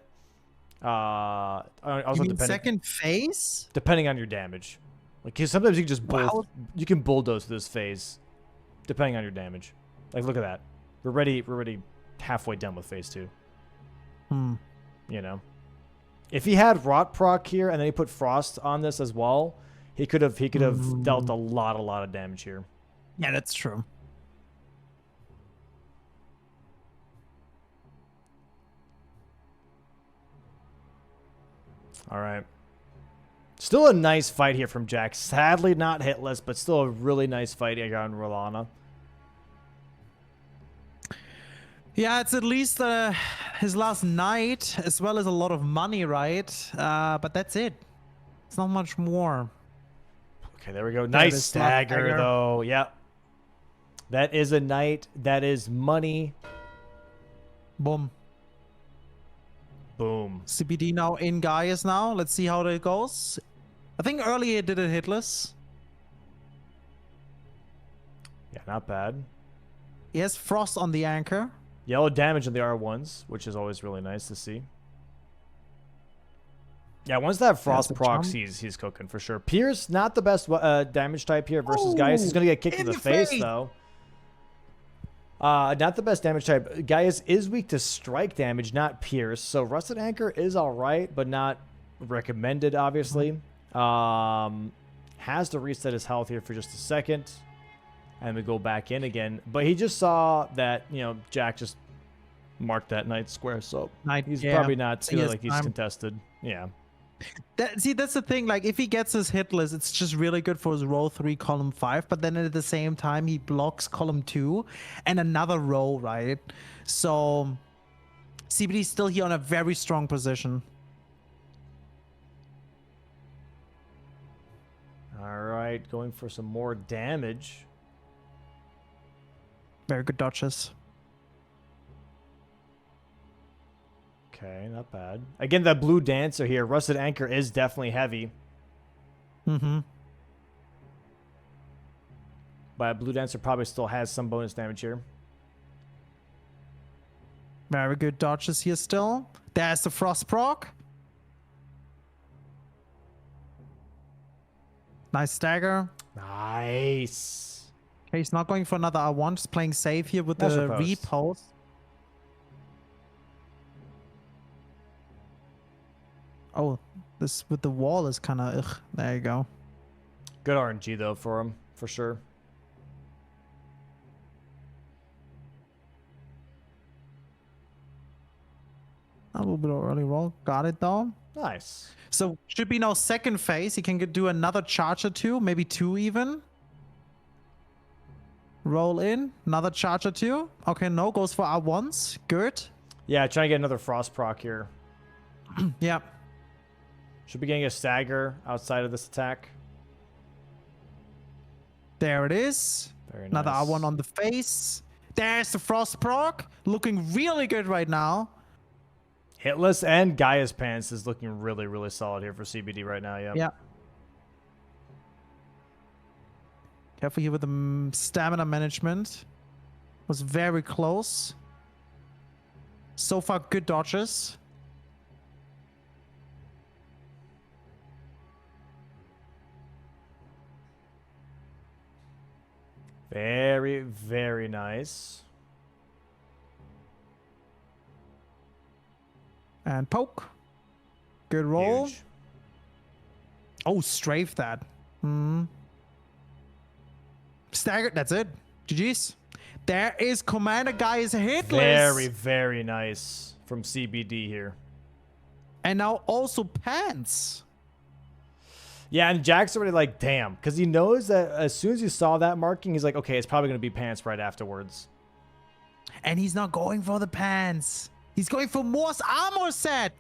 B: Also
A: you mean second phase?
B: Depending on your damage. Like, 'cause sometimes you can just you can bulldoze this phase, depending on your damage. Like, look at that. We're already halfway done with phase 2. You know, if he had rot proc here and then he put frost on this as well, he could have dealt a lot of damage here.
A: Yeah, that's true.
B: All right. Still a nice fight here from Jack. Sadly not hitless, but still a really nice fight here on Rolana.
A: Yeah, it's at least his last night, as well as a lot of money, right? But that's it. It's not much more.
B: Okay, there we go. Nice stagger, though. Yep. That is a knight. That is money.
A: Boom.
B: Boom.
A: CBD now in Gaius now. Let's see how that goes. I think earlier it did it hitless.
B: Yeah, not bad.
A: He has frost on the anchor.
B: Yellow damage on the R1s, which is always really nice to see. Yeah, once that frost procs, he's cooking for sure. Pierce, not the best damage type here versus Gaius. He's going to get kicked in the face, though. Not the best damage type. Gaius is weak to strike damage, not Pierce. So Rusted Anchor is all right, but not recommended, obviously. Has to reset his health here for just a second. And we go back in again. But he just saw that, you know, Jack just marked that knight square. So he's probably not feeling like he's contested. Yeah.
A: See, that's the thing. Like, if he gets his hitless, it's just really good for his row 3, column 5. But then at the same time, he blocks column 2 and another row, right? So CBD's still here on a very strong position.
B: All right, going for some more damage.
A: Very good dodges.
B: Okay, not bad. Again, that blue dancer here. Rusted Anchor is definitely heavy. But blue dancer probably still has some bonus damage here.
A: Very good dodges here still. There's the frost proc. Nice stagger.
B: Nice.
A: Okay, he's not going for another R1. Just playing safe here with the repost. Oh, this with the wall is kind of ugh. There you go.
B: Good RNG though for him, for sure.
A: A little bit of early roll. Got it though.
B: Nice.
A: So should be now second phase. He can do another charge or 2, maybe 2 even. Roll in, another charge or 2. Okay, no, goes for R1s. Good.
B: Yeah, trying to get another frost proc here.
A: Yeah.
B: Should be getting a stagger outside of this attack.
A: There it is.
B: Very nice.
A: Another R1 on the face. There's the frost proc. Looking really good right now.
B: Hitless and Gaia's Pants is looking really, really solid here for CBD right now. Yeah.
A: Yeah. Careful here with the stamina management. Was very close. So far, good dodges.
B: Very, very nice.
A: And poke. Good roll.
B: Huge.
A: Oh, strafe that. Staggered. That's it. GG's. There is Commander Gaius hitless.
B: Very, very nice from CBD here.
A: And now also Pants.
B: Yeah, and Jack's already like, damn. Because he knows that as soon as he saw that marking, he's like, okay, it's probably going to be Pants right afterwards.
A: And he's not going for the Pants. He's going for Moore's armor set.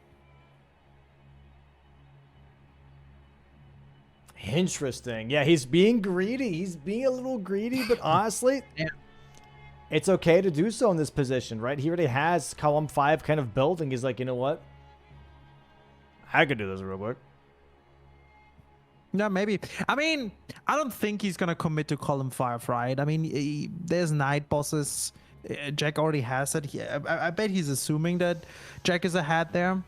B: Interesting. Yeah, he's being greedy. He's being a little greedy, but honestly, it's okay to do so in this position, right? He already has column 5 kind of built, and he's like, you know what? I could do this real quick.
A: Yeah, maybe. I mean, I don't think he's going to commit to column 5, right? I mean, there's night bosses. Jack already has it. I bet he's assuming that Jack is ahead there.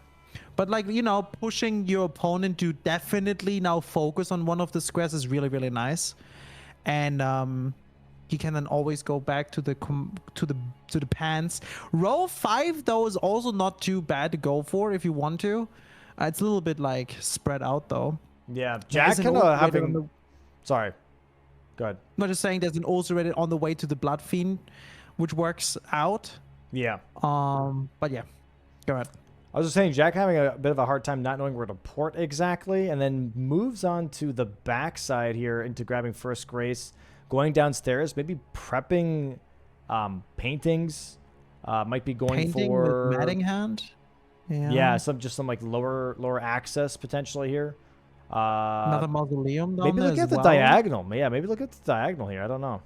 A: But, like, you know, pushing your opponent to definitely now focus on one of the squares is really, really nice. And he can then always go back to the pants. Row 5, though, is also not too bad to go for if you want to. It's a little bit, like, spread out, though.
B: Yeah, Jack kind of having... Sorry. Go ahead.
A: I'm just saying there's an also rated on the way to the Blood Fiend, which works out.
B: Yeah.
A: But yeah, go ahead.
B: I was just saying, Jack having a bit of a hard time not knowing where to port exactly, and then moves on to the backside here into grabbing First Grace, going downstairs, maybe prepping paintings. Might be going
A: Painting
B: for
A: with Matting Hand.
B: Yeah, some like lower access potentially here.
A: Another mausoleum down
B: maybe
A: there
B: look
A: as
B: at the
A: well.
B: diagonal. Yeah, maybe look at the diagonal here. I don't know.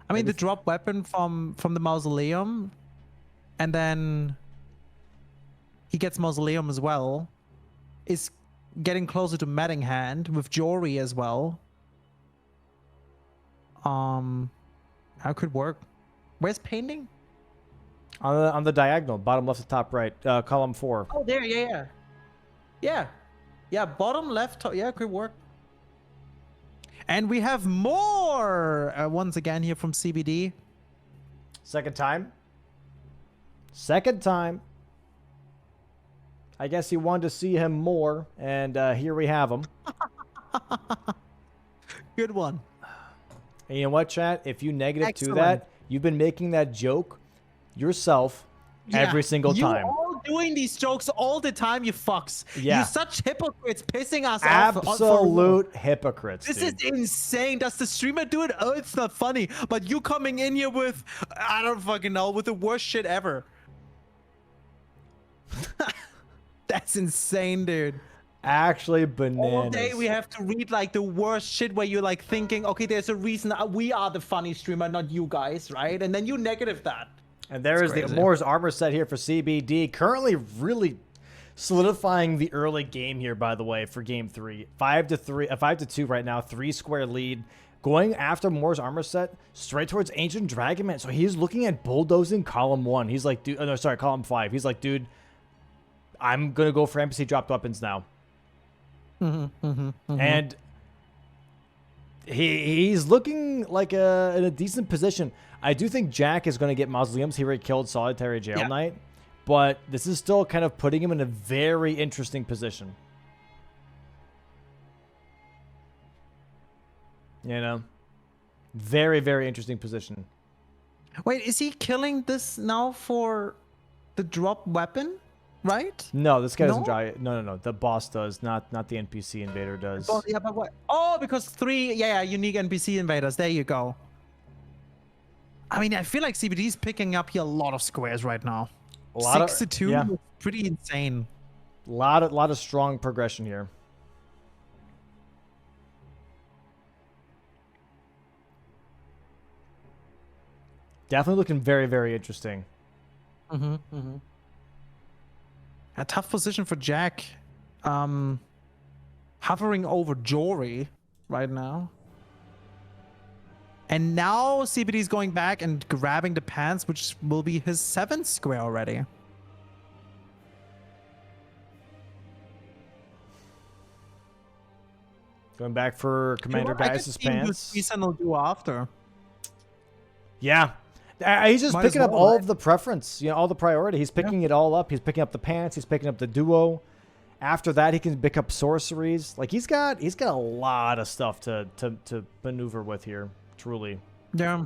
A: I mean, the drop weapon from the mausoleum, and then he gets mausoleum as well, is getting closer to Matting Hand with Jory as well. How could work? Where's painting?
B: On the diagonal, bottom left to top right, column 4.
A: Oh, there, yeah. Bottom left, yeah, could work. And we have more once again here from CBD.
B: Second time. Second time. I guess he wanted to see him more, and here we have him.
A: Good one.
B: And you know what, chat? If you negative
A: Excellent.
B: to that, you've been making that joke yourself every single time.
A: You're all doing these jokes all the time, you fucks.
B: Yeah.
A: You're such hypocrites, pissing us off.
B: Absolute hypocrites,
A: This
B: dude.
A: is insane. Does the streamer do it? Oh, it's not funny. But you coming in here with, I don't fucking know, with the worst shit ever. That's insane, dude.
B: Actually bananas.
A: All day we have to read like the worst shit where you're like thinking, okay, there's a reason we are the funny streamer, not you guys, right? And then you negative that.
B: And there is the Moore's armor set here for CBD. Currently really solidifying the early game here, by the way, for game 3. 5-2 right now, 3-square lead. Going after Moore's armor set straight towards Ancient Dragonman. So he's looking at bulldozing column 1. He's like, dude, no, sorry, column 5. He's like, dude, I'm going to go for NPC dropped weapons now. And he's looking like in a decent position. I do think Jack is going to get mausoleums. He already killed Solitary Jail Knight, but this is still kind of putting him in a very interesting position. You know, very, very interesting position.
A: Wait, is he killing this now for the drop weapon? Right?
B: No, this guy doesn't drive. No. The boss does, not the NPC invader does.
A: Oh, yeah, but what? Oh, because 3, unique NPC invaders. There you go. I mean, I feel like CBD is picking up here a lot of squares right now. 6-2, is pretty insane.
B: Lot of strong progression here. Definitely looking very, very interesting.
A: A tough position for Jack. Hovering over Jory right now. And now CBD is going back and grabbing the pants, which will be his 7th square already.
B: Going back for Commander Gaius' pants.
A: Will do after.
B: Yeah. He's just picking up all of the preference, all the priority. He's picking it all up. He's picking up the pants. He's picking up the duo. After that, he can pick up sorceries. Like he's got a lot of stuff to maneuver with here. Truly.
A: Yeah.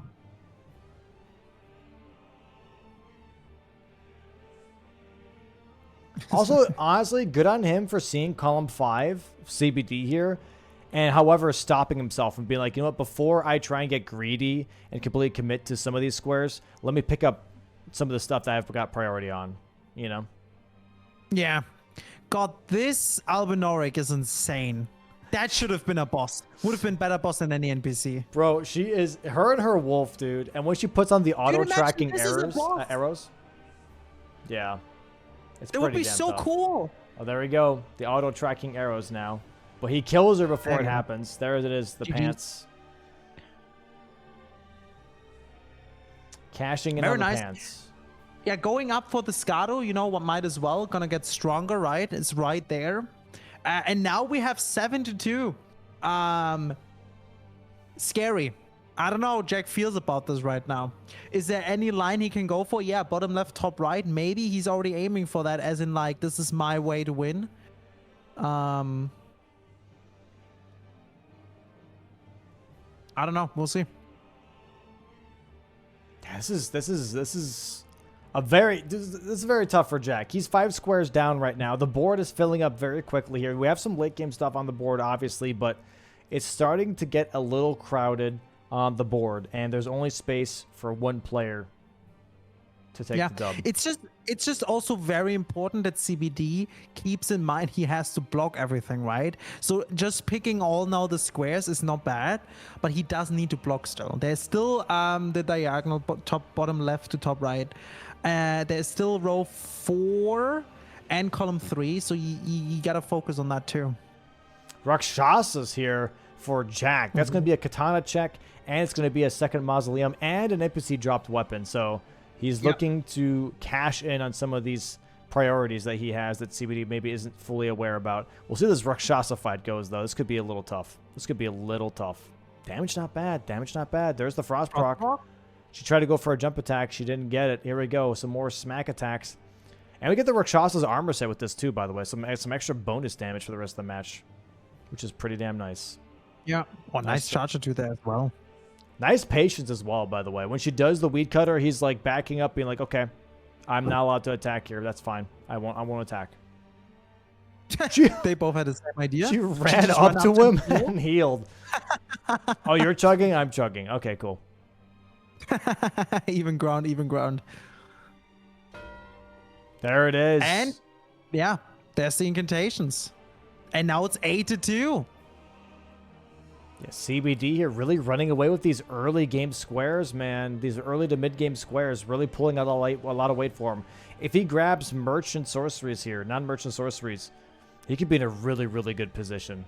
B: Also, honestly, good on him for seeing column 5 CBD here. And however, stopping himself and being like, you know what, before I try and get greedy and completely commit to some of these squares, let me pick up some of the stuff that I've got priority on, Yeah.
A: God, this Albinoric is insane. That should have been a boss. Would have been better boss than any NPC.
B: Bro, she is her and her wolf, dude. And when she puts on the auto-tracking arrows. Yeah.
A: It would be so cool.
B: Oh, there we go. The auto-tracking arrows now. But he kills her before it happens. There it is, the pants. Cashing in on the pants.
A: Yeah, going up for the Scado, what might as well. Gonna get stronger, right? It's right there. And now we have 7-2. Scary. I don't know how Jack feels about this right now. Is there any line he can go for? Yeah, bottom left, top right. Maybe he's already aiming for that, as in like, this is my way to win. I don't know. We'll see.
B: This is very tough for Jack. He's 5 squares down right now. The board is filling up very quickly here. We have some late game stuff on the board, obviously, but it's starting to get a little crowded on the board, and there's only space for one player to take the dub.
A: It's just also very important that CBD keeps in mind he has to block everything, right? So just picking all now the squares is not bad, but he does need to block still. There's still the diagonal top, bottom left to top right. There's still row 4 and column 3, so you gotta focus on that too.
B: Rakshasas here for Jack. That's going to be a katana check, and it's going to be a second mausoleum and an NPC dropped weapon. So he's looking to cash in on some of these priorities that he has that CBD maybe isn't fully aware about. We'll see how this Rakshasa fight goes, though. This could be a little tough. Damage not bad. Damage not bad. There's the Frost proc. She tried to go for a jump attack. She didn't get it. Here we go. Some more smack attacks. And we get the Rakshasa's armor set with this, too, by the way. Some extra bonus damage for the rest of the match, which is pretty damn nice.
A: Yeah. Oh, nice charge to do that as well.
B: Nice patience as well, by the way. When she does the weed cutter, he's like backing up, being like, okay, I'm not allowed to attack here. That's fine. I won't attack.
A: They both had the same idea.
B: She ran up to him and healed. Oh, you're chugging? I'm chugging. Okay, cool.
A: Even ground, even ground.
B: There it is.
A: And yeah, there's the incantations. And now it's 8-2.
B: Yeah, CBD here really running away with these early game squares, man. These early to mid game squares really pulling out a lot of weight for him. If he grabs merchant sorceries here, non-merchant sorceries, he could be in a really, really good position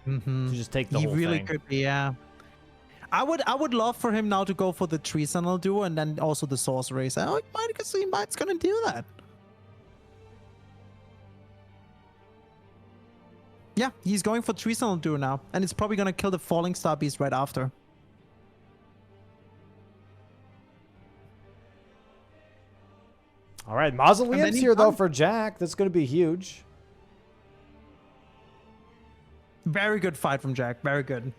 B: to just take the whole thing.
A: He really could be, yeah. I would love for him now to go for the tree sentinel duo and then also the sorceries. Oh, he might's gonna do that. Yeah, he's going for tree sentinel duo now, and it's probably gonna kill the falling star beast right after.
B: All right, mausoleums here though for Jack. That's gonna be huge.
A: Very good fight from Jack. Very good.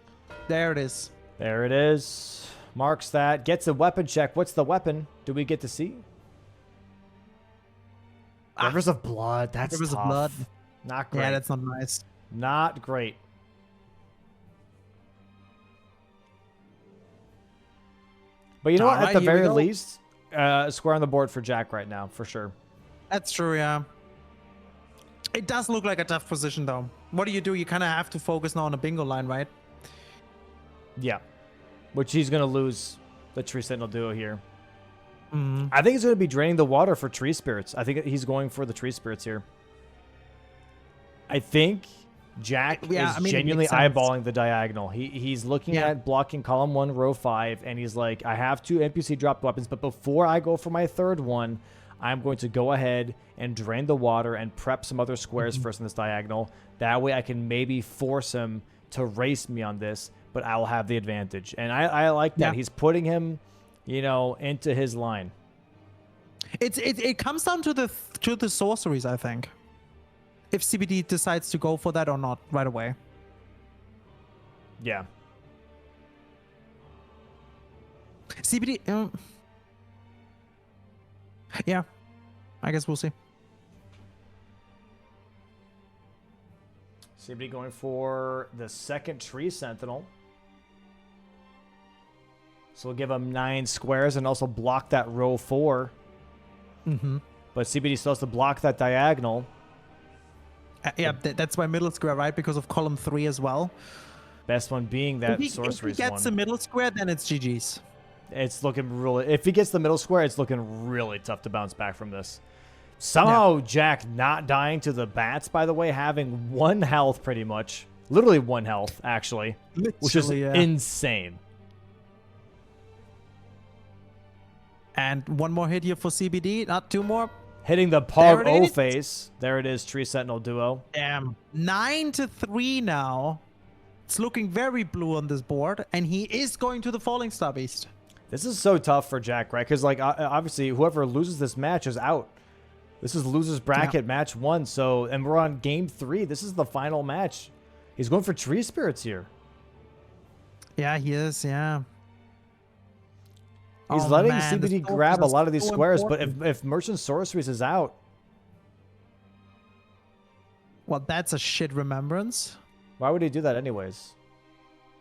A: There it is.
B: There it is. Marks that. Gets a weapon check. What's the weapon? Do we get to see? Rivers of Blood. That's
A: Rivers
B: tough.
A: of Blood.
B: Not great.
A: Yeah, that's not nice.
B: Not great. But you know what? At the very least, square on the board for Jack right now, for sure.
A: That's true, yeah. It does look like a tough position, though. What do? You kind of have to focus now on a bingo line, right?
B: Yeah. Which he's going to lose the Tree Sentinel duo here.
A: Mm-hmm.
B: I think he's going to be draining the water for Tree Spirits. I think he's going for the Tree Spirits here. I think Jack is genuinely eyeballing the diagonal. He's looking at blocking column 1, row 5, and he's like, I have 2 NPC dropped weapons, but before I go for my third one, I'm going to go ahead and drain the water and prep some other squares first in this diagonal. That way I can maybe force him to race me on this, but I will have the advantage. And I like that. He's putting him, into his line.
A: It comes down to the sorceries, I think. If CBD decides to go for that or not right away.
B: Yeah.
A: CBD. Yeah. I guess we'll see.
B: CBD going for the second Tree Sentinel. So we'll give him 9 squares and also block that row 4.
A: Mm-hmm.
B: But CBD still has to block that diagonal.
A: Yeah, that's my middle square, right? Because of column 3 as well.
B: Best one being that sorceries one.
A: If he gets the middle square, then it's GG's.
B: It's looking really... If he gets the middle square, it's looking really tough to bounce back from this. Somehow, Jack not dying to the bats, by the way, having 1 health pretty much. Literally 1 health, actually. Which is insane.
A: And 1 more hit here for CBD, not 2 more.
B: Hitting the Pog O face. There it is, Tree Sentinel duo.
A: Damn. 9-3 now. It's looking very blue on this board, and he is going to the Falling Star Beast.
B: This is so tough for Jack, right? Because, obviously, whoever loses this match is out. This is loser's bracket match 1. So, and we're on game 3. This is the final match. He's going for Tree Spirits here.
A: Yeah, he is. Yeah.
B: He's letting CBD grab a lot of these squares, but if Merchant Sorceries is out...
A: Well, that's a shit remembrance.
B: Why would he do that anyways?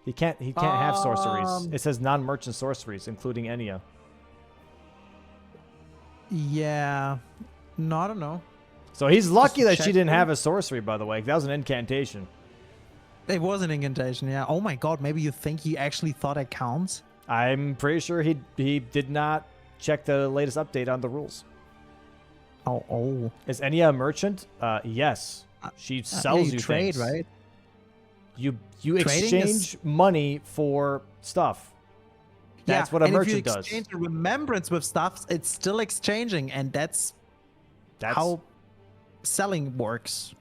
B: He can't have sorceries. It says non-merchant sorceries, including Enya.
A: Yeah. No, I don't know.
B: So he's lucky that she
A: check
B: didn't
A: here.
B: have a sorcery, by the way. That was an incantation.
A: It was an incantation, yeah. Oh my god, maybe you think he actually thought it counts?
B: I'm pretty sure he did not check the latest update on the rules.
A: Oh.
B: Is Enya a merchant? Yes. She sells
A: yeah,
B: you
A: trade,
B: things.
A: right?
B: You
A: Trading
B: exchange money for stuff. That's what a merchant does.
A: If you exchange a remembrance with stuff, it's still exchanging, and that's how selling works.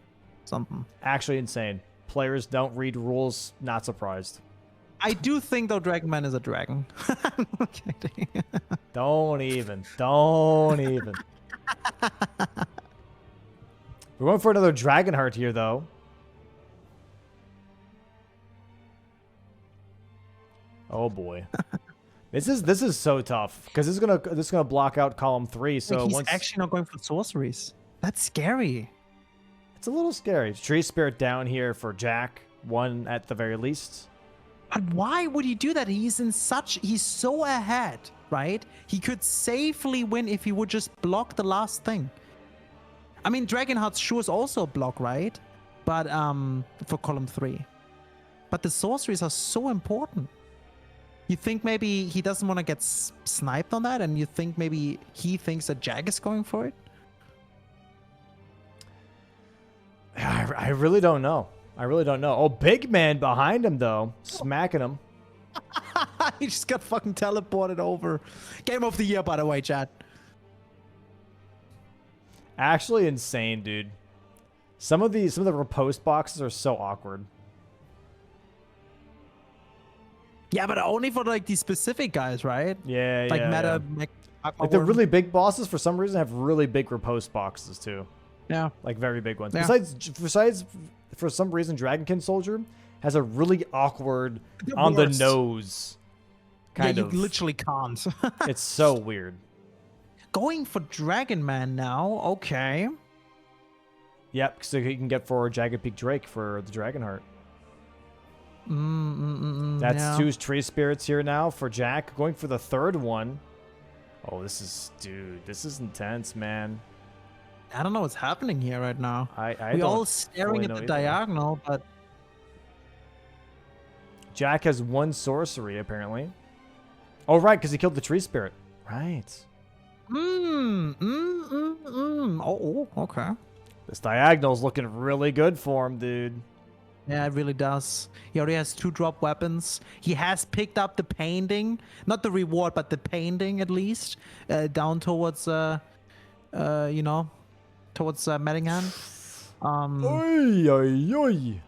A: Something.
B: Actually insane. Players don't read rules. Not surprised.
A: I do think, though, Dragon Man is a dragon. I'm kidding.
B: Don't even. Don't even. We're going for another Dragon Heart here, though. Oh boy. This is so tough because this is gonna block out column 3. So
A: he's actually not going for sorceries. That's scary.
B: It's a little scary. Tree Spirit down here for Jack. 1 at the very least.
A: But why would he do that? He's so ahead, right? He could safely win if he would just block the last thing. I mean, Dragonheart's sure is also a block, right? But for column 3. But the sorceries are so important. You think maybe he doesn't want to get sniped on that, and you think maybe he thinks that Jack is going for it?
B: I really don't know. I really don't know. Oh, big man behind him, though. Smacking him.
A: He just got fucking teleported over. Game of the year, by the way, chat.
B: Actually insane, dude. Some of the riposte boxes are so awkward.
A: Yeah, but only for like these specific guys, right?
B: Yeah,
A: like
B: yeah.
A: meta.
B: Yeah. Like the really big bosses, for some reason, have really big riposte boxes too.
A: Yeah.
B: Like very big ones.
A: Yeah.
B: Besides, for some reason, Dragonkin Soldier has a really awkward on the nose. Kind of.
A: You literally can't.
B: It's so weird.
A: Going for Dragon Man now. Okay.
B: Yep, so he can get for Jagged Peak Drake for the Dragonheart. That's 2 Tree Spirits here now for Jack. Going for the 3rd one. Oh, this is intense, man.
A: I don't know what's happening here right now. We're all staring at the diagonal, but
B: Jack has 1 sorcery apparently. Oh, right, because he killed the Tree Spirit. Right.
A: Oh, okay.
B: This diagonal's looking really good for him, dude.
A: Yeah, it really does. He already has 2 drop weapons. He has picked up the painting, not the reward, but the painting at least, down towards, towards Mettingham.
B: Oy, oy, oy.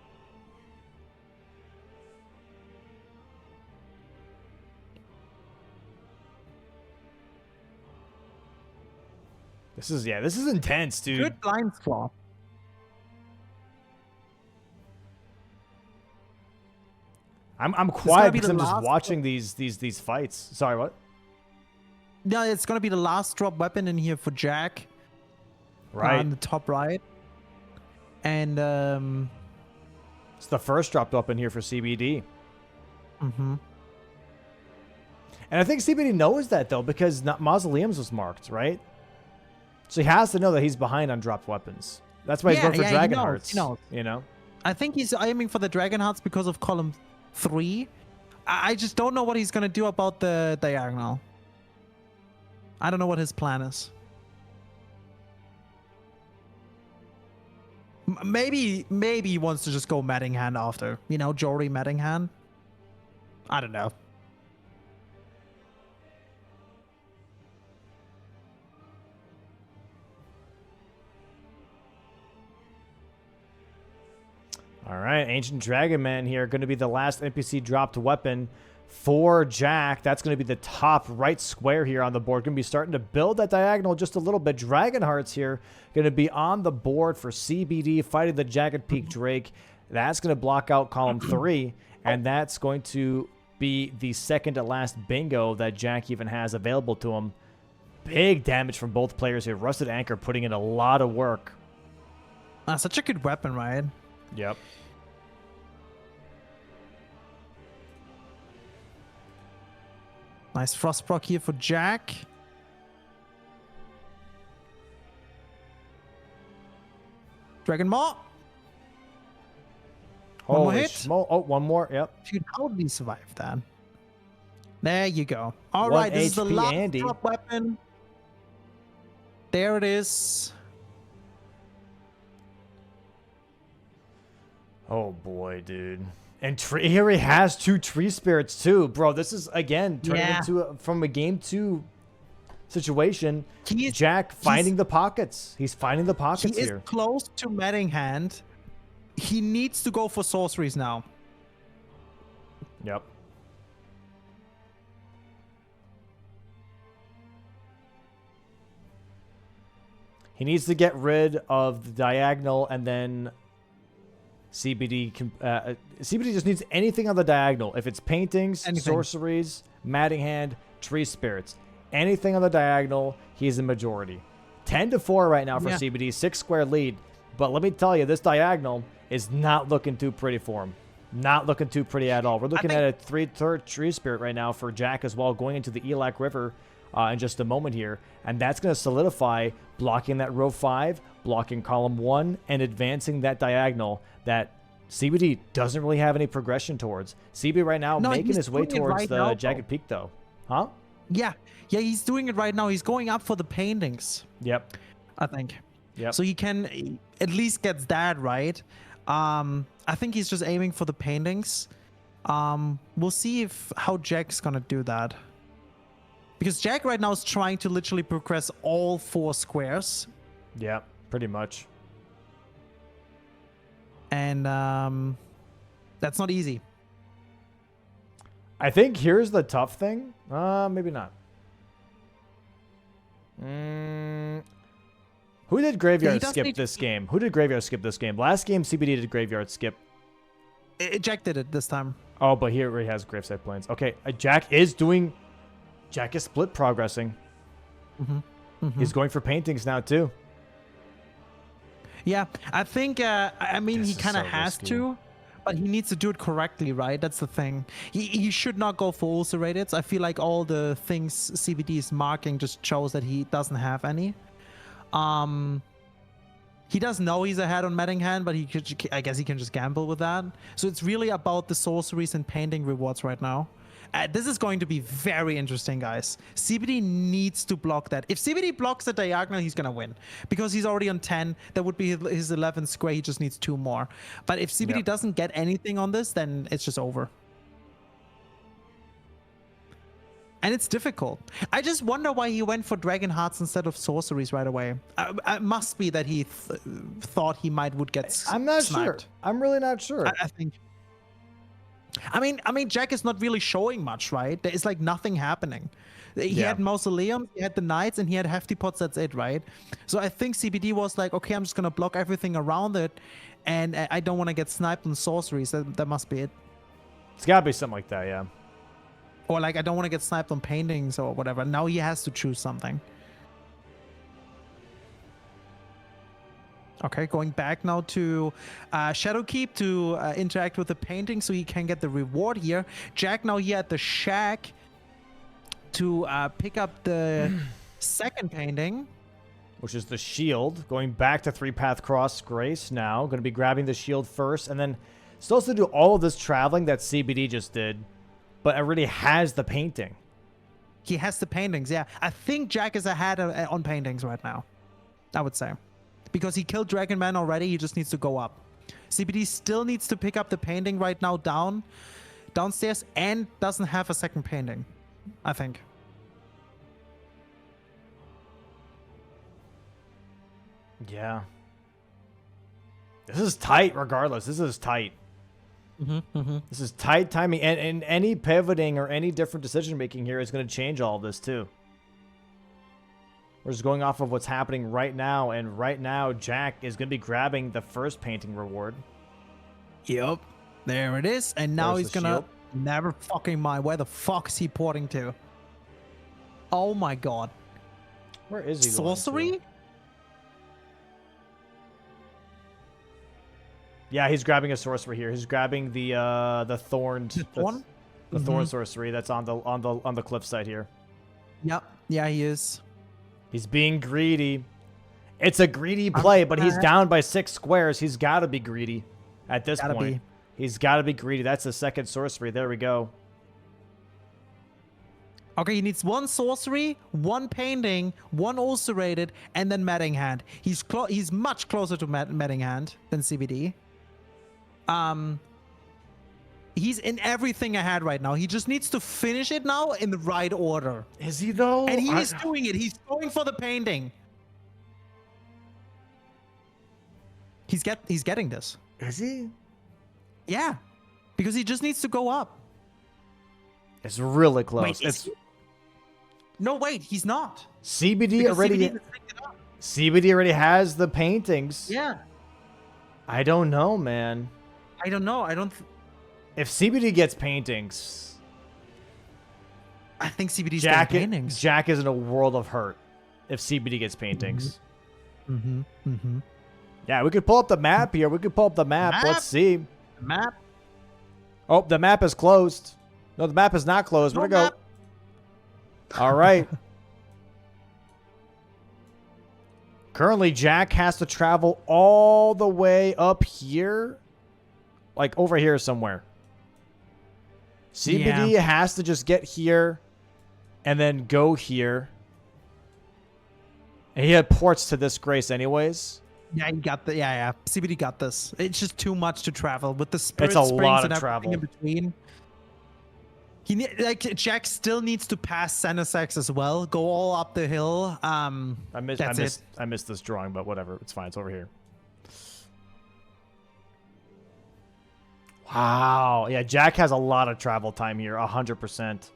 B: This is intense, dude.
A: Good blind spot.
B: I'm quiet because I'm just watching these fights. Sorry, what?
A: No, it's gonna be the last drop weapon in here for Jack.
B: Right.
A: On the top right. And
B: it's the first dropped weapon here for CBD.
A: Mm-hmm.
B: And I think CBD knows that though, because Mausoleums was marked, right? So he has to know that he's behind on dropped weapons. That's why he's going for Dragon Hearts.
A: He knows.
B: You know?
A: I think he's aiming for the Dragon Hearts because of column 3. I just don't know what he's gonna do about the diagonal. I don't know what his plan is. Maybe he wants to just go Mettingham after. You know, Jory Mettingham. I don't know.
B: All right, Ancient Dragon Man here, going to be the last NPC dropped weapon for Jack. That's going to be the top right square here on the board. Going to be starting to build that diagonal just a little bit. Dragon Hearts here going to be on the board for CBD fighting the Jagged Peak Drake. That's going to block out column 3, and that's going to be the second to last bingo that Jack even has available to him. Big damage from both players here. Rusted Anchor putting in a lot of work.
A: Such a good weapon, right?
B: Yep.
A: Nice Frostbrock here for Jack. Dragon Maw. One more
B: Holy
A: hit.
B: Oh, one more. Yep.
A: Dude, how did we survive that? There you go. All right, this is the last
B: Andy.
A: drop weapon. There it is.
B: Oh boy, dude. And here he has 2 tree spirits too, bro. This is again turning into from a game 2 situation. Jack finding the pockets. He's finding the pockets here.
A: He is close to Medding Hand. He needs to go for sorceries now.
B: Yep. He needs to get rid of the diagonal, and then CBD can. CBD just needs anything on the diagonal. If it's paintings, sorceries, Matting Hand, tree spirits, anything on the diagonal, he's in majority. 10-4 right now for CBD, 6 square lead. But let me tell you, this diagonal is not looking too pretty for him. Not looking too pretty at all. We're looking at a 3/3 tree spirit right now for Jack as well, going into the Elac River in just a moment here. And that's going to solidify blocking that row 5, blocking column 1, and advancing that diagonal that CBD doesn't really have any progression towards. CBD right now making his way towards the Jagged Peak, though. Huh?
A: Yeah. Yeah, he's doing it right now. He's going up for the paintings.
B: Yep.
A: I think.
B: Yep.
A: So he can at least gets that right. I think he's just aiming for the paintings. We'll see how Jack's gonna do that. Because Jack right now is trying to literally progress all 4 squares.
B: Yeah, pretty much.
A: And that's not easy.
B: I think here's the tough thing. Maybe not. Who did Graveyard skip this game? Who did Graveyard skip this game? Last game, CBD did Graveyard skip.
A: Jack did it this time.
B: Oh, but here he has Graveside Plains. Okay, Jack is split progressing. He's going for paintings now, too.
A: Yeah, I think, I mean, he kind of has to, but he needs to do it correctly, right? That's the thing. He should not go for ulcerated. I feel like all the things CBD is marking just shows that he doesn't have any. He does know he's ahead on Medding Hand, but I guess he can just gamble with that. So it's really about the sorceries and painting rewards right now. This is going to be very interesting, guys. CBD needs to block that. If CBD blocks the diagonal, he's going to win. Because he's already on 10. That would be his 11th square. He just needs 2 more. But if CBD doesn't get anything on this, then it's just over. And it's difficult. I just wonder why he went for Dragon Hearts instead of sorceries right away. It must be that he thought he would get sniped.
B: I'm not sure. I'm really not sure.
A: I think... I mean, Jack is not really showing much, right? There is like nothing happening. He had Mausoleum, he had the Knights, and he had Hefty Pots. That's it, right? So I think CBD was like, okay, I'm just gonna block everything around it, and I don't want to get sniped on sorceries. That must be it.
B: It's gotta be something like that, yeah.
A: Or like, I don't want to get sniped on paintings or whatever. Now he has to choose something. Okay, going back now to Shadowkeep to interact with the painting so he can get the reward here. Jack now here at the shack to pick up the second painting.
B: Which is the shield. Going back to 3-Path Cross Grace now. Going to be grabbing the shield first. And then still has to do all of this traveling that CBD just did. But already has the painting.
A: He has the paintings, yeah. I think Jack is ahead on paintings right now. I would say. Because he killed Dragon Man already, he just needs to go up. CBD still needs to pick up the painting right now downstairs, and doesn't have a second painting, I think.
B: Yeah. This is tight regardless. This is tight. This is tight timing. And any pivoting or any different decision making here is going to change all of this too. We're just going off of what's happening right now, and right now Jack is going to be grabbing the first painting reward.
A: Yep, there it is, and now he's going to never fucking mind. Where the fuck is he porting to? Oh my god.
B: Where is he?
A: Sorcery?
B: Yeah, he's grabbing a sorcery here. He's grabbing the thorned the thorn sorcery that's on the cliffside here.
A: Yep. Yeah, he is.
B: He's being greedy. It's a greedy play, but he's down by 6 squares. He's got to be greedy at this point. He's got to be greedy. That's the second sorcery. There we go.
A: Okay, he needs 1 sorcery, 1 painting, 1 ulcerated, and then Matting Hand. He's much closer to Matting Hand than CBD. He's in everything ahead right now. He just needs to finish it now in the right order.
B: Is he though?
A: And he is doing it. He's going for the painting. He's getting this.
B: Is he?
A: Yeah, because he just needs to go up.
B: It's really close.
A: Wait, no, wait, he's not.
B: CBD already has the paintings.
A: Yeah.
B: I don't know, man.
A: I don't know.
B: If CBD gets paintings,
A: I think CBD's getting paintings.
B: Jack is in a world of hurt if CBD gets paintings. Yeah, we could pull up the map here. Let's see.
A: Map.
B: Oh, the map is closed. No, the map is not closed. Where'd it go? All right. Currently, Jack has to travel all the way up here. Like over here somewhere. CBD has to just get here and then go here. And he had ports to this grace anyways.
A: Yeah, he got the CBD got this. It's just too much to travel with the spirit
B: it's a
A: springs
B: lot
A: and
B: of
A: everything
B: travel
A: in between. Jack still needs to pass Senesex as well. Go all up the hill.
B: I missed this drawing, but whatever. It's fine. It's over here. Wow. Yeah, Jack has a lot of travel time here, 100%.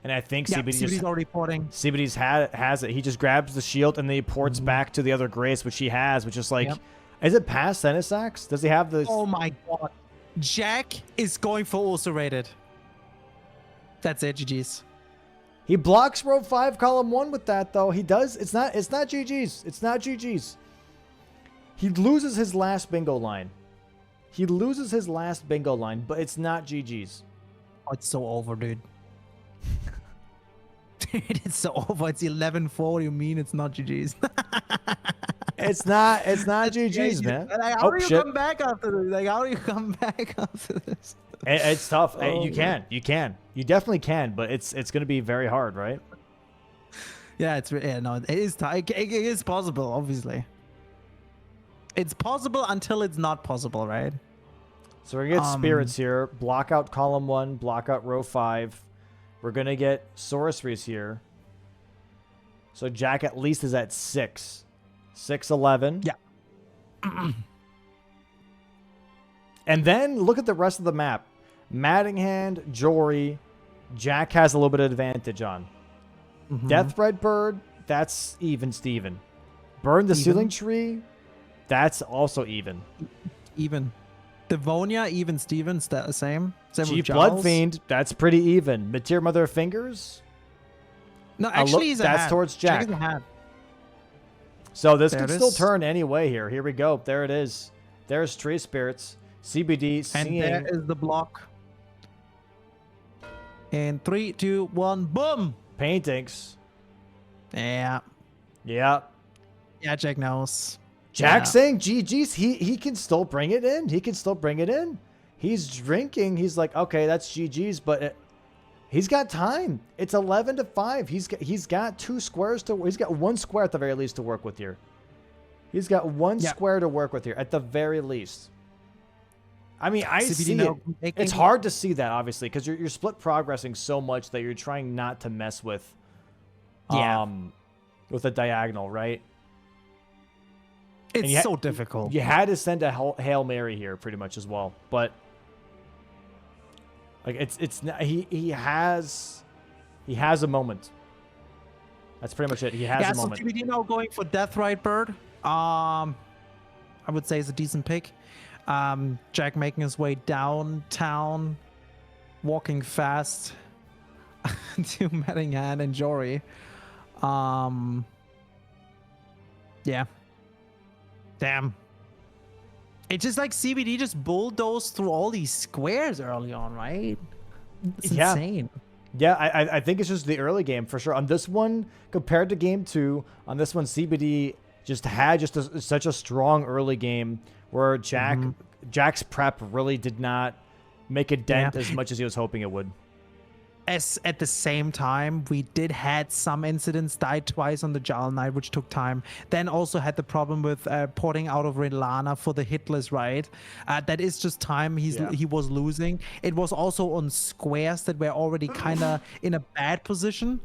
B: And I think
A: CBD's already porting.
B: CBD's has it. He just grabs the shield and then he ports back to the other grace, which he has, which is like, is it past Senesax? Does he have the?
A: Oh my god. Jack is going for ulcerated. That's it, GG's.
B: He blocks row 5, column 1 with that, though. He does. It's not GG's. It's not GG's. He loses his last bingo line. But it's not GG's.
A: Oh, it's so over, dude. Dude, it's so over. It's 11-4. You mean it's not GG's?
B: It's not GG's, man.
A: Like, how do you come back after this? Like, how do you come back after this?
B: It's tough. You can. You definitely can, but it's going to be very hard, right?
A: Yeah, it is. It is possible, obviously. It's possible until it's not possible, right?
B: So we're going to get spirits here. Block out column 1, block out row 5. We're going to get sorceries here. So Jack at least is at 6. 6-11.
A: Yeah.
B: And then look at the rest of the map. Mattinghand, Jory, Jack has a little bit of advantage on. Death Red Bird, that's even Steven. Burn the Ceiling Tree, that's also even.
A: Even. Devonia, even Steven, same.
B: Chief Blood Fiend, that's pretty even. Mateer Mother of Fingers.
A: No, actually, he's
B: that's towards Jack. So this could still turn anyway here. Here we go. There it is. There's Tree Spirits. CBD seeing.
A: And there is the block. And 3, 2, 1, boom!
B: Paintings.
A: Yeah.
B: Yeah.
A: Yeah, Jack knows.
B: Jack saying GG's. He can still bring it in. He's drinking. He's like, okay, that's GG's, but he's got time. It's 11-5. He's got 2 squares to. He's got 1 square at the very least to work with here. He's got 1 square to work with here at the very least. I mean, I see it. It's hard to see that, obviously, because you're split progressing so much that you're trying not to mess with, with a diagonal, right?
A: It's so difficult.
B: You had to send a Hail Mary here, pretty much as well, but like it's not, he has a moment. That's pretty much it. He has a moment.
A: So TBD now going for Death Right Bird. I would say is a decent pick. Jack making his way downtown, walking fast to Mattinghand and Jory. Yeah. Damn. It's just like CBD just bulldozed through all these squares early on, right? It's insane.
B: Yeah, I think it's just the early game for sure. On this one, compared to game 2, on this one, CBD just had such a strong early game where Jack's prep really did not make a dent as much as he was hoping it would.
A: As at the same time, we did had some incidents, died twice on the Jarl Knight, which took time. Then also had the problem with porting out of Rilana for the hitless, right? That is just time he was losing. It was also on squares that were already kind of in a bad position.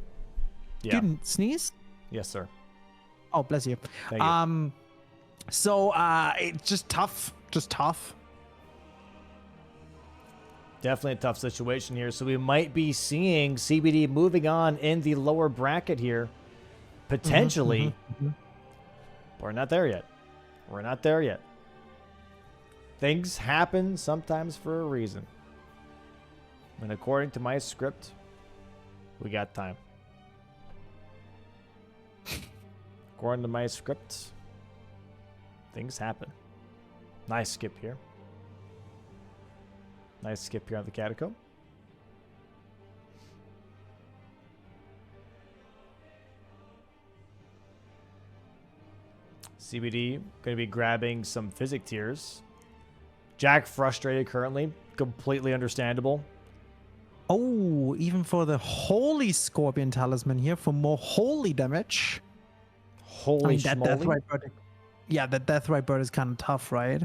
B: Yeah.
A: You sneeze?
B: Yes, sir.
A: Oh, bless you.
B: Thank you.
A: So it's just tough.
B: Definitely a tough situation here. So we might be seeing CBD moving on in the lower bracket here. Potentially. We're not there yet. Things happen sometimes for a reason. And according to my script, we got time. According to my script, things happen. Nice skip here. Nice skip here on the catacomb. CBD going to be grabbing some physic tiers. Jack frustrated currently. Completely understandable.
A: Oh, even for the Holy Scorpion Talisman here for more holy damage.
B: Holy
A: that Deathrite Bird. Yeah, that Deathrite Bird is kind of tough, right?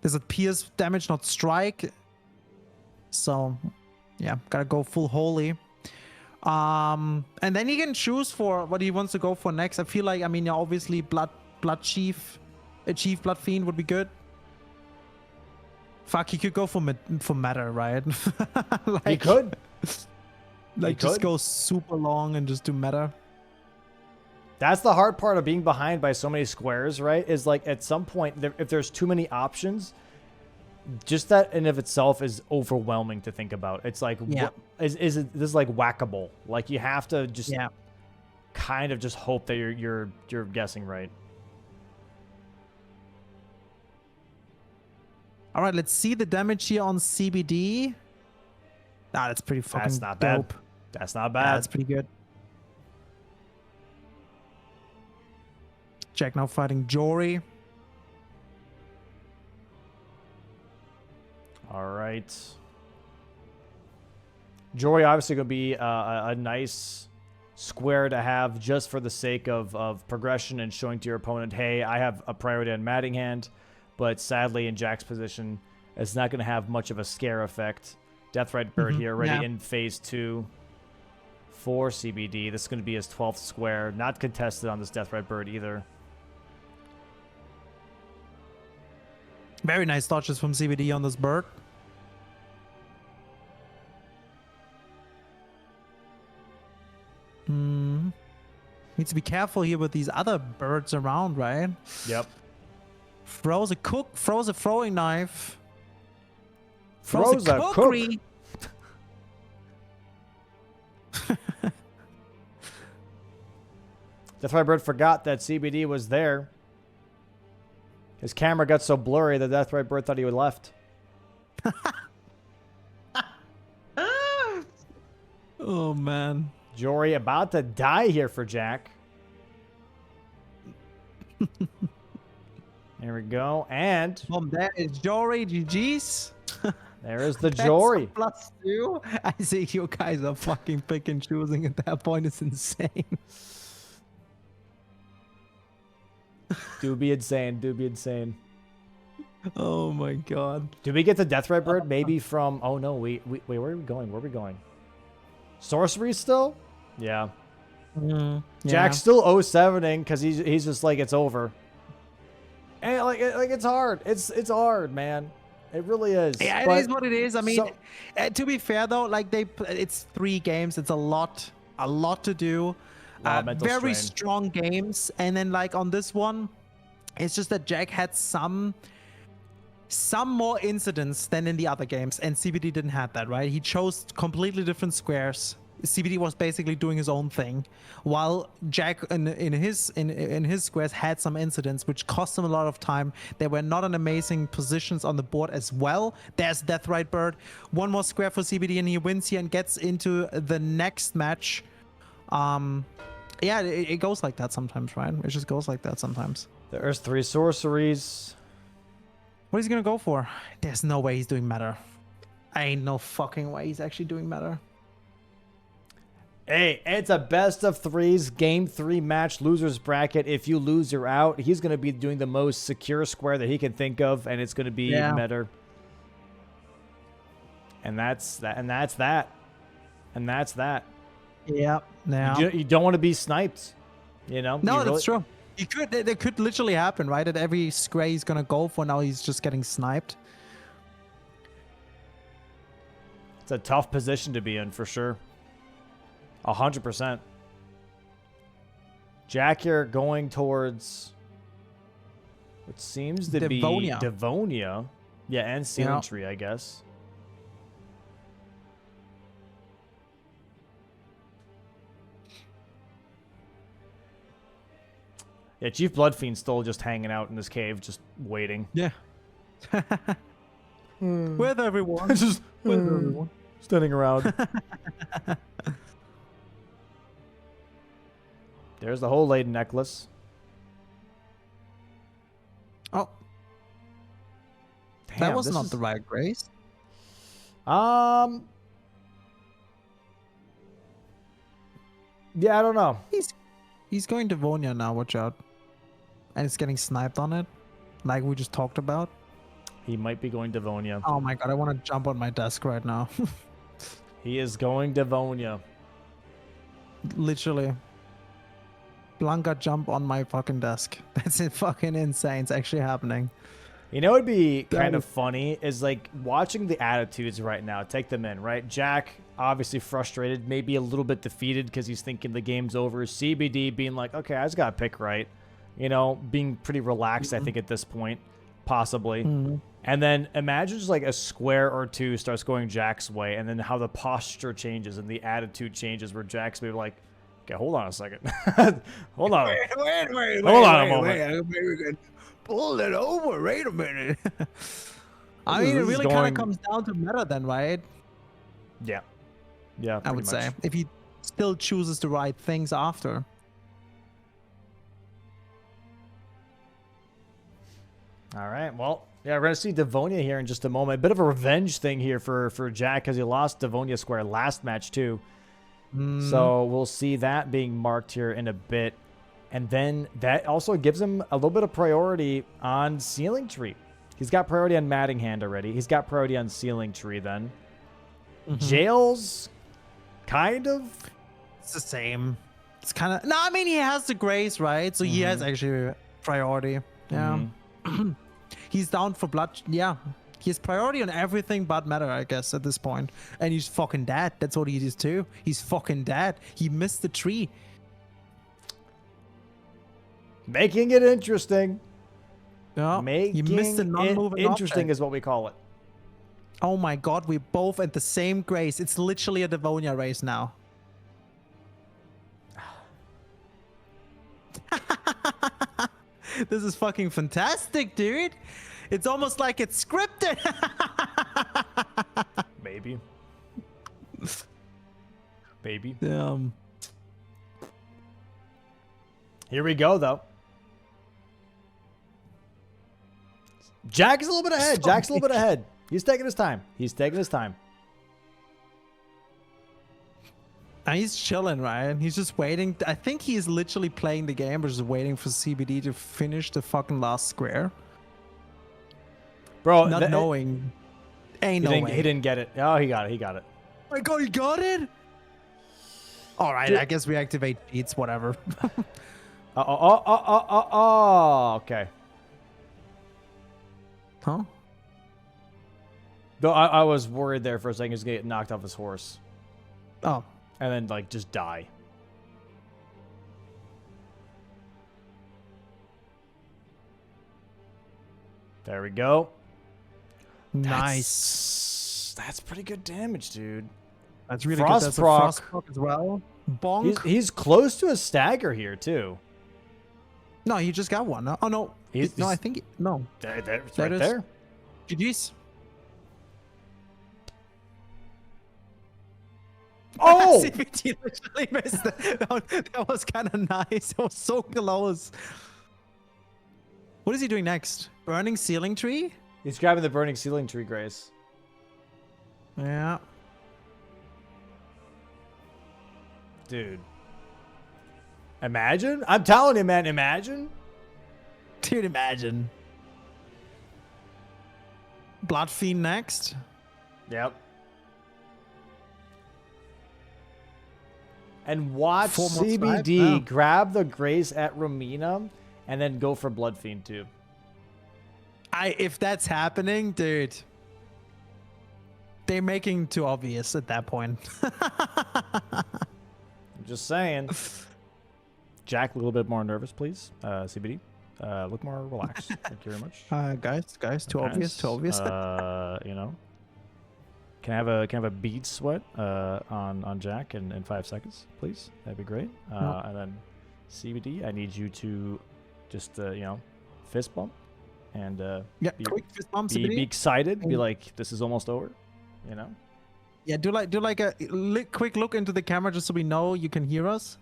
A: There's a pierce damage, not strike. So, yeah, gotta go full holy. And then he can choose for what he wants to go for next. I feel like, I mean, obviously Blood Chief, Chief Blood Fiend would be good. Fuck, he could go for matter, right?
B: Like, he could.
A: Like, just go super long and just do matter.
B: That's the hard part of being behind by so many squares, right? Is like at some point, if there's too many options, just that in of itself is overwhelming to think about. It's like, what, is it this is like whack-a-mole? Like you have to just kind of just hope that you're guessing right.
A: All right, let's see the damage here on CBD. Ah, that's pretty fucking
B: That's not
A: dope.
B: bad. That's not bad.
A: Yeah, that's pretty good. Jack now fighting Jory.
B: All right. Jory obviously going to be a nice square to have just for the sake of progression and showing to your opponent, hey, I have a priority on Matting Hand. But sadly, in Jack's position, it's not going to have much of a scare effect. Deathrite Bird here already in phase 2 for CBD. This is going to be his 12th square. Not contested on this Deathrite Bird either.
A: Very nice dodges from CBD on this bird. Needs to be careful here with these other birds around, right?
B: Yep.
A: Throws a cook, throws a throwing knife.
B: Throws a
A: cookery.
B: Deathrite Bird forgot that CBD was there. His camera got so blurry that Deathrite Bird thought he had left.
A: Oh, man.
B: Jory about to die here for Jack. There we go. And
A: that is Jory. GG's.
B: There is the Jory.
A: +2. I see you guys are fucking pick and choosing at that point. It's insane.
B: Do be insane. Do be insane.
A: Oh my god.
B: Do we get the Deathrite Bird maybe from... Oh no, wait, where are we going? Where are we going? Sorcery still? Yeah. Jack's still 0-7ing because he's just like, it's over. And like it's hard. It's hard, man. It really is.
A: Yeah, it is what it is. I mean, to be fair though, like it's 3 games. It's a lot to do. Very strong games, and then like on this one, it's just that Jack had some more incidents than in the other games, and CBD didn't have that, right? He chose completely different squares. CBD was basically doing his own thing, while Jack in his squares had some incidents which cost him a lot of time. They were not in amazing positions on the board as well. There's Deathrite Bird. One more square for CBD and he wins here and gets into the next match. Yeah, it goes like that sometimes, right? It just goes like that sometimes.
B: There's 3 sorceries.
A: What is he gonna go for? There's no way he's doing meta. Ain't no fucking way he's actually doing meta.
B: Hey, it's a best of 3s, game 3 match, loser's bracket. If you lose, you're out. He's going to be doing the most secure square that he can think of, and it's going to be meta. And that's that. And that's that. And that's that.
A: Yep. Now
B: you don't want to be sniped, you know?
A: No, that's true. It could literally happen, right? That every square he's going to go for, now he's just getting sniped.
B: It's a tough position to be in, for sure. 100%. Jack here going towards what seems to be Devonia. Yeah, and Ceiling Tree, I guess. Yeah, Chief Bloodfiend's still just hanging out in this cave, just waiting.
A: Yeah. With everyone.
B: Just with everyone. Standing around. There's the whole laden necklace.
A: Oh. Damn, that was not the right grace.
B: Yeah, I don't know.
A: He's going to Vonia now, watch out. And it's getting sniped on it, like we just talked about.
B: He might be going to Vonia.
A: Oh my god, I want to jump on my desk right now.
B: He is going to Vonia.
A: Literally. Blanca jump on my fucking desk. That's fucking insane. It's actually happening.
B: You know what would be kind of funny is like watching the attitudes right now. Take them in, right? Jack, obviously frustrated, maybe a little bit defeated because he's thinking the game's over. CBD being like, okay, I just got to pick right. You know, being pretty relaxed, I think, at this point, possibly. And then imagine just like a square or two starts going Jack's way, and then how the posture changes and the attitude changes where Jack's maybe like, okay, hold on a second. Hold on. Hold on a moment.
A: Wait, pull it over. Wait a minute. I mean, it really kind of comes down to meta then, right?
B: Yeah. Yeah,
A: I would say. If he still chooses the right things after.
B: All right. Well, yeah, we're going to see Devonia here in just a moment. A bit of a revenge thing here for Jack because he lost Devonia Square last match too. So we'll see that being marked here in a bit. And then that also gives him a little bit of priority on Ceiling Tree. He's got priority on Matting Hand already. He's got priority on Ceiling Tree then. Jails, kind of.
A: It's the same. It's kind of... No, I mean, he has the grace, right? So he has actually priority. Yeah. He's down for blood. Yeah. He has priority on everything but matter, I guess, at this point. And he's fucking dead. That's what he is too. He's fucking dead. He missed the tree.
B: Making it interesting.
A: Yeah.
B: Making
A: you missed the non-moving
B: interesting
A: object.
B: is what we call it.
A: Oh my god, we're both at the same grace. It's literally a Devonia race now. This is fucking fantastic, dude. It's almost like it's scripted.
B: Maybe. Maybe. Here we go, though. Jack is a little bit ahead. Jack's a little bit ahead. He's taking his time. He's taking his time.
A: And he's chilling, right? He's just waiting. I think he's literally playing the game, but just waiting for CBD to finish the fucking last square.
B: Bro,
A: not knowing. Ain't no way.
B: He didn't get it. Oh, he got it. He got it.
A: Oh my god, he got it? All right, I guess we activate cheats, whatever.
B: Okay.
A: Huh?
B: Though I was worried there for a second he's going to get knocked off his horse.
A: Oh.
B: And then, like, just die. There we go.
A: Nice.
B: That's pretty good damage, dude.
A: That's really good. That's a frost proc as well. Bonk.
B: He's close to a stagger here, too.
A: No, he just got one. Oh, no. No, I think... No.
B: It's right there.
A: GG's.
B: Oh!
A: CBT literally missed that was kind of nice. It was so close. What is he doing next? Burning ceiling tree?
B: He's grabbing the burning ceiling tree, Grace.
A: Yeah.
B: Dude. Imagine? I'm telling you, man, imagine.
A: Dude, imagine. Blood Fiend next.
B: Yep. And watch CBD grab the Grace at Romina and then go for Blood Fiend too.
A: If that's happening, dude, they're making too obvious at that point.
B: I'm just saying. Jack, a little bit more nervous, please. CBD, look more relaxed. Thank you very much.
A: Guys, too obvious.
B: You know, can I have a bead sweat on Jack in 5 seconds, please? That'd be great. And then CBD, I need you to just you know, fist bump and
A: quick fist bump.
B: Be excited. Be like, this is almost over. You know.
A: Yeah, do like a quick look into the camera just so we know you can hear us.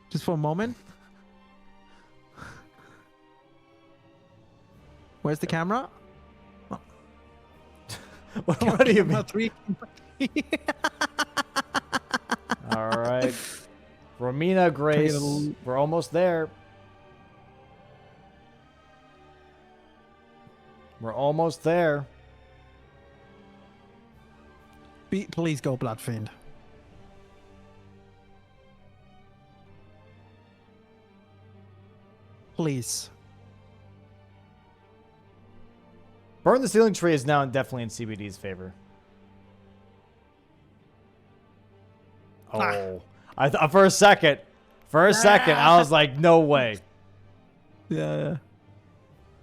A: Just for a moment. Where's the camera?
B: What do you mean?
A: 3.
B: All right. Romina, Grace, we're almost there. We're almost there.
A: Please go, Blood Fiend. Please.
B: Burn the ceiling tree is now definitely in CBD's favor. Oh, I thought for a second, I was like, no way.
A: Yeah.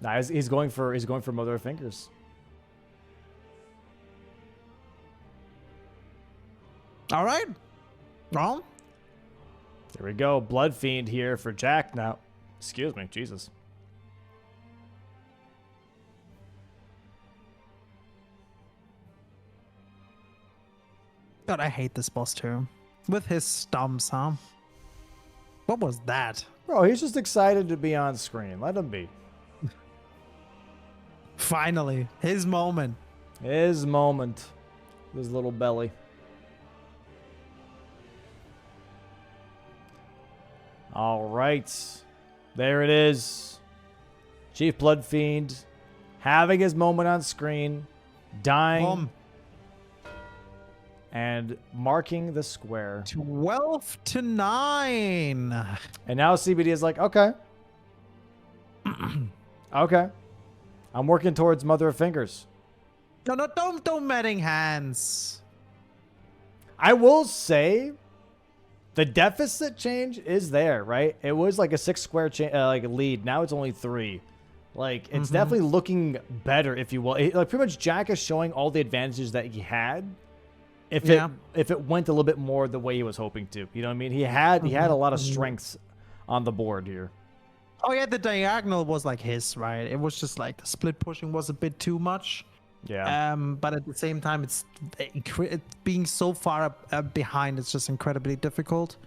B: Nah, he's going for Mother of Fingers.
A: All right. Well,
B: there we go. Blood Fiend here for Jack now. Excuse me, Jesus.
A: God, I hate this boss too. With his stumps, huh? What was that?
B: Bro, he's just excited to be on screen. Let him be.
A: Finally, his moment.
B: His moment. His little belly. All right. There it is. Chief Blood Fiend having his moment on screen, dying.
A: Boom.
B: And marking the square.
A: 12-9.
B: And now CBD is like, okay. Okay. I'm working towards Mother of Fingers.
A: No, don't medding hands.
B: I will say the deficit change is there, right? It was like a 6 square like lead. Now it's only 3. Like, it's definitely looking better, if you will. Like, pretty much Jack is showing all the advantages that he had. If it went a little bit more the way he was hoping to, you know what I mean? He had a lot of strengths on the board here.
A: Oh yeah, the diagonal was like his, right? It was just like the split pushing was a bit too much.
B: Yeah.
A: But at the same time, it's being so far behind. It's just incredibly difficult.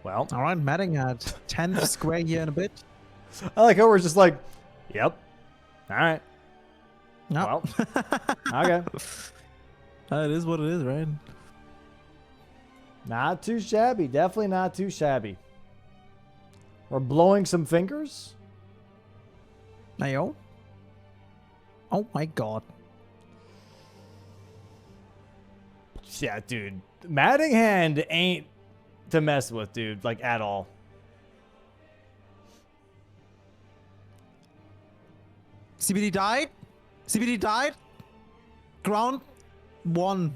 B: Well,
A: all right, Madding at 10th square here in a bit.
B: I like how we're just like, yep. All right.
A: No.
B: Well, okay.
A: It is what it is, right?
B: Not too shabby. Definitely not too shabby. We're blowing some fingers.
A: Ayo. Oh my god.
B: Yeah, dude. Matting Hand ain't to mess with, dude. Like, at all.
A: CBD died. CBD died. Ground 1.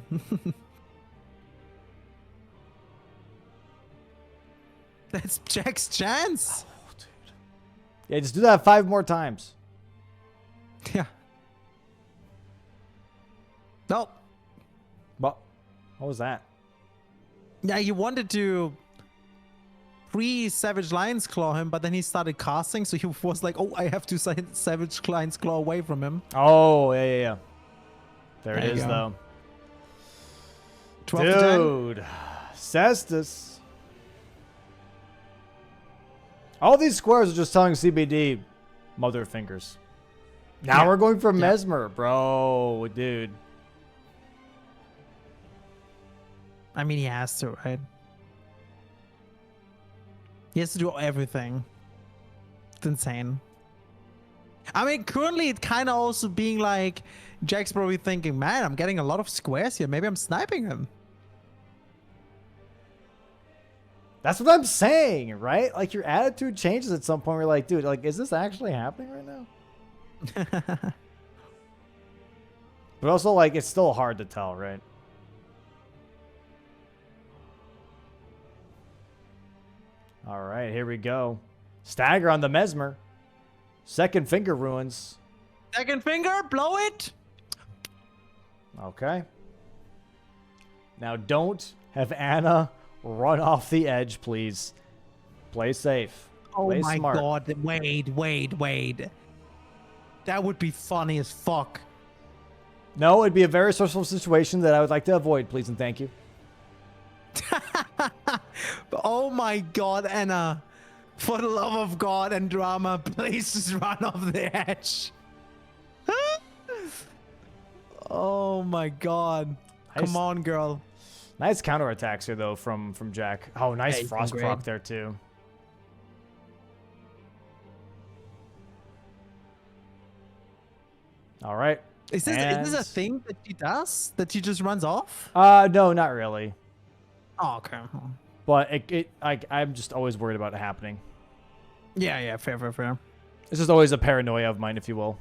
A: That's Jack's chance.
B: Oh, dude. Yeah, just do that 5 more times.
A: Yeah. Nope.
B: What was that?
A: Yeah, he wanted to pre-Savage Lion's Claw him, but then he started casting, so he was like, oh, I have to Savage Lion's Claw away from him.
B: Oh, yeah. There it is, though.
A: 12
B: Dude. Cestus. All these squares are just telling CBD, mother of fingers. Now we're going for Mesmer, bro, dude.
A: I mean, he has to, right? He has to do everything. It's insane. I mean, currently it kind of also being like, Jack's probably thinking, man, I'm getting a lot of squares here. Maybe I'm sniping him.
B: That's what I'm saying, right? Like, your attitude changes at some point. We're like, dude, like, is this actually happening right now? But also, like, it's still hard to tell, right? All right, here we go. Stagger on the Mesmer. Second finger ruins.
A: Second finger, blow it.
B: Okay. Now, don't have Anna run off the edge, please. Play safe.
A: Oh
B: Play
A: my
B: smart.
A: god, wait. That would be funny as fuck.
B: No, it'd be a very stressful situation that I would like to avoid, please and thank you.
A: Oh my god, Anna. For the love of God and drama, please just run off the edge. Oh my god.
B: Nice.
A: Come on, girl.
B: Nice counterattacks here, though, from Jack. Oh, nice frost proc there, too. All right.
A: Is this a thing that she does? That she just runs off?
B: No, not really.
A: Oh, okay.
B: But I'm just always worried about it happening.
A: Yeah, fair.
B: It's just always a paranoia of mine, if you will.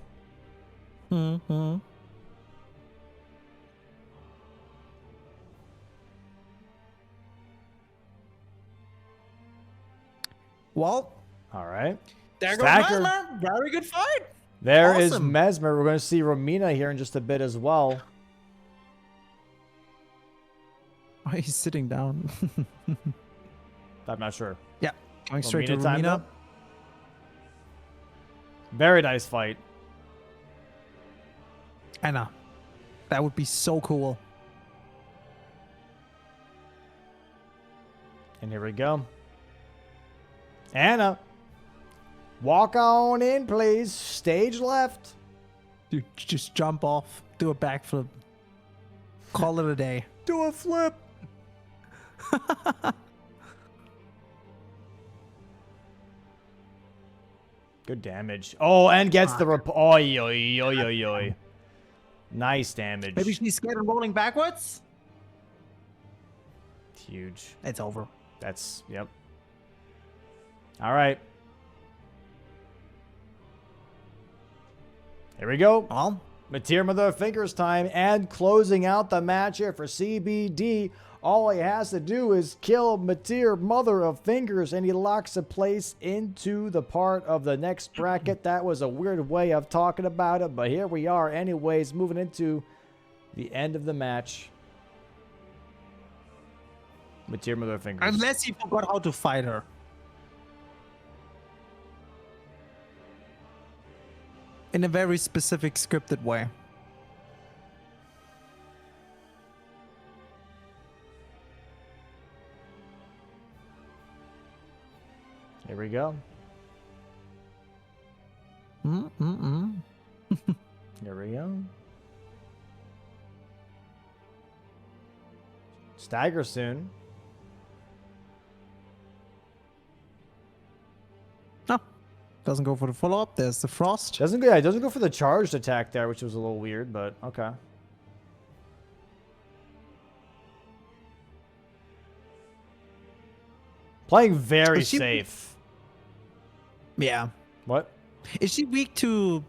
A: Mm-hmm. Well,
B: all right.
A: There goes Mesmer. Very good fight.
B: There is Mesmer. We're going to see Romina here in just a bit as well.
A: Oh, he's sitting down.
B: I'm not sure.
A: Yeah, going straight to Romina.
B: Very nice fight.
A: Anna. That would be so cool.
B: And here we go. Anna. Walk on in, please. Stage left.
A: Dude, just jump off. Do a backflip. Call it a day.
B: Do a flip. Good damage. Oh, and gets the oi, oi, oi, oi, oi. Nice damage.
A: Maybe she's scared of rolling backwards?
B: Huge.
A: It's over.
B: That's, yep. All right. Here we go.
A: Well,
B: Mateer Mother of Fingers time, and closing out the match here for CBD. All he has to do is kill Mateer Mother of Fingers, and he locks a place into the part of the next bracket. That was a weird way of talking about it, but here we are anyways, moving into the end of the match. Mateer Mother of Fingers.
A: Unless he forgot how to fight her. In a very specific scripted way.
B: Here we go.
A: Here
B: we go. Stagger soon.
A: No. Doesn't go for the follow-up. There's the frost.
B: Doesn't go for the charged attack there, which was a little weird, but okay. Playing very safe.
A: Yeah.
B: What?
A: Is she weak to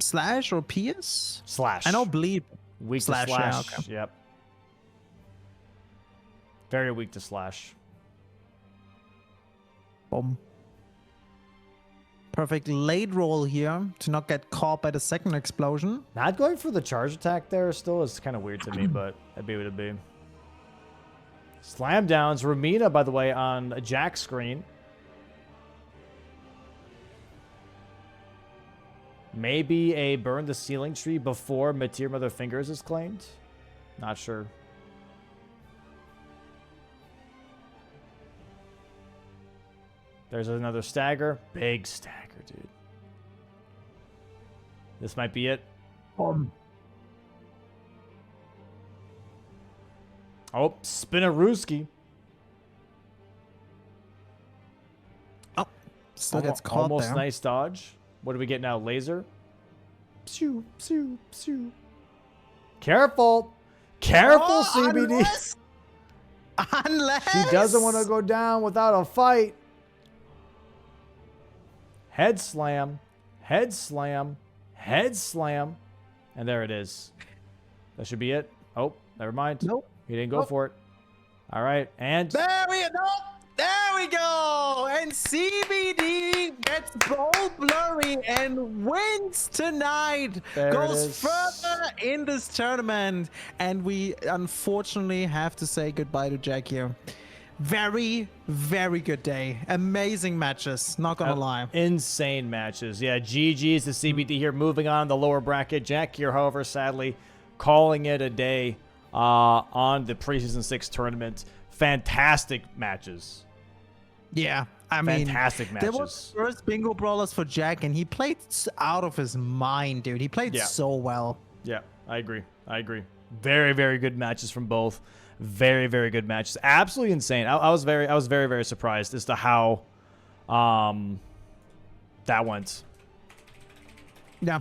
A: slash or pierce?
B: Slash.
A: I know bleed.
B: Weak
A: slash,
B: to slash.
A: Yeah, okay.
B: Yep. Very weak to slash.
A: Boom. Perfect late roll here to not get caught by the second explosion.
B: Not going for the charge attack there still is kind of weird to me, but that'd be what it'd be. Slam downs. Romina, by the way, on Jack's screen. Maybe a burn the ceiling tree before Mateer Mother Fingers is claimed. Not sure. There's another stagger. Big stagger, dude. This might be it. Oh, Spinarooski.
A: Oh, still gets caught
B: almost
A: there.
B: Nice dodge. What do we get now? Laser. Pshoo, pshoo, pshoo. Careful. Careful, CBD.
A: Unless
B: She doesn't want to go down without a fight. Head slam. Head slam. Head slam. And there it is. That should be it. Oh, never mind.
A: Nope.
B: He didn't go for it. All right. And
A: there we go. And CBD gets bold blurry and wins tonight.
B: There
A: Goes further in this tournament. And we unfortunately have to say goodbye to Jack here. Very, very good day. Amazing matches. Not gonna lie.
B: Insane matches. Yeah, GG's to CBD here. Moving on the lower bracket. Jack here, however, sadly, calling it a day on the preseason 6 tournament. Fantastic matches.
A: Yeah, I mean,
B: fantastic matches.
A: There was first bingo brawlers for Jack, and he played out of his mind, dude. He played so well.
B: Yeah, I agree. I agree. Very, very good matches from both. Very, very good matches. Absolutely insane. I was very, very surprised as to how that went.
A: Yeah.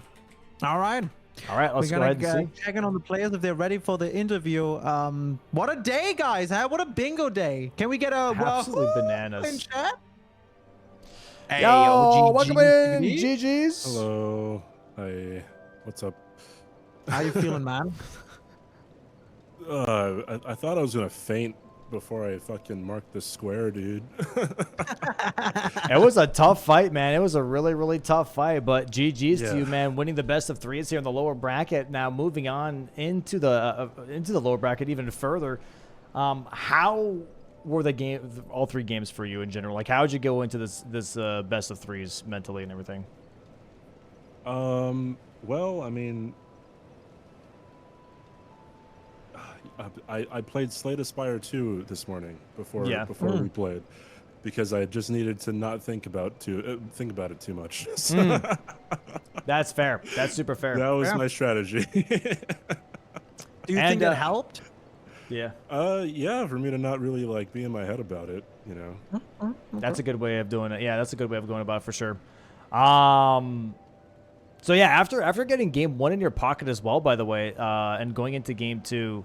A: All right.
B: All right, let's go ahead and see.
A: Check in on the players if they're ready for the interview. What a day, guys! Huh? What a bingo day! Can we get a
B: absolute bananas
A: in chat?
B: Hey, yo, welcome in, GG's.
C: Hello. Hi. What's up?
A: How you feeling, man?
C: I thought I was gonna faint before I fucking marked the square, dude.
B: It was a tough fight, man. It was a really, really tough fight. But GG's to you, man, winning the best of 3s here in the lower bracket. Now moving on into the lower bracket even further. How were the all 3 games for you in general? Like, how did you go into this best of 3s mentally and everything?
C: Well, I mean, I played Slay Aspire 2 this morning before we played, because I just needed to not think about it too much.
B: That's fair. That's super fair.
C: That was my strategy.
A: Do you think it helped?
B: Yeah.
C: Yeah, for me to not really like be in my head about it, you know.
B: That's a good way of doing it. Yeah, that's a good way of going about it for sure. So yeah, after getting game 1 in your pocket as well, by the way, and going into game 2,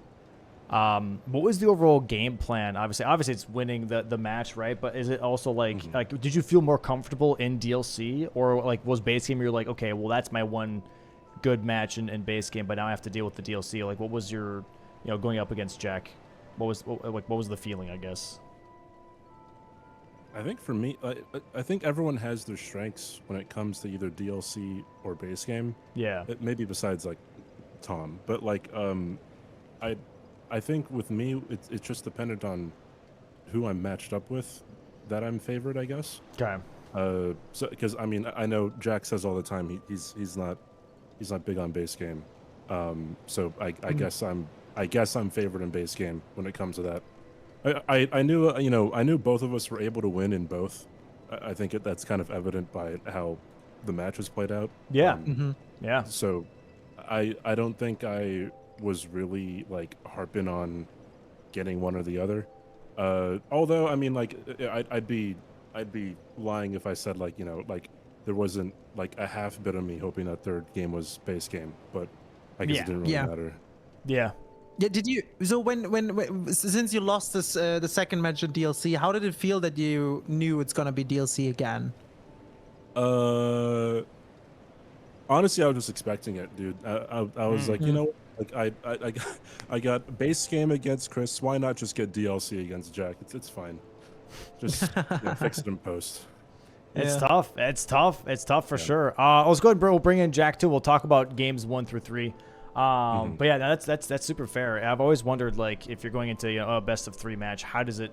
B: what was the overall game plan? Obviously it's winning the match, right? But is it also like did you feel more comfortable in DLC, or like was base game you're like, okay, well that's my one good match in base game, but now I have to deal with the DLC? Like, what was your, going up against Jack? What was the feeling, I guess?
C: I think for me, I think everyone has their strengths when it comes to either DLC or base game.
B: Yeah.
C: Maybe besides like Tom, but like I think with me it's just dependent on who I'm matched up with that I'm favored, I guess.
B: Okay.
C: So because I mean I know Jack says all the time he's not big on base game. So I guess I'm favored in base game when it comes to that. I knew I knew both of us were able to win in both. I think that's kind of evident by how the matches played out.
B: Yeah. Yeah.
C: So I don't think I was really like harping on getting one or the other. Although I mean, like I'd be lying if I said like like there wasn't like a half bit of me hoping that third game was base game, but I guess it didn't really matter.
B: Yeah.
A: Yeah, did you? So when since you lost this the second match in DLC, how did it feel that you knew it's gonna be DLC again?
C: Honestly, I was just expecting it, dude. I was like, you know, like I got base game against Chris. Why not just get DLC against Jack? It's fine. Just fix it in post.
B: It's tough. It's tough. It's tough for sure. Let's go ahead, bro. We'll bring in Jack too. We'll talk about games 1 through 3. But yeah, that's super fair. I've always wondered, like, if you're going into a best of 3 match, how does it,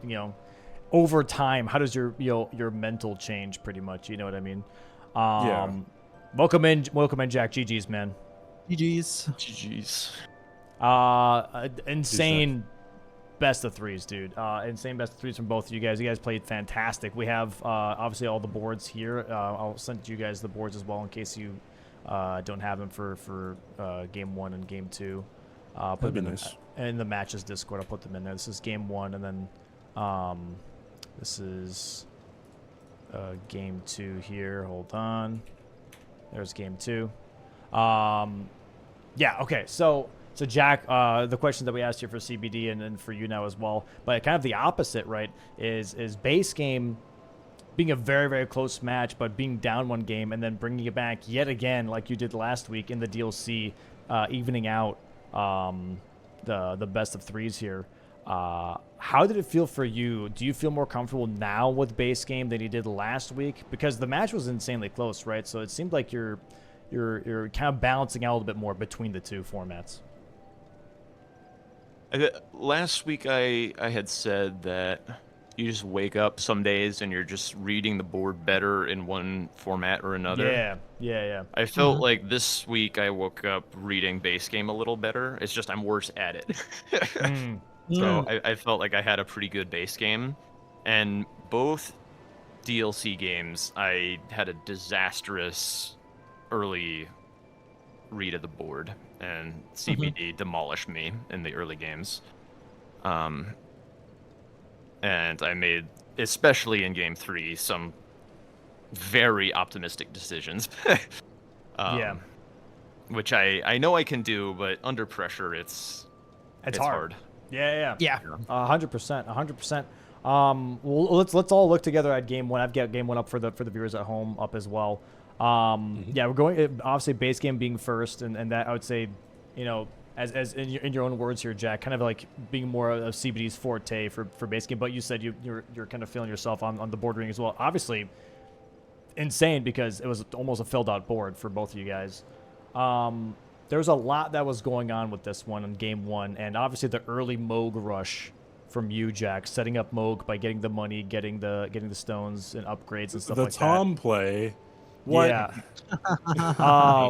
B: over time, how does your your mental change? Pretty much, you know what I mean? Welcome in, Jack. GG's, man.
A: GG's.
B: Insane best of threes, dude. Insane best of threes from both of you guys. You guys played fantastic. We have obviously all the boards here. I'll send you guys the boards as well in case you don't have them for game 1 and game 2.
C: That'd be nice.
B: In the matches Discord, I'll put them in there. This is game 1, and then this is game 2 here. Hold on. There's game 2. Yeah. Okay. So Jack, the question that we asked you for CBD and for you now as well, but kind of the opposite, right? Is base game being a very, very close match, but being down 1 game and then bringing it back yet again, like you did last week in the DLC, evening out the best of threes here. How did it feel for you? Do you feel more comfortable now with base game than you did last week? Because the match was insanely close, right? So it seemed like you're kind of balancing out a little bit more between the two formats.
D: Last week I had said that you just wake up some days and you're just reading the board better in one format or another.
B: Yeah.
D: I felt like this week I woke up reading base game a little better. It's just I'm worse at it. So I felt like I had a pretty good base game. And both DLC games, I had a disastrous early read of the board. And CBD demolished me in the early games. And I made, especially in game 3, some very optimistic decisions.
B: Yeah.
D: Which I know I can do, but under pressure, it's hard.
B: Yeah. 100%. Well, let's all look together at game 1. I've got game 1 up for the viewers at home up as well. Yeah, we're going obviously base game being first, and that I would say, you know, as in your own words here, Jack, kind of like being more of CBD's forte for base game. But you said you're kind of feeling yourself on the board ring as well. Obviously, insane because it was almost a filled out board for both of you guys. There was a lot that was going on with this one in game 1, and obviously the early Moog rush from you, Jack, setting up Moog by getting the money, getting the stones and upgrades and stuff like that.
C: The Tom play. What?
B: Yeah.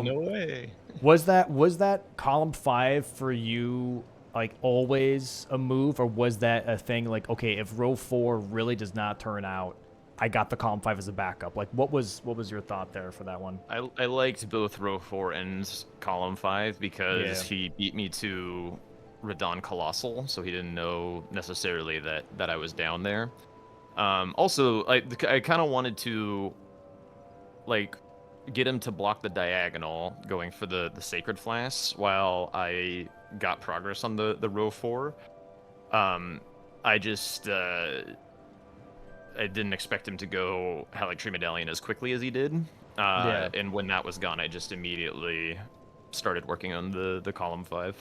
D: No way.
B: Was that column 5 for you like always a move, or was that a thing like, okay, if row 4 really does not turn out, I got the column 5 as a backup? Like, what was your thought there for that one?
D: I liked both row 4 and column 5 because he beat me to Radan Colossal, so he didn't know necessarily that I was down there. Also, I kind of wanted to like get him to block the diagonal going for the Sacred Flasks while I got progress on the row 4. I just I didn't expect him to go Halic Tree Medallion as quickly as he did. And when that was gone, I just immediately started working on the column 5.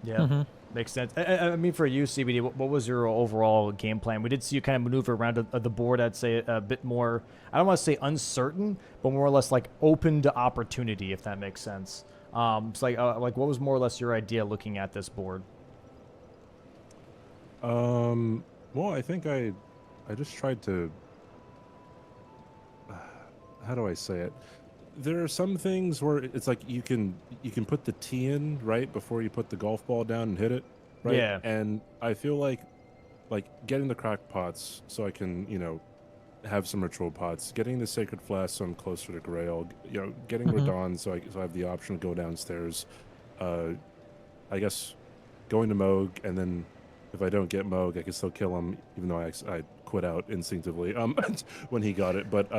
B: Yeah, makes sense. I mean, for you, CBD, what was your overall game plan? We did see you kind of maneuver around the board, I'd say a bit more, I don't want to say uncertain, but more or less like open to opportunity, if that makes sense. It's like what was more or less your idea looking at this board?
C: Well, I think I just tried to, how do I say it? There are some things where it's like you can put the tee in right before you put the golf ball down and hit it, right?
B: Yeah.
C: And I feel like getting the crack pots so I can, have some ritual pots, getting the Sacred Flask so I'm closer to Grail, getting Radan so I have the option to go downstairs. I guess going to Moog, and then if I don't get Moog, I can still kill him, even though I quit out instinctively when he got it. But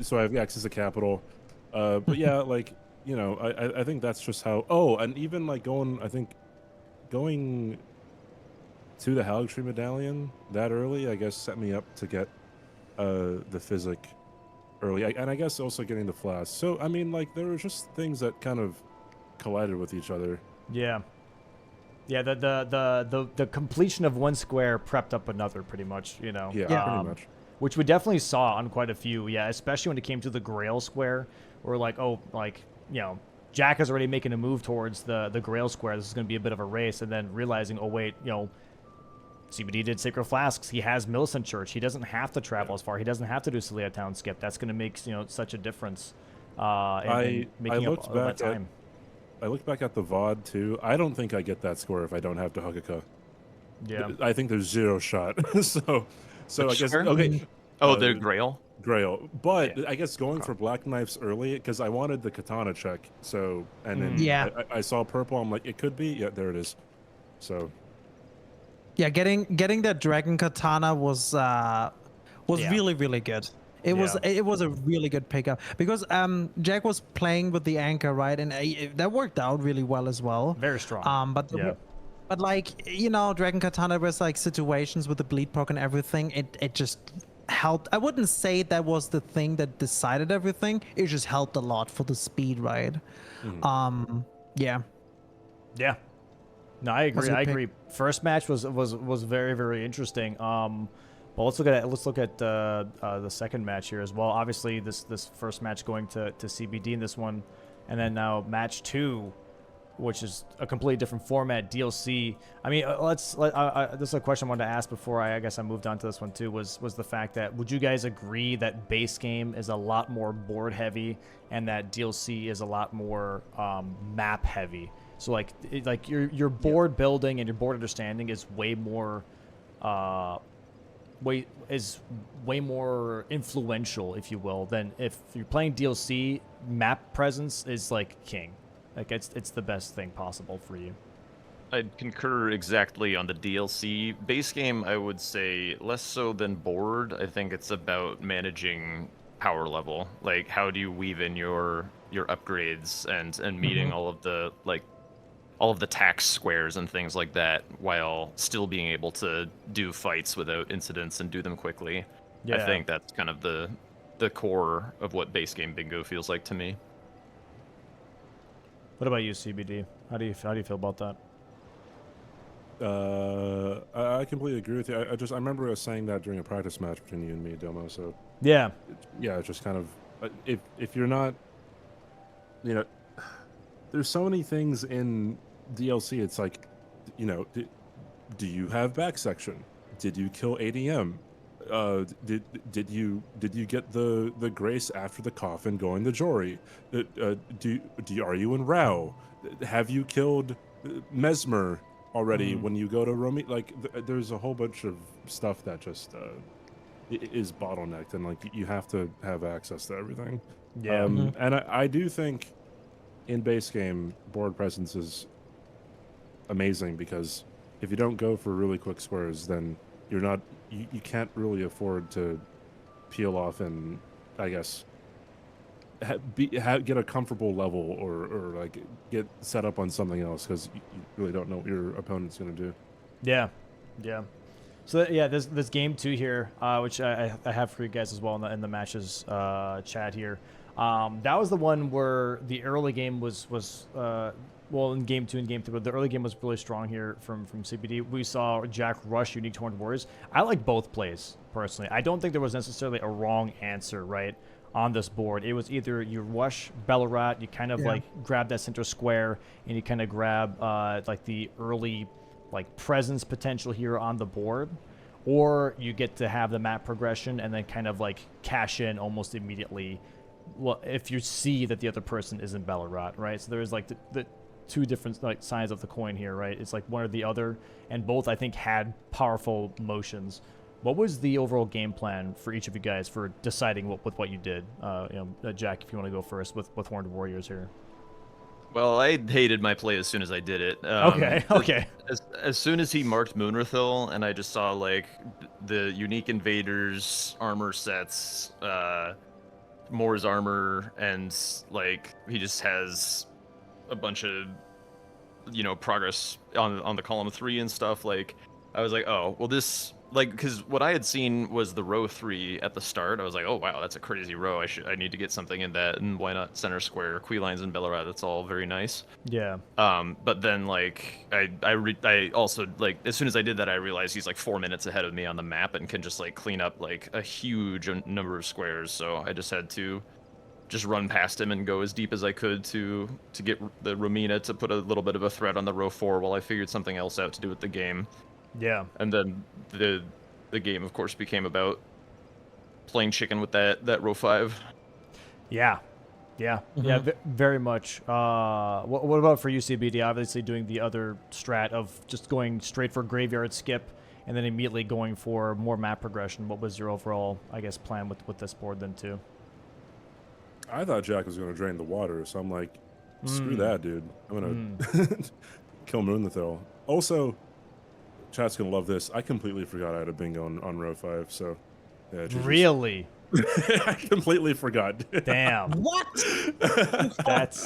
C: so I have access to capital. But yeah, I think that's just how. Oh, and even going to the Halic Tree Medallion that early, I guess, set me up to get the Physic early, and I guess also getting the Flask. So I mean, there were just things that kind of collided with each other.
B: Yeah. Yeah, the completion of one square prepped up another, pretty much,
C: Yeah, pretty much.
B: Which we definitely saw on quite a few, especially when it came to the Grail square. We're Jack is already making a move towards the Grail square. This is going to be a bit of a race, and then realizing, oh wait, CBD did Sacred Flasks. He has Millicent Church. He doesn't have to travel as far. He doesn't have to do Celia Town Skip. That's going to make such a difference in making up all that time.
C: I looked back at the VOD too. I don't think I get that score if I don't have Hakuka.
B: Yeah.
C: I think there's 0 shot. so I guess okay.
D: Oh, the Grail.
C: Grail, but I guess going for Black Knives early because I wanted the katana check. So and then I saw purple. I'm like, it could be. Yeah, there it is. So
A: yeah, getting that dragon katana was really really good. It was a really good pickup because Jack was playing with the anchor, right, and that worked out really well as well.
B: Very strong.
A: But like dragon katana was like situations with the bleed proc and everything. It just helped. I wouldn't say that was the thing that decided everything. It just helped a lot for the speed, right? Yeah.
B: No, I agree. I agree. First match was very very interesting. Well, let's look at the second match here as well. Obviously, this first match going to CBD in this one, and then now match 2, which is a completely different format, DLC. I mean, this is a question I wanted to ask before I guess I moved on to this one too. Was the fact that would you guys agree that base game is a lot more board heavy and that DLC is a lot more map heavy? So like your board building and your board understanding is way more way more influential, if you will, than if you're playing DLC. Map presence is like king. Like it's the best thing possible for you.
D: I'd concur exactly on the DLC. Base game, I would say less so than board. I think it's about managing power level. Like how do you weave in your upgrades and meeting all of the tax squares and things like that while still being able to do fights without incidents and do them quickly. Yeah. I think that's kind of the core of what base game bingo feels like to me.
B: What about you, CBD? How do you feel about that?
C: I completely agree with you. I remember us saying that during a practice match between you and me, Domo. So
B: yeah,
C: it's just kind of if you're not, there's so many things in DLC. It's like, do you have back section? Did you kill ADM? Did you get the grace after the coffin going to Jory? Are you in Rao? Have you killed Mesmer already when you go to Romy? Like there's a whole bunch of stuff that just is bottlenecked, and like you have to have access to everything. Yeah. And I do think in base game board presence is amazing because if you don't go for really quick squares, then you're not. You can't really afford to peel off and, I guess, get a comfortable level or like get set up on something else because you really don't know what your opponent's going to do.
B: Yeah. So this game 2 here, which I have for you guys as well in the matches chat here. That was the one where the early game was in game 2 and game 3, but the early game was really strong here from CBD. We saw Jack rush Unique Horned Warriors. I like both plays, personally. I don't think there was necessarily a wrong answer, right, on this board. It was either you rush Bellarat, you kind of like grab that center square, and you kind of grab like the early like presence potential here on the board, or you get to have the map progression and then kind of like cash in almost immediately. Well, if you see that the other person isn't Bellarat, right? So there's like the two different like sides of the coin here, right? It's like one or the other, and both I think had powerful motions. What was the overall game plan for each of you guys for deciding what you did? Jack, if you want to go first with Horned Warriors here.
D: Well, I hated my play as soon as I did it.
B: Okay.
D: As soon as he marked Moonrathil, and I just saw like the unique invaders armor sets, Moore's armor, and like he just has a bunch of progress on the column 3 and stuff. Like I was like, oh well, this like because what I had seen was the row 3 at the start. I was like, oh wow, that's a crazy row. I need to get something in that, and why not center square Queen Lines and Bellarat? That's all very nice.
B: Yeah.
D: But then like I also like as soon as I did that, I realized he's like 4 minutes ahead of me on the map and can just like clean up like a huge number of squares. So I just had to just run past him and go as deep as I could to get the Romina to put a little bit of a threat on the row 4 while I figured something else out to do with the game.
B: Yeah.
D: And then the game, of course, became about playing chicken with that row 5.
B: Yeah. Yeah, yeah, very much. What about for you, CBD? Obviously doing the other strat of just going straight for graveyard skip and then immediately going for more map progression. What was your overall, I guess, plan with this board then too?
C: I thought Jack was going to drain the water, so I'm like, screw that, dude. I'm going to kill Moon the Thrill. Also, chat's going to love this. I completely forgot I had a bingo on row 5, so yeah. Jesus.
B: Really?
C: I completely forgot.
B: Damn.
A: What?
B: That's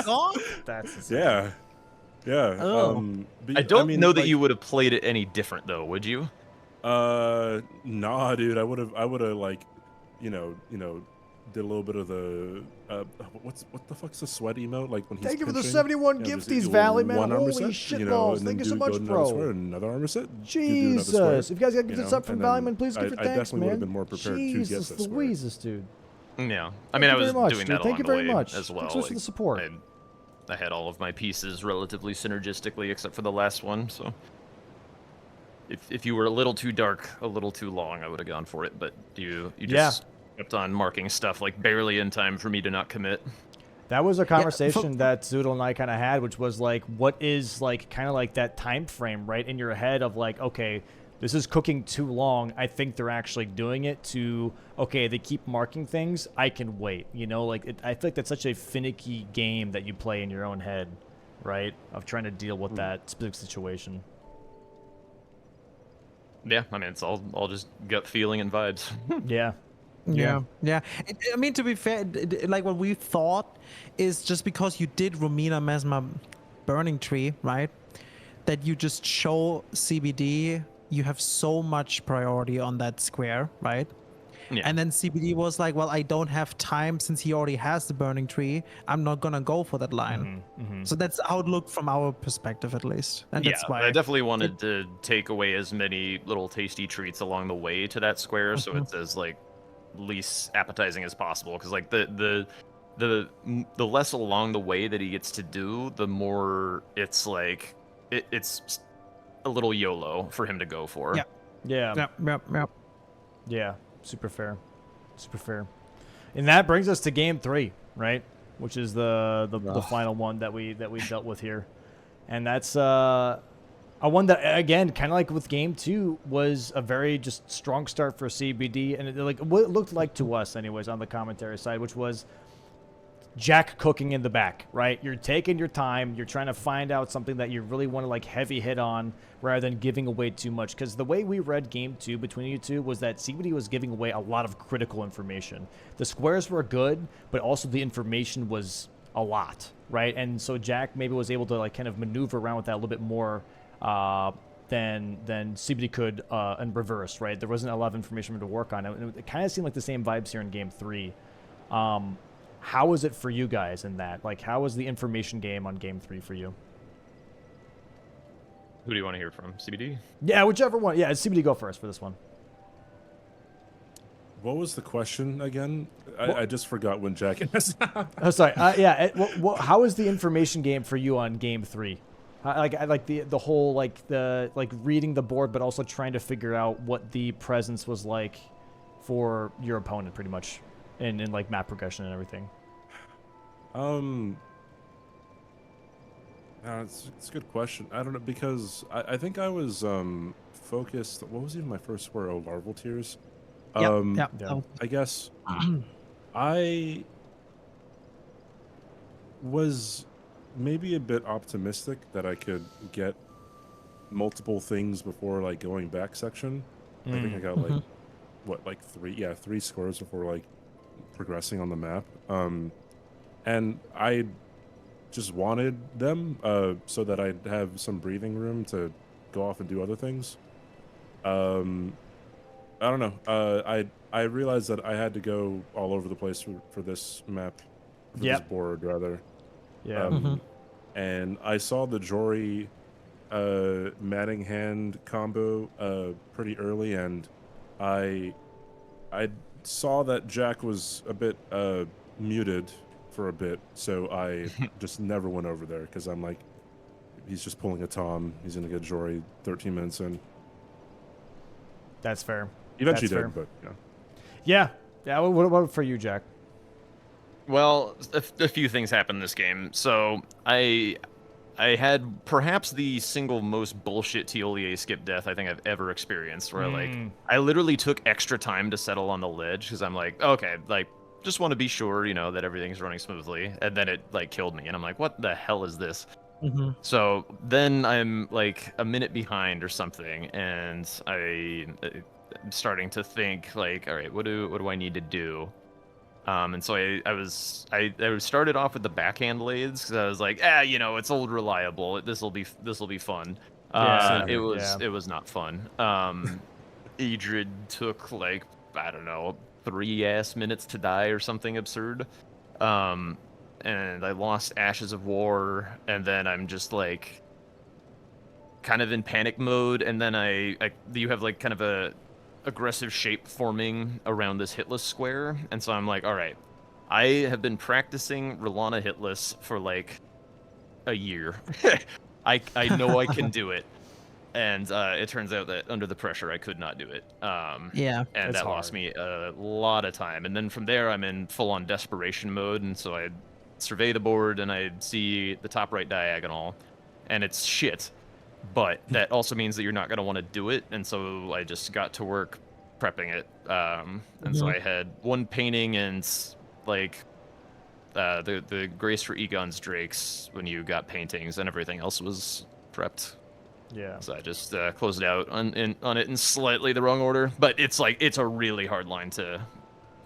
B: insane.
C: Yeah.
A: Oh.
D: I don't know that you would have played it any different though, would you?
C: Nah, dude. I would have like, you know, did a little bit of the what the fuck's the sweat emote like when he's
B: Thank you for the
C: pinching?
B: 71 gifties, Valley, man. Holy
C: set,
B: shit balls.
C: and
B: Thank you
C: then
B: so much,
C: another
B: bro.
C: square, another armor set.
B: Jesus. If you guys got gifted up from
C: and
B: Valley,
C: then
B: man, please give your
C: I
B: thanks,
C: definitely
B: man.
C: would have been more prepared
B: Jesus
C: to get this.
B: Louises, dude.
D: Yeah. I mean, I was doing that
B: Thank you very much
D: as well.
B: Thanks for the support.
D: I had all of my pieces relatively synergistically, except for the last one. So, if you were a little too dark, a little too long, I would have gone for it. But you just kept on marking stuff like barely in time for me to not commit.
B: That was a conversation that Zoodle and I kind of had, which was like, what is like kind of like that time frame, right, in your head of like, okay, this is cooking too long. I think they're actually doing it to, okay, they keep marking things. I can wait, you know, like I feel like that's such a finicky game that you play in your own head, right, of trying to deal with that specific situation.
D: Yeah, I mean, it's all just gut feeling and vibes.
B: Yeah.
A: I mean, to be fair, like what we thought is just because you did Romina Mesma Burning Tree, right? That you just show CBD, you have so much priority on that square, right?
D: Yeah.
A: And then CBD was like, well, I don't have time since he already has the Burning Tree. I'm not gonna go for that line. So that's how it looked from our perspective, at least. And that's why
D: I definitely wanted to take away as many little tasty treats along the way to that square, so it's as like least appetizing as possible. Because like the less along the way that he gets to do, the more it's like it's a little YOLO for him to go for.
B: Yeah.
A: Yeah.
B: Super fair. And that brings us to game 3, right? Which is the final one that we dealt with here. And that's a one that, again, kind of like with game 2, was a very just strong start for CBD, and like what it looked like to us anyways on the commentary side, which was Jack cooking in the back, right? You're taking your time. You're trying to find out something that you really want to like heavy hit on rather than giving away too much. Because the way we read game 2 between you two was that CBD was giving away a lot of critical information. The squares were good, but also the information was a lot, right? And so Jack maybe was able to like kind of maneuver around with that a little bit more than CBD could in reverse, right? There wasn't a lot of information to work on. It kind of seemed like the same vibes here in game 3. How was it for you guys in that? Like, how was the information game on game 3 for you?
D: Who do you want to hear from? CBD?
B: Yeah, whichever one. Yeah, CBD go first for this one.
C: What was the question again? I just forgot when Jack asked.
B: Oh, sorry. How was the information game for you on game 3? Like the whole like reading the board, but also trying to figure out what the presence was like for your opponent, pretty much. In like map progression and everything.
C: It's a good question. I don't know, because I think I was focused. What was even my first square? Oh, larval tears.
A: Yeah.
C: I guess I was maybe a bit optimistic that I could get multiple things before like going back section. I think I got like three scores before like progressing on the map, and I just wanted them so that I'd have some breathing room to go off and do other things. I don't know. I realized that I had to go all over the place for this map, for this board rather. And I saw the Jory Matting Hand combo pretty early, and I saw that Jack was a bit muted for a bit, so I just never went over there because I'm like, he's just pulling a Tom. He's gonna get Jory 13 minutes in.
B: That's fair.
C: Eventually
B: That's
C: did,
B: fair.
C: but yeah.
B: Yeah. What for you, Jack?
D: Well, a few things happened in this game. So I had perhaps the single most bullshit TLEA skip death I think I've ever experienced, where like I literally took extra time to settle on the ledge because I'm like, okay, like just want to be sure, you know, that everything's running smoothly, and then it like killed me, and I'm like, what the hell is this? So then I'm like a minute behind or something, and I'm starting to think like, all right, what do I need to do? And so I started off with the backhand blades because I was like, you know, it's old reliable. This will be fun. It was not fun. Idrid took like, I don't know, 3 minutes to die or something absurd. And I lost Ashes of War, and then I'm just like kind of in panic mode, and then you have like kind of a aggressive shape forming around this hitless square, and so I'm like, all right, I have been practicing Relana hitless for like a year. I know I can do it, and it turns out that under the pressure I could not do it. And that lost me a lot of time, and then from there I'm in full-on desperation mode, and so I survey the board and I see the top right diagonal, and it's shit. But that also means that you're not going to want to do it, and so I just got to work prepping it. And so I had one painting and like the Grace for Egon's Drakes when you got paintings, and everything else was prepped.
B: Yeah.
D: So I just closed out on it in slightly the wrong order, but it's like it's a really hard line to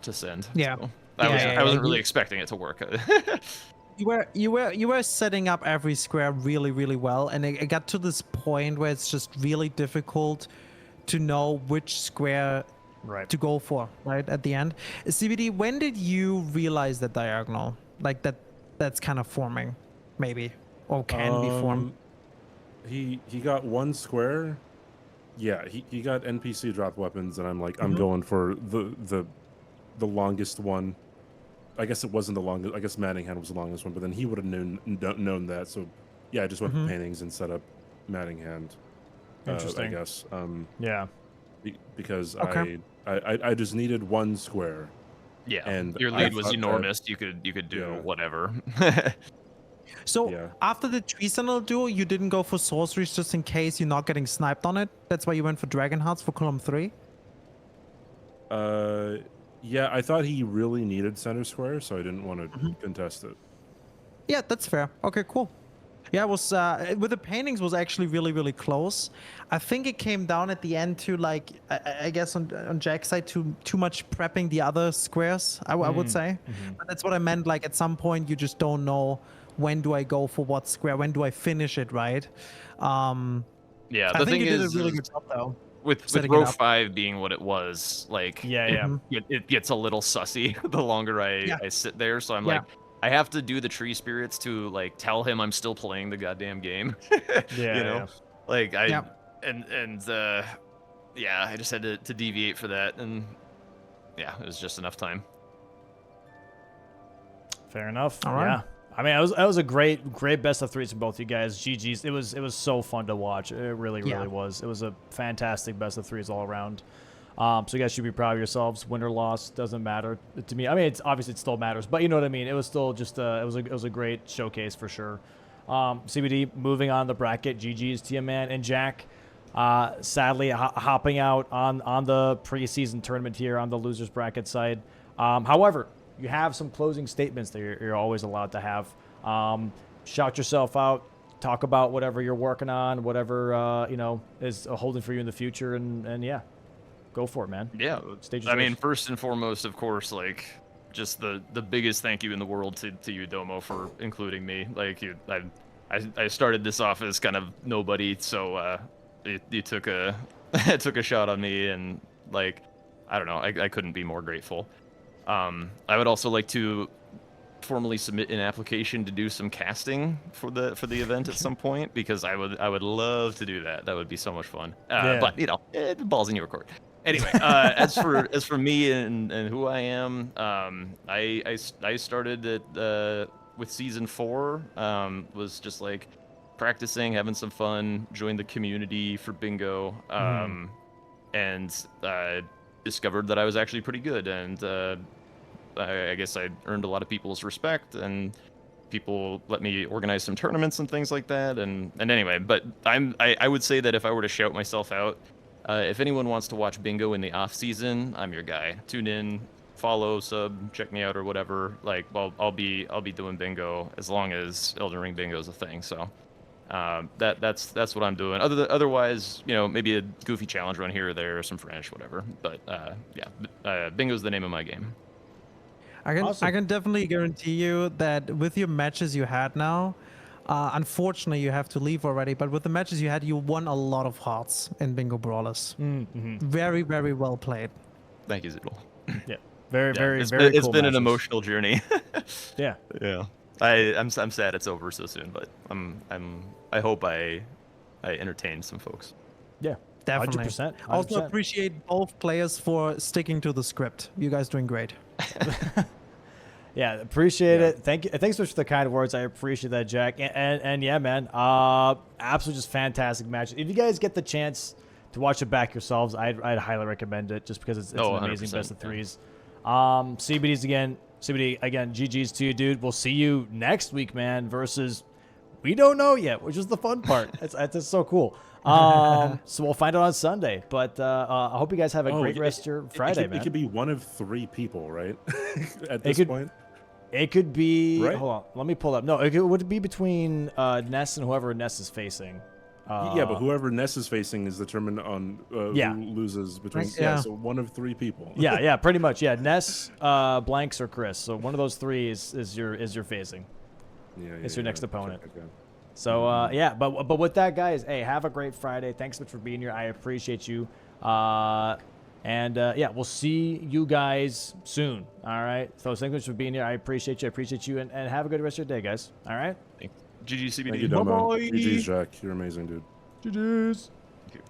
D: send.
A: Yeah.
D: So I wasn't really expecting it to work.
A: You were setting up every square really, really well, and it got to this point where it's just really difficult to know which square to go for, right, at the end. CBD, when did you realize that diagonal? Like that's kind of forming, maybe, or can be formed?
C: He got one square. Yeah, he got NPC drop weapons, and I'm like, I'm going for the longest one. I guess it wasn't the longest. I guess Mattingham was the longest one, but then he would have known that. So, yeah, I just went for paintings and set up Mattingham.
B: Interesting.
C: I guess.
B: Yeah.
C: Because I just needed one square.
D: Yeah.
C: And
D: your lead was enormous. You could do whatever.
A: So after the Tree Sentinel duel, you didn't go for sorceries just in case you're not getting sniped on it. That's why you went for Dragon Hearts for column 3.
C: Yeah, I thought he really needed center square, so I didn't want to contest it.
A: Yeah, that's fair. Okay, cool. Yeah, it was with the paintings was actually really, really close. I think it came down at the end to like I guess on Jack's side too much prepping the other squares. I would say, but that's what I meant. Like at some point you just don't know when do I go for what square, when do I finish it, right?
D: Yeah,
A: I think you did a really good job though.
D: With row 5 being what it was, like it gets a little sussy the longer I sit there. So I'm like, I have to do the tree spirits to like tell him I'm still playing the goddamn game. You know, like I just had to deviate for that, and it was just enough time.
B: Fair enough.
A: All right.
B: Yeah. I mean, that was a great best of threes from both you guys. GG's. It was so fun to watch. It really was. It was a fantastic best of threes all around. So you guys should be proud of yourselves. Win or loss doesn't matter to me. I mean, it's obviously it still matters, but you know what I mean. It was still just it was a great showcase for sure. CBD moving on the bracket. GG's to you, man. And Jack, sadly hopping out on the preseason tournament here on the losers bracket side. However, you have some closing statements that you're always allowed to have. Shout yourself out. Talk about whatever you're working on, whatever is holding for you in the future, and yeah, go for it, man.
D: Yeah, I mean, first and foremost, of course, like just the biggest thank you in the world to you, Domo, for including me. Like I started this off as kind of nobody, so you took a took a shot on me, and like I don't know, I couldn't be more grateful. I would also like to formally submit an application to do some casting for the event at some point, because I would love to do that. That would be so much fun. But you know, the ball's in your court. Anyway, as for me and who I am, I started at with season 4. Was just like practicing, having some fun, joined the community for bingo. and discovered that I was actually pretty good, and I guess I earned a lot of people's respect, and people let me organize some tournaments and things like that. And anyway, but I would say that if I were to shout myself out, if anyone wants to watch bingo in the off season, I'm your guy. Tune in, follow, sub, check me out or whatever. Like, well, I'll be doing bingo as long as Elden Ring bingo is a thing. So that's what I'm doing. Otherwise, you know, maybe a goofy challenge run here or there, or some French, whatever. But yeah, bingo's the name of my game.
A: I can definitely guarantee you that with your matches you had now, unfortunately you have to leave already, but with the matches you had, you won a lot of hearts in Bingo Brawlers. Very, very well played.
D: Thank you, Zoodle.
B: Yeah, very
D: it's
B: cool
D: been
B: matches.
D: an emotional journey.
B: Yeah.
D: I'm sad it's over so soon, but I hope I entertain some folks.
B: Yeah,
A: definitely.
B: 100%.
A: Also appreciate both players for sticking to the script. You guys doing great.
B: Yeah, appreciate it. Thank you. Thanks so much for the kind words. I appreciate that, Jack. And yeah, man, absolutely just fantastic match. If you guys get the chance to watch it back yourselves, I'd highly recommend it just because it's an amazing best of threes. CBD again, GG's to you, dude. We'll see you next week, man, versus we don't know yet, which is the fun part. It's so cool. So we'll find out on Sunday. But I hope you guys have a great rest of your Friday, man.
C: It could be one of 3 people, right? At this point.
B: It could be.
C: Right?
B: Hold on, let me pull up. No, it would be between Ness and whoever Ness is facing.
C: Yeah, but whoever Ness is facing is determined on who loses between. Yeah, so one of 3 people.
B: Yeah, pretty much. Yeah, Ness, Blanks, or Chris. So one of those 3 is your facing. It's your next opponent. Okay. So yeah, but with that, guys, hey, have a great Friday. Thanks so much for being here. I appreciate you. Yeah, we'll see you guys soon. All right. So thanks so much for being here. I appreciate you. And have a good rest of your day, guys. All right.
D: GG CBD.
C: Thank you, Domo. GG's, Jack. You're amazing, dude.
B: GG's.
D: Thank you.